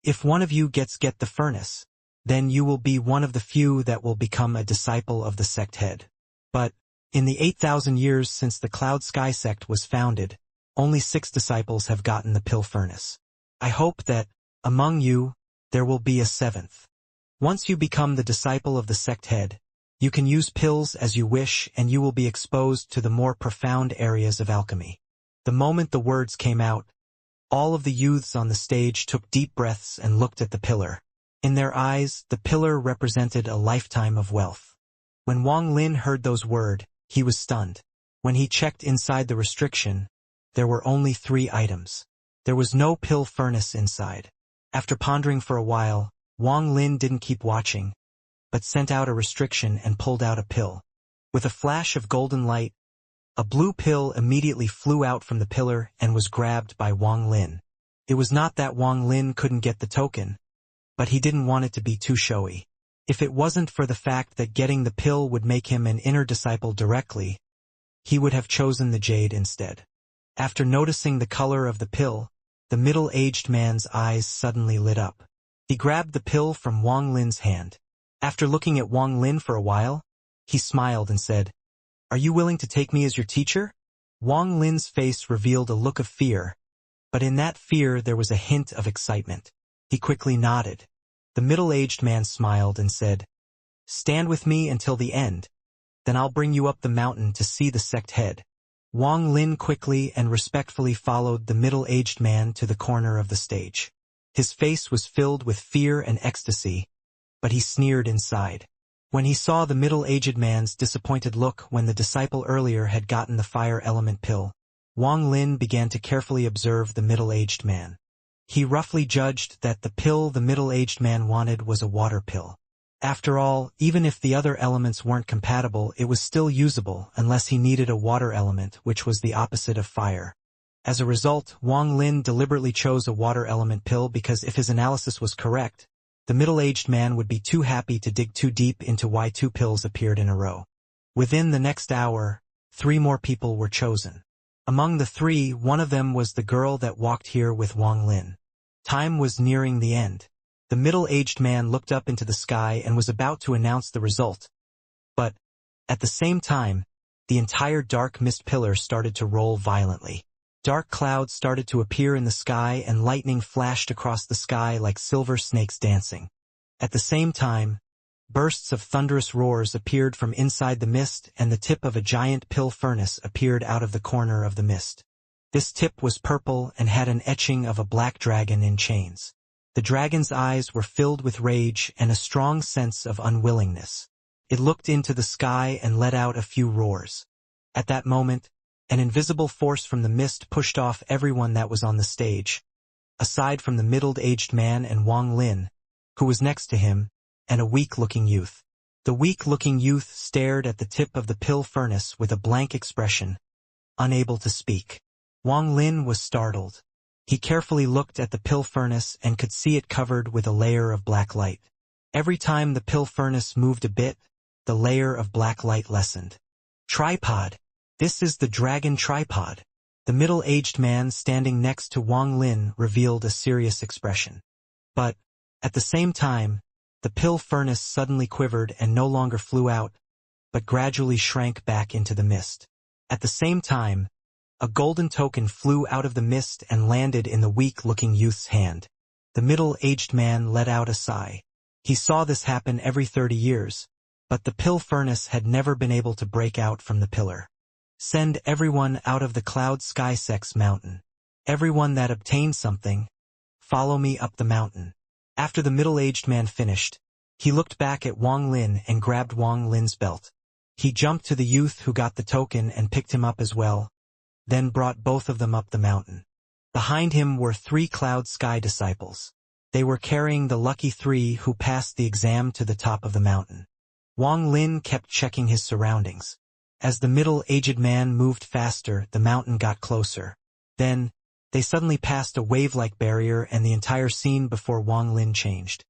Speaker 1: If one of you get the furnace, then you will be one of the few that will become a disciple of the sect head. But, in the 8,000 years since the Cloud Sky sect was founded, only 6 disciples have gotten the pill furnace. I hope that, among you, there will be a 7th. Once you become the disciple of the sect head, you can use pills as you wish and you will be exposed to the more profound areas of alchemy." The moment the words came out, all of the youths on the stage took deep breaths and looked at the pillar. In their eyes, the pillar represented a lifetime of wealth. When Wang Lin heard those words, he was stunned. When he checked inside the restriction, there were only 3 items. There was no pill furnace inside. After pondering for a while, Wang Lin didn't keep watching, but sent out a restriction and pulled out a pill. With a flash of golden light, a blue pill immediately flew out from the pillar and was grabbed by Wang Lin. It was not that Wang Lin couldn't get the token, but he didn't want it to be too showy. If it wasn't for the fact that getting the pill would make him an inner disciple directly, he would have chosen the jade instead. After noticing the color of the pill, the middle-aged man's eyes suddenly lit up. He grabbed the pill from Wang Lin's hand. After looking at Wang Lin for a while, he smiled and said, "Are you willing to take me as your teacher?" Wang Lin's face revealed a look of fear, but in that fear there was a hint of excitement. He quickly nodded. The middle-aged man smiled and said, "Stand with me until the end, then I'll bring you up the mountain to see the sect head." Wang Lin quickly and respectfully followed the middle-aged man to the corner of the stage. His face was filled with fear and ecstasy, but he sneered inside. When he saw the middle-aged man's disappointed look when the disciple earlier had gotten the fire element pill, Wang Lin began to carefully observe the middle-aged man. He roughly judged that the pill the middle-aged man wanted was a water pill. After all, even if the other elements weren't compatible, it was still usable unless he needed a water element, which was the opposite of fire. As a result, Wang Lin deliberately chose a water element pill because if his analysis was correct, the middle-aged man would be too happy to dig too deep into why 2 pills appeared in a row. Within the next hour, 3 more people were chosen. Among the 3, one of them was the girl that walked here with Wang Lin. Time was nearing the end. The middle-aged man looked up into the sky and was about to announce the result. But, at the same time, the entire dark mist pillar started to roll violently. Dark clouds started to appear in the sky and lightning flashed across the sky like silver snakes dancing. At the same time, bursts of thunderous roars appeared from inside the mist and the tip of a giant pill furnace appeared out of the corner of the mist. This tip was purple and had an etching of a black dragon in chains. The dragon's eyes were filled with rage and a strong sense of unwillingness. It looked into the sky and let out a few roars. At that moment, an invisible force from the mist pushed off everyone that was on the stage, aside from the middle-aged man and Wang Lin, who was next to him, and a weak-looking youth. The weak-looking youth stared at the tip of the pill furnace with a blank expression, unable to speak. Wang Lin was startled. He carefully looked at the pill furnace and could see it covered with a layer of black light. Every time the pill furnace moved a bit, the layer of black light lessened. Tripod! This is the dragon tripod. The middle-aged man standing next to Wang Lin revealed a serious expression. But, at the same time, the pill furnace suddenly quivered and no longer flew out, but gradually shrank back into the mist. At the same time, a golden token flew out of the mist and landed in the weak-looking youth's hand. The middle-aged man let out a sigh. He saw this happen every 30 years, but the pill furnace had never been able to break out from the pillar. Send everyone out of the Cloud Sky Sex mountain. Everyone that obtained something, follow me up the mountain. After the middle-aged man finished, he looked back at Wang Lin and grabbed Wang Lin's belt. He jumped to the youth who got the token and picked him up as well, then brought both of them up the mountain. Behind him were 3 Cloud Sky disciples. They were carrying the lucky 3 who passed the exam to the top of the mountain. Wang Lin kept checking his surroundings. As the middle-aged man moved faster, the mountain got closer. Then, they suddenly passed a wave-like barrier and the entire scene before Wang Lin changed.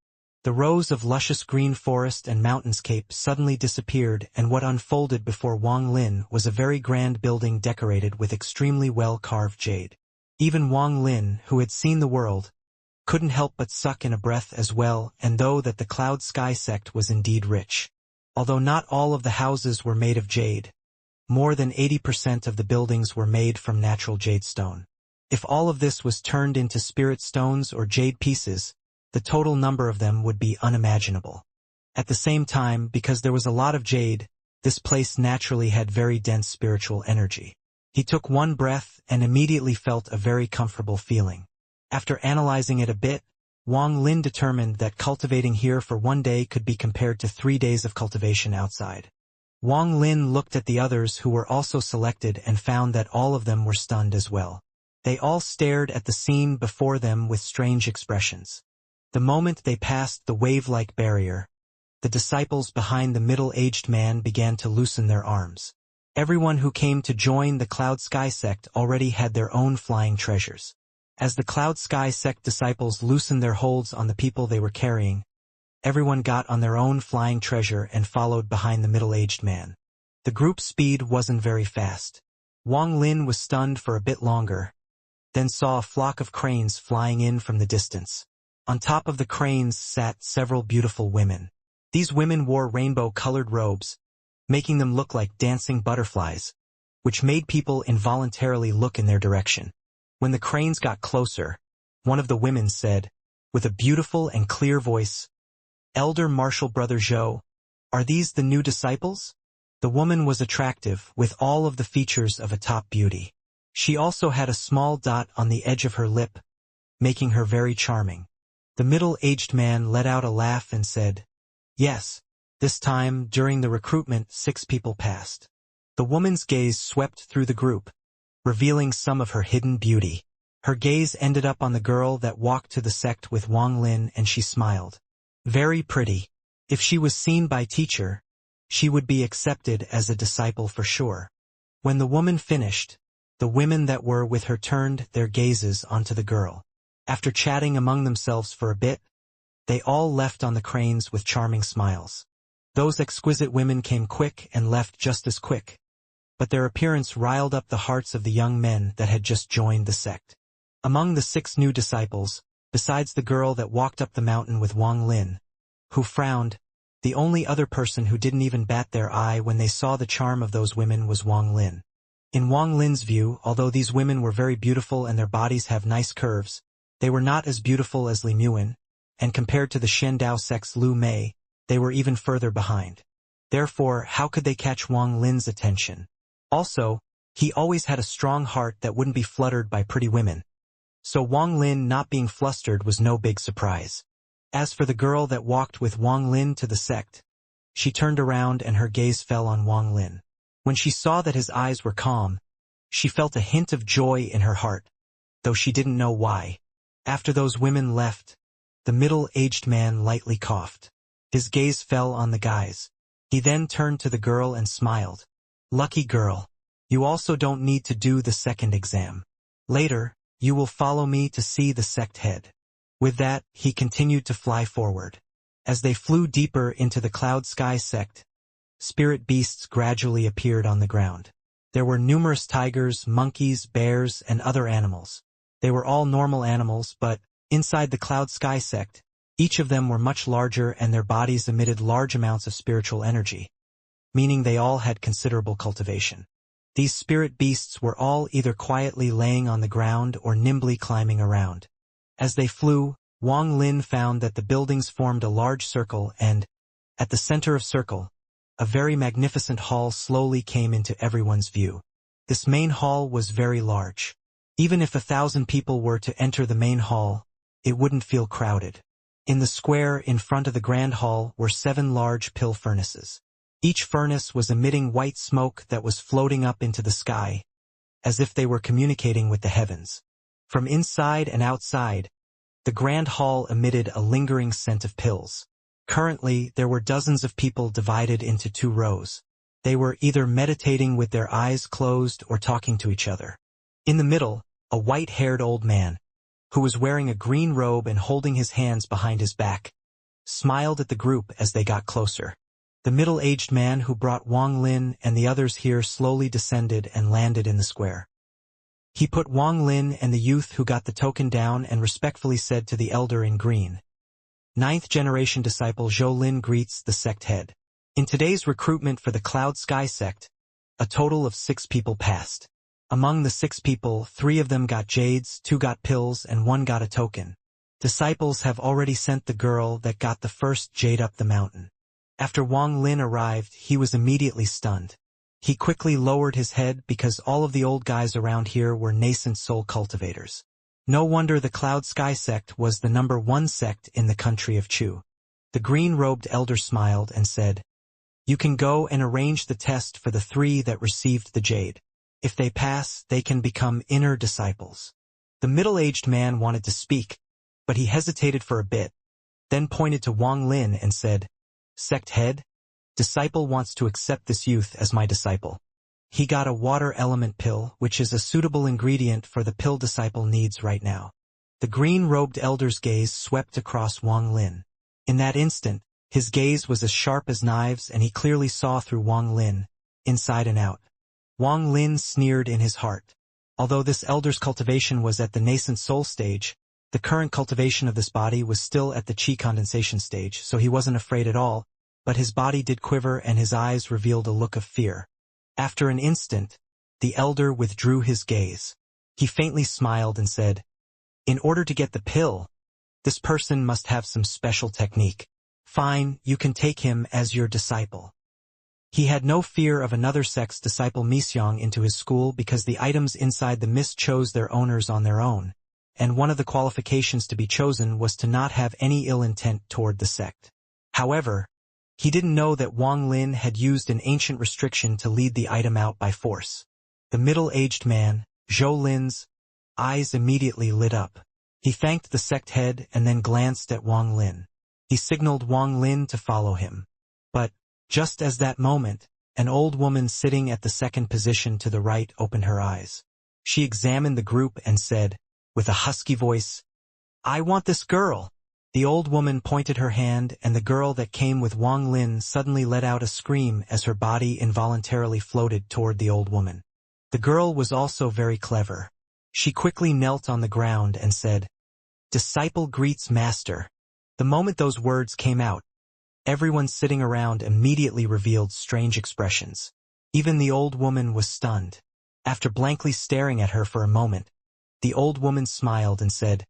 Speaker 1: The rows of luscious green forest and mountainscape suddenly disappeared, and what unfolded before Wang Lin was a very grand building decorated with extremely well-carved jade. Even Wang Lin, who had seen the world, couldn't help but suck in a breath as well, and though that the Cloud Sky sect was indeed rich. Although not all of the houses were made of jade, more than 80% of the buildings were made from natural jade stone. If all of this was turned into spirit stones or jade pieces, the total number of them would be unimaginable. At the same time, because there was a lot of jade, this place naturally had very dense spiritual energy. He took one breath and immediately felt a very comfortable feeling. After analyzing it a bit, Wang Lin determined that cultivating here for 1 day could be compared to 3 days of cultivation outside. Wang Lin looked at the others who were also selected and found that all of them were stunned as well. They all stared at the scene before them with strange expressions. The moment they passed the wave-like barrier, the disciples behind the middle-aged man began to loosen their arms. Everyone who came to join the Cloud Sky sect already had their own flying treasures. As the Cloud Sky sect disciples loosened their holds on the people they were carrying, everyone got on their own flying treasure and followed behind the middle-aged man. The group's speed wasn't very fast. Wang Lin was stunned for a bit longer, then saw a flock of cranes flying in from the distance. On top of the cranes sat several beautiful women. These women wore rainbow-colored robes, making them look like dancing butterflies, which made people involuntarily look in their direction. When the cranes got closer, one of the women said, with a beautiful and clear voice, "Elder Martial Brother Zhou, are these the new disciples?" The woman was attractive, with all of the features of a top beauty. She also had a small dot on the edge of her lip, making her very charming. The middle-aged man let out a laugh and said, "Yes, this time, during the recruitment, 6 people passed." The woman's gaze swept through the group, revealing some of her hidden beauty. Her gaze ended up on the girl that walked to the sect with Wang Lin, and she smiled. Very pretty. If she was seen by teacher, she would be accepted as a disciple for sure. When the woman finished, the women that were with her turned their gazes onto the girl. After chatting among themselves for a bit, they all left on the cranes with charming smiles. Those exquisite women came quick and left just as quick, but their appearance riled up the hearts of the young men that had just joined the sect. Among the 6 new disciples, besides the girl that walked up the mountain with Wang Lin, who frowned, the only other person who didn't even bat their eye when they saw the charm of those women was Wang Lin. In Wang Lin's view, although these women were very beautiful and their bodies have nice curves, they were not as beautiful as Li Muan, and compared to the Shendao sect's Lu Mei, they were even further behind. Therefore, how could they catch Wang Lin's attention? Also, he always had a strong heart that wouldn't be fluttered by pretty women. So Wang Lin not being flustered was no big surprise. As for the girl that walked with Wang Lin to the sect, she turned around and her gaze fell on Wang Lin. When she saw that his eyes were calm, she felt a hint of joy in her heart, though she didn't know why. After those women left, the middle-aged man lightly coughed. His gaze fell on the guys. He then turned to the girl and smiled. "Lucky girl. You also don't need to do the second exam. Later, you will follow me to see the sect head." With that, he continued to fly forward. As they flew deeper into the Cloud Sky sect, spirit beasts gradually appeared on the ground. There were numerous tigers, monkeys, bears, and other animals. They were all normal animals, but, inside the Cloud Sky sect, each of them were much larger and their bodies emitted large amounts of spiritual energy, meaning they all had considerable cultivation. These spirit beasts were all either quietly laying on the ground or nimbly climbing around. As they flew, Wang Lin found that the buildings formed a large circle and, at the center of circle, a very magnificent hall slowly came into everyone's view. This main hall was very large. Even if 1,000 people were to enter the main hall, it wouldn't feel crowded. In the square in front of the grand hall were 7 large pill furnaces. Each furnace was emitting white smoke that was floating up into the sky, as if they were communicating with the heavens. From inside and outside, the grand hall emitted a lingering scent of pills. Currently, there were dozens of people divided into 2 rows. They were either meditating with their eyes closed or talking to each other. In the middle, a white-haired old man, who was wearing a green robe and holding his hands behind his back, smiled at the group as they got closer. The middle-aged man who brought Wang Lin and the others here slowly descended and landed in the square. He put Wang Lin and the youth who got the token down and respectfully said to the elder in green, "9th generation disciple Zhou Lin greets the sect head. In today's recruitment for the Cloud Sky sect, a total of 6 people passed. Among the 6 people, 3 of them got jades, 2 got pills, and 1 got a token. Disciples have already sent the girl that got the first jade up the mountain." After Wang Lin arrived, he was immediately stunned. He quickly lowered his head because all of the old guys around here were nascent soul cultivators. No wonder the Cloud Sky sect was the #1 sect in the country of Chu. The green-robed elder smiled and said, "You can go and arrange the test for the 3 that received the jade. If they pass, they can become inner disciples." The middle-aged man wanted to speak, but he hesitated for a bit, then pointed to Wang Lin and said, "Sect head, disciple wants to accept this youth as my disciple. He got a water element pill, which is a suitable ingredient for the pill disciple needs right now." The green-robed elder's gaze swept across Wang Lin. In that instant, his gaze was as sharp as knives and he clearly saw through Wang Lin, inside and out. Wang Lin sneered in his heart. Although this elder's cultivation was at the nascent soul stage, the current cultivation of this body was still at the chi condensation stage, so he wasn't afraid at all, but his body did quiver and his eyes revealed a look of fear. After an instant, the elder withdrew his gaze. He faintly smiled and said, "In order to get the pill, this person must have some special technique. Fine, you can take him as your disciple." He had no fear of another sect's disciple Mixiang into his school because the items inside the mist chose their owners on their own, and one of the qualifications to be chosen was to not have any ill intent toward the sect. However, he didn't know that Wang Lin had used an ancient restriction to lead the item out by force. The middle-aged man, Zhou Lin's, eyes immediately lit up. He thanked the sect head and then glanced at Wang Lin. He signaled Wang Lin to follow him. But, just as that moment, an old woman sitting at the second position to the right opened her eyes. She examined the group and said, with a husky voice, "I want this girl." The old woman pointed her hand and the girl that came with Wang Lin suddenly let out a scream as her body involuntarily floated toward the old woman. The girl was also very clever. She quickly knelt on the ground and said, "Disciple greets master." The moment those words came out, everyone sitting around immediately revealed strange expressions. Even the old woman was stunned. After blankly staring at her for a moment, the old woman smiled and said,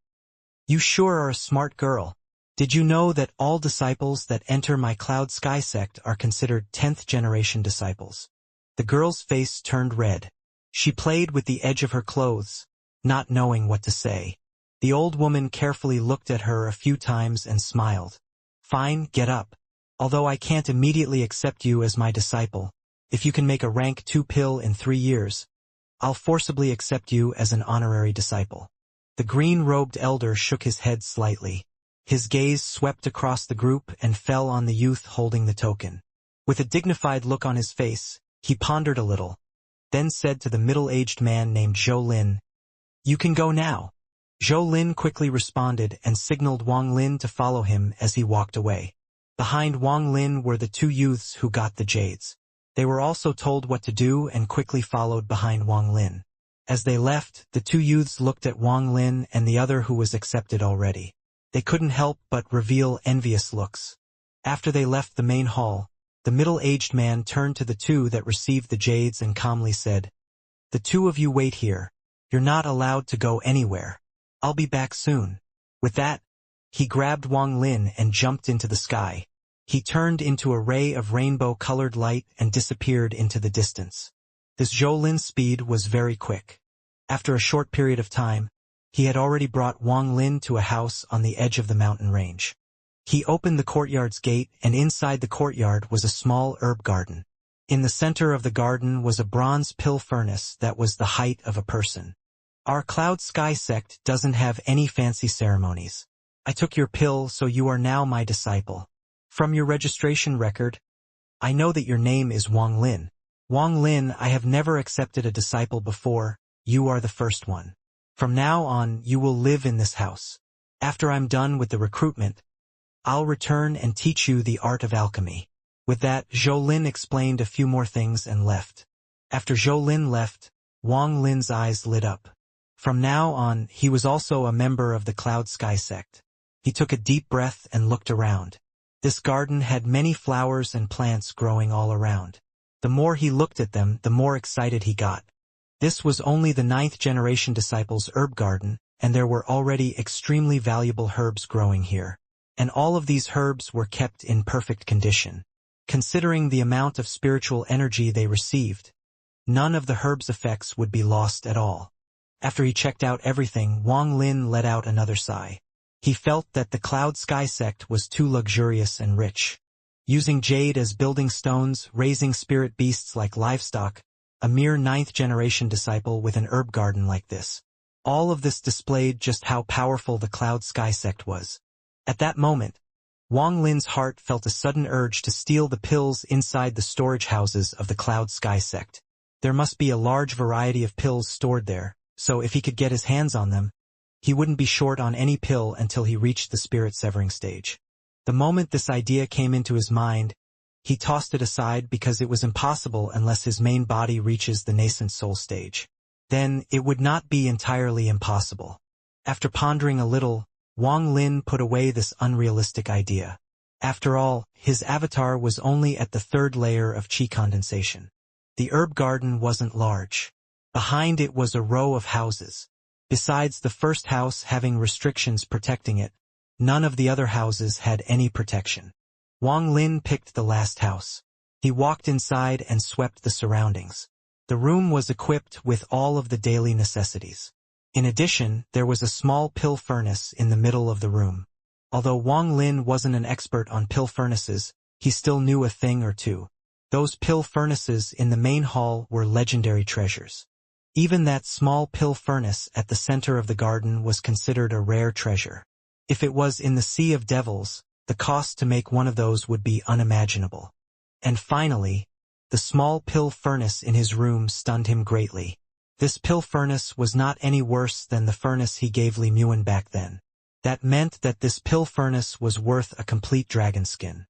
Speaker 1: "You sure are a smart girl. Did you know that all disciples that enter my Cloud Sky sect are considered 10th generation disciples?" The girl's face turned red. She played with the edge of her clothes, not knowing what to say. The old woman carefully looked at her a few times and smiled. "Fine, get up. Although I can't immediately accept you as my disciple, if you can make a rank 2 pill in 3 years, I'll forcibly accept you as an honorary disciple." The green-robed elder shook his head slightly. His gaze swept across the group and fell on the youth holding the token. With a dignified look on his face, he pondered a little, then said to the middle-aged man named Zhou Lin, "You can go now." Zhou Lin quickly responded and signaled Wang Lin to follow him as he walked away. Behind Wang Lin were the 2 youths who got the jades. They were also told what to do and quickly followed behind Wang Lin. As they left, the 2 youths looked at Wang Lin and the other who was accepted already. They couldn't help but reveal envious looks. After they left the main hall, the middle-aged man turned to the 2 that received the jades and calmly said, "The 2 of you wait here. You're not allowed to go anywhere. I'll be back soon." With that, he grabbed Wang Lin and jumped into the sky. He turned into a ray of rainbow-colored light and disappeared into the distance. This Zhou Lin's speed was very quick. After a short period of time, he had already brought Wang Lin to a house on the edge of the mountain range. He opened the courtyard's gate and inside the courtyard was a small herb garden. In the center of the garden was a bronze pill furnace that was the height of a person. "Our Cloud Sky sect doesn't have any fancy ceremonies. I took your pill, so you are now my disciple. From your registration record, I know that your name is Wang Lin. Wang Lin, I have never accepted a disciple before. You are the first one. From now on, you will live in this house. After I'm done with the recruitment, I'll return and teach you the art of alchemy." With that, Zhou Lin explained a few more things and left. After Zhou Lin left, Wang Lin's eyes lit up. From now on, he was also a member of the Cloud Sky sect. He took a deep breath and looked around. This garden had many flowers and plants growing all around. The more he looked at them, the more excited he got. This was only the 9th generation disciples' herb garden, and there were already extremely valuable herbs growing here. And all of these herbs were kept in perfect condition. Considering the amount of spiritual energy they received, none of the herbs' effects would be lost at all. After he checked out everything, Wang Lin let out another sigh. He felt that the Cloud Sky sect was too luxurious and rich. Using jade as building stones, raising spirit beasts like livestock, a mere 9th-generation disciple with an herb garden like this. All of this displayed just how powerful the Cloud Sky sect was. At that moment, Wang Lin's heart felt a sudden urge to steal the pills inside the storage houses of the Cloud Sky sect. There must be a large variety of pills stored there, so if he could get his hands on them, he wouldn't be short on any pill until he reached the spirit-severing stage. The moment this idea came into his mind, he tossed it aside because it was impossible unless his main body reaches the nascent soul stage. Then, it would not be entirely impossible. After pondering a little, Wang Lin put away this unrealistic idea. After all, his avatar was only at the 3rd layer of qi condensation. The herb garden wasn't large. Behind it was a row of houses. Besides the first house having restrictions protecting it, none of the other houses had any protection. Wang Lin picked the last house. He walked inside and swept the surroundings. The room was equipped with all of the daily necessities. In addition, there was a small pill furnace in the middle of the room. Although Wang Lin wasn't an expert on pill furnaces, he still knew a thing or two. Those pill furnaces in the main hall were legendary treasures. Even that small pill furnace at the center of the garden was considered a rare treasure. If it was in the Sea of Devils, the cost to make one of those would be unimaginable. And finally, the small pill furnace in his room stunned him greatly. This pill furnace was not any worse than the furnace he gave Li Muan back then. That meant that this pill furnace was worth a complete dragon skin.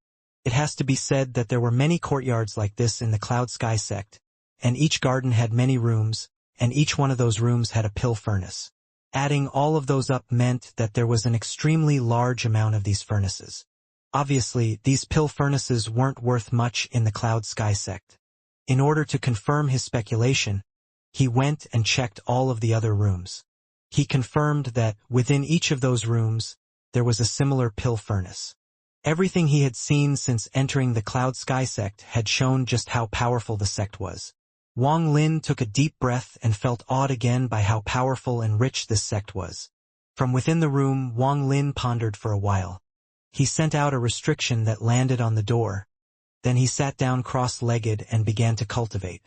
Speaker 1: It has to be said that there were many courtyards like this in the Cloud Sky sect, and each garden had many rooms, and each one of those rooms had a pill furnace. Adding all of those up meant that there was an extremely large amount of these furnaces. Obviously, these pill furnaces weren't worth much in the Cloud Sky sect. In order to confirm his speculation, he went and checked all of the other rooms. He confirmed that, within each of those rooms, there was a similar pill furnace. Everything he had seen since entering the Cloud Sky sect had shown just how powerful the sect was. Wang Lin took a deep breath and felt awed again by how powerful and rich this sect was. From within the room, Wang Lin pondered for a while. He sent out a restriction that landed on the door. Then he sat down cross-legged and began to cultivate.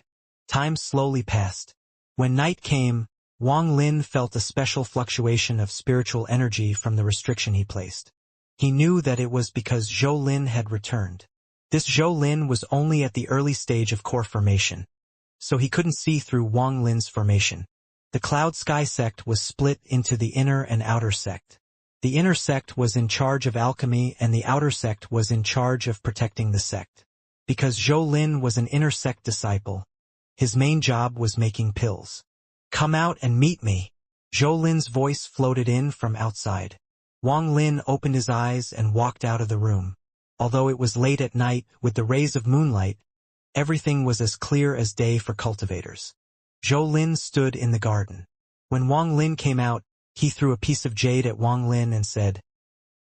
Speaker 1: Time slowly passed. When night came, Wang Lin felt a special fluctuation of spiritual energy from the restriction he placed. He knew that it was because Zhou Lin had returned. This Zhou Lin was only at the early stage of core formation, so he couldn't see through Wang Lin's formation. The Cloud Sky sect was split into the inner and outer sect. The inner sect was in charge of alchemy and the outer sect was in charge of protecting the sect. Because Zhou Lin was an inner sect disciple, his main job was making pills. "Come out and meet me." Zhou Lin's voice floated in from outside. Wang Lin opened his eyes and walked out of the room. Although it was late at night, with the rays of moonlight, everything was as clear as day for cultivators. Zhou Lin stood in the garden. When Wang Lin came out, he threw a piece of jade at Wang Lin and said,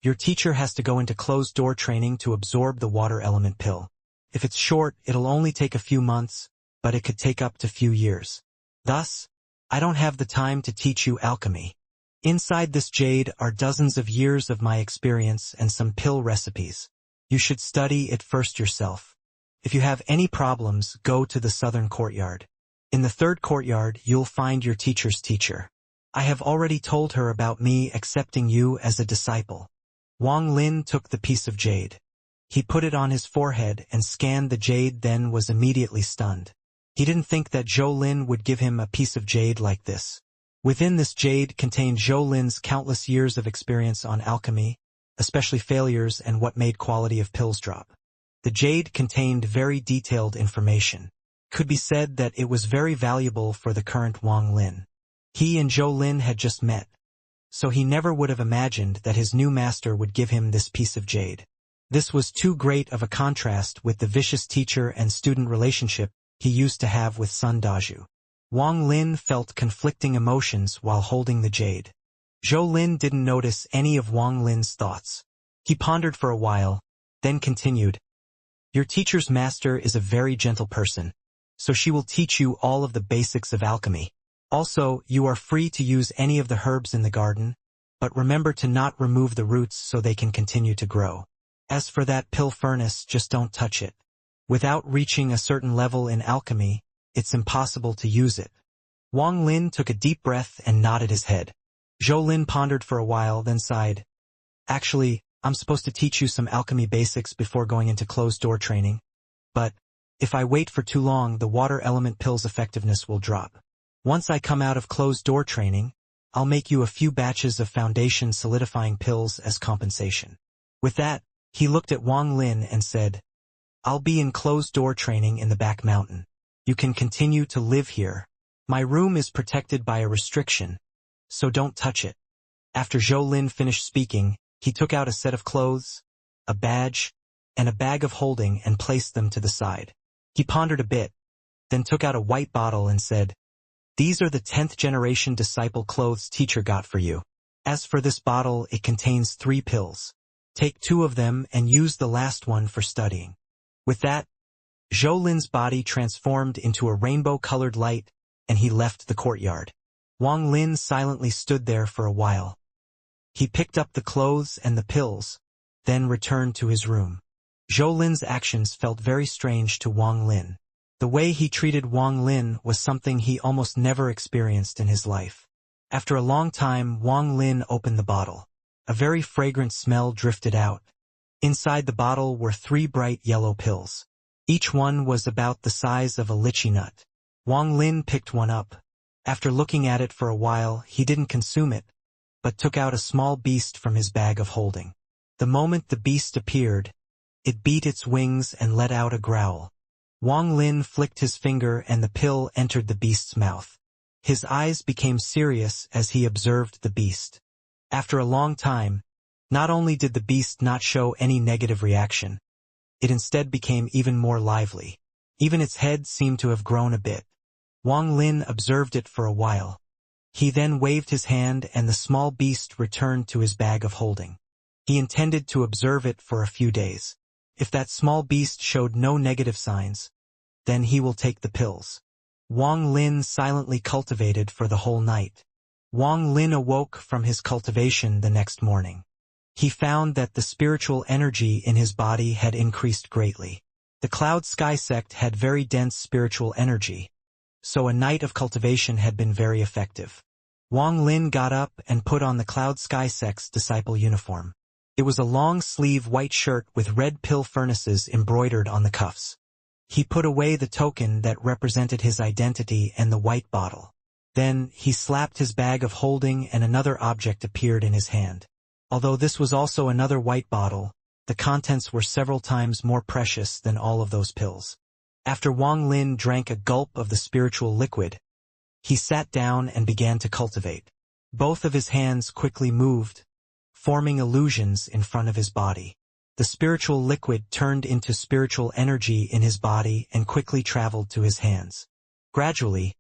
Speaker 1: "Your teacher has to go into closed-door training to absorb the water element pill. If it's short, it'll only take a few months, but it could take up to few years. Thus, I don't have the time to teach you alchemy. Inside this jade are dozens of years of my experience and some pill recipes. You should study it first yourself. If you have any problems, go to the southern courtyard. In the 3rd courtyard, you'll find your teacher's teacher. I have already told her about me accepting you as a disciple." Wang Lin took the piece of jade. He put it on his forehead and scanned the jade, then was immediately stunned. He didn't think that Zhou Lin would give him a piece of jade like this. Within this jade contained Zhou Lin's countless years of experience on alchemy, especially failures and what made quality of pills drop. The jade contained very detailed information. Could be said that it was very valuable for the current Wang Lin. He and Zhou Lin had just met, so he never would have imagined that his new master would give him this piece of jade. This was too great of a contrast with the vicious teacher and student relationship he used to have with Sun Daju. Wang Lin felt conflicting emotions while holding the jade. Zhou Lin didn't notice any of Wang Lin's thoughts. He pondered for a while, then continued, "Your teacher's master is a very gentle person, so she will teach you all of the basics of alchemy. Also, you are free to use any of the herbs in the garden, but remember to not remove the roots so they can continue to grow. As for that pill furnace, just don't touch it. Without reaching a certain level in alchemy, it's impossible to use it. Wang Lin took a deep breath and nodded his head. Zhou Lin pondered for a while, then sighed. Actually, I'm supposed to teach you some alchemy basics before going into closed-door training. But, if I wait for too long, the water element pill's effectiveness will drop. Once I come out of closed-door training, I'll make you a few batches of foundation solidifying pills as compensation. With that, he looked at Wang Lin and said, I'll be in closed-door training in the back mountain. You can continue to live here. My room is protected by a restriction, so don't touch it. After Zhou Lin finished speaking, he took out a set of clothes, a badge, and a bag of holding and placed them to the side. He pondered a bit, then took out a white bottle and said, These are the 10th generation disciple clothes teacher got for you. As for this bottle, it contains 3 pills. Take 2 of them and use the last one for studying. With that, Zhou Lin's body transformed into a rainbow-colored light, and he left the courtyard. Wang Lin silently stood there for a while. He picked up the clothes and the pills, then returned to his room. Zhou Lin's actions felt very strange to Wang Lin. The way he treated Wang Lin was something he almost never experienced in his life. After a long time, Wang Lin opened the bottle. A very fragrant smell drifted out. Inside the bottle were 3 bright yellow pills. Each one was about the size of a lychee nut. Wang Lin picked one up. After looking at it for a while, he didn't consume it, but took out a small beast from his bag of holding. The moment the beast appeared, it beat its wings and let out a growl. Wang Lin flicked his finger and the pill entered the beast's mouth. His eyes became serious as he observed the beast. After a long time, not only did the beast not show any negative reaction, it instead became even more lively. Even its head seemed to have grown a bit. Wang Lin observed it for a while. He then waved his hand and the small beast returned to his bag of holding. He intended to observe it for a few days. If that small beast showed no negative signs, then he will take the pills. Wang Lin silently cultivated for the whole night. Wang Lin awoke from his cultivation the next morning. He found that the spiritual energy in his body had increased greatly. The Cloud Sky sect had very dense spiritual energy, so a night of cultivation had been very effective. Wang Lin got up and put on the Cloud Sky sect's disciple uniform. It was a long-sleeve white shirt with red pill furnaces embroidered on the cuffs. He put away the token that represented his identity and the white bottle. Then, he slapped his bag of holding and another object appeared in his hand. Although this was also another white bottle, the contents were several times more precious than all of those pills. After Wang Lin drank a gulp of the spiritual liquid, he sat down and began to cultivate. Both of his hands quickly moved, forming illusions in front of his body. The spiritual liquid turned into spiritual energy in his body and quickly traveled to his hands. Gradually,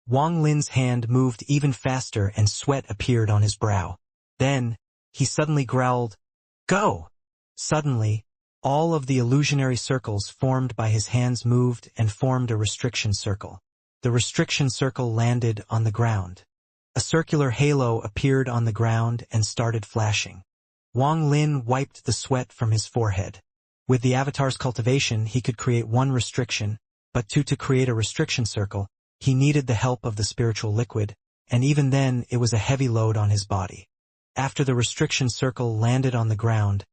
Speaker 1: Wang Lin's hand moved even faster and sweat appeared on his brow. Then, he suddenly growled, "Go!" Suddenly, all of the illusionary circles formed by his hands moved and formed a restriction circle. The restriction circle landed on the ground. A circular halo appeared on the ground and started flashing. Wang Lin wiped the sweat from his forehead. With the avatar's cultivation, he could create 1 restriction, but to create a restriction circle, he needed the help of the spiritual liquid, and even then it was a heavy load on his body. After the restriction circle landed on the ground,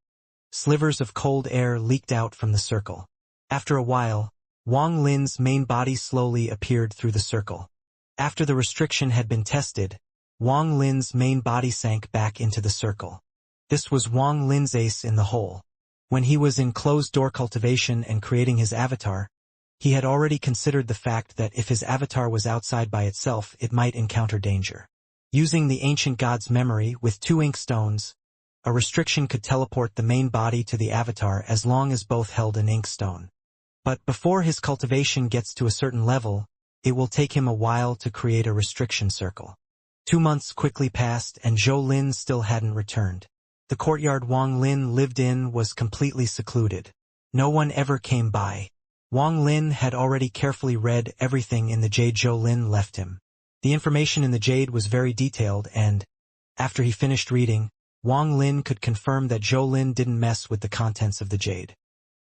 Speaker 1: slivers of cold air leaked out from the circle. After a while, Wang Lin's main body slowly appeared through the circle. After the restriction had been tested, Wang Lin's main body sank back into the circle. This was Wang Lin's ace in the hole. When he was in closed-door cultivation and creating his avatar, he had already considered the fact that if his avatar was outside by itself, it might encounter danger. Using the ancient god's memory with 2 ink stones, a restriction could teleport the main body to the avatar as long as both held an ink stone. But before his cultivation gets to a certain level, it will take him a while to create a restriction circle. 2 months quickly passed and Zhou Lin still hadn't returned. The courtyard Wang Lin lived in was completely secluded. No one ever came by. Wang Lin had already carefully read everything in the jade Zhou Lin left him. The information in the jade was very detailed and, after he finished reading, Wang Lin could confirm that Zhou Lin didn't mess with the contents of the jade.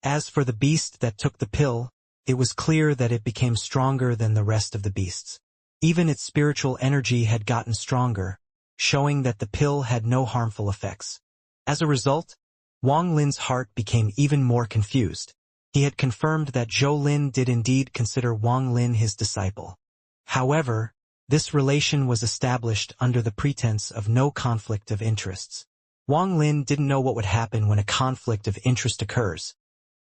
Speaker 1: As for the beast that took the pill, it was clear that it became stronger than the rest of the beasts. Even its spiritual energy had gotten stronger, showing that the pill had no harmful effects. As a result, Wang Lin's heart became even more confused. He had confirmed that Zhou Lin did indeed consider Wang Lin his disciple. However, this relation was established under the pretense of no conflict of interests. Wang Lin didn't know what would happen when a conflict of interest occurs,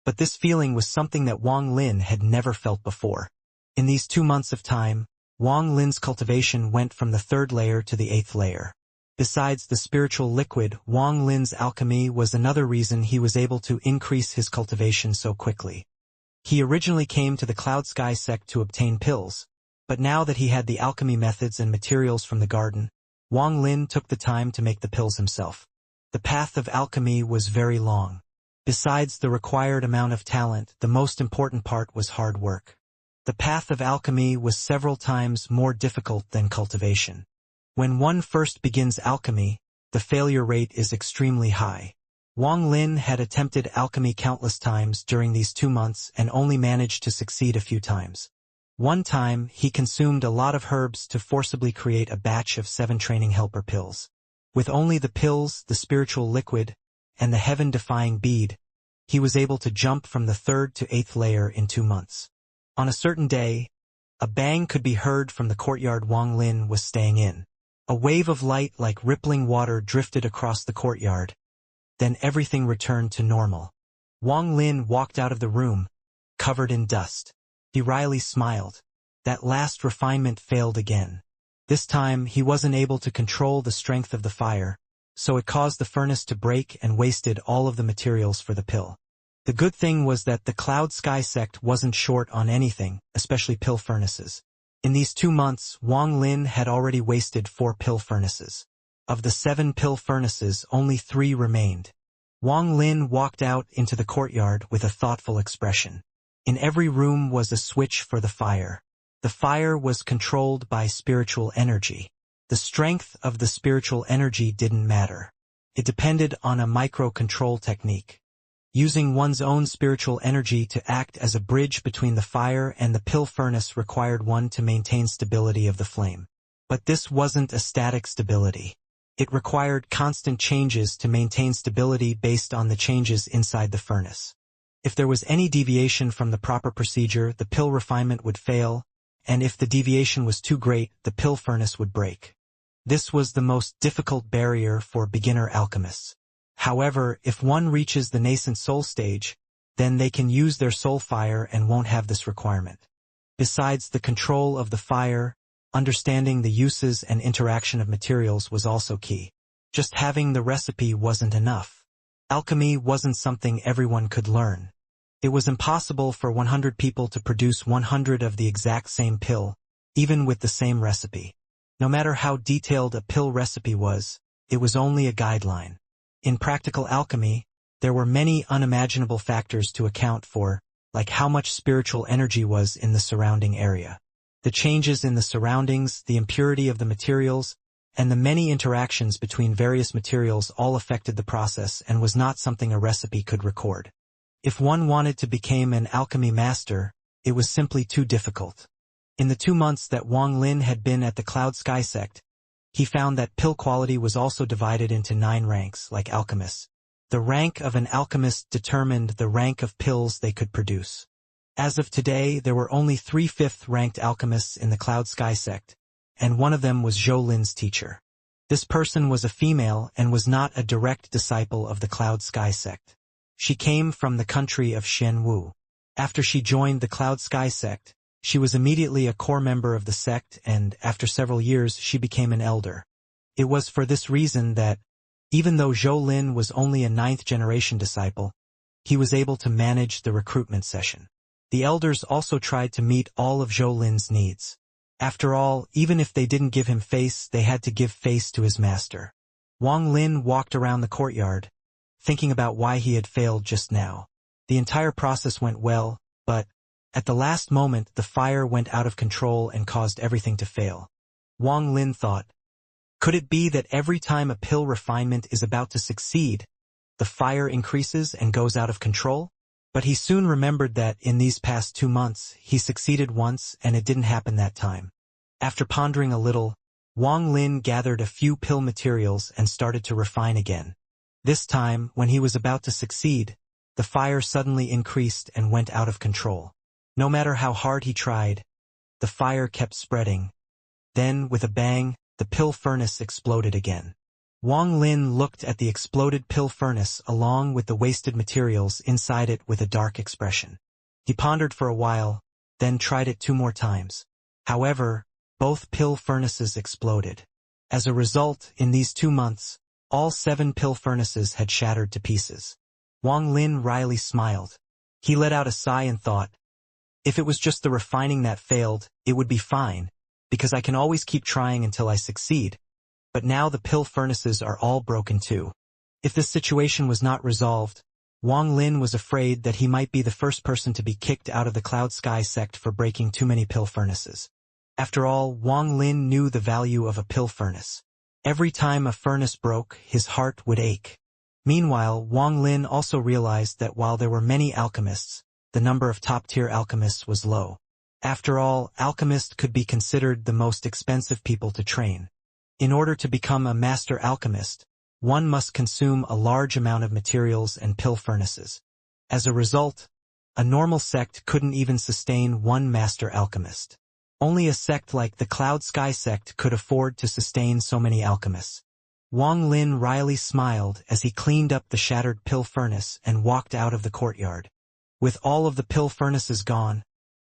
Speaker 1: but this feeling was something that Wang Lin had never felt before. In these 2 months of time, Wang Lin's cultivation went from the 3rd layer to the 8th layer. Besides the spiritual liquid, Wang Lin's alchemy was another reason he was able to increase his cultivation so quickly. He originally came to the Cloud Sky sect to obtain pills, but now that he had the alchemy methods and materials from the garden, Wang Lin took the time to make the pills himself. The path of alchemy was very long. Besides the required amount of talent, the most important part was hard work. The path of alchemy was several times more difficult than cultivation. When one first begins alchemy, the failure rate is extremely high. Wang Lin had attempted alchemy countless times during these 2 months and only managed to succeed a few times. One time, he consumed a lot of herbs to forcibly create a batch of 7 training helper pills. With only the pills, the spiritual liquid, and the heaven-defying bead, he was able to jump from the 3rd to 8th layer in 2 months. On a certain day, a bang could be heard from the courtyard Wang Lin was staying in. A wave of light like rippling water drifted across the courtyard. Then everything returned to normal. Wang Lin walked out of the room, covered in dust. He wryly smiled. That last refinement failed again. This time, he wasn't able to control the strength of the fire, so it caused the furnace to break and wasted all of the materials for the pill. The good thing was that the Cloud Sky sect wasn't short on anything, especially pill furnaces. In these 2 months, Wang Lin had already wasted 4 pill furnaces. Of the 7 pill furnaces, only 3 remained. Wang Lin walked out into the courtyard with a thoughtful expression. In every room was a switch for the fire. The fire was controlled by spiritual energy. The strength of the spiritual energy didn't matter. It depended on a micro-control technique. Using one's own spiritual energy to act as a bridge between the fire and the pill furnace required one to maintain stability of the flame. But this wasn't a static stability. It required constant changes to maintain stability based on the changes inside the furnace. If there was any deviation from the proper procedure, the pill refinement would fail, and if the deviation was too great, the pill furnace would break. This was the most difficult barrier for beginner alchemists. However, if one reaches the nascent soul stage, then they can use their soul fire and won't have this requirement. Besides the control of the fire, understanding the uses and interaction of materials was also key. Just having the recipe wasn't enough. Alchemy wasn't something everyone could learn. It was impossible for 100 people to produce 100 of the exact same pill, even with the same recipe. No matter how detailed a pill recipe was, it was only a guideline. In practical alchemy, there were many unimaginable factors to account for, like how much spiritual energy was in the surrounding area. The changes in the surroundings, the impurity of the materials, and the many interactions between various materials all affected the process and was not something a recipe could record. If one wanted to become an alchemy master, it was simply too difficult. In the 2 months that Wang Lin had been at the Cloud Sky sect, he found that pill quality was also divided into 9 ranks, like alchemists. The rank of an alchemist determined the rank of pills they could produce. As of today, there were only 3 5th-ranked alchemists in the Cloud Sky sect, and one of them was Zhou Lin's teacher. This person was a female and was not a direct disciple of the Cloud Sky sect. She came from the country of Xianwu. After she joined the Cloud Sky sect, she was immediately a core member of the sect and, after several years, she became an elder. It was for this reason that, even though Zhou Lin was only a 9th-generation disciple, he was able to manage the recruitment session. The elders also tried to meet all of Zhou Lin's needs. After all, even if they didn't give him face, they had to give face to his master. Wang Lin walked around the courtyard, thinking about why he had failed just now. The entire process went well, but, at the last moment, the fire went out of control and caused everything to fail. Wang Lin thought. Could it be that every time a pill refinement is about to succeed, the fire increases and goes out of control? But he soon remembered that, in these past 2 months, he succeeded once and it didn't happen that time. After pondering a little, Wang Lin gathered a few pill materials and started to refine again. This time, when he was about to succeed, the fire suddenly increased and went out of control. No matter how hard he tried, the fire kept spreading. Then, with a bang, the pill furnace exploded again. Wang Lin looked at the exploded pill furnace along with the wasted materials inside it with a dark expression. He pondered for a while, then tried it 2 more times. However, both pill furnaces exploded. As a result, in these 2 months, all 7 pill furnaces had shattered to pieces. Wang Lin wryly smiled. He let out a sigh and thought, if it was just the refining that failed, it would be fine, because I can always keep trying until I succeed. But now the pill furnaces are all broken too. If this situation was not resolved, Wang Lin was afraid that he might be the first person to be kicked out of the Cloud Sky sect for breaking too many pill furnaces. After all, Wang Lin knew the value of a pill furnace. Every time a furnace broke, his heart would ache. Meanwhile, Wang Lin also realized that while there were many alchemists, the number of top-tier alchemists was low. After all, alchemists could be considered the most expensive people to train. In order to become a master alchemist, one must consume a large amount of materials and pill furnaces. As a result, a normal sect couldn't even sustain one master alchemist. Only a sect like the Cloud Sky sect could afford to sustain so many alchemists. Wang Lin wryly smiled as he cleaned up the shattered pill furnace and walked out of the courtyard. With all of the pill furnaces gone,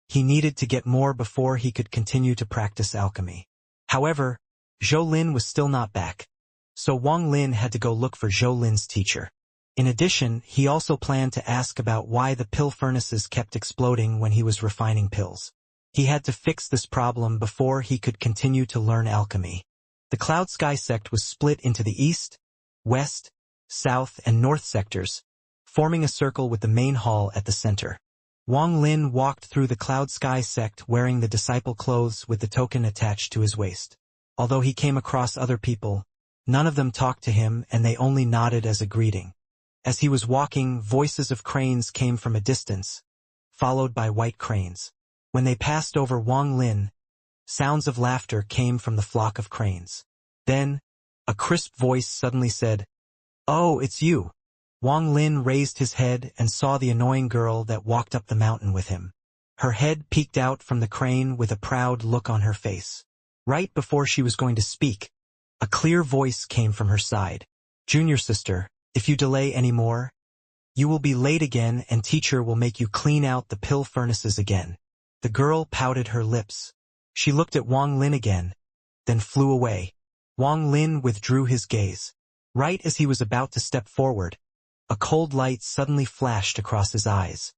Speaker 1: he needed to get more before he could continue to practice alchemy. However, Zhou Lin was still not back, so Wang Lin had to go look for Zhou Lin's teacher. In addition, he also planned to ask about why the pill furnaces kept exploding when he was refining pills. He had to fix this problem before he could continue to learn alchemy. The Cloud Sky sect was split into the east, west, south, and north sectors, forming a circle with the main hall at the center. Wang Lin walked through the Cloud Sky sect wearing the disciple clothes with the token attached to his waist. Although he came across other people, none of them talked to him and they only nodded as a greeting. As he was walking, voices of cranes came from a distance, followed by white cranes. When they passed over Wang Lin, sounds of laughter came from the flock of cranes. Then, a crisp voice suddenly said, "Oh, it's you." Wang Lin raised his head and saw the annoying girl that walked up the mountain with him. Her head peeked out from the crane with a proud look on her face. Right before she was going to speak, a clear voice came from her side. "Junior sister, if you delay any more, you will be late again and teacher will make you clean out the pill furnaces again." The girl pouted her lips. She looked at Wang Lin again, then flew away. Wang Lin withdrew his gaze. Right as he was about to step forward, a cold light suddenly flashed across his eyes.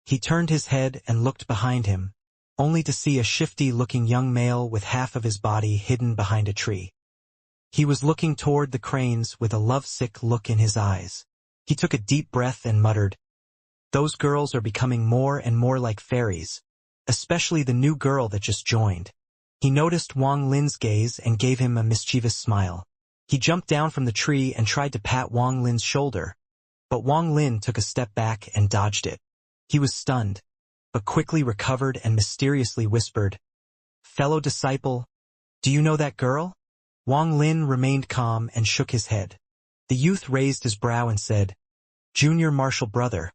Speaker 1: He turned his head and looked behind him, only to see a shifty-looking young male with half of his body hidden behind a tree. He was looking toward the cranes with a lovesick look in his eyes. He took a deep breath and muttered, "Those girls are becoming more and more like fairies, especially the new girl that just joined." He noticed Wang Lin's gaze and gave him a mischievous smile. He jumped down from the tree and tried to pat Wang Lin's shoulder, but Wang Lin took a step back and dodged it. He was stunned, but quickly recovered and mysteriously whispered, "Fellow disciple, do you know that girl?" Wang Lin remained calm and shook his head. The youth raised his brow and said, "Junior martial brother,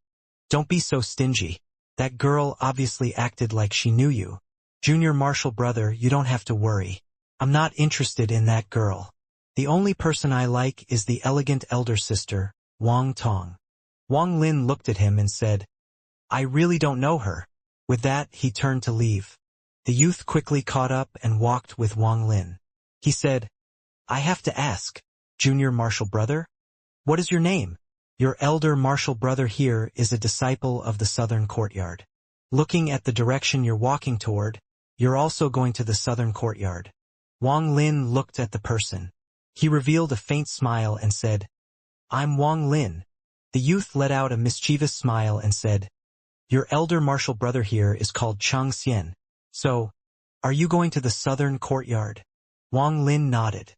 Speaker 1: don't be so stingy. That girl obviously acted like she knew you. Junior martial brother, you don't have to worry. I'm not interested in that girl. The only person I like is the elegant elder sister, Wang Tong." Wang Lin looked at him and said, "I really don't know her." With that, he turned to leave. The youth quickly caught up and walked with Wang Lin. He said, "I have to ask, Junior martial brother, what is your name?" "Your elder martial brother here is a disciple of the southern courtyard. Looking at the direction you're walking toward, you're also going to the southern courtyard." Wang Lin looked at the person. He revealed a faint smile and said, "I'm Wang Lin." The youth let out a mischievous smile and said, "Your elder martial brother here is called Xianxia. So, are you going to the southern courtyard?" Wang Lin nodded.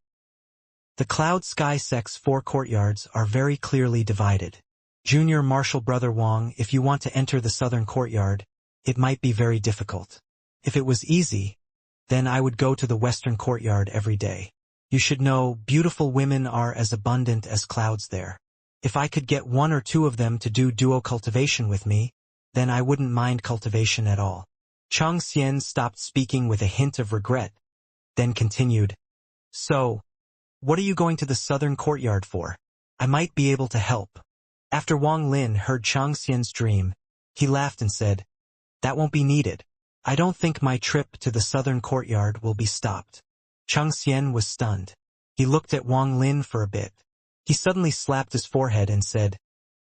Speaker 1: The Cloud Sky Sect's 4 courtyards are very clearly divided. Junior Marshal Brother Wang, if you want to enter the southern courtyard, it might be very difficult. If it was easy, then I would go to the western courtyard every day. You should know, beautiful women are as abundant as clouds there. If I could get 1 or 2 of them to do duo cultivation with me, then I wouldn't mind cultivation at all. Xianxia stopped speaking with a hint of regret, then continued. So, what are you going to the southern courtyard for? I might be able to help. After Wang Lin heard Xianxia's dream, he laughed and said, that won't be needed. I don't think my trip to the southern courtyard will be stopped. Xianxia was stunned. He looked at Wang Lin for a bit. He suddenly slapped his forehead and said,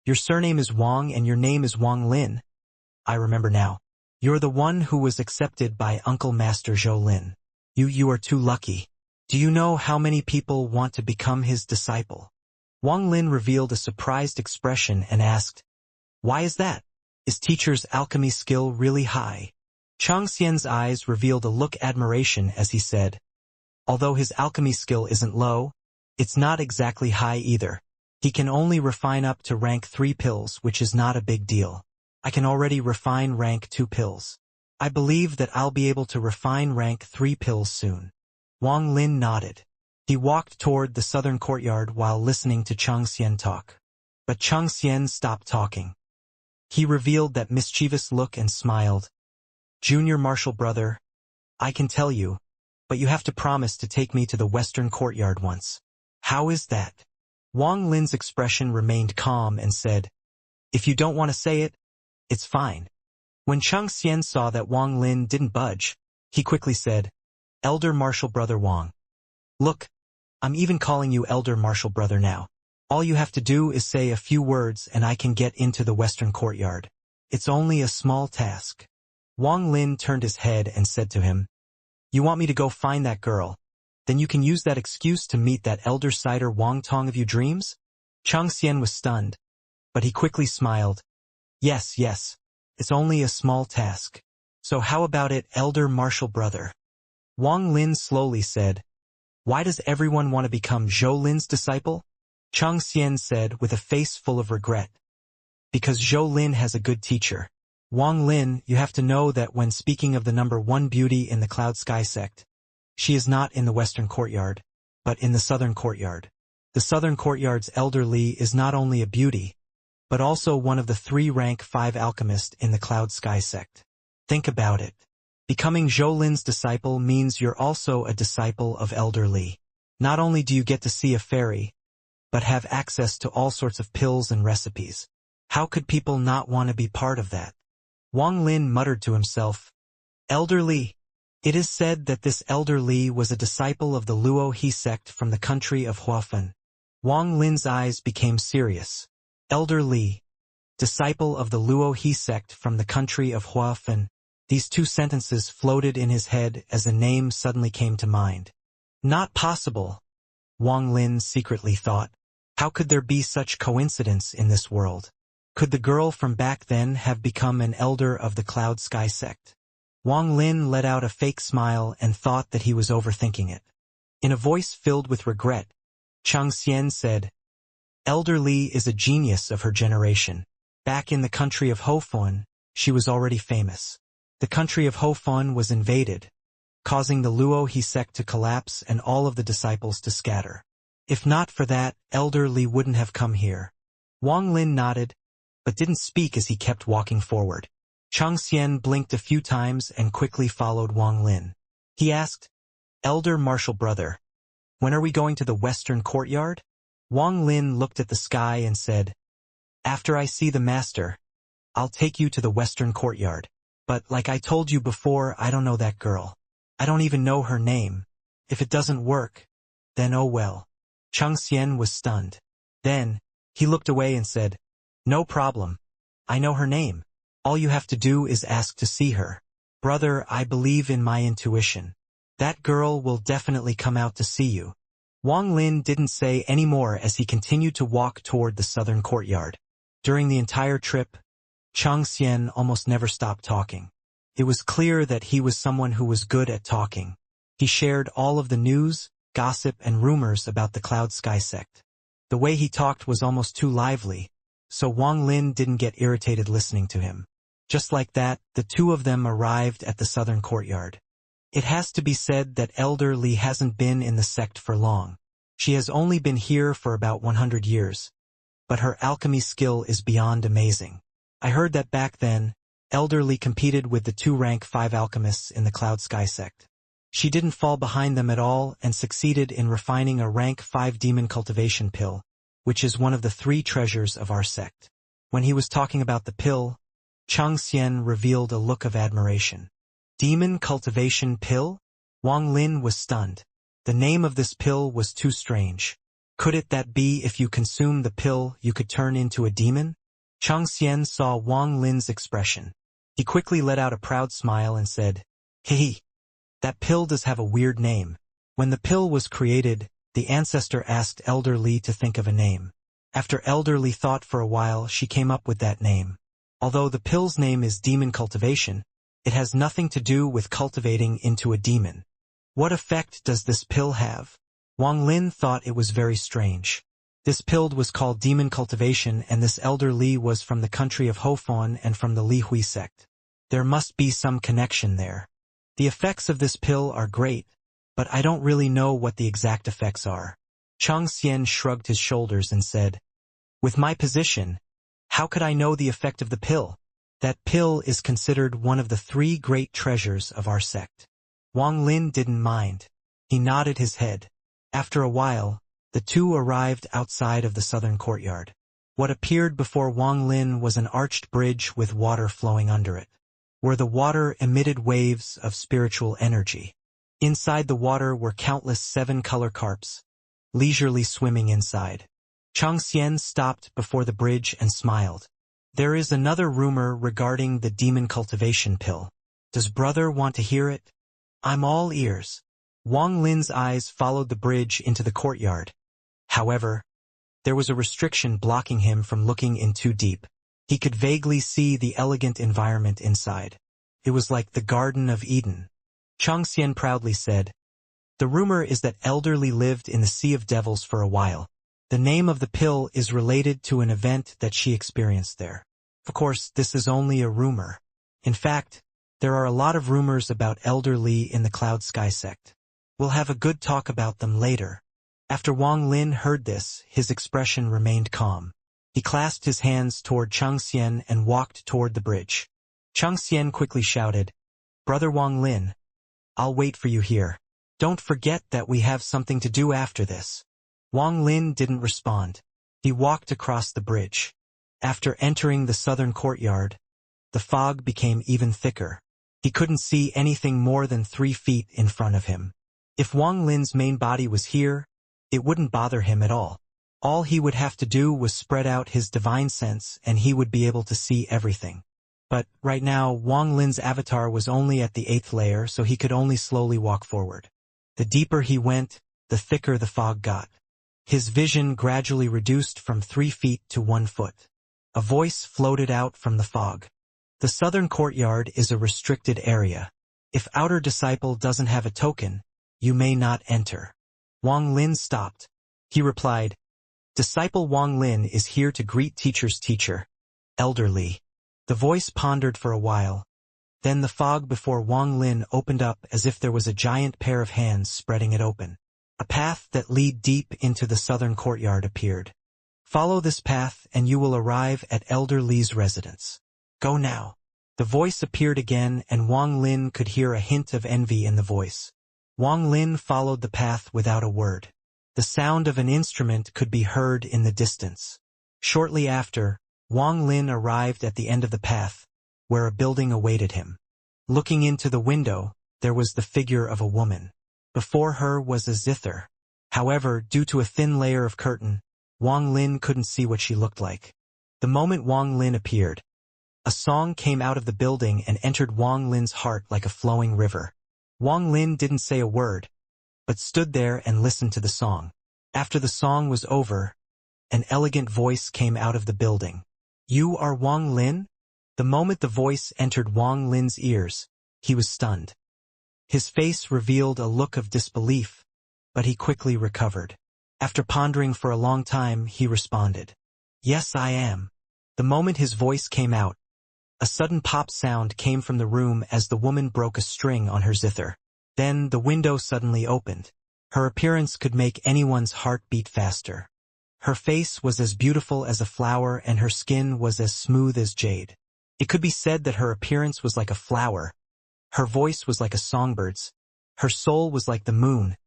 Speaker 1: your surname is Wang and your name is Wang Lin. I remember now. You're the one who was accepted by Uncle Master Zhou Lin. You are too lucky. Do you know how many people want to become his disciple? Wang Lin revealed a surprised expression and asked, why is that? Is teacher's alchemy skill really high? Xianxia's eyes revealed a look admiration as he said, although his alchemy skill isn't low, it's not exactly high either. He can only refine up to rank 3 pills, which is not a big deal. I can already refine rank 2 pills. I believe that I'll be able to refine rank 3 pills soon. Wang Lin nodded. He walked toward the southern courtyard while listening to Xianxia talk. But Xianxia stopped talking. He revealed that mischievous look and smiled. Junior Marshal Brother, I can tell you, but you have to promise to take me to the western courtyard once. How is that? Wang Lin's expression remained calm and said, if you don't want to say it, it's fine. When Xianxia saw that Wang Lin didn't budge, he quickly said, Elder Marshal Brother Wang. Look, I'm even calling you Elder Marshal Brother now. All you have to do is say a few words and I can get into the western courtyard. It's only a small task. Wang Lin turned his head and said to him, you want me to go find that girl? Then you can use that excuse to meet that Elder Cider Wang Tong of your dreams? Xianxia was stunned, but he quickly smiled. Yes, it's only a small task. So how about it, Elder Marshal Brother? Wang Lin slowly said, why does everyone want to become Zhou Lin's disciple? Xianxia said with a face full of regret. Because Zhou Lin has a good teacher. Wang Lin, you have to know that when speaking of the number 1 beauty in the Cloud Sky Sect, she is not in the western courtyard, but in the southern courtyard. The southern courtyard's Elder Li is not only a beauty, but also one of the 3 rank 5 alchemists in the Cloud Sky Sect. Think about it. Becoming Zhou Lin's disciple means you're also a disciple of Elder Li. Not only do you get to see a fairy, but have access to all sorts of pills and recipes. How could people not want to be part of that? Wang Lin muttered to himself, Elder Li. It is said that this Elder Li was a disciple of the Luo He sect from the country of Huafen. Wang Lin's eyes became serious. Elder Li, disciple of the Luo He sect from the country of Huafen. These 2 sentences floated in his head as a name suddenly came to mind. Not possible, Wang Lin secretly thought. How could there be such coincidence in this world? Could the girl from back then have become an elder of the Cloud Sky sect? Wang Lin let out a fake smile and thought that he was overthinking it. In a voice filled with regret, Xianxia said, Elder Li is a genius of her generation. Back in the country of Hofun, she was already famous. The country of Hofun was invaded, causing the Luo He sect to collapse and all of the disciples to scatter. If not for that, Elder Li wouldn't have come here. Wang Lin nodded, but didn't speak as he kept walking forward. Xianxia blinked a few times and quickly followed Wang Lin. He asked, Elder Marshal Brother, when are we going to the western courtyard? Wang Lin looked at the sky and said, after I see the master, I'll take you to the western courtyard. But like I told you before, I don't know that girl. I don't even know her name. If it doesn't work, then oh well. Xianxia was stunned. Then, he looked away and said, no problem. I know her name. All you have to do is ask to see her. Brother, I believe in my intuition. That girl will definitely come out to see you. Wang Lin didn't say any more as he continued to walk toward the southern courtyard. During the entire trip, Xianxia almost never stopped talking. It was clear that he was someone who was good at talking. He shared all of the news, gossip, and rumors about the Cloud Sky sect. The way he talked was almost too lively, so Wang Lin didn't get irritated listening to him. Just like that, the two of them arrived at the southern courtyard. It has to be said that Elder Li hasn't been in the sect for long. She has only been here for about 100 years, but her alchemy skill is beyond amazing. I heard that back then, Elder Li competed with the two rank 5 alchemists in the Cloud Sky sect. She didn't fall behind them at all and succeeded in refining a rank 5 demon cultivation pill, which is one of the 3 treasures of our sect. When he was talking about the pill, Xianxia revealed a look of admiration. Demon cultivation pill? Wang Lin was stunned. The name of this pill was too strange. Could it that be if you consume the pill you could turn into a demon? Xianxia saw Wang Lin's expression. He quickly let out a proud smile and said, "Hey, that pill does have a weird name." When the pill was created, the ancestor asked Elder Li to think of a name. After Elder Li thought for a while, she came up with that name. Although the pill's name is Demon Cultivation, it has nothing to do with cultivating into a demon. What effect does this pill have? Wang Lin thought it was very strange. This pill was called Demon Cultivation, and this Elder Li was from the country of Hofan and from the Li Hui sect. There must be some connection there. The effects of this pill are great, but I don't really know what the exact effects are. Xianxia shrugged his shoulders and said, "With my position, how could I know the effect of the pill? That pill is considered one of the 3 great treasures of our sect." Wang Lin didn't mind. He nodded his head. After a while, the two arrived outside of the southern courtyard. What appeared before Wang Lin was an arched bridge with water flowing under it, where the water emitted waves of spiritual energy. Inside the water were countless 7-color carps, leisurely swimming inside. Xianxia stopped before the bridge and smiled. "There is another rumor regarding the demon cultivation pill. Does brother want to hear it?" "I'm all ears." Wang Lin's eyes followed the bridge into the courtyard. However, there was a restriction blocking him from looking in too deep. He could vaguely see the elegant environment inside. It was like the Garden of Eden. Xianxia proudly said, "The rumor is that Elder Li lived in the Sea of Devils for a while. The name of the pill is related to an event that she experienced there. Of course, this is only a rumor. In fact, there are a lot of rumors about Elder Li in the Cloud Sky sect. We'll have a good talk about them later." After Wang Lin heard this, his expression remained calm. He clasped his hands toward Xianxia and walked toward the bridge. Xianxia quickly shouted, "Brother Wang Lin, I'll wait for you here. Don't forget that we have something to do after this." Wang Lin didn't respond. He walked across the bridge. After entering the southern courtyard, the fog became even thicker. He couldn't see anything more than 3 feet in front of him. If Wang Lin's main body was here, it wouldn't bother him at all. All he would have to do was spread out his divine sense and he would be able to see everything. But right now, Wang Lin's avatar was only at the 8th layer, so he could only slowly walk forward. The deeper he went, the thicker the fog got. His vision gradually reduced from 3 feet to 1 foot. A voice floated out from the fog. "The southern courtyard is a restricted area. If Outer Disciple doesn't have a token, you may not enter." Wang Lin stopped. He replied, "Disciple Wang Lin is here to greet teacher's teacher, Elder Li." The voice pondered for a while. Then the fog before Wang Lin opened up as if there was a giant pair of hands spreading it open. A path that led deep into the southern courtyard appeared. "Follow this path and you will arrive at Elder Li's residence. Go now." The voice appeared again and Wang Lin could hear a hint of envy in the voice. Wang Lin followed the path without a word. The sound of an instrument could be heard in the distance. Shortly after, Wang Lin arrived at the end of the path, where a building awaited him. Looking into the window, there was the figure of a woman. Before her was a zither. However, due to a thin layer of curtain, Wang Lin couldn't see what she looked like. The moment Wang Lin appeared, a song came out of the building and entered Wang Lin's heart like a flowing river. Wang Lin didn't say a word, but stood there and listened to the song. After the song was over, an elegant voice came out of the building. "You are Wang Lin?" The moment the voice entered Wang Lin's ears, he was stunned. His face revealed a look of disbelief, but he quickly recovered. After pondering for a long time, he responded, "Yes, I am." The moment his voice came out, a sudden pop sound came from the room as the woman broke a string on her zither. Then the window suddenly opened. Her appearance could make anyone's heart beat faster. Her face was as beautiful as a flower and her skin was as smooth as jade. It could be said that her appearance was like a flower, her voice was like a songbird's, her soul was like the moon,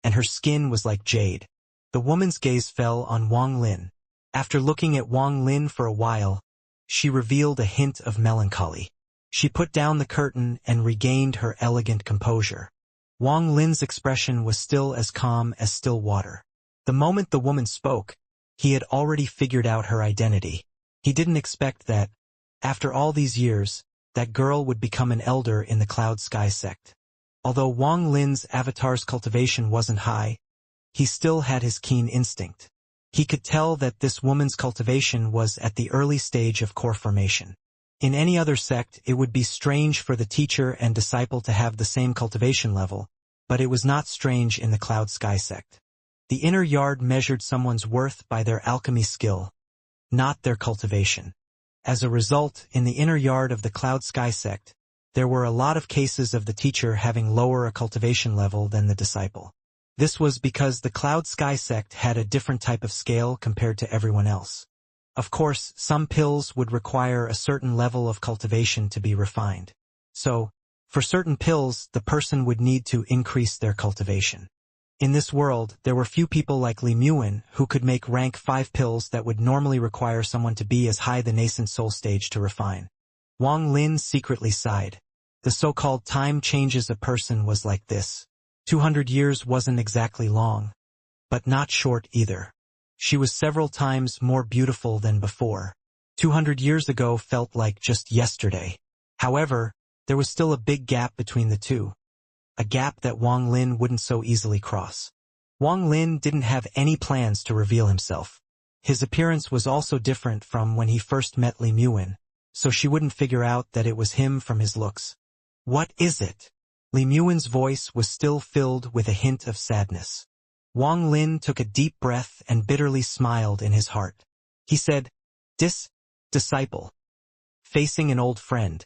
Speaker 1: and her skin was like jade. The woman's gaze fell on Wang Lin. After looking at Wang Lin for a while, she revealed a hint of melancholy. She put down the curtain and regained her elegant composure. Wang Lin's expression was still as calm as still water. The moment the woman spoke, he had already figured out her identity. He didn't expect that, after all these years, that girl would become an elder in the Cloud Sky sect. Although Wang Lin's avatar's cultivation wasn't high, he still had his keen instinct. He could tell that this woman's cultivation was at the early stage of core formation. In any other sect, it would be strange for the teacher and disciple to have the same cultivation level, but it was not strange in the Cloud Sky sect. The inner yard measured someone's worth by their alchemy skill, not their cultivation. As a result, in the inner yard of the Cloud Sky sect, there were a lot of cases of the teacher having lower a cultivation level than the disciple. This was because the Cloud Sky sect had a different type of scale compared to everyone else. Of course, some pills would require a certain level of cultivation to be refined. So, for certain pills, the person would need to increase their cultivation. In this world, there were few people like Li Muin who could make rank 5 pills that would normally require someone to be as high the nascent soul stage to refine. Wang Lin secretly sighed. The so-called time changes a person was like this. 200 years wasn't exactly long, but not short either. She was several times more beautiful than before. 200 years ago felt like just yesterday. However, there was still a big gap between the two. A gap that Wang Lin wouldn't so easily cross. Wang Lin didn't have any plans to reveal himself. His appearance was also different from when he first met Li Muin, so she wouldn't figure out that it was him from his looks. "What is it?" Li Muin's voice was still filled with a hint of sadness. Wang Lin took a deep breath and bitterly smiled in his heart. He said, Disciple." Facing an old friend,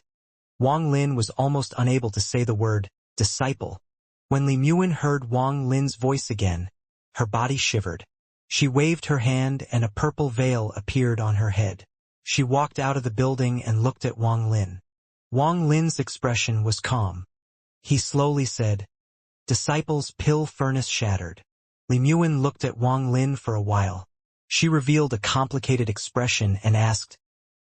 Speaker 1: Wang Lin was almost unable to say the word, disciple. When Li Muin heard Wang Lin's voice again, her body shivered. She waved her hand and a purple veil appeared on her head. She walked out of the building and looked at Wang Lin. Wang Lin's expression was calm. He slowly said, "Disciple's pill furnace shattered." Li Muin looked at Wang Lin for a while. She revealed a complicated expression and asked,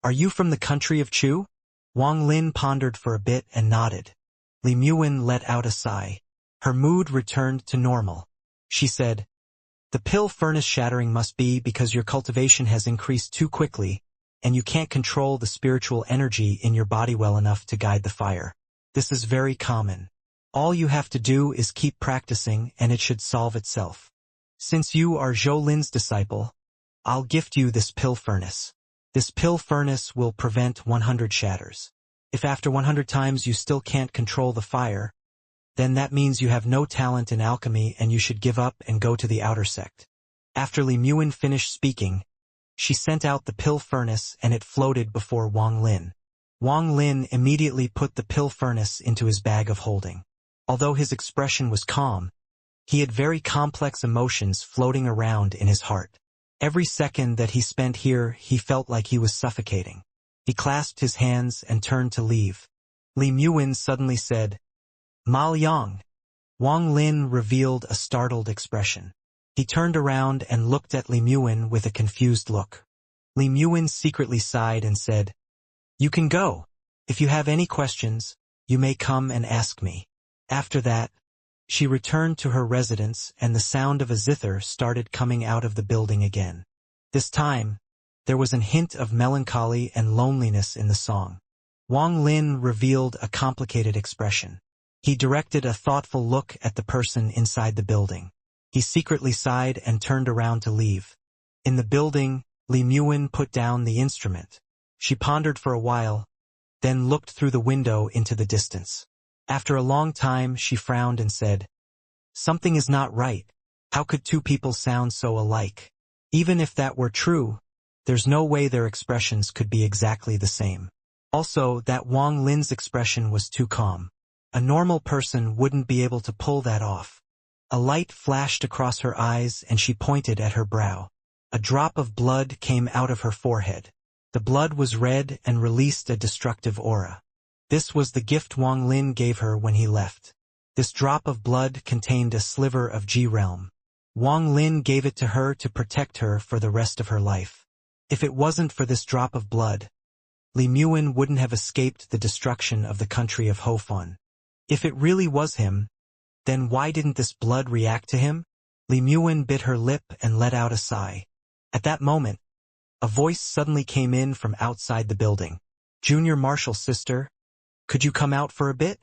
Speaker 1: "Are you from the country of Chu?" Wang Lin pondered for a bit and nodded. Li Muin let out a sigh. Her mood returned to normal. She said, "The pill furnace shattering must be because your cultivation has increased too quickly, and you can't control the spiritual energy in your body well enough to guide the fire. This is very common. All you have to do is keep practicing and it should solve itself. Since you are Zhou Lin's disciple, I'll gift you this pill furnace. This pill furnace will prevent 100 shatters. If after 100 times you still can't control the fire, then that means you have no talent in alchemy and you should give up and go to the outer sect." After Li Muin finished speaking, she sent out the pill furnace and it floated before Wang Lin. Wang Lin immediately put the pill furnace into his bag of holding. Although his expression was calm, he had very complex emotions floating around in his heart. Every second that he spent here, he felt like he was suffocating. He clasped his hands and turned to leave. Li Muin suddenly said, "Ma Liang." Wang Lin revealed a startled expression. He turned around and looked at Li Muin with a confused look. Li Muin secretly sighed and said, "You can go. If you have any questions, you may come and ask me." After that, she returned to her residence and the sound of a zither started coming out of the building again. This time, there was a hint of melancholy and loneliness in the song. Wang Lin revealed a complicated expression. He directed a thoughtful look at the person inside the building. He secretly sighed and turned around to leave. In the building, Li Muin put down the instrument. She pondered for a while, then looked through the window into the distance. After a long time, she frowned and said, "Something is not right. How could two people sound so alike? Even if that were true, there's no way their expressions could be exactly the same. Also, that Wang Lin's expression was too calm. A normal person wouldn't be able to pull that off." A light flashed across her eyes and she pointed at her brow. A drop of blood came out of her forehead. The blood was red and released a destructive aura. This was the gift Wang Lin gave her when he left. This drop of blood contained a sliver of G-realm. Wang Lin gave it to her to protect her for the rest of her life. If it wasn't for this drop of blood, Li Muin wouldn't have escaped the destruction of the country of Hofan. If it really was him, then why didn't this blood react to him? Li Muin bit her lip and let out a sigh. At that moment, a voice suddenly came in from outside the building. "Junior Marshal sister, could you come out for a bit?"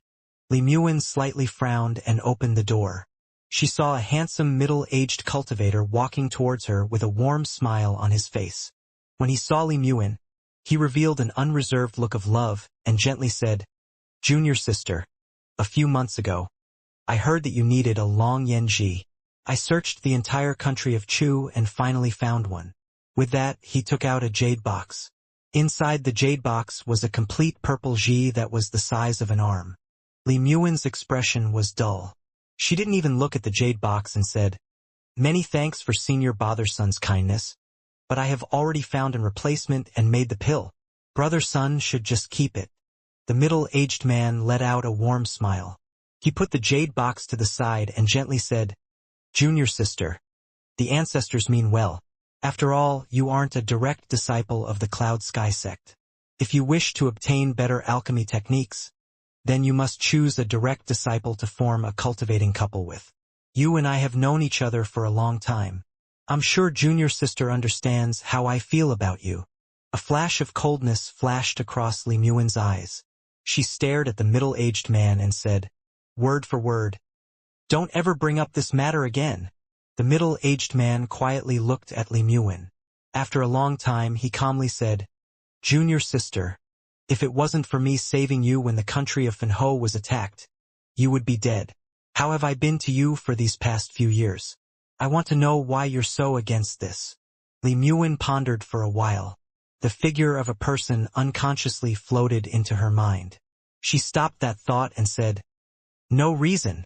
Speaker 1: Li Muin slightly frowned and opened the door. She saw a handsome middle-aged cultivator walking towards her with a warm smile on his face. When he saw Li Muin, he revealed an unreserved look of love and gently said, "Junior sister, a few months ago, I heard that you needed a long yanji. I searched the entire country of Chu and finally found one." With that, he took out a jade box. Inside the jade box was a complete purple ji that was the size of an arm. Li Muin's expression was dull. She didn't even look at the jade box and said, "Many thanks for Senior Botherson's kindness, but I have already found a replacement and made the pill. Brother Sun should just keep it." The middle-aged man let out a warm smile. He put the jade box to the side and gently said, "Junior sister, the ancestors mean well. After all, you aren't a direct disciple of the Cloud Sky sect. If you wish to obtain better alchemy techniques, then you must choose a direct disciple to form a cultivating couple with. You and I have known each other for a long time. I'm sure junior sister understands how I feel about you." A flash of coldness flashed across Li Muin's eyes. She stared at the middle-aged man and said, word for word, "Don't ever bring up this matter again." The middle-aged man quietly looked at Li Muin. After a long time, he calmly said, "Junior sister, if it wasn't for me saving you when the country of Fanho was attacked, you would be dead. How have I been to you for these past few years? I want to know why you're so against this." Li Muin pondered for a while. The figure of a person unconsciously floated into her mind. She stopped that thought and said, "No reason."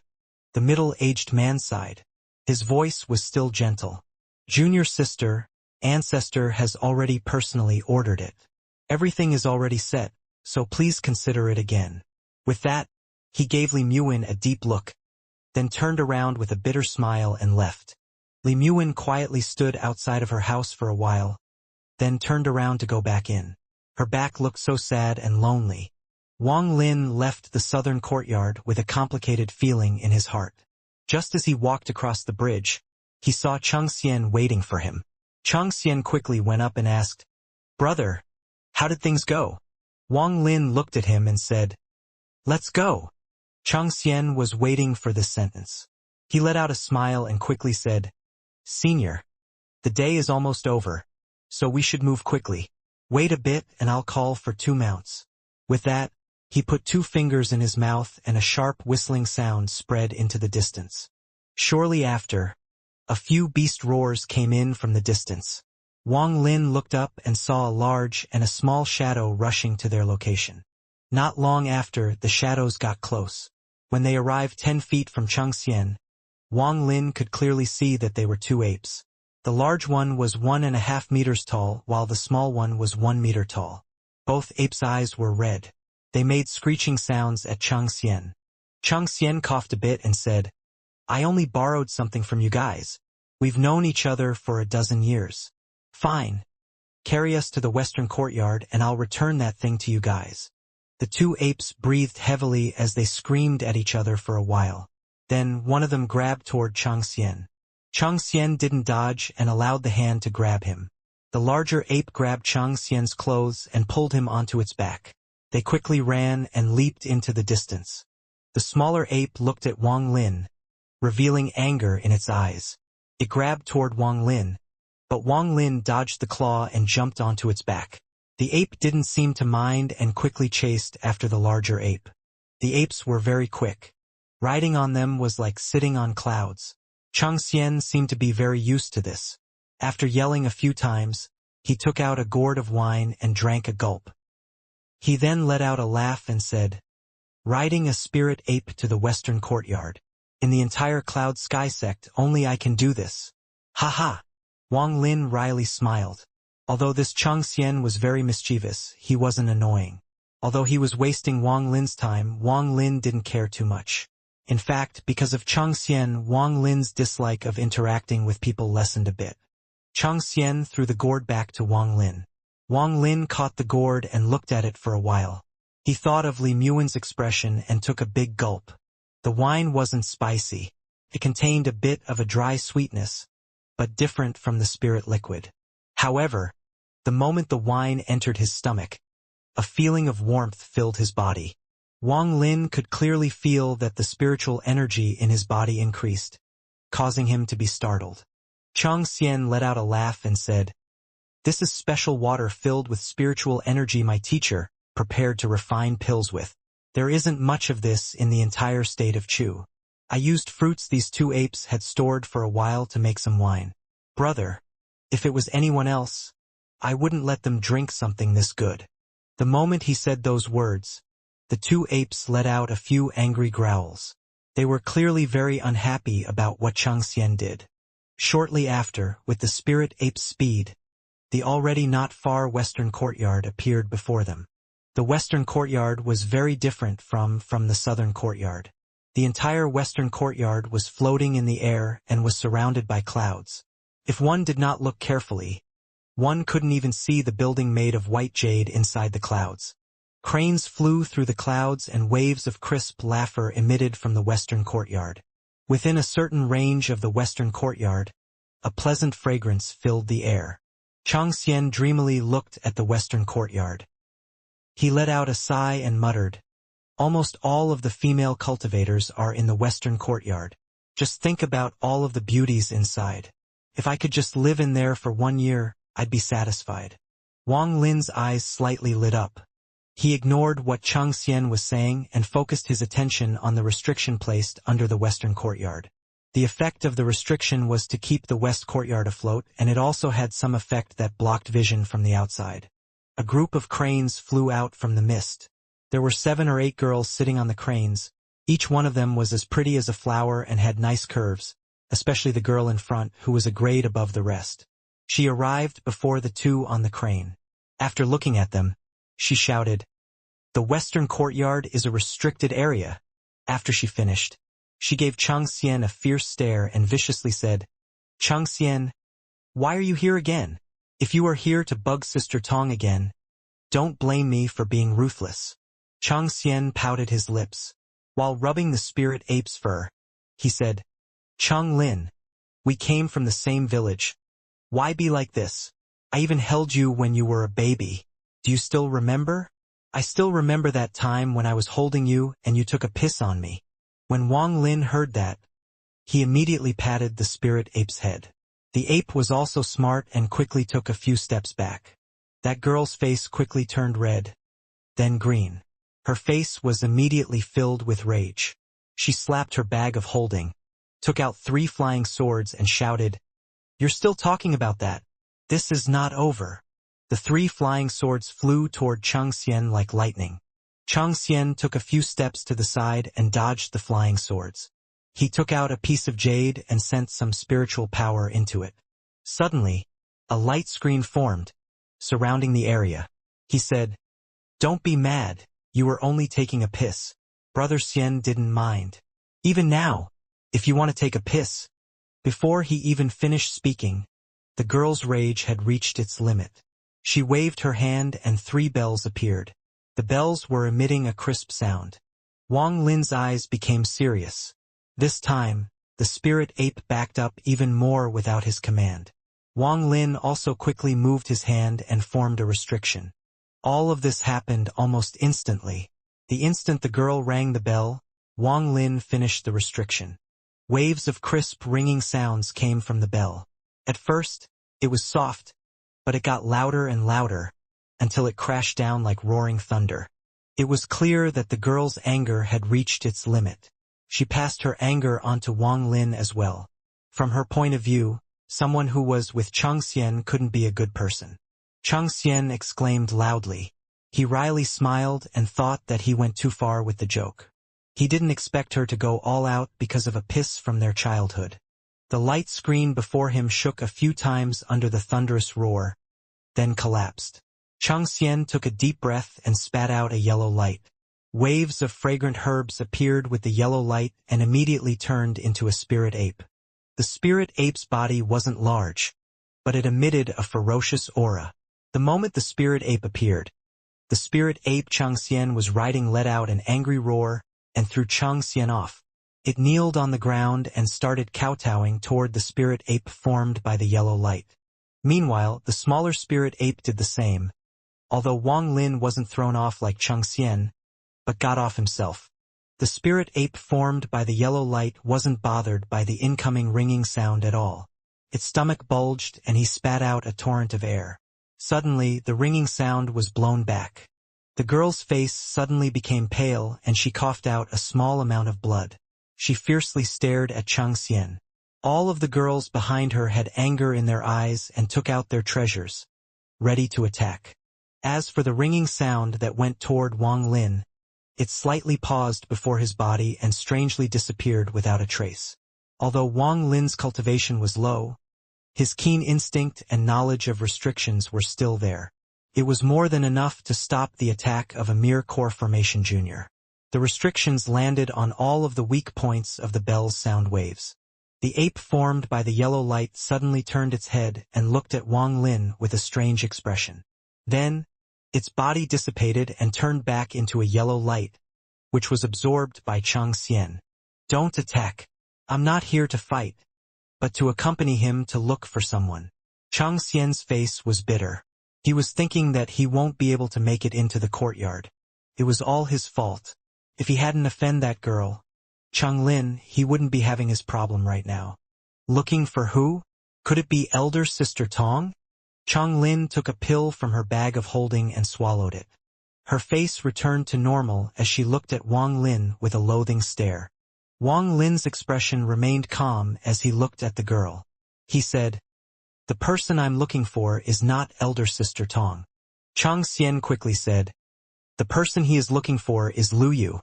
Speaker 1: The middle-aged man sighed. His voice was still gentle. "Junior sister, ancestor has already personally ordered it. Everything is already set, so please consider it again." With that, he gave Li Muin a deep look, then turned around with a bitter smile and left. Li Muin quietly stood outside of her house for a while, then turned around to go back in. Her back looked so sad and lonely. Wang Lin left the southern courtyard with a complicated feeling in his heart. Just as he walked across the bridge, he saw Xianxia waiting for him. Xianxia quickly went up and asked, "Brother, how did things go?" Wang Lin looked at him and said, "Let's go." Xianxia was waiting for this sentence. He let out a smile and quickly said, "Senior, the day is almost over, so we should move quickly. Wait a bit and I'll call for 2 mounts." With that, he put 2 fingers in his mouth and a sharp whistling sound spread into the distance. Shortly after, a few beast roars came in from the distance. Wang Lin looked up and saw a large and a small shadow rushing to their location. Not long after, the shadows got close. When they arrived 10 feet from Xianxia, Wang Lin could clearly see that they were 2 apes. The large one was 1.5 meters tall, while the small one was 1 meter tall. Both apes' eyes were red. They made screeching sounds at Xianxia. Xianxia coughed a bit and said, "I only borrowed something from you guys. We've known each other for a dozen years. Fine. Carry us to the western courtyard and I'll return that thing to you guys." The 2 apes breathed heavily as they screamed at each other for a while. Then one of them grabbed toward Xianxia. Xianxia didn't dodge and allowed the hand to grab him. The larger ape grabbed Xianxia's clothes and pulled him onto its back. They quickly ran and leaped into the distance. The smaller ape looked at Wang Lin, revealing anger in its eyes. It grabbed toward Wang Lin, but Wang Lin dodged the claw and jumped onto its back. The ape didn't seem to mind and quickly chased after the larger ape. The apes were very quick. Riding on them was like sitting on clouds. Xianxia seemed to be very used to this. After yelling a few times, he took out a gourd of wine and drank a gulp. He then let out a laugh and said, "Riding a spirit ape to the western courtyard. In the entire cloud sky sect, only I can do this. Ha ha!" Wang Lin wryly smiled. Although this Xianxia was very mischievous, he wasn't annoying. Although he was wasting Wang Lin's time, Wang Lin didn't care too much. In fact, because of Xianxia, Wang Lin's dislike of interacting with people lessened a bit. Xianxia threw the gourd back to Wang Lin. Wang Lin caught the gourd and looked at it for a while. He thought of Li Muan's expression and took a big gulp. The wine wasn't spicy. It contained a bit of a dry sweetness, but different from the spirit liquid. However, the moment the wine entered his stomach, a feeling of warmth filled his body. Wang Lin could clearly feel that the spiritual energy in his body increased, causing him to be startled. Xianxia let out a laugh and said, "This is special water filled with spiritual energy my teacher prepared to refine pills with. There isn't much of this in the entire state of Chu. I used fruits these two apes had stored for a while to make some wine. Brother, if it was anyone else, I wouldn't let them drink something this good." The moment he said those words, the two apes let out a few angry growls. They were clearly very unhappy about what Xianxia did. Shortly after, with the spirit ape's speed, the already not far western courtyard appeared before them. The western courtyard was very different from the southern courtyard. The entire western courtyard was floating in the air and was surrounded by clouds. If one did not look carefully, one couldn't even see the building made of white jade inside the clouds. Cranes flew through the clouds and waves of crisp laughter emitted from the western courtyard. Within a certain range of the western courtyard, a pleasant fragrance filled the air. Xianxia dreamily looked at the western courtyard. He let out a sigh and muttered, "Almost all of the female cultivators are in the western courtyard. Just think about all of the beauties inside. If I could just live in there for 1 year, I'd be satisfied." Wang Lin's eyes slightly lit up. He ignored what Xianxia was saying and focused his attention on the restriction placed under the western courtyard. The effect of the restriction was to keep the west courtyard afloat, and it also had some effect that blocked vision from the outside. A group of cranes flew out from the mist. There were 7 or 8 girls sitting on the cranes. Each one of them was as pretty as a flower and had nice curves, especially the girl in front, who was a grade above the rest. She arrived before the two on the crane. After looking at them, she shouted, "The western courtyard is a restricted area." After she finished, she gave Xianxia a fierce stare and viciously said, "Xianxia, why are you here again? If you are here to bug Sister Tong again, don't blame me for being ruthless." Xianxia pouted his lips. While rubbing the spirit ape's fur, he said, "Cheng Lin, we came from the same village. Why be like this? I even held you when you were a baby. Do you still remember? I still remember that time when I was holding you and you took a piss on me." When Wang Lin heard that, he immediately patted the spirit ape's head. The ape was also smart and quickly took a few steps back. That girl's face quickly turned red, then green. Her face was immediately filled with rage. She slapped her bag of holding, took out 3 flying swords and shouted, "You're still talking about that? This is not over." The 3 flying swords flew toward Xianxia like lightning. Xianxia took a few steps to the side and dodged the flying swords. He took out a piece of jade and sent some spiritual power into it. Suddenly, a light screen formed, surrounding the area. He said, "Don't be mad, you were only taking a piss." Brother Xian didn't mind. "Even now, if you want to take a piss." Before he even finished speaking, the girl's rage had reached its limit. She waved her hand and 3 bells appeared. The bells were emitting a crisp sound. Wang Lin's eyes became serious. This time, the spirit ape backed up even more without his command. Wang Lin also quickly moved his hand and formed a restriction. All of this happened almost instantly. The instant the girl rang the bell, Wang Lin finished the restriction. Waves of crisp ringing sounds came from the bell. At first, it was soft, but it got louder and louder, until it crashed down like roaring thunder. It was clear that the girl's anger had reached its limit. She passed her anger onto Wang Lin as well. From her point of view, someone who was with Xianxia couldn't be a good person. Xianxia exclaimed loudly. He wryly smiled and thought that he went too far with the joke. He didn't expect her to go all out because of a piss from their childhood. The light screen before him shook a few times under the thunderous roar, then collapsed. Xianxia took a deep breath and spat out a yellow light. Waves of fragrant herbs appeared with the yellow light and immediately turned into a spirit ape. The spirit ape's body wasn't large, but it emitted a ferocious aura. The moment the spirit ape appeared, the spirit ape Xianxia was riding let out an angry roar and threw Xianxia off. It kneeled on the ground and started kowtowing toward the spirit ape formed by the yellow light. Meanwhile, the smaller spirit ape did the same, although Wang Lin wasn't thrown off like Xianxia, but got off himself. The spirit ape formed by the yellow light wasn't bothered by the incoming ringing sound at all. Its stomach bulged and he spat out a torrent of air. Suddenly, the ringing sound was blown back. The girl's face suddenly became pale and she coughed out a small amount of blood. She fiercely stared at Xianxia. All of the girls behind her had anger in their eyes and took out their treasures, ready to attack. As for the ringing sound that went toward Wang Lin, it slightly paused before his body and strangely disappeared without a trace. Although Wang Lin's cultivation was low, his keen instinct and knowledge of restrictions were still there. It was more than enough to stop the attack of a mere core formation junior. The restrictions landed on all of the weak points of the bell's sound waves. The ape formed by the yellow light suddenly turned its head and looked at Wang Lin with a strange expression. Then, its body dissipated and turned back into a yellow light, which was absorbed by Xianxia. Don't attack. I'm not here to fight, but to accompany him to look for someone. Xianxia's face was bitter. He was thinking that he won't be able to make it into the courtyard. It was all his fault. If he hadn't offended that girl, Lin, he wouldn't be having his problem right now. Looking for who? Could it be elder sister Tong? Lin took a pill from her bag of holding and swallowed it. Her face returned to normal as she looked at Wang Lin with a loathing stare. Wang Lin's expression remained calm as he looked at the girl. He said, "The person I'm looking for is not elder sister Tong." Xianxia quickly said, "The person he is looking for is Lu Yu."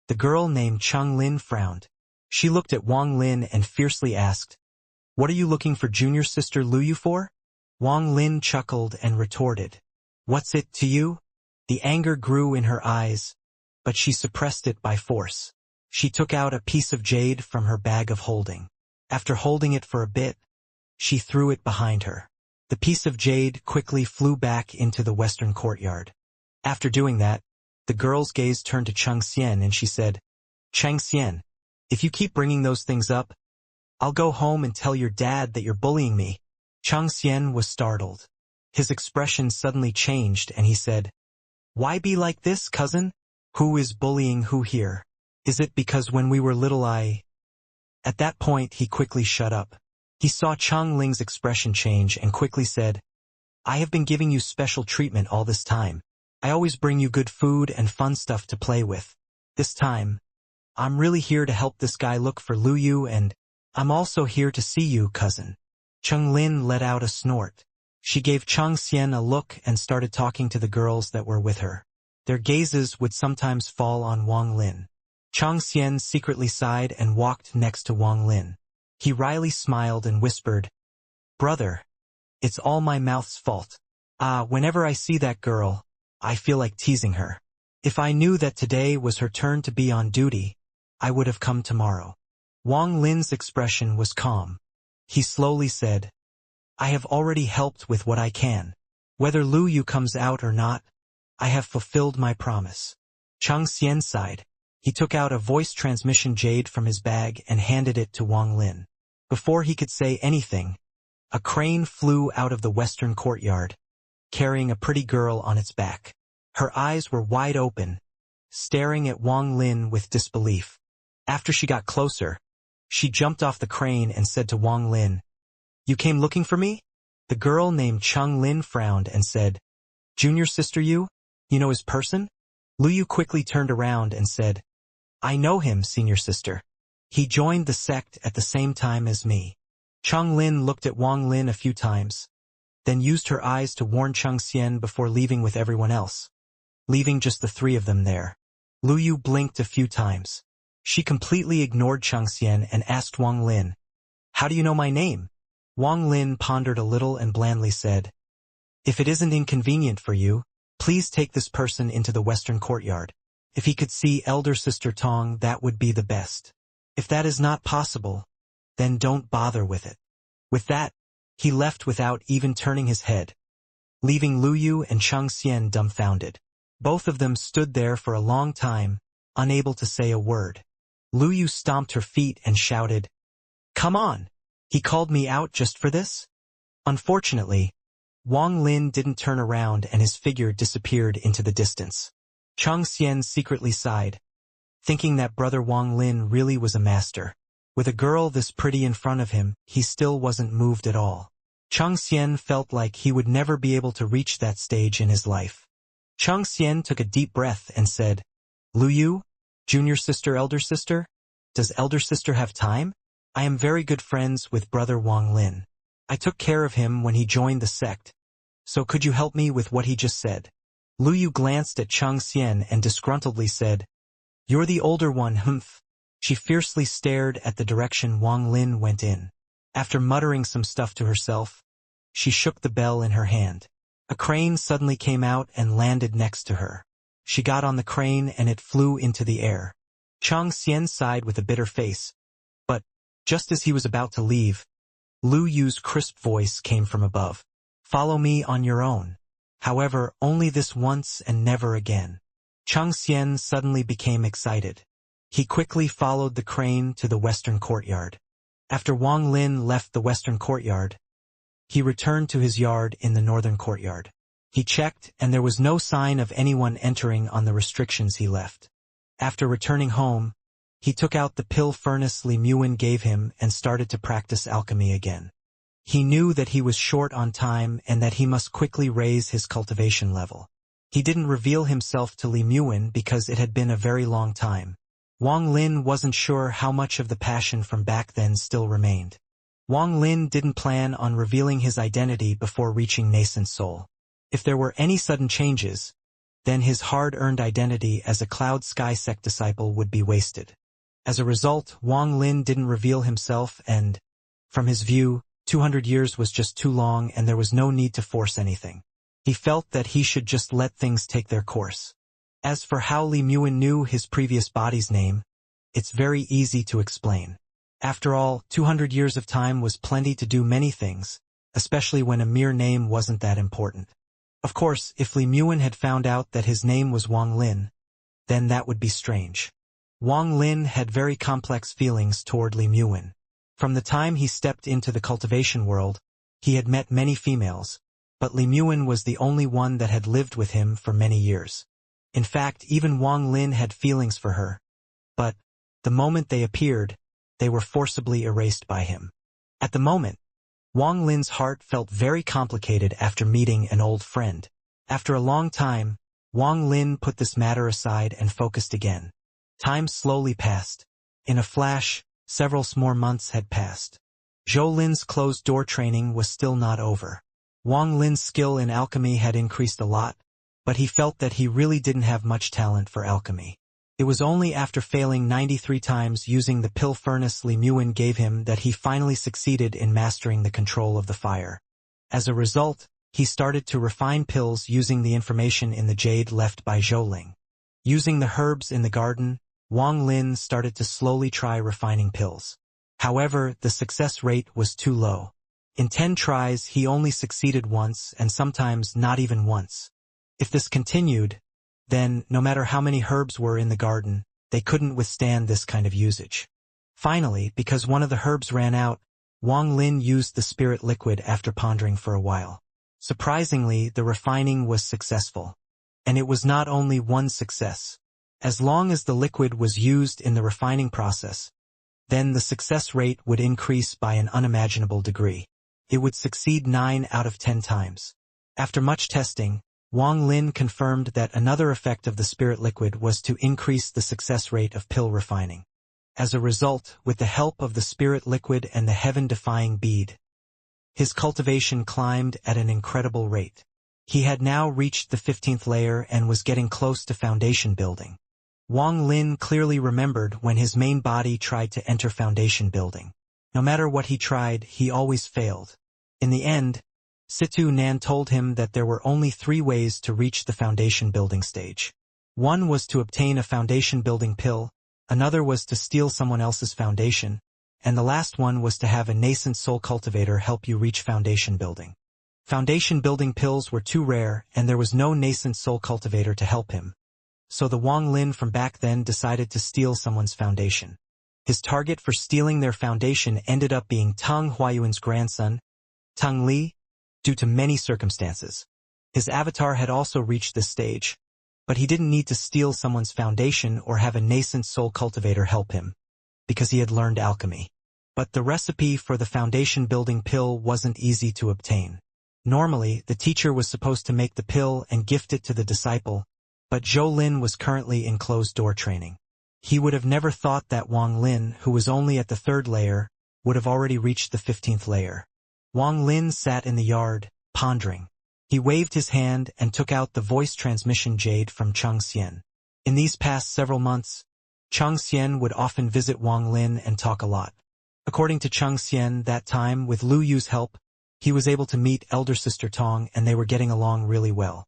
Speaker 1: The girl named Lin frowned. She looked at Wang Lin and fiercely asked, "What are you looking for junior sister Lu Yu for?" Wang Lin chuckled and retorted, "What's it to you?" The anger grew in her eyes, but she suppressed it by force. She took out a piece of jade from her bag of holding. After holding it for a bit, she threw it behind her. The piece of jade quickly flew back into the western courtyard. After doing that, the girl's gaze turned to Xianxia and she said, "Xianxia, if you keep bringing those things up, I'll go home and tell your dad that you're bullying me." Xianxia was startled. His expression suddenly changed and he said, "Why be like this, cousin? Who is bullying who here? Is it because when we were little At that point he quickly shut up. He saw Ling's expression change and quickly said, "I have been giving you special treatment all this time. I always bring you good food and fun stuff to play with. This time, I'm really here to help this guy look for Lu Yu and I'm also here to see you, cousin." Lin let out a snort. She gave Xianxia a look and started talking to the girls that were with her. Their gazes would sometimes fall on Wang Lin. Xianxia secretly sighed and walked next to Wang Lin. He wryly smiled and whispered, "Brother, it's all my mouth's fault. Whenever I see that girl, I feel like teasing her. If I knew that today was her turn to be on duty, I would have come tomorrow." Wang Lin's expression was calm. He slowly said, "I have already helped with what I can. Whether Lu Yu comes out or not, I have fulfilled my promise." Xianxia sighed. He took out a voice transmission jade from his bag and handed it to Wang Lin. Before he could say anything, a crane flew out of the western courtyard, carrying a pretty girl on its back. Her eyes were wide open, staring at Wang Lin with disbelief. After she got closer, she jumped off the crane and said to Wang Lin, "You came looking for me?" The girl named Lin frowned and said, "Junior sister you? You know his person?" Luyu quickly turned around and said, I know him, senior sister. He joined the sect at the same time as me. Lin looked at Wang Lin a few times, then used her eyes to warn Xian before leaving with everyone else, leaving just the three of them there. Luyu blinked a few times. She completely ignored Xian and asked Wang Lin, How do you know my name? Wang Lin pondered a little and blandly said, If it isn't inconvenient for you, please take this person into the western courtyard. If he could see elder sister Tong, that would be the best. If that is not possible, then don't bother with it. With that, he left without even turning his head, leaving Luyu and Xian dumbfounded. Both of them stood there for a long time, unable to say a word. Luyu stomped her feet and shouted, Come on! He called me out just for this? Unfortunately, Wang Lin didn't turn around and his figure disappeared into the distance. Xian secretly sighed, thinking that brother Wang Lin really was a master. With a girl this pretty in front of him, he still wasn't moved at all. Xian felt like he would never be able to reach that stage in his life. Xian took a deep breath and said, Luyu, junior sister, elder sister? Does elder sister have time? I am very good friends with brother Wang Lin. I took care of him when he joined the sect. So could you help me with what he just said? Luyu glanced at Xian and disgruntledly said, You're the older one, humph. She fiercely stared at the direction Wang Lin went in. After muttering some stuff to herself, she shook the bell in her hand. A crane suddenly came out and landed next to her. She got on the crane and it flew into the air. Xian sighed with a bitter face. But, just as he was about to leave, Lu Yu's crisp voice came from above. Follow me on your own. However, only this once and never again. Xian suddenly became excited. He quickly followed the crane to the western courtyard. After Wang Lin left the western courtyard, he returned to his yard in the northern courtyard. He checked, and there was no sign of anyone entering on the restrictions he left. After returning home, he took out the pill furnace Li Muin gave him and started to practice alchemy again. He knew that he was short on time and that he must quickly raise his cultivation level. He didn't reveal himself to Li Muin because it had been a very long time. Wang Lin wasn't sure how much of the passion from back then still remained. Wang Lin didn't plan on revealing his identity before reaching nascent soul. If there were any sudden changes, then his hard-earned identity as a Cloud Sky sect disciple would be wasted. As a result, Wang Lin didn't reveal himself and, from his view, 200 years was just too long and there was no need to force anything. He felt that he should just let things take their course. As for how Li Muin knew his previous body's name, it's very easy to explain. After all, 200 years of time was plenty to do many things, especially when a mere name wasn't that important. Of course, if Li Muin had found out that his name was Wang Lin, then that would be strange. Wang Lin had very complex feelings toward Li Muin. From the time he stepped into the cultivation world, he had met many females, but Li Muin was the only one that had lived with him for many years. In fact, even Wang Lin had feelings for her. But, the moment they appeared, they were forcibly erased by him. At the moment, Wang Lin's heart felt very complicated after meeting an old friend. After a long time, Wang Lin put this matter aside and focused again. Time slowly passed. In a flash, several more months had passed. Zhou Lin's closed-door training was still not over. Wang Lin's skill in alchemy had increased a lot, but he felt that he really didn't have much talent for alchemy. It was only after failing 93 times using the pill furnace Li Muin gave him that he finally succeeded in mastering the control of the fire. As a result, he started to refine pills using the information in the jade left by Zhou Ling. Using the herbs in the garden, Wang Lin started to slowly try refining pills. However, the success rate was too low. In 10 tries he only succeeded once and sometimes not even once. If this continued, then, no matter how many herbs were in the garden, they couldn't withstand this kind of usage. Finally, because one of the herbs ran out, Wang Lin used the spirit liquid after pondering for a while. Surprisingly, the refining was successful. And it was not only one success. As long as the liquid was used in the refining process, then the success rate would increase by an unimaginable degree. It would succeed 9 out of 10 times. After much testing, Wang Lin confirmed that another effect of the spirit liquid was to increase the success rate of pill refining. As a result, with the help of the spirit liquid and the heaven-defying bead, his cultivation climbed at an incredible rate. He had now reached the 15th layer and was getting close to foundation building. Wang Lin clearly remembered when his main body tried to enter foundation building. No matter what he tried, he always failed. In the end, Situ Nan told him that there were only 3 ways to reach the foundation building stage. One was to obtain a foundation building pill, another was to steal someone else's foundation, and the last one was to have a nascent soul cultivator help you reach foundation building. Foundation building pills were too rare, and there was no nascent soul cultivator to help him. So the Wang Lin from back then decided to steal someone's foundation. His target for stealing their foundation ended up being Teng Huayuan's grandson, Teng Li, due to many circumstances. His avatar had also reached this stage, but he didn't need to steal someone's foundation or have a nascent soul cultivator help him, because he had learned alchemy. But the recipe for the foundation building pill wasn't easy to obtain. Normally, the teacher was supposed to make the pill and gift it to the disciple, but Zhou Lin was currently in closed-door training. He would have never thought that Wang Lin, who was only at the 3rd layer, would have already reached the 15th layer. Wang Lin sat in the yard, pondering. He waved his hand and took out the voice transmission jade from Xianxia. In these past several months, Xianxia would often visit Wang Lin and talk a lot. According to Xianxia, that time, with Lu Yu's help, he was able to meet elder sister Tong and they were getting along really well.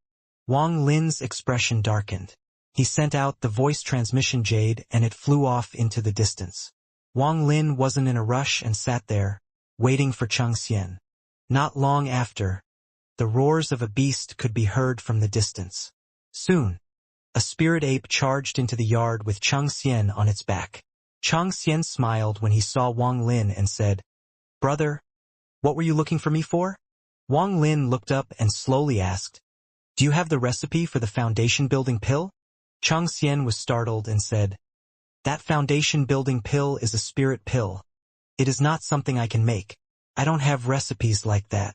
Speaker 1: Wang Lin's expression darkened. He sent out the voice transmission jade and it flew off into the distance. Wang Lin wasn't in a rush and sat there, waiting for Xianxia. Not long after, the roars of a beast could be heard from the distance. Soon, a spirit ape charged into the yard with Xianxia on its back. Xianxia smiled when he saw Wang Lin and said, "Brother, what were you looking for me for?" Wang Lin looked up and slowly asked, "Do you have the recipe for the foundation building pill?" Xianxia was startled and said, "That foundation building pill is a spirit pill. It is not something I can make. I don't have recipes like that."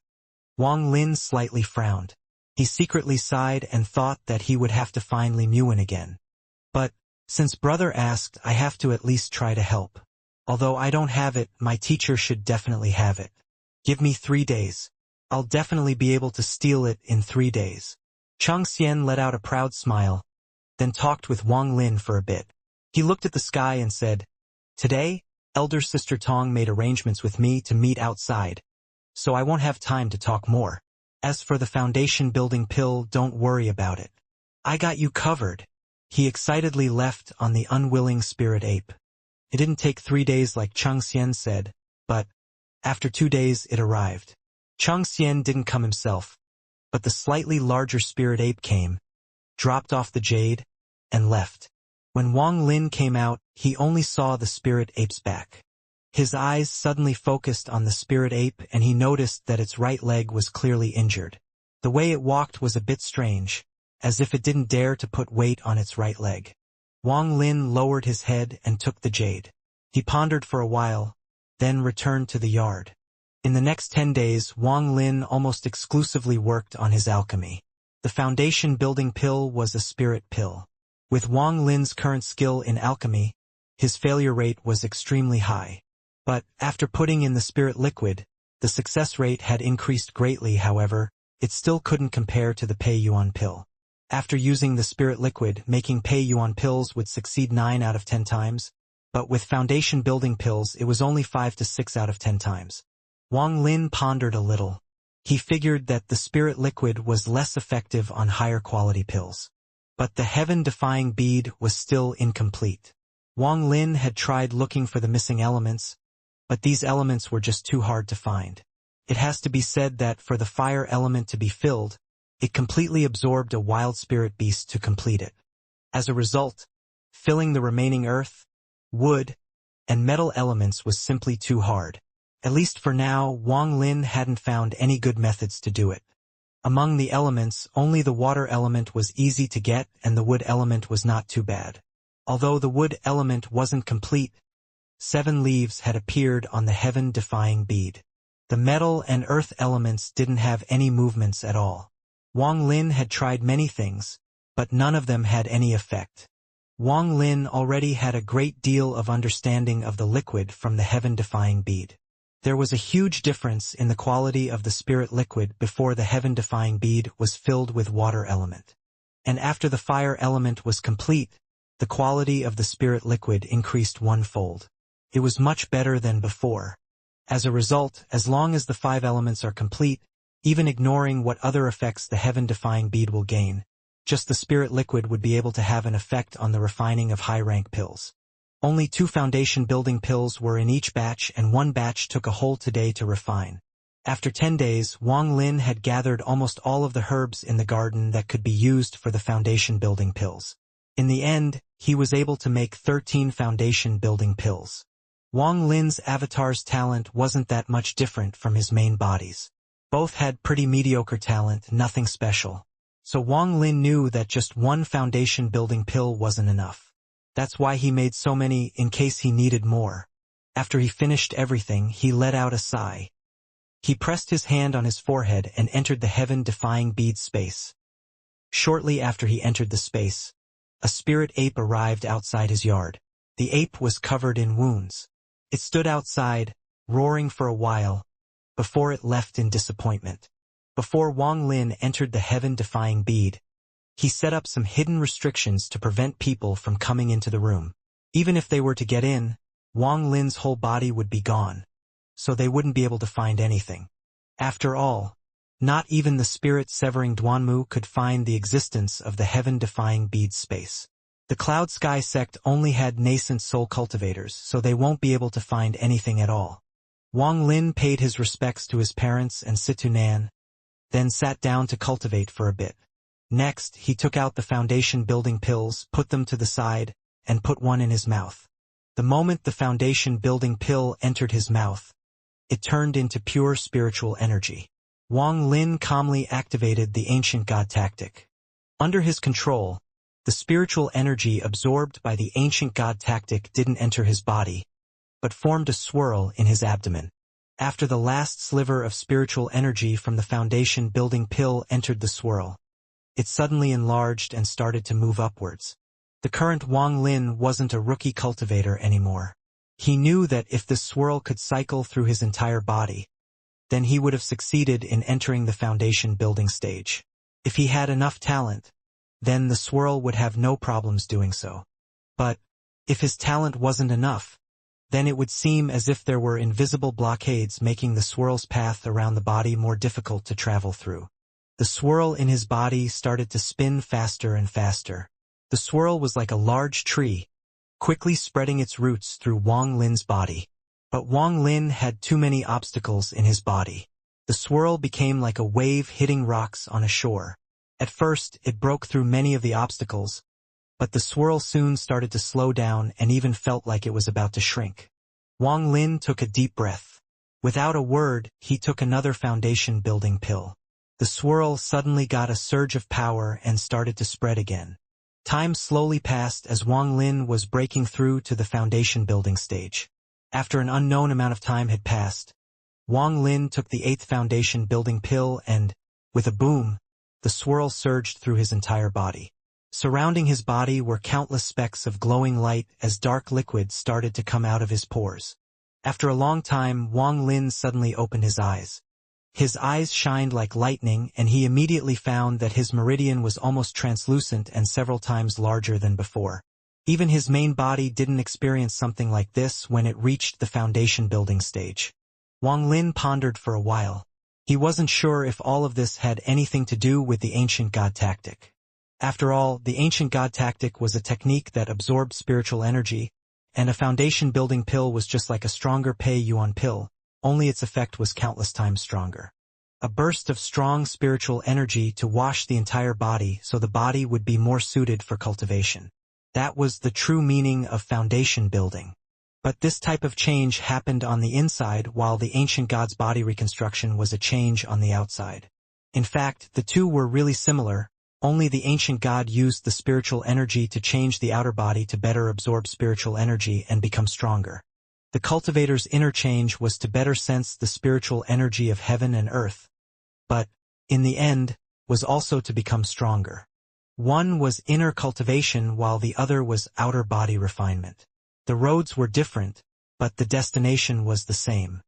Speaker 1: Wang Lin slightly frowned. He secretly sighed and thought that he would have to find Li Muan again. But, since brother asked, I have to at least try to help. Although I don't have it, my teacher should definitely have it. Give me 3 days. I'll definitely be able to steal it in 3 days. Xianxia let out a proud smile, then talked with Wang Lin for a bit. He looked at the sky and said, "Today, elder sister Tong made arrangements with me to meet outside, so I won't have time to talk more. As for the foundation building pill, don't worry about it. I got you covered." He excitedly left on the unwilling spirit ape. It didn't take 3 days like Xianxia said, but after 2 days it arrived. Xianxia didn't come himself, but the slightly larger spirit ape came, dropped off the jade, and left. When Wang Lin came out, he only saw the spirit ape's back. His eyes suddenly focused on the spirit ape and he noticed that its right leg was clearly injured. The way it walked was a bit strange, as if it didn't dare to put weight on its right leg. Wang Lin lowered his head and took the jade. He pondered for a while, then returned to the yard. In the next 10 days, Wang Lin almost exclusively worked on his alchemy. The foundation building pill was a spirit pill. With Wang Lin's current skill in alchemy, his failure rate was extremely high. But, after putting in the spirit liquid, the success rate had increased greatly. However, it still couldn't compare to the Pei Yuan pill. After using the spirit liquid, making Pei Yuan pills would succeed 9 out of 10 times, but with foundation building pills it was only 5 to 6 out of 10 times. Wang Lin pondered a little. He figured that the spirit liquid was less effective on higher quality pills. But the heaven-defying bead was still incomplete. Wang Lin had tried looking for the missing elements, but these elements were just too hard to find. It has to be said that for the fire element to be filled, it completely absorbed a wild spirit beast to complete it. As a result, filling the remaining earth, wood, and metal elements was simply too hard. At least for now, Wang Lin hadn't found any good methods to do it. Among the elements, only the water element was easy to get and the wood element was not too bad. Although the wood element wasn't complete, 7 leaves had appeared on the heaven-defying bead. The metal and earth elements didn't have any movements at all. Wang Lin had tried many things, but none of them had any effect. Wang Lin already had a great deal of understanding of the liquid from the heaven-defying bead. There was a huge difference in the quality of the spirit liquid before the heaven-defying bead was filled with water element. And after the fire element was complete, the quality of the spirit liquid increased 1-fold. It was much better than before. As a result, as long as the 5 elements are complete, even ignoring what other effects the heaven-defying bead will gain, just the spirit liquid would be able to have an effect on the refining of high-rank pills. Only 2 foundation-building pills were in each batch, and 1 batch took a whole day to refine. After 10 days, Wang Lin had gathered almost all of the herbs in the garden that could be used for the foundation-building pills. In the end, he was able to make 13 foundation-building pills. Wang Lin's avatar's talent wasn't that much different from his main body's. Both had pretty mediocre talent, nothing special. So Wang Lin knew that just 1 foundation-building pill wasn't enough. That's why he made so many in case he needed more. After he finished everything, he let out a sigh. He pressed his hand on his forehead and entered the heaven-defying bead space. Shortly after he entered the space, a spirit ape arrived outside his yard. The ape was covered in wounds. It stood outside, roaring for a while, before it left in disappointment. Before Wang Lin entered the heaven-defying bead, he set up some hidden restrictions to prevent people from coming into the room. Even if they were to get in, Wang Lin's whole body would be gone, so they wouldn't be able to find anything. After all, not even the spirit-severing Duanmu could find the existence of the heaven-defying bead space. The Cloud Sky sect only had nascent soul cultivators, so they won't be able to find anything at all. Wang Lin paid his respects to his parents and Situ Nan, then sat down to cultivate for a bit. Next, he took out the foundation-building pills, put them to the side, and put one in his mouth. The moment the foundation-building pill entered his mouth, it turned into pure spiritual energy. Wang Lin calmly activated the ancient god tactic. Under his control, the spiritual energy absorbed by the ancient god tactic didn't enter his body, but formed a swirl in his abdomen. After the last sliver of spiritual energy from the foundation-building pill entered the swirl, it suddenly enlarged and started to move upwards. The current Wang Lin wasn't a rookie cultivator anymore. He knew that if this swirl could cycle through his entire body, then he would have succeeded in entering the foundation-building stage. If he had enough talent, then the swirl would have no problems doing so. But if his talent wasn't enough, then it would seem as if there were invisible blockades making the swirl's path around the body more difficult to travel through. The swirl in his body started to spin faster and faster. The swirl was like a large tree, quickly spreading its roots through Wang Lin's body. But Wang Lin had too many obstacles in his body. The swirl became like a wave hitting rocks on a shore. At first, it broke through many of the obstacles, but the swirl soon started to slow down and even felt like it was about to shrink. Wang Lin took a deep breath. Without a word, he took another foundation-building pill. The swirl suddenly got a surge of power and started to spread again. Time slowly passed as Wang Lin was breaking through to the foundation-building stage. After an unknown amount of time had passed, Wang Lin took the 8th foundation-building pill and, with a boom, the swirl surged through his entire body. Surrounding his body were countless specks of glowing light as dark liquid started to come out of his pores. After a long time, Wang Lin suddenly opened his eyes. His eyes shined like lightning, and he immediately found that his meridian was almost translucent and several times larger than before. Even his main body didn't experience something like this when it reached the foundation-building stage. Wang Lin pondered for a while. He wasn't sure if all of this had anything to do with the ancient god tactic. After all, the ancient god tactic was a technique that absorbed spiritual energy, and a foundation-building pill was just like a stronger Pei Yuan pill, only its effect was countless times stronger. A burst of strong spiritual energy to wash the entire body so the body would be more suited for cultivation. That was the true meaning of foundation building. But this type of change happened on the inside while the ancient god's body reconstruction was a change on the outside. In fact, the two were really similar, only the ancient god used the spiritual energy to change the outer body to better absorb spiritual energy and become stronger. The cultivator's inner change was to better sense the spiritual energy of heaven and earth. But, in the end, was also to become stronger. One was inner cultivation while the other was outer body refinement. The roads were different, but the destination was the same.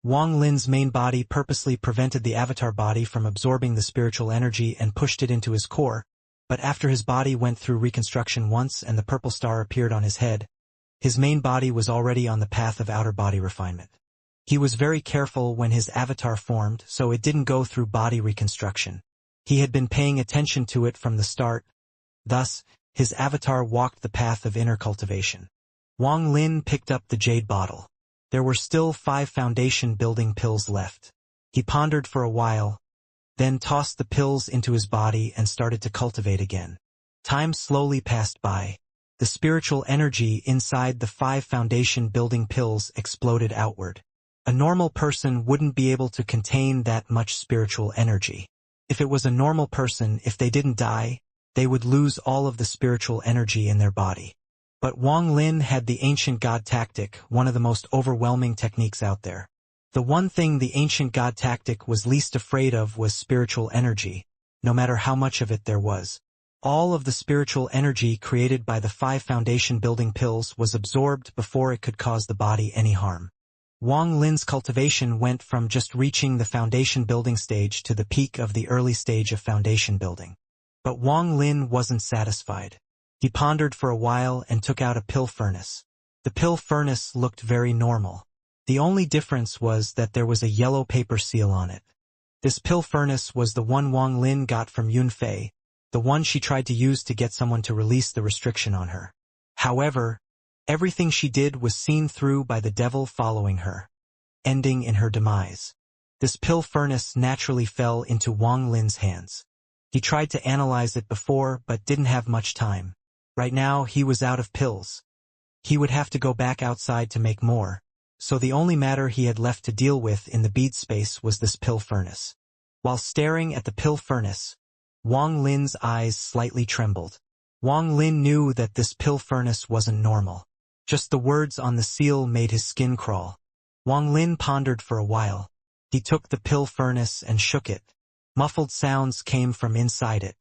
Speaker 1: Wang Lin's main body purposely prevented the avatar body from absorbing the spiritual energy and pushed it into his core, but after his body went through reconstruction once and the purple star appeared on his head, his main body was already on the path of outer body refinement. He was very careful when his avatar formed, so it didn't go through body reconstruction. He had been paying attention to it from the start. Thus, his avatar walked the path of inner cultivation. Wang Lin picked up the jade bottle. There were still 5 foundation-building pills left. He pondered for a while, then tossed the pills into his body and started to cultivate again. Time slowly passed by. The spiritual energy inside the 5 foundation-building pills exploded outward. A normal person wouldn't be able to contain that much spiritual energy. If it was a normal person, if they didn't die, they would lose all of the spiritual energy in their body. But Wang Lin had the ancient god tactic, one of the most overwhelming techniques out there. The one thing the ancient god tactic was least afraid of was spiritual energy, no matter how much of it there was. All of the spiritual energy created by the 5 foundation-building pills was absorbed before it could cause the body any harm. Wang Lin's cultivation went from just reaching the foundation-building stage to the peak of the early stage of foundation building. But Wang Lin wasn't satisfied. He pondered for a while and took out a pill furnace. The pill furnace looked very normal. The only difference was that there was a yellow paper seal on it. This pill furnace was the one Wang Lin got from Yunfei, the one she tried to use to get someone to release the restriction on her. However, everything she did was seen through by the devil following her, ending in her demise. This pill furnace naturally fell into Wang Lin's hands. He tried to analyze it before but didn't have much time. Right now he was out of pills. He would have to go back outside to make more, so the only matter he had left to deal with in the bead space was this pill furnace. While staring at the pill furnace, Wang Lin's eyes slightly trembled. Wang Lin knew that this pill furnace wasn't normal. Just the words on the seal made his skin crawl. Wang Lin pondered for a while. He took the pill furnace and shook it. Muffled sounds came from inside it.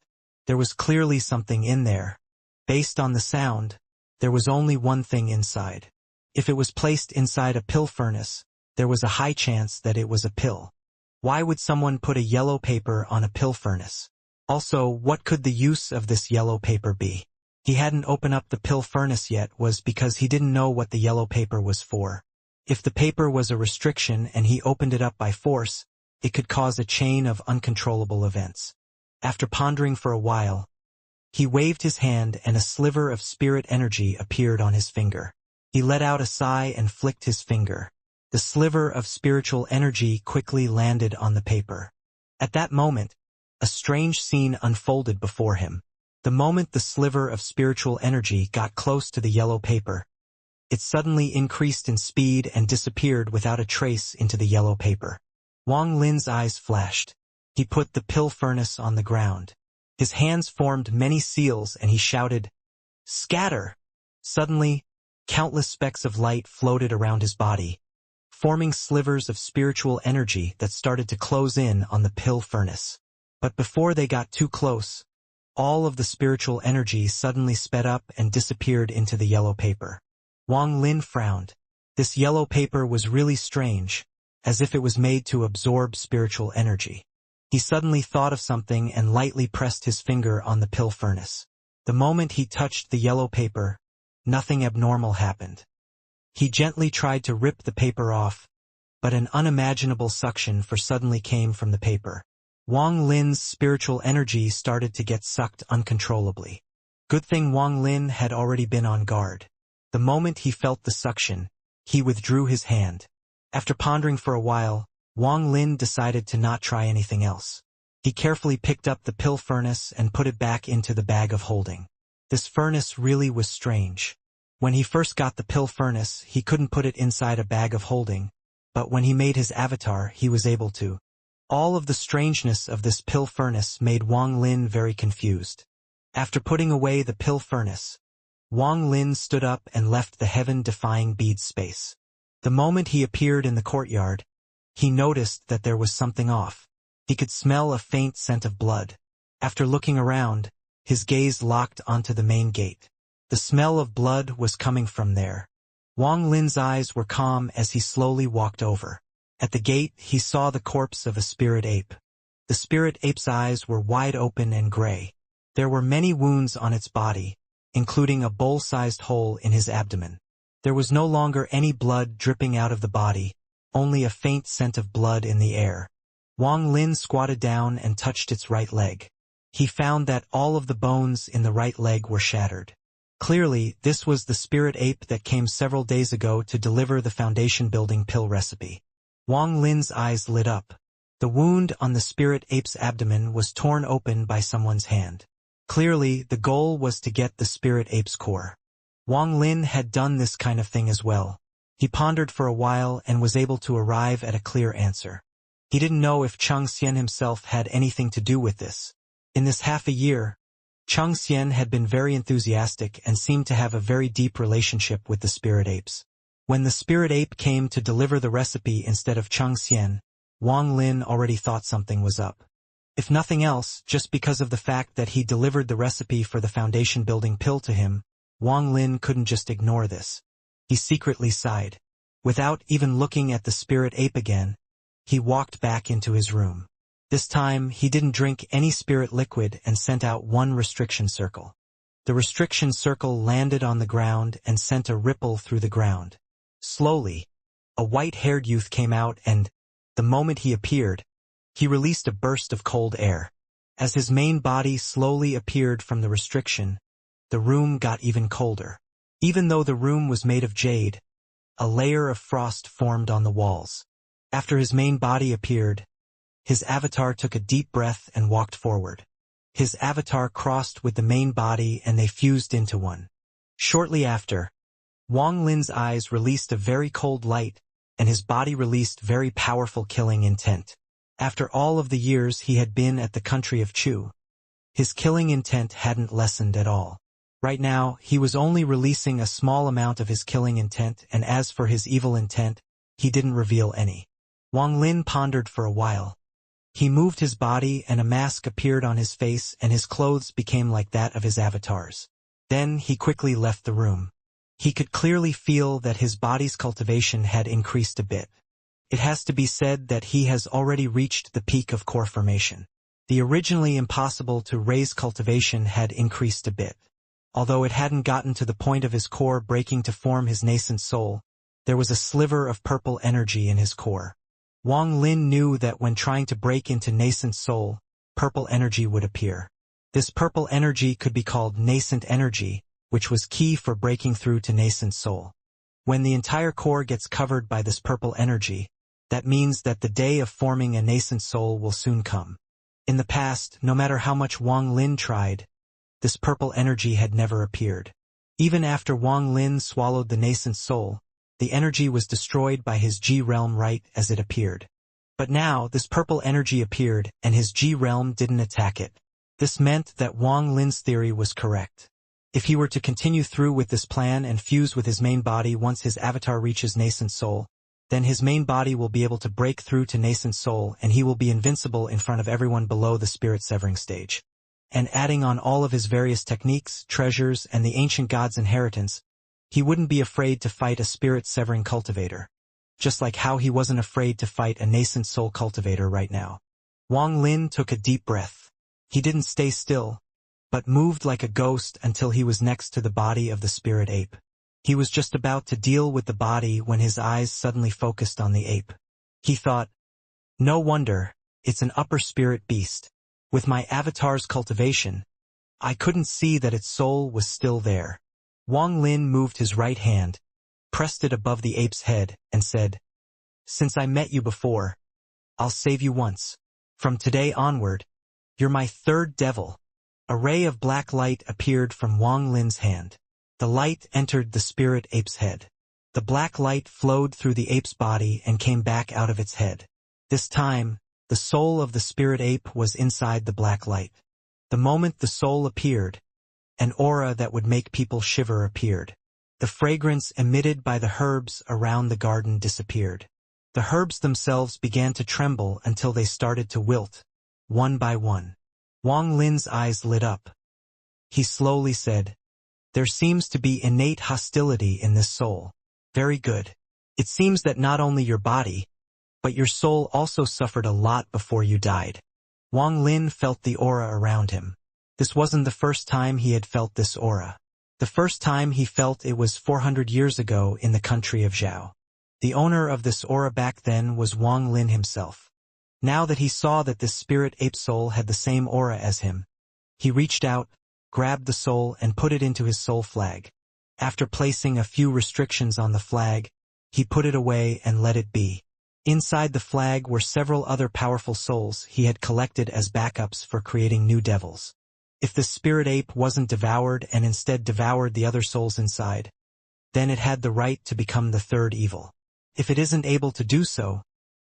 Speaker 1: There was clearly something in there. Based on the sound, there was only one thing inside. If it was placed inside a pill furnace, there was a high chance that it was a pill. Why would someone put a yellow paper on a pill furnace? Also, what could the use of this yellow paper be? He hadn't opened up the pill furnace yet was because he didn't know what the yellow paper was for. If the paper was a restriction and he opened it up by force, it could cause a chain of uncontrollable events. After pondering for a while, he waved his hand and a sliver of spirit energy appeared on his finger. He let out a sigh and flicked his finger. The sliver of spiritual energy quickly landed on the paper. At that moment, a strange scene unfolded before him. The moment the sliver of spiritual energy got close to the yellow paper, it suddenly increased in speed and disappeared without a trace into the yellow paper. Wang Lin's eyes flashed. He put the pill furnace on the ground. His hands formed many seals and he shouted, "Scatter!" Suddenly, countless specks of light floated around his body, forming slivers of spiritual energy that started to close in on the pill furnace. But before they got too close, all of the spiritual energy suddenly sped up and disappeared into the yellow paper. Wang Lin frowned. This yellow paper was really strange, as if it was made to absorb spiritual energy. He suddenly thought of something and lightly pressed his finger on the pill furnace. The moment he touched the yellow paper, nothing abnormal happened. He gently tried to rip the paper off, but an unimaginable suction suddenly came from the paper. Wang Lin's spiritual energy started to get sucked uncontrollably. Good thing Wang Lin had already been on guard. The moment he felt the suction, he withdrew his hand. After pondering for a while, Wang Lin decided to not try anything else. He carefully picked up the pill furnace and put it back into the bag of holding. This furnace really was strange. When he first got the pill furnace, he couldn't put it inside a bag of holding, but when he made his avatar, he was able to. All of the strangeness of this pill furnace made Wang Lin very confused. After putting away the pill furnace, Wang Lin stood up and left the heaven-defying bead space. The moment he appeared in the courtyard, he noticed that there was something off. He could smell a faint scent of blood. After looking around, his gaze locked onto the main gate. The smell of blood was coming from there. Wang Lin's eyes were calm as he slowly walked over. At the gate, he saw the corpse of a spirit ape. The spirit ape's eyes were wide open and gray. There were many wounds on its body, including a bowl-sized hole in his abdomen. There was no longer any blood dripping out of the body, only a faint scent of blood in the air. Wang Lin squatted down and touched its right leg. He found that all of the bones in the right leg were shattered. Clearly, this was the spirit ape that came several days ago to deliver the foundation-building pill recipe. Wang Lin's eyes lit up. The wound on the spirit ape's abdomen was torn open by someone's hand. Clearly, the goal was to get the spirit ape's core. Wang Lin had done this kind of thing as well. He pondered for a while and was able to arrive at a clear answer. He didn't know if Xianxia himself had anything to do with this. In this half a year, Xianxia had been very enthusiastic and seemed to have a very deep relationship with the spirit apes. When the spirit ape came to deliver the recipe instead of Xianxia, Wang Lin already thought something was up. If nothing else, just because of the fact that he delivered the recipe for the foundation-building pill to him, Wang Lin couldn't just ignore this. He secretly sighed. Without even looking at the spirit ape again, he walked back into his room. This time, he didn't drink any spirit liquid and sent out one restriction circle. The restriction circle landed on the ground and sent a ripple through the ground. Slowly, a white-haired youth came out and, the moment he appeared, he released a burst of cold air. As his main body slowly appeared from the restriction, the room got even colder. Even though the room was made of jade, a layer of frost formed on the walls. After his main body appeared, his avatar took a deep breath and walked forward. His avatar crossed with the main body and they fused into one. Shortly after, Wang Lin's eyes released a very cold light, and his body released very powerful killing intent. After all of the years he had been at the country of Chu, his killing intent hadn't lessened at all. Right now, he was only releasing a small amount of his killing intent, and as for his evil intent, he didn't reveal any. Wang Lin pondered for a while. He moved his body and a mask appeared on his face and his clothes became like that of his avatars. Then he quickly left the room. He could clearly feel that his body's cultivation had increased a bit. It has to be said that he has already reached the peak of core formation. The originally impossible to raise cultivation had increased a bit. Although it hadn't gotten to the point of his core breaking to form his nascent soul, there was a sliver of purple energy in his core. Wang Lin knew that when trying to break into nascent soul, purple energy would appear. This purple energy could be called nascent energy, which was key for breaking through to nascent soul. When the entire core gets covered by this purple energy, that means that the day of forming a nascent soul will soon come. In the past, no matter how much Wang Lin tried, this purple energy had never appeared. Even after Wang Lin swallowed the nascent soul, the energy was destroyed by his G realm right as it appeared. But now, this purple energy appeared, and his G realm didn't attack it. This meant that Wang Lin's theory was correct. If he were to continue through with this plan and fuse with his main body once his avatar reaches nascent soul, then his main body will be able to break through to nascent soul and he will be invincible in front of everyone below the spirit severing stage. And adding on all of his various techniques, treasures, and the ancient god's inheritance, he wouldn't be afraid to fight a spirit-severing cultivator, just like how he wasn't afraid to fight a nascent soul cultivator right now. Wang Lin took a deep breath. He didn't stay still, but moved like a ghost until he was next to the body of the spirit ape. He was just about to deal with the body when his eyes suddenly focused on the ape. He thought, no wonder, it's an upper spirit beast. With my avatar's cultivation, I couldn't see that its soul was still there. Wang Lin moved his right hand, pressed it above the ape's head, and said, since I met you before, I'll save you once. From today onward, you're my third devil. A ray of black light appeared from Wang Lin's hand. The light entered the spirit ape's head. The black light flowed through the ape's body and came back out of its head. This time, the soul of the spirit ape was inside the black light. The moment the soul appeared, an aura that would make people shiver appeared. The fragrance emitted by the herbs around the garden disappeared. The herbs themselves began to tremble until they started to wilt, one by one. Wang Lin's eyes lit up. He slowly said, "There seems to be innate hostility in this soul. Very good. It seems that not only your body, but your soul also suffered a lot before you died." Wang Lin felt the aura around him. This wasn't the first time he had felt this aura. The first time he felt it was 400 years ago in the country of Zhao. The owner of this aura back then was Wang Lin himself. Now that he saw that this spirit ape soul had the same aura as him, he reached out, grabbed the soul and put it into his soul flag. After placing a few restrictions on the flag, he put it away and let it be. Inside the flag were several other powerful souls he had collected as backups for creating new devils. If the spirit ape wasn't devoured and instead devoured the other souls inside, then it had the right to become the third evil. If it isn't able to do so,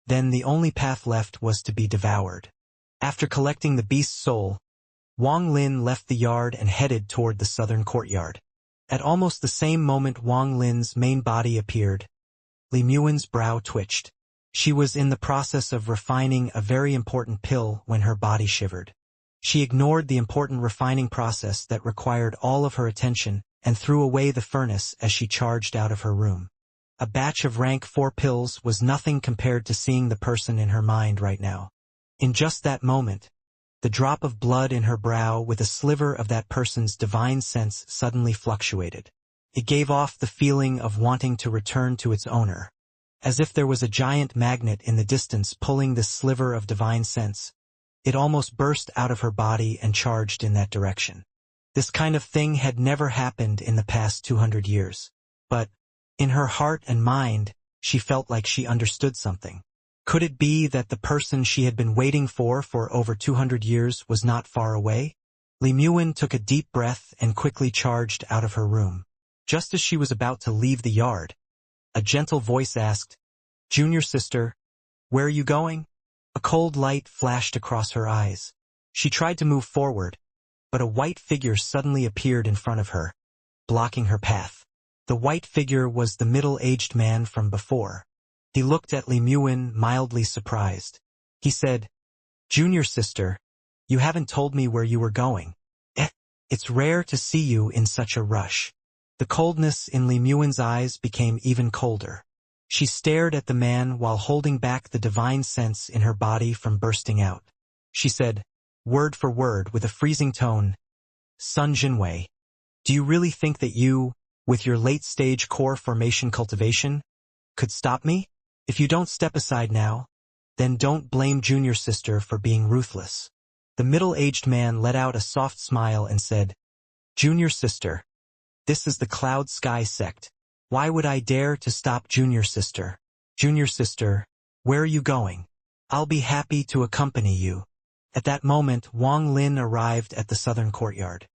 Speaker 1: then the only path left was to be devoured. After collecting the beast's soul, Wang Lin left the yard and headed toward the southern courtyard. At almost the same moment Wang Lin's main body appeared, Li Muin's brow twitched. She was in the process of refining a very important pill when her body shivered. She ignored the important refining process that required all of her attention and threw away the furnace as she charged out of her room. A batch of rank 4 pills was nothing compared to seeing the person in her mind right now. In just that moment, the drop of blood in her brow with a sliver of that person's divine sense suddenly fluctuated. It gave off the feeling of wanting to return to its owner. As if there was a giant magnet in the distance pulling this sliver of divine sense, it almost burst out of her body and charged in that direction. This kind of thing had never happened in the past 200 years. But, in her heart and mind, she felt like she understood something. Could it be that the person she had been waiting for over 200 years was not far away? Li Muin took a deep breath and quickly charged out of her room. Just as she was about to leave the yard, a gentle voice asked, "Junior sister, where are you going?" A cold light flashed across her eyes. She tried to move forward, but a white figure suddenly appeared in front of her, blocking her path. The white figure was the middle-aged man from before. He looked at Li Muin mildly surprised. He said, "Junior sister, you haven't told me where you were going. It's rare to see you in such a rush." The coldness in Li Muin's eyes became even colder. She stared at the man while holding back the divine sense in her body from bursting out. She said, word for word with a freezing tone, "Sun Jinwei, do you really think that you, with your late-stage core formation cultivation, could stop me? If you don't step aside now, then don't blame junior sister for being ruthless." The middle-aged man let out a soft smile and said, "Junior sister, this is the Cloud Sky sect. Why would I dare to stop junior sister? Junior sister, where are you going? I'll be happy to accompany you." At that moment Wang Lin arrived at the southern courtyard.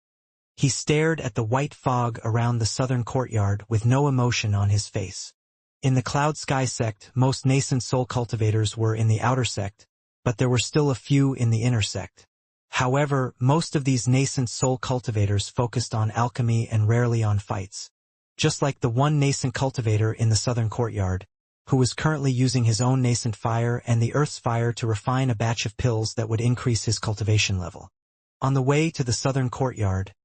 Speaker 1: He stared at the white fog around the southern courtyard with no emotion on his face. In the Cloud Sky sect, most nascent soul cultivators were in the outer sect, but there were still a few in the inner sect. However, most of these nascent soul cultivators focused on alchemy and rarely on fights. Just like the one nascent cultivator in the southern courtyard, who was currently using his own nascent fire and the earth's fire to refine a batch of pills that would increase his cultivation level. On the way to the southern courtyard,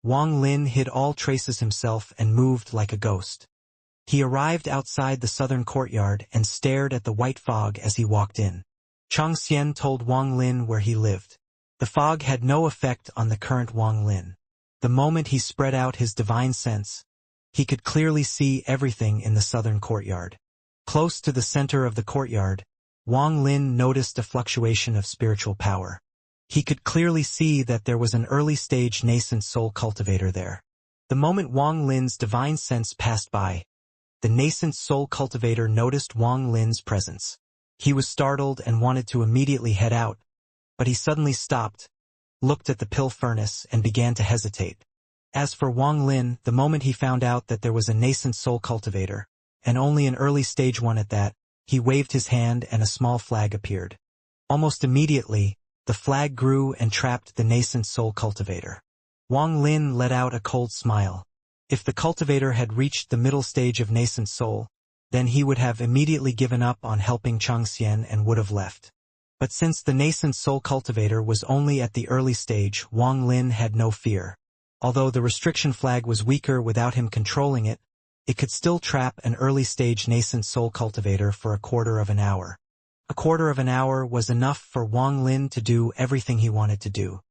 Speaker 1: Wang Lin hid all traces himself and moved like a ghost. He arrived outside the southern courtyard and stared at the white fog as he walked in. Xianxia told Wang Lin where he lived. The fog had no effect on the current Wang Lin. The moment he spread out his divine sense, he could clearly see everything in the southern courtyard. Close to the center of the courtyard, Wang Lin noticed a fluctuation of spiritual power. He could clearly see that there was an early-stage nascent soul cultivator there. The moment Wang Lin's divine sense passed by, the nascent soul cultivator noticed Wang Lin's presence. He was startled and wanted to immediately head out, but he suddenly stopped, looked at the pill furnace and began to hesitate. As for Wang Lin, the moment he found out that there was a nascent soul cultivator, and only an early-stage one at that, he waved his hand and a small flag appeared. Almost immediately, the flag grew and trapped the nascent soul cultivator. Wang Lin let out a cold smile. If the cultivator had reached the middle stage of nascent soul, then he would have immediately given up on helping Xianxia and would have left. But since the nascent soul cultivator was only at the early stage, Wang Lin had no fear. Although the restriction flag was weaker without him controlling it, it could still trap an early-stage nascent soul cultivator for a quarter of an hour. A quarter of an hour was enough for Wang Lin to do everything he wanted to do.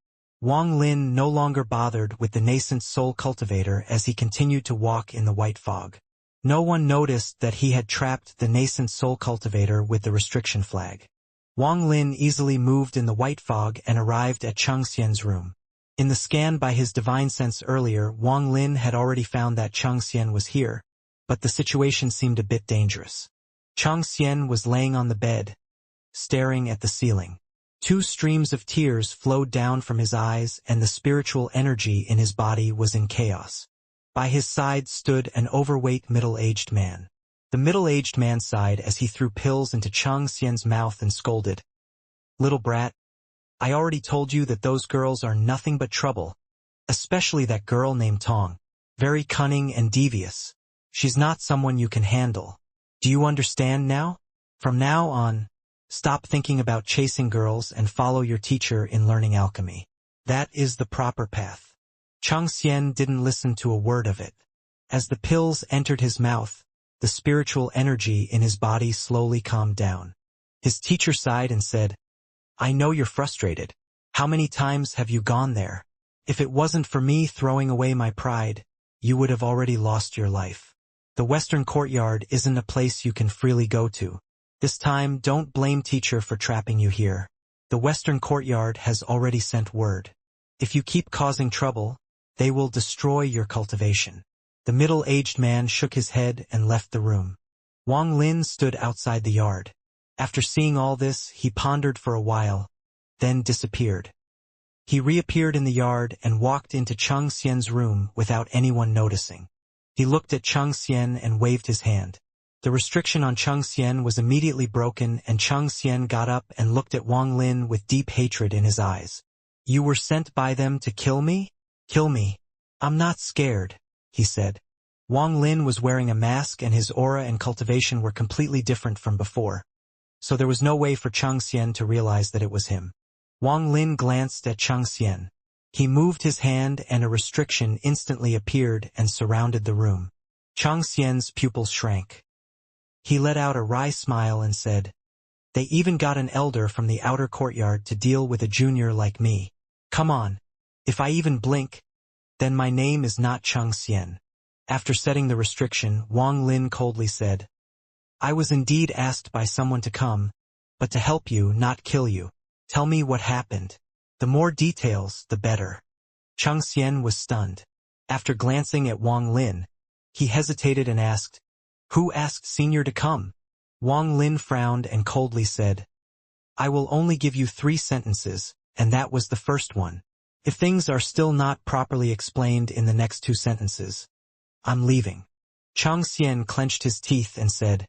Speaker 1: Wang Lin no longer bothered with the nascent soul cultivator as he continued to walk in the white fog. No one noticed that he had trapped the nascent soul cultivator with the restriction flag. Wang Lin easily moved in the white fog and arrived at Xianxia's room. In the scan by his divine sense earlier, Wang Lin had already found that Xianxia was here, but the situation seemed a bit dangerous. Xianxia was laying on the bed, staring at the ceiling. 2 streams of tears flowed down from his eyes, and the spiritual energy in his body was in chaos. By his side stood an overweight middle-aged man. The middle-aged man sighed as he threw pills into Xianxia's mouth and scolded. "Little brat, I already told you that those girls are nothing but trouble, especially that girl named Tong. Very cunning and devious. She's not someone you can handle. Do you understand now? From now on, stop thinking about chasing girls and follow your teacher in learning alchemy. That is the proper path." Xianxia didn't listen to a word of it. As the pills entered his mouth, the spiritual energy in his body slowly calmed down. His teacher sighed and said, "I know you're frustrated. How many times have you gone there? If it wasn't for me throwing away my pride, you would have already lost your life. The Western Courtyard isn't a place you can freely go to. This time, don't blame teacher for trapping you here. The Western Courtyard has already sent word. If you keep causing trouble, they will destroy your cultivation." The middle-aged man shook his head and left the room. Wang Lin stood outside the yard. After seeing all this, he pondered for a while, then disappeared. He reappeared in the yard and walked into Xianxia's room without anyone noticing. He looked at Xianxia and waved his hand. The restriction on Xianxia was immediately broken, and Xianxia got up and looked at Wang Lin with deep hatred in his eyes. "You were sent by them to kill me? Kill me. I'm not scared," he said. Wang Lin was wearing a mask, and his aura and cultivation were completely different from before, so there was no way for Xianxia to realize that it was him. Wang Lin glanced at Xianxia. He moved his hand and a restriction instantly appeared and surrounded the room. Xianxia's pupils shrank. He let out a wry smile and said, "They even got an elder from the outer courtyard to deal with a junior like me. Come on. If I even blink, then my name is not Xianxia." After setting the restriction, Wang Lin coldly said, "I was indeed asked by someone to come, but to help you, not kill you. Tell me what happened. The more details, the better." Xianxia was stunned. After glancing at Wang Lin, he hesitated and asked, "Who asked Senior to come?" Wang Lin frowned and coldly said, "I will only give you 3 sentences, and that was the first one. If things are still not properly explained in the next 2 sentences, I'm leaving." Xianxia clenched his teeth and said,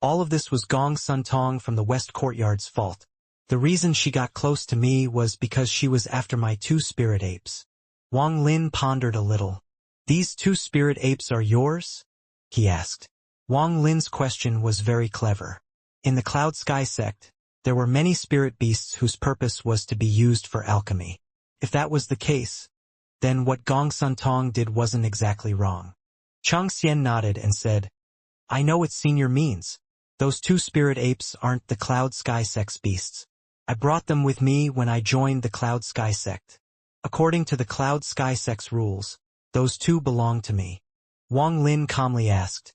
Speaker 1: "All of this was Gong Sun Tong from the West Courtyard's fault. The reason she got close to me was because she was after my 2 spirit apes." Wang Lin pondered a little. "These 2 spirit apes are yours?" he asked. Wang Lin's question was very clever. In the Cloud Sky sect, there were many spirit beasts whose purpose was to be used for alchemy. If that was the case, then what Gong Sun Tong did wasn't exactly wrong. Xianxia nodded and said, "I know what Senior means. Those 2 spirit apes aren't the Cloud Sky sect's beasts. I brought them with me when I joined the Cloud Sky sect. According to the Cloud Sky sect's rules, those 2 belong to me." Wang Lin calmly asked,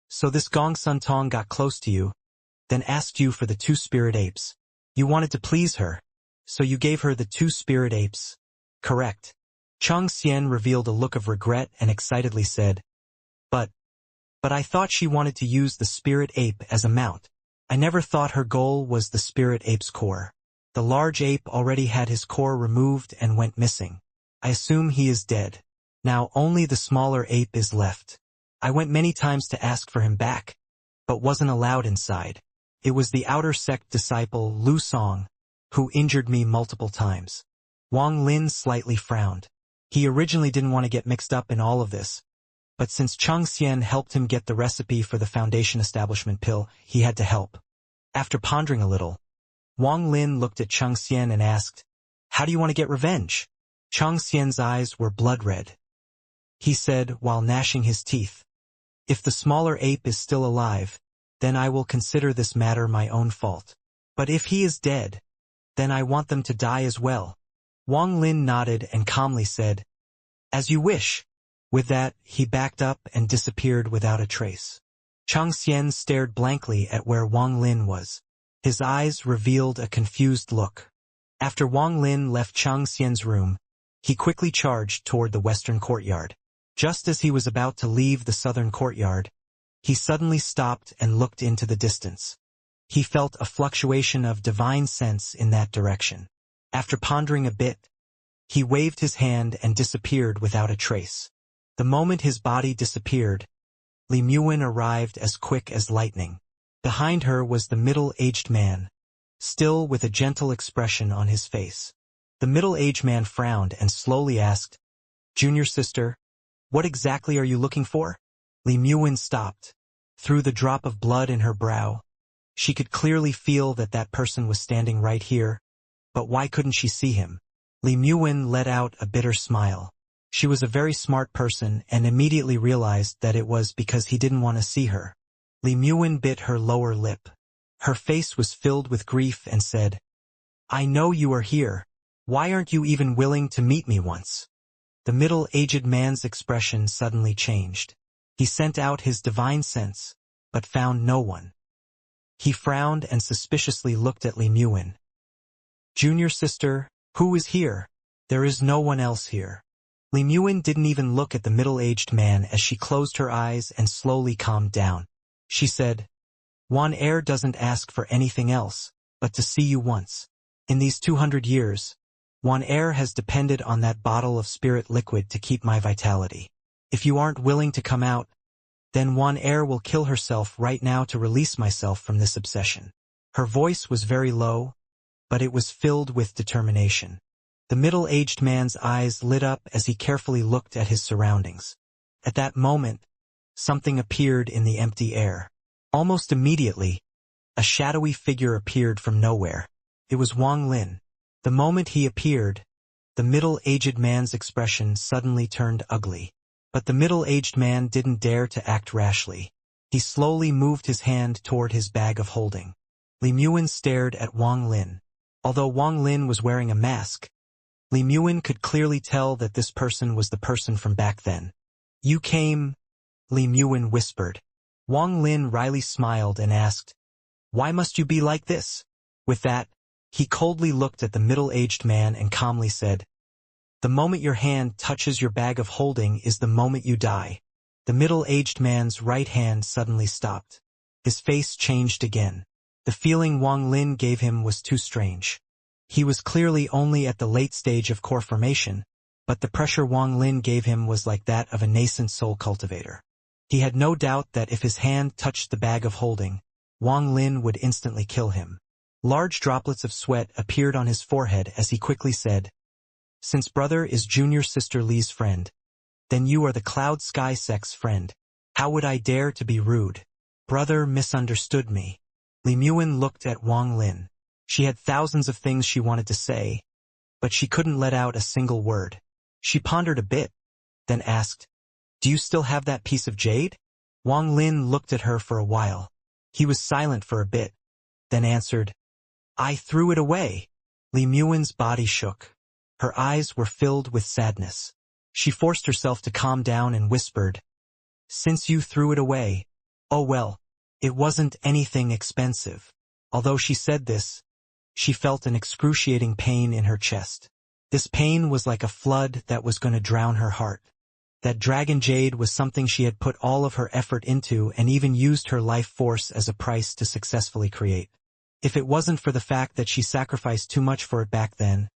Speaker 1: "So this Gong Sun Tong got close to you, then asked you for the 2 spirit apes. You wanted to please her, so you gave her the 2 spirit apes, correct?" Xianxia revealed a look of regret and excitedly said, But I thought she wanted to use the spirit ape as a mount. I never thought her goal was the spirit ape's core. The large ape already had his core removed and went missing. I assume he is dead. Now only the smaller ape is left. I went many times to ask for him back, but wasn't allowed inside. It was the outer sect disciple Lu Song who injured me multiple times." Wang Lin slightly frowned. He originally didn't want to get mixed up in all of this, but since Xianxia helped him get the recipe for the Foundation Establishment pill, he had to help. After pondering a little, Wang Lin looked at Xianxia and asked, "How do you want to get revenge?" Xianxia's eyes were blood red. He said while gnashing his teeth, "If the smaller ape is still alive, then I will consider this matter my own fault. But if he is dead, then I want them to die as well." Wang Lin nodded and calmly said, "As you wish." With that, he backed up and disappeared without a trace. Xianxia stared blankly at where Wang Lin was. His eyes revealed a confused look. After Wang Lin left Xianxia's room, he quickly charged toward the western courtyard. Just as he was about to leave the southern courtyard, he suddenly stopped and looked into the distance. He felt a fluctuation of divine sense in that direction. After pondering a bit, he waved his hand and disappeared without a trace. The moment his body disappeared, Li Muin arrived as quick as lightning. Behind her was the middle-aged man, still with a gentle expression on his face. The middle-aged man frowned and slowly asked, "Junior sister, what exactly are you looking for?" Li Muin stopped. Through the drop of blood in her brow, she could clearly feel that that person was standing right here, but why couldn't she see him? Li Muin let out a bitter smile. She was a very smart person and immediately realized that it was because he didn't want to see her. Li Muin bit her lower lip. Her face was filled with grief and said, "I know you are here. Why aren't you even willing to meet me once?" The middle-aged man's expression suddenly changed. He sent out his divine sense, but found no one. He frowned and suspiciously looked at Li Muin. "Junior sister, who is here?" "There is no one else here." Li Muin didn't even look at the middle-aged man as she closed her eyes and slowly calmed down. She said, "Wan Er doesn't ask for anything else, but to see you once. In these 200 years, Wan Er has depended on that bottle of spirit liquid to keep my vitality. If you aren't willing to come out, then Wan Er will kill herself right now to release myself from this obsession." Her voice was very low, but it was filled with determination. The middle-aged man's eyes lit up as he carefully looked at his surroundings. At that moment, something appeared in the empty air. Almost immediately, a shadowy figure appeared from nowhere. It was Wang Lin. The moment he appeared, the middle-aged man's expression suddenly turned ugly. But the middle-aged man didn't dare to act rashly. He slowly moved his hand toward his bag of holding. Li Muin stared at Wang Lin. Although Wang Lin was wearing a mask, Li Muin could clearly tell that this person was the person from back then. "You came?" Li Muin whispered. Wang Lin wryly smiled and asked, "Why must you be like this?" With that, he coldly looked at the middle-aged man and calmly said, "The moment your hand touches your bag of holding is the moment you die." The middle-aged man's right hand suddenly stopped. His face changed again. The feeling Wang Lin gave him was too strange. He was clearly only at the late stage of core formation, but the pressure Wang Lin gave him was like that of a nascent soul cultivator. He had no doubt that if his hand touched the bag of holding, Wang Lin would instantly kill him. Large droplets of sweat appeared on his forehead as he quickly said, "Since brother is junior sister Li's friend, then you are the Cloud Sky Sect's friend. How would I dare to be rude? Brother misunderstood me." Li Muin looked at Wang Lin. She had thousands of things she wanted to say, but she couldn't let out a single word. She pondered a bit, then asked, "Do you still have that piece of jade?" Wang Lin looked at her for a while. He was silent for a bit, then answered, "I threw it away." Li Muin's body shook. Her eyes were filled with sadness. She forced herself to calm down and whispered, "Since you threw it away, oh well, it wasn't anything expensive." Although she said this, she felt an excruciating pain in her chest. This pain was like a flood that was going to drown her heart. That dragon jade was something she had put all of her effort into and even used her life force as a price to successfully create. If it wasn't for the fact that she sacrificed too much for it back then,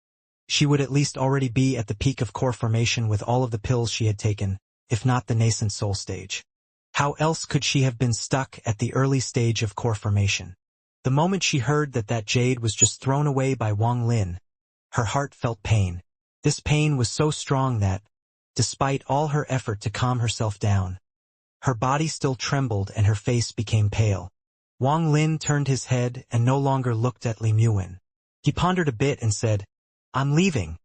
Speaker 1: she would at least already be at the peak of core formation with all of the pills she had taken, if not the nascent soul stage. How else could she have been stuck at the early stage of core formation? The moment she heard that that jade was just thrown away by Wang Lin, her heart felt pain. This pain was so strong that, despite all her effort to calm herself down, her body still trembled and her face became pale. Wang Lin turned his head and no longer looked at Li Muin. He pondered a bit and said, "I'm leaving."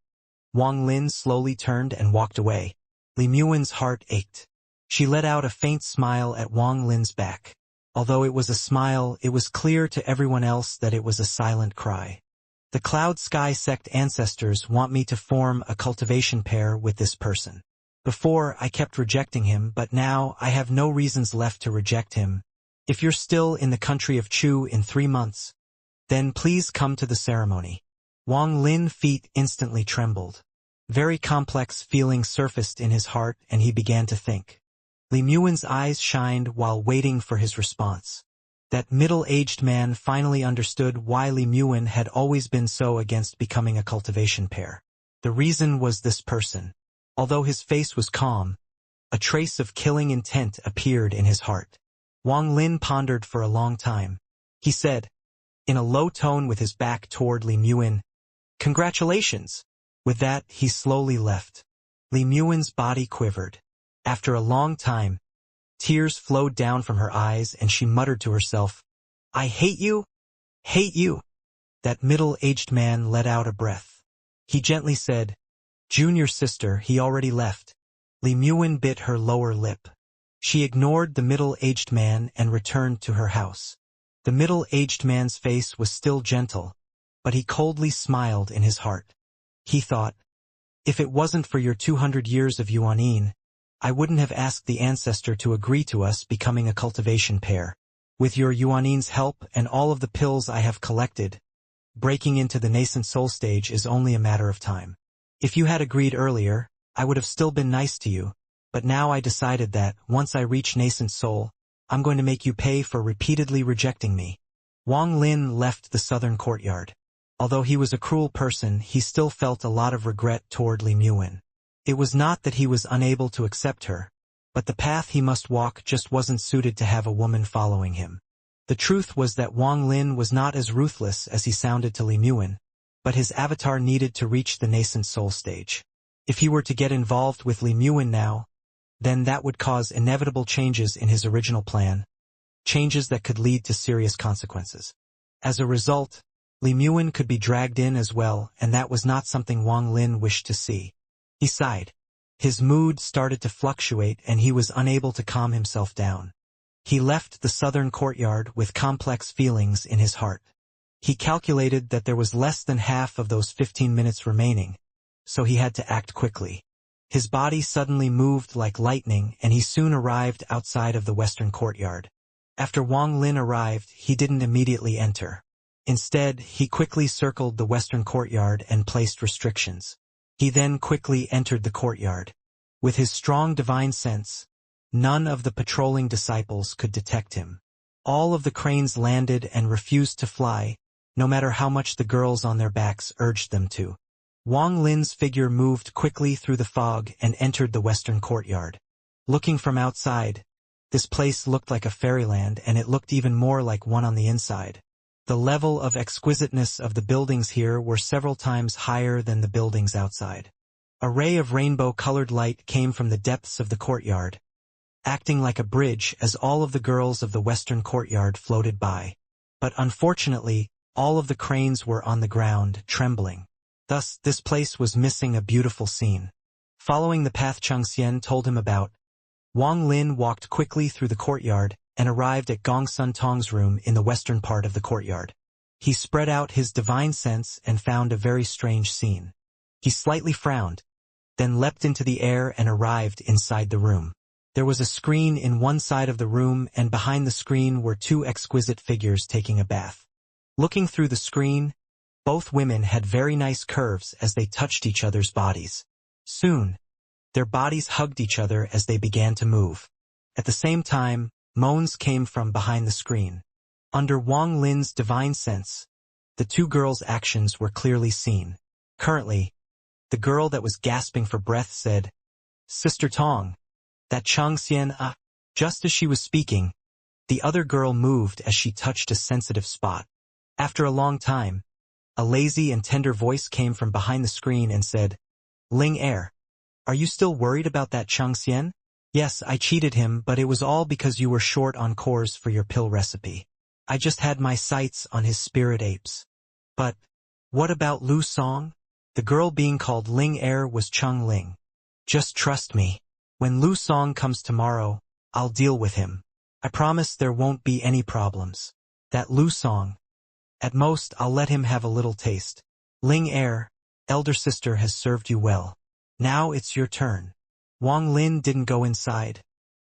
Speaker 1: Wang Lin slowly turned and walked away. Li Muin's heart ached. She let out a faint smile at Wang Lin's back. Although it was a smile, it was clear to everyone else that it was a silent cry. The Cloud Sky Sect ancestors want me to form a cultivation pair with this person. Before, I kept rejecting him, but now I have no reasons left to reject him. If you're still in the country of Chu in 3 months, then please come to the ceremony. Wang Lin's feet instantly trembled. Very complex feelings surfaced in his heart and he began to think. Li Muin's eyes shined while waiting for his response. That middle-aged man finally understood why Li Muin had always been so against becoming a cultivation pair. The reason was this person. Although his face was calm, a trace of killing intent appeared in his heart. Wang Lin pondered for a long time. He said, in a low tone with his back toward Li Muin, "Congratulations." With that, he slowly left. Li Muin's body quivered. After a long time, tears flowed down from her eyes and she muttered to herself, "I hate you, hate you." That middle-aged man let out a breath. He gently said, "Junior sister, he already left." Li Muin bit her lower lip. She ignored the middle-aged man and returned to her house. The middle-aged man's face was still gentle, but he coldly smiled in his heart. He thought, if it wasn't for your 200 years of Yuanin, I wouldn't have asked the ancestor to agree to us becoming a cultivation pair. With your Yuanin's help and all of the pills I have collected, breaking into the nascent soul stage is only a matter of time. If you had agreed earlier, I would have still been nice to you, but now I decided that, once I reach nascent soul, I'm going to make you pay for repeatedly rejecting me. Wang Lin left the southern courtyard. Although he was a cruel person, he still felt a lot of regret toward Li Muin. It was not that he was unable to accept her, but the path he must walk just wasn't suited to have a woman following him. The truth was that Wang Lin was not as ruthless as he sounded to Li Muin, but his avatar needed to reach the nascent soul stage. If he were to get involved with Li Muin now, then that would cause inevitable changes in his original plan, changes that could lead to serious consequences. As a result, Li Muin could be dragged in as well, and that was not something Wang Lin wished to see. He sighed. His mood started to fluctuate and he was unable to calm himself down. He left the southern courtyard with complex feelings in his heart. He calculated that there was less than half of those 15 minutes remaining, so he had to act quickly. His body suddenly moved like lightning and he soon arrived outside of the western courtyard. After Wang Lin arrived, he didn't immediately enter. Instead, he quickly circled the western courtyard and placed restrictions. He then quickly entered the courtyard. With his strong divine sense, none of the patrolling disciples could detect him. All of the cranes landed and refused to fly, no matter how much the girls on their backs urged them to. Wang Lin's figure moved quickly through the fog and entered the western courtyard. Looking from outside, this place looked like a fairyland and it looked even more like one on the inside. The level of exquisiteness of the buildings here were several times higher than the buildings outside. A ray of rainbow-colored light came from the depths of the courtyard, acting like a bridge as all of the girls of the western courtyard floated by. But unfortunately, all of the cranes were on the ground, trembling. Thus, this place was missing a beautiful scene. Following the path Xianxia told him about, Wang Lin walked quickly through the courtyard and arrived at Gong Sun Tong's room in the western part of the courtyard. He spread out his divine sense and found a very strange scene. He slightly frowned, then leapt into the air and arrived inside the room. There was a screen in one side of the room and behind the screen were 2 exquisite figures taking a bath. Looking through the screen, both women had very nice curves as they touched each other's bodies. Soon, their bodies hugged each other as they began to move. At the same time, moans came from behind the screen. Under Wang Lin's divine sense, the 2 girls' actions were clearly seen. Currently, the girl that was gasping for breath said, "Sister Tong, that Xianxia." Just as she was speaking, the other girl moved as she touched a sensitive spot. After a long time, a lazy and tender voice came from behind the screen and said, "Ling Er, are you still worried about that Xianxia? Yes, I cheated him, but it was all because you were short on cores for your pill recipe. I just had my sights on his spirit apes. But what about Lu Song? The girl being called Ling Er was Chung Ling. Just trust me. When Lu Song comes tomorrow, I'll deal with him. I promise there won't be any problems. That Lu Song. At most, I'll let him have a little taste. Ling Er, elder sister has served you well. Now it's your turn. Wang Lin didn't go inside,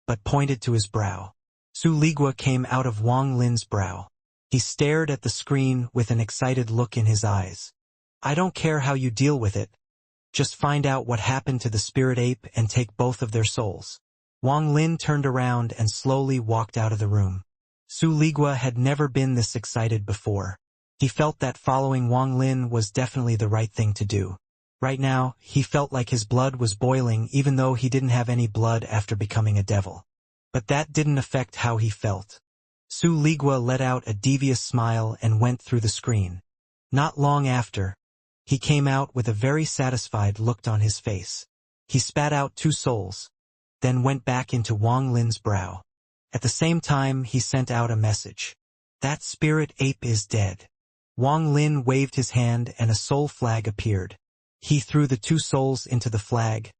Speaker 1: but pointed to his brow. Su Ligua came out of Wang Lin's brow. He stared at the screen with an excited look in his eyes. I don't care how you deal with it. Just find out what happened to the spirit ape and take both of their souls. Wang Lin turned around and slowly walked out of the room. Su Ligua had never been this excited before. He felt that following Wang Lin was definitely the right thing to do. Right now, he felt like his blood was boiling even though he didn't have any blood after becoming a devil. But that didn't affect how he felt. Su Ligua let out a devious smile and went through the screen. Not long after, he came out with a very satisfied look on his face. He spat out 2 souls, then went back into Wang Lin's brow. At the same time, he sent out a message. That spirit ape is dead. Wang Lin waved his hand and a soul flag appeared. He threw the 2 souls into the flag,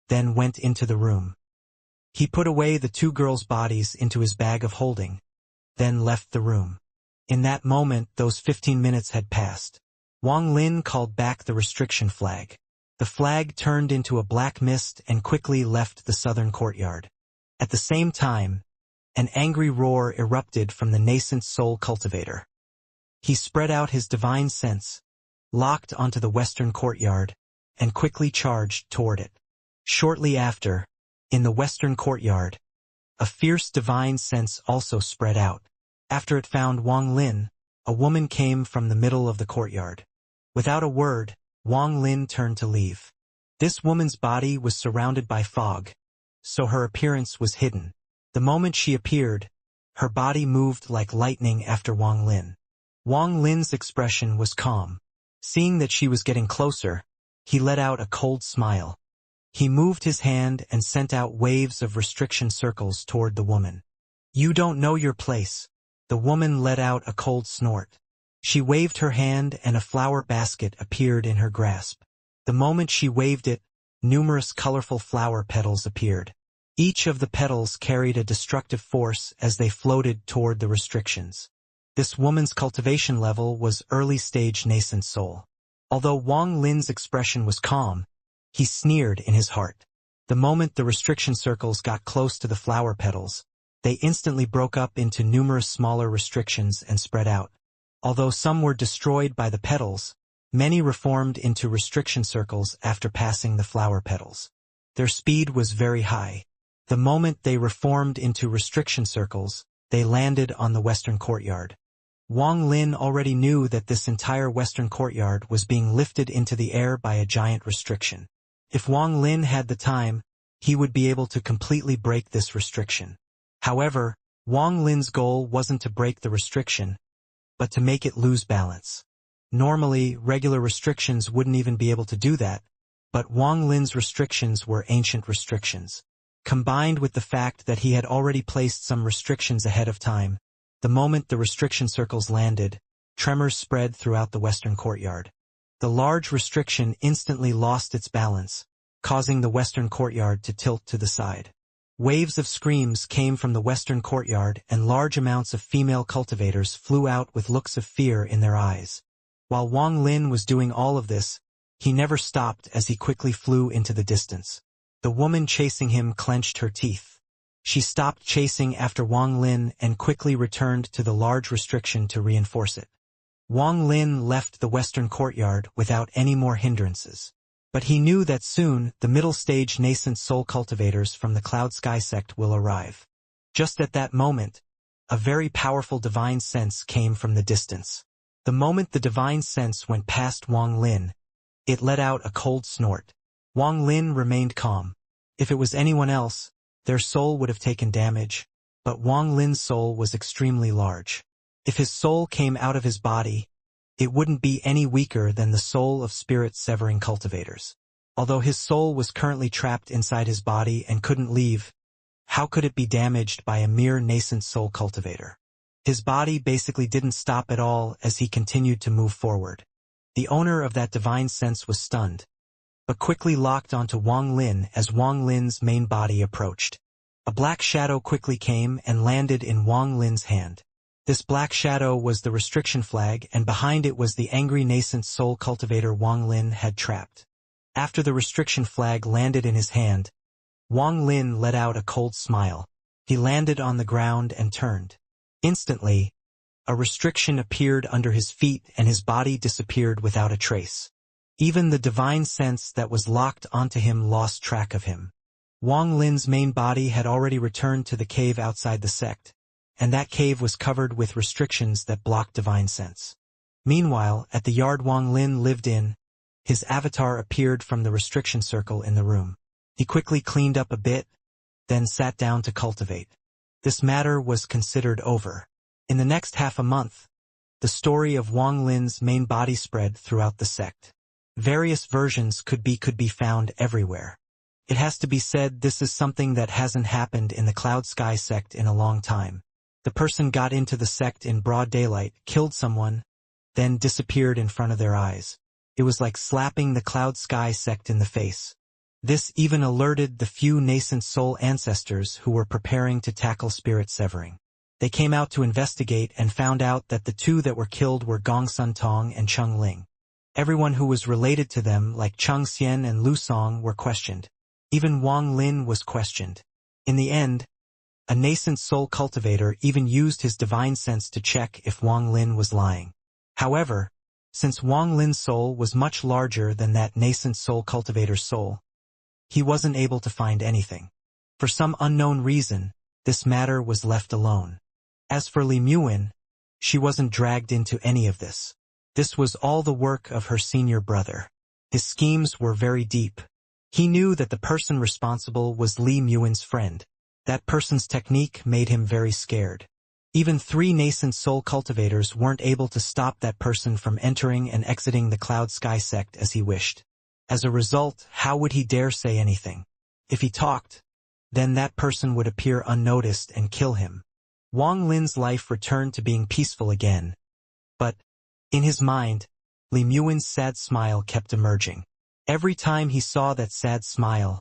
Speaker 1: then went into the room. He put away the 2 girls' bodies into his bag of holding, then left the room. In that moment, those 15 minutes had passed. Wang Lin called back the restriction flag. The flag turned into a black mist and quickly left the southern courtyard. At the same time, an angry roar erupted from the nascent soul cultivator. He spread out his divine sense, locked onto the western courtyard, and quickly charged toward it. Shortly after, in the western courtyard, a fierce divine sense also spread out. After it found Wang Lin, a woman came from the middle of the courtyard. Without a word, Wang Lin turned to leave. This woman's body was surrounded by fog, so her appearance was hidden. The moment she appeared, her body moved like lightning after Wang Lin. Wang Lin's expression was calm. Seeing that she was getting closer, he let out a cold smile. He moved his hand and sent out waves of restriction circles toward the woman. You don't know your place. The woman let out a cold snort. She waved her hand and a flower basket appeared in her grasp. The moment she waved it, numerous colorful flower petals appeared. Each of the petals carried a destructive force as they floated toward the restrictions. This woman's cultivation level was early-stage nascent soul. Although Wang Lin's expression was calm, he sneered in his heart. The moment the restriction circles got close to the flower petals, they instantly broke up into numerous smaller restrictions and spread out. Although some were destroyed by the petals, many reformed into restriction circles after passing the flower petals. Their speed was very high. The moment they reformed into restriction circles, they landed on the western courtyard. Wang Lin already knew that this entire western courtyard was being lifted into the air by a giant restriction. If Wang Lin had the time, he would be able to completely break this restriction. However, Wang Lin's goal wasn't to break the restriction, but to make it lose balance. Normally, regular restrictions wouldn't even be able to do that, but Wang Lin's restrictions were ancient restrictions. Combined with the fact that he had already placed some restrictions ahead of time, the moment the restriction circles landed, tremors spread throughout the western courtyard. The large restriction instantly lost its balance, causing the western courtyard to tilt to the side. Waves of screams came from the western courtyard and large amounts of female cultivators flew out with looks of fear in their eyes. While Wang Lin was doing all of this, he never stopped as he quickly flew into the distance. The woman chasing him clenched her teeth. She stopped chasing after Wang Lin and quickly returned to the large restriction to reinforce it. Wang Lin left the western courtyard without any more hindrances. But he knew that soon the middle-stage nascent soul cultivators from the Cloud Sky sect will arrive. Just at that moment, a very powerful divine sense came from the distance. The moment the divine sense went past Wang Lin, it let out a cold snort. Wang Lin remained calm. If it was anyone else, their soul would have taken damage, but Wang Lin's soul was extremely large. If his soul came out of his body, it wouldn't be any weaker than the soul of spirit-severing cultivators. Although his soul was currently trapped inside his body and couldn't leave, how could it be damaged by a mere nascent soul cultivator? His body basically didn't stop at all as he continued to move forward. The owner of that divine sense was stunned, but quickly locked onto Wang Lin as Wang Lin's main body approached. A black shadow quickly came and landed in Wang Lin's hand. This black shadow was the restriction flag, and behind it was the angry nascent soul cultivator Wang Lin had trapped. After the restriction flag landed in his hand, Wang Lin let out a cold smile. He landed on the ground and turned. Instantly, a restriction appeared under his feet and his body disappeared without a trace. Even the divine sense that was locked onto him lost track of him. Wang Lin's main body had already returned to the cave outside the sect, and that cave was covered with restrictions that blocked divine sense. Meanwhile, at the yard Wang Lin lived in, his avatar appeared from the restriction circle in the room. He quickly cleaned up a bit, then sat down to cultivate. This matter was considered over. In the next half a month, the story of Wang Lin's main body spread throughout the sect. Various versions could be found everywhere. It has to be said this is something that hasn't happened in the Cloud Sky sect in a long time. The person got into the sect in broad daylight, killed someone, then disappeared in front of their eyes. It was like slapping the Cloud Sky sect in the face. This even alerted the few nascent soul ancestors who were preparing to tackle spirit severing. They came out to investigate and found out that the two that were killed were Gong Sun Tong and Cheng Ling. Everyone who was related to them, like Cheng Xian and Lu Song, were questioned. Even Wang Lin was questioned. In the end, a nascent soul cultivator even used his divine sense to check if Wang Lin was lying. However, since Wang Lin's soul was much larger than that nascent soul cultivator's soul, he wasn't able to find anything. For some unknown reason, this matter was left alone. As for Li Muin, she wasn't dragged into any of this. This was all the work of her senior brother. His schemes were very deep. He knew that the person responsible was Li Muin's friend. That person's technique made him very scared. Even 3 nascent soul cultivators weren't able to stop that person from entering and exiting the Cloud Sky sect as he wished. As a result, how would he dare say anything? If he talked, then that person would appear unnoticed and kill him. Wang Lin's life returned to being peaceful again. But, in his mind, Li Muin's sad smile kept emerging. Every time he saw that sad smile,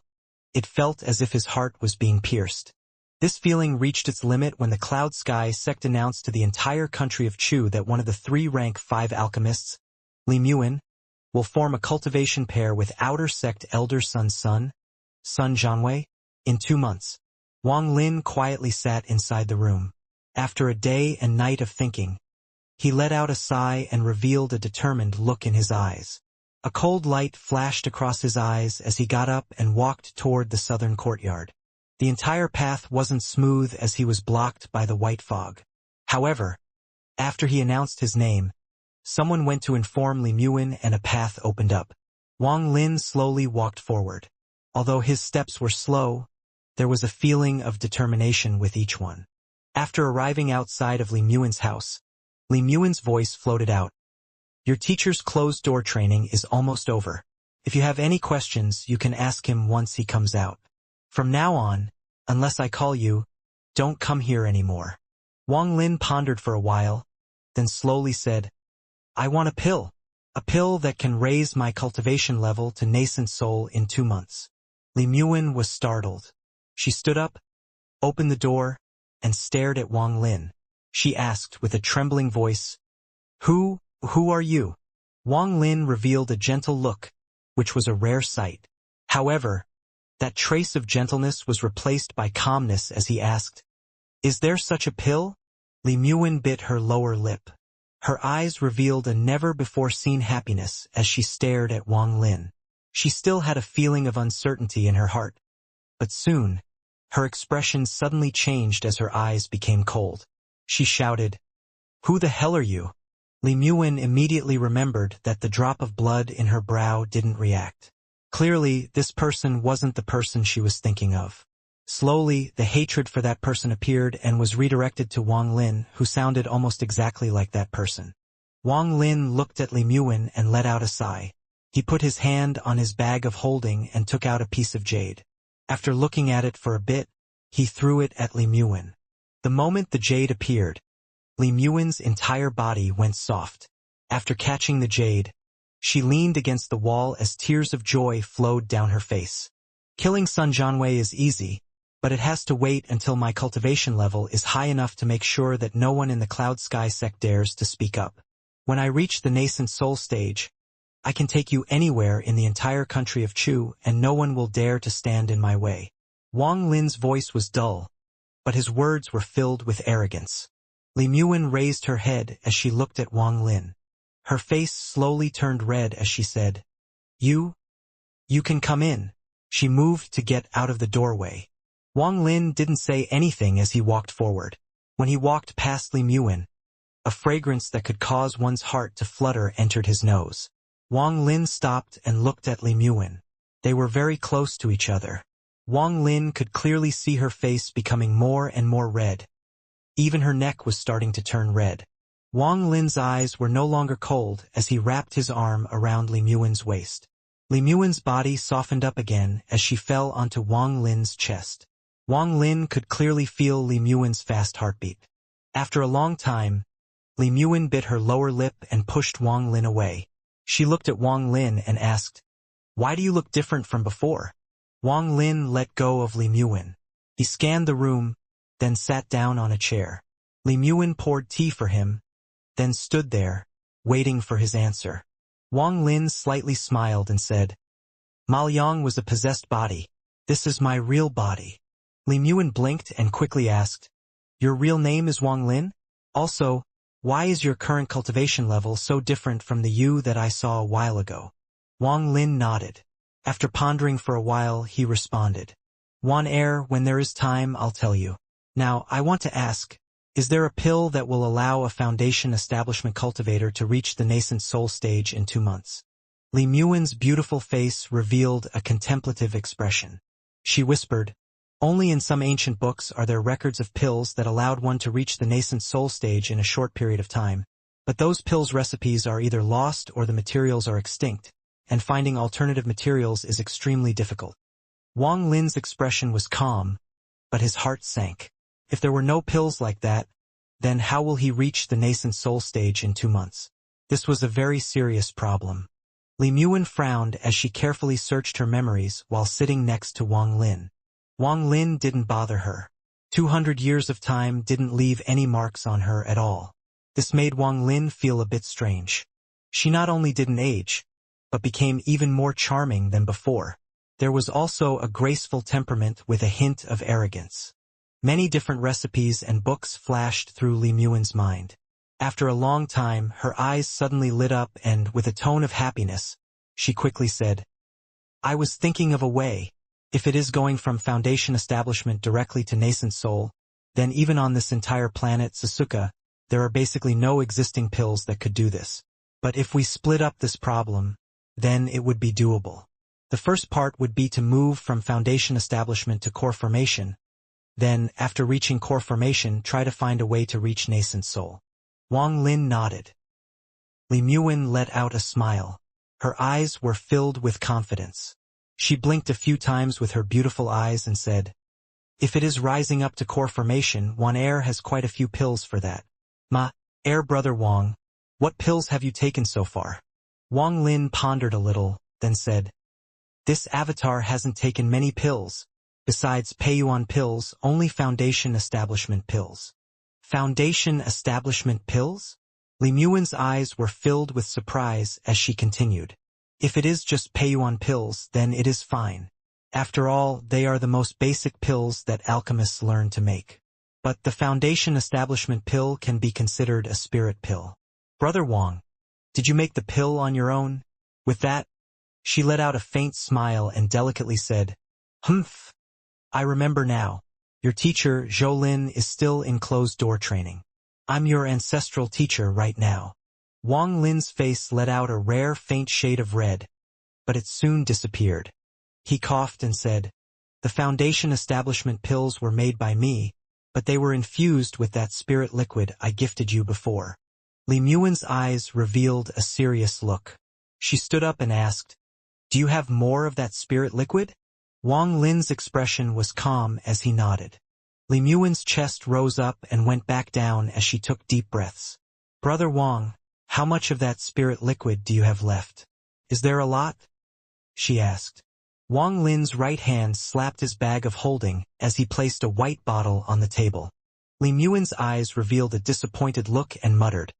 Speaker 1: it felt as if his heart was being pierced. This feeling reached its limit when the Cloud Sky sect announced to the entire country of Chu that one of the 3 rank 5 alchemists, Li Muin, will form a cultivation pair with outer sect elder Sun Zhanwei, in 2 months. Wang Lin quietly sat inside the room. After a day and night of thinking, he let out a sigh and revealed a determined look in his eyes. A cold light flashed across his eyes as he got up and walked toward the southern courtyard. The entire path wasn't smooth as he was blocked by the white fog. However, after he announced his name, someone went to inform Li Muin and a path opened up. Wang Lin slowly walked forward. Although his steps were slow, there was a feeling of determination with each one. After arriving outside of Li Muin's house, Li Muin's voice floated out. Your teacher's closed-door training is almost over. If you have any questions, you can ask him once he comes out. From now on, unless I call you, don't come here anymore. Wang Lin pondered for a while, then slowly said, I want a pill that can raise my cultivation level to nascent soul in 2 months. Li Muin was startled. She stood up, opened the door, and stared at Wang Lin. She asked with a trembling voice, Who are you? Wang Lin revealed a gentle look, which was a rare sight. However, that trace of gentleness was replaced by calmness as he asked, Is there such a pill? Li Muin bit her lower lip. Her eyes revealed a never-before-seen happiness as she stared at Wang Lin. She still had a feeling of uncertainty in her heart. But soon, her expression suddenly changed as her eyes became cold. She shouted, Who the hell are you? Li Muin immediately remembered that the drop of blood in her brow didn't react. Clearly, this person wasn't the person she was thinking of. Slowly, the hatred for that person appeared and was redirected to Wang Lin, who sounded almost exactly like that person. Wang Lin looked at Li Muin and let out a sigh. He put his hand on his bag of holding and took out a piece of jade. After looking at it for a bit, he threw it at Li Muin. The moment the jade appeared, Li Muin's entire body went soft. After catching the jade, she leaned against the wall as tears of joy flowed down her face. Killing Sun Jianwei is easy, but it has to wait until my cultivation level is high enough to make sure that no one in the Cloud Sky sect dares to speak up. When I reach the nascent soul stage, I can take you anywhere in the entire country of Chu and no one will dare to stand in my way. Wang Lin's voice was dull, but his words were filled with arrogance. Li Muin raised her head as she looked at Wang Lin. Her face slowly turned red as she said, You can come in." She moved to get out of the doorway. Wang Lin didn't say anything as he walked forward. When he walked past Li Muin, a fragrance that could cause one's heart to flutter entered his nose. Wang Lin stopped and looked at Li Muin. They were very close to each other. Wang Lin could clearly see her face becoming more and more red. Even her neck was starting to turn red. Wang Lin's eyes were no longer cold as he wrapped his arm around Li Muin's waist. Li Muin's body softened up again as she fell onto Wang Lin's chest. Wang Lin could clearly feel Li Muin's fast heartbeat. After a long time, Li Muin bit her lower lip and pushed Wang Lin away. She looked at Wang Lin and asked, "Why do you look different from before?" Wang Lin let go of Li Muin. He scanned the room, then sat down on a chair. Li Muin poured tea for him, then stood there, waiting for his answer. Wang Lin slightly smiled and said, "Ma Liang was a possessed body. This is my real body." Li Muin blinked and quickly asked, "Your real name is Wang Lin? Also, why is your current cultivation level so different from the you that I saw a while ago?" Wang Lin nodded. After pondering for a while, he responded, "Wan Er, when there is time, I'll tell you. Now, I want to ask, is there a pill that will allow a foundation establishment cultivator to reach the nascent soul stage in 2 months?" Li Muin's beautiful face revealed a contemplative expression. She whispered, "Only in some ancient books are there records of pills that allowed one to reach the nascent soul stage in a short period of time, but those pills' recipes are either lost or the materials are extinct, and finding alternative materials is extremely difficult." Wang Lin's expression was calm, but his heart sank. If there were no pills like that, then how will he reach the nascent soul stage in 2 months? This was a very serious problem. Li Muin frowned as she carefully searched her memories while sitting next to Wang Lin. Wang Lin didn't bother her. 200 years of time didn't leave any marks on her at all. This made Wang Lin feel a bit strange. She not only didn't age, but became even more charming than before. There was also a graceful temperament with a hint of arrogance. Many different recipes and books flashed through Li Muin's mind. After a long time, her eyes suddenly lit up and, with a tone of happiness, she quickly said, "I was thinking of a way. If it is going from foundation establishment directly to nascent soul, then even on this entire planet Sasuka, there are basically no existing pills that could do this. But if we split up this problem, then it would be doable. The first part would be to move from foundation establishment to core formation. Then, after reaching core formation, try to find a way to reach nascent soul." Wang Lin nodded. Li Muin let out a smile. Her eyes were filled with confidence. She blinked a few times with her beautiful eyes and said, "If it is rising up to core formation, Wan Er has quite a few pills for that. Ma, Er brother Wang, what pills have you taken so far?" Wang Lin pondered a little, then said, "This avatar hasn't taken many pills. Besides Peiyuan pills, only foundation establishment pills." "Foundation establishment pills?" Li Muin's eyes were filled with surprise as she continued. "If it is just Peiyuan pills, then it is fine. After all, they are the most basic pills that alchemists learn to make. But the foundation establishment pill can be considered a spirit pill. Brother Wang, did you make the pill on your own?" With that, she let out a faint smile and delicately said, "Humph. I remember now. Your teacher, Zhou is still in closed-door training. I'm your ancestral teacher right now." Wang Lin's face let out a rare faint shade of red, but it soon disappeared. He coughed and said, "The foundation establishment pills were made by me, but they were infused with that spirit liquid I gifted you before." Li Muin's eyes revealed a serious look. She stood up and asked, "Do you have more of that spirit liquid?" Wang Lin's expression was calm as he nodded. Li Muin's chest rose up and went back down as she took deep breaths. Brother Wang, how much of that spirit liquid do you have left? Is there a lot? She asked. Wang Lin's right hand slapped his bag of holding as he placed a white bottle on the table. Li Muin's eyes revealed a disappointed look and muttered.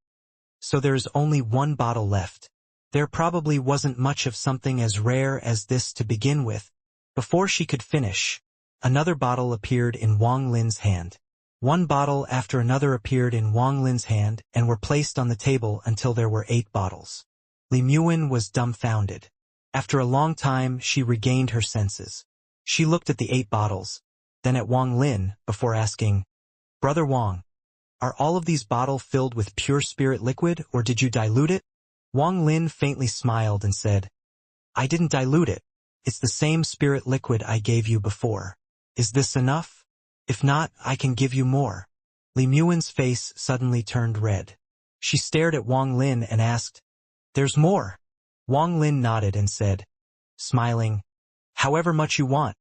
Speaker 1: So there is only one bottle left. There probably wasn't much of something as rare as this to begin with. Before she could finish, another bottle appeared in Wang Lin's hand. One bottle after another appeared in Wang Lin's hand and were placed on the table until there were 8 bottles. Li Muin was dumbfounded. After a long time, she regained her senses. She looked at the 8 bottles, then at Wang Lin, before asking, Brother Wang, are all of these bottles filled with pure spirit liquid, or did you dilute it? Wang Lin faintly smiled and said, I didn't dilute it. It's the same spirit liquid I gave you before. Is this enough? If not, I can give you more. Li Muin's face suddenly turned red. She stared at Wang Lin and asked, There's more. Wang Lin nodded and said, smiling, However much you want.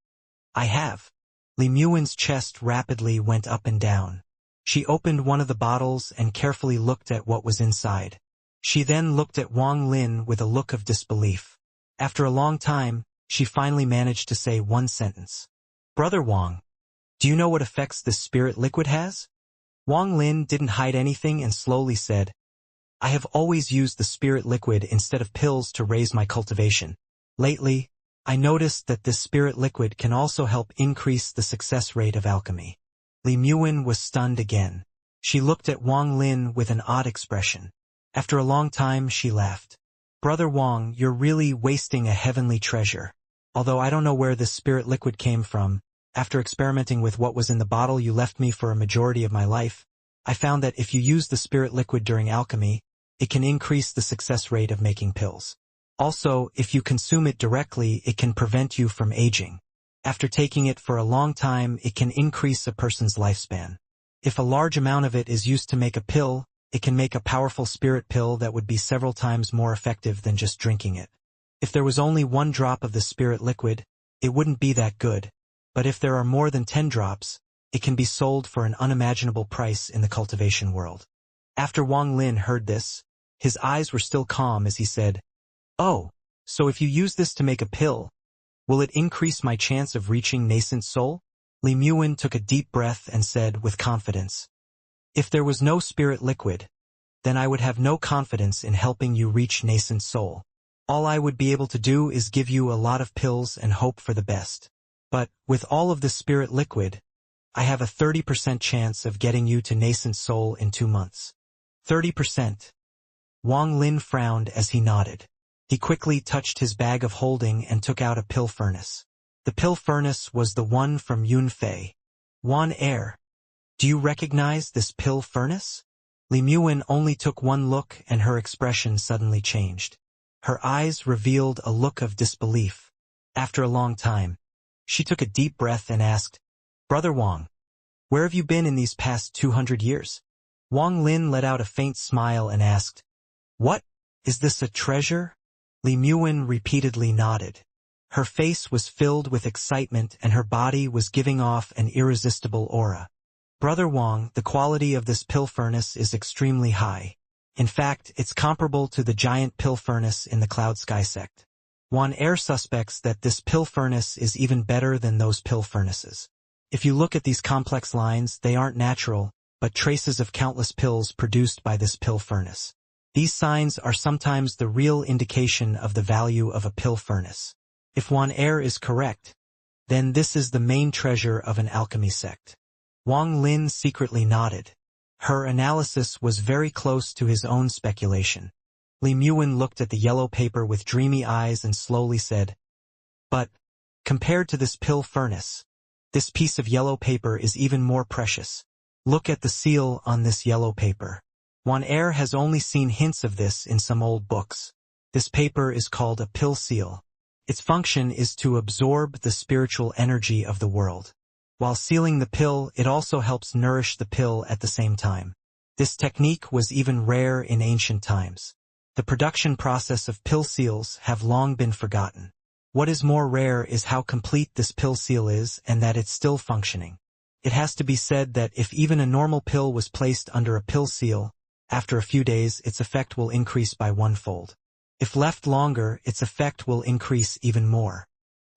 Speaker 1: I have. Li Muin's chest rapidly went up and down. She opened one of the bottles and carefully looked at what was inside. She then looked at Wang Lin with a look of disbelief. After a long time, she finally managed to say one sentence. Brother Wang, do you know what effects this spirit liquid has? Wang Lin didn't hide anything and slowly said, I have always used the spirit liquid instead of pills to raise my cultivation. Lately, I noticed that this spirit liquid can also help increase the success rate of alchemy. Li Muin was stunned again. She looked at Wang Lin with an odd expression. After a long time, she laughed. Brother Wang, you're really wasting a heavenly treasure. Although I don't know where this spirit liquid came from, after experimenting with what was in the bottle you left me for a majority of my life, I found that if you use the spirit liquid during alchemy, it can increase the success rate of making pills. Also, if you consume it directly, it can prevent you from aging. After taking it for a long time, it can increase a person's lifespan. If a large amount of it is used to make a pill, it can make a powerful spirit pill that would be several times more effective than just drinking it. If there was only 1 drop of the spirit liquid, it wouldn't be that good. But if there are more than 10 drops, it can be sold for an unimaginable price in the cultivation world. After Wang Lin heard this, his eyes were still calm as he said, Oh, so if you use this to make a pill, will it increase my chance of reaching nascent soul? Li Muin took a deep breath and said with confidence, If there was no spirit liquid, then I would have no confidence in helping you reach nascent soul. All I would be able to do is give you a lot of pills and hope for the best. But, with all of the spirit liquid, I have a 30% chance of getting you to nascent soul in 2 months. 30%. Wang Lin frowned as he nodded. He quickly touched his bag of holding and took out a pill furnace. The pill furnace was the one from Yunfei. Wan Er, do you recognize this pill furnace? Li Muin only took one look and her expression suddenly changed. Her eyes revealed a look of disbelief. After a long time, she took a deep breath and asked, Brother Wang, where have you been in these past 200 years? Wang Lin let out a faint smile and asked, What? Is this a treasure? Li Muin repeatedly nodded. Her face was filled with excitement and her body was giving off an irresistible aura. Brother Wang, the quality of this pill furnace is extremely high. In fact, it's comparable to the giant pill furnace in the Cloud Sky sect. Wan Er suspects that this pill furnace is even better than those pill furnaces. If you look at these complex lines, they aren't natural, but traces of countless pills produced by this pill furnace. These signs are sometimes the real indication of the value of a pill furnace. If Wan Er is correct, then this is the main treasure of an alchemy sect. Wang Lin secretly nodded. Her analysis was very close to his own speculation. Li Muin looked at the yellow paper with dreamy eyes and slowly said, But, compared to this pill furnace, this piece of yellow paper is even more precious. Look at the seal on this yellow paper. Wan Er has only seen hints of this in some old books. This paper is called a pill seal. Its function is to absorb the spiritual energy of the world. While sealing the pill, it also helps nourish the pill at the same time. This technique was even rare in ancient times. The production process of pill seals have long been forgotten. What is more rare is how complete this pill seal is and that it's still functioning. It has to be said that if even a normal pill was placed under a pill seal, after a few days its effect will increase by 1-fold. If left longer, its effect will increase even more.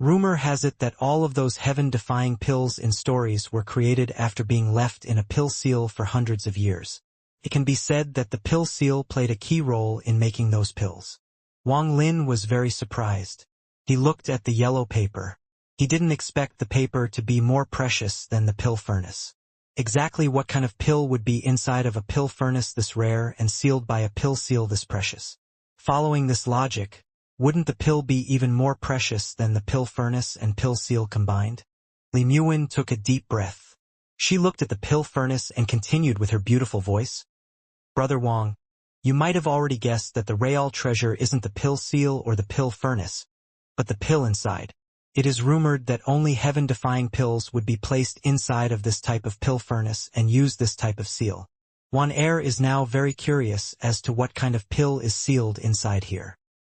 Speaker 1: Rumor has it that all of those heaven-defying pills in stories were created after being left in a pill seal for hundreds of years. It can be said that the pill seal played a key role in making those pills. Wang Lin was very surprised. He looked at the yellow paper. He didn't expect the paper to be more precious than the pill furnace. Exactly what kind of pill would be inside of a pill furnace this rare and sealed by a pill seal this precious? Following this logic, wouldn't the pill be even more precious than the pill furnace and pill seal combined? Li Muin took a deep breath. She looked at the pill furnace and continued with her beautiful voice. Brother Wang, you might have already guessed that the real treasure isn't the pill seal or the pill furnace, but the pill inside. It is rumored that only heaven-defying pills would be placed inside of this type of pill furnace and use this type of seal. Wan Er is now very curious as to what kind of pill is sealed inside here.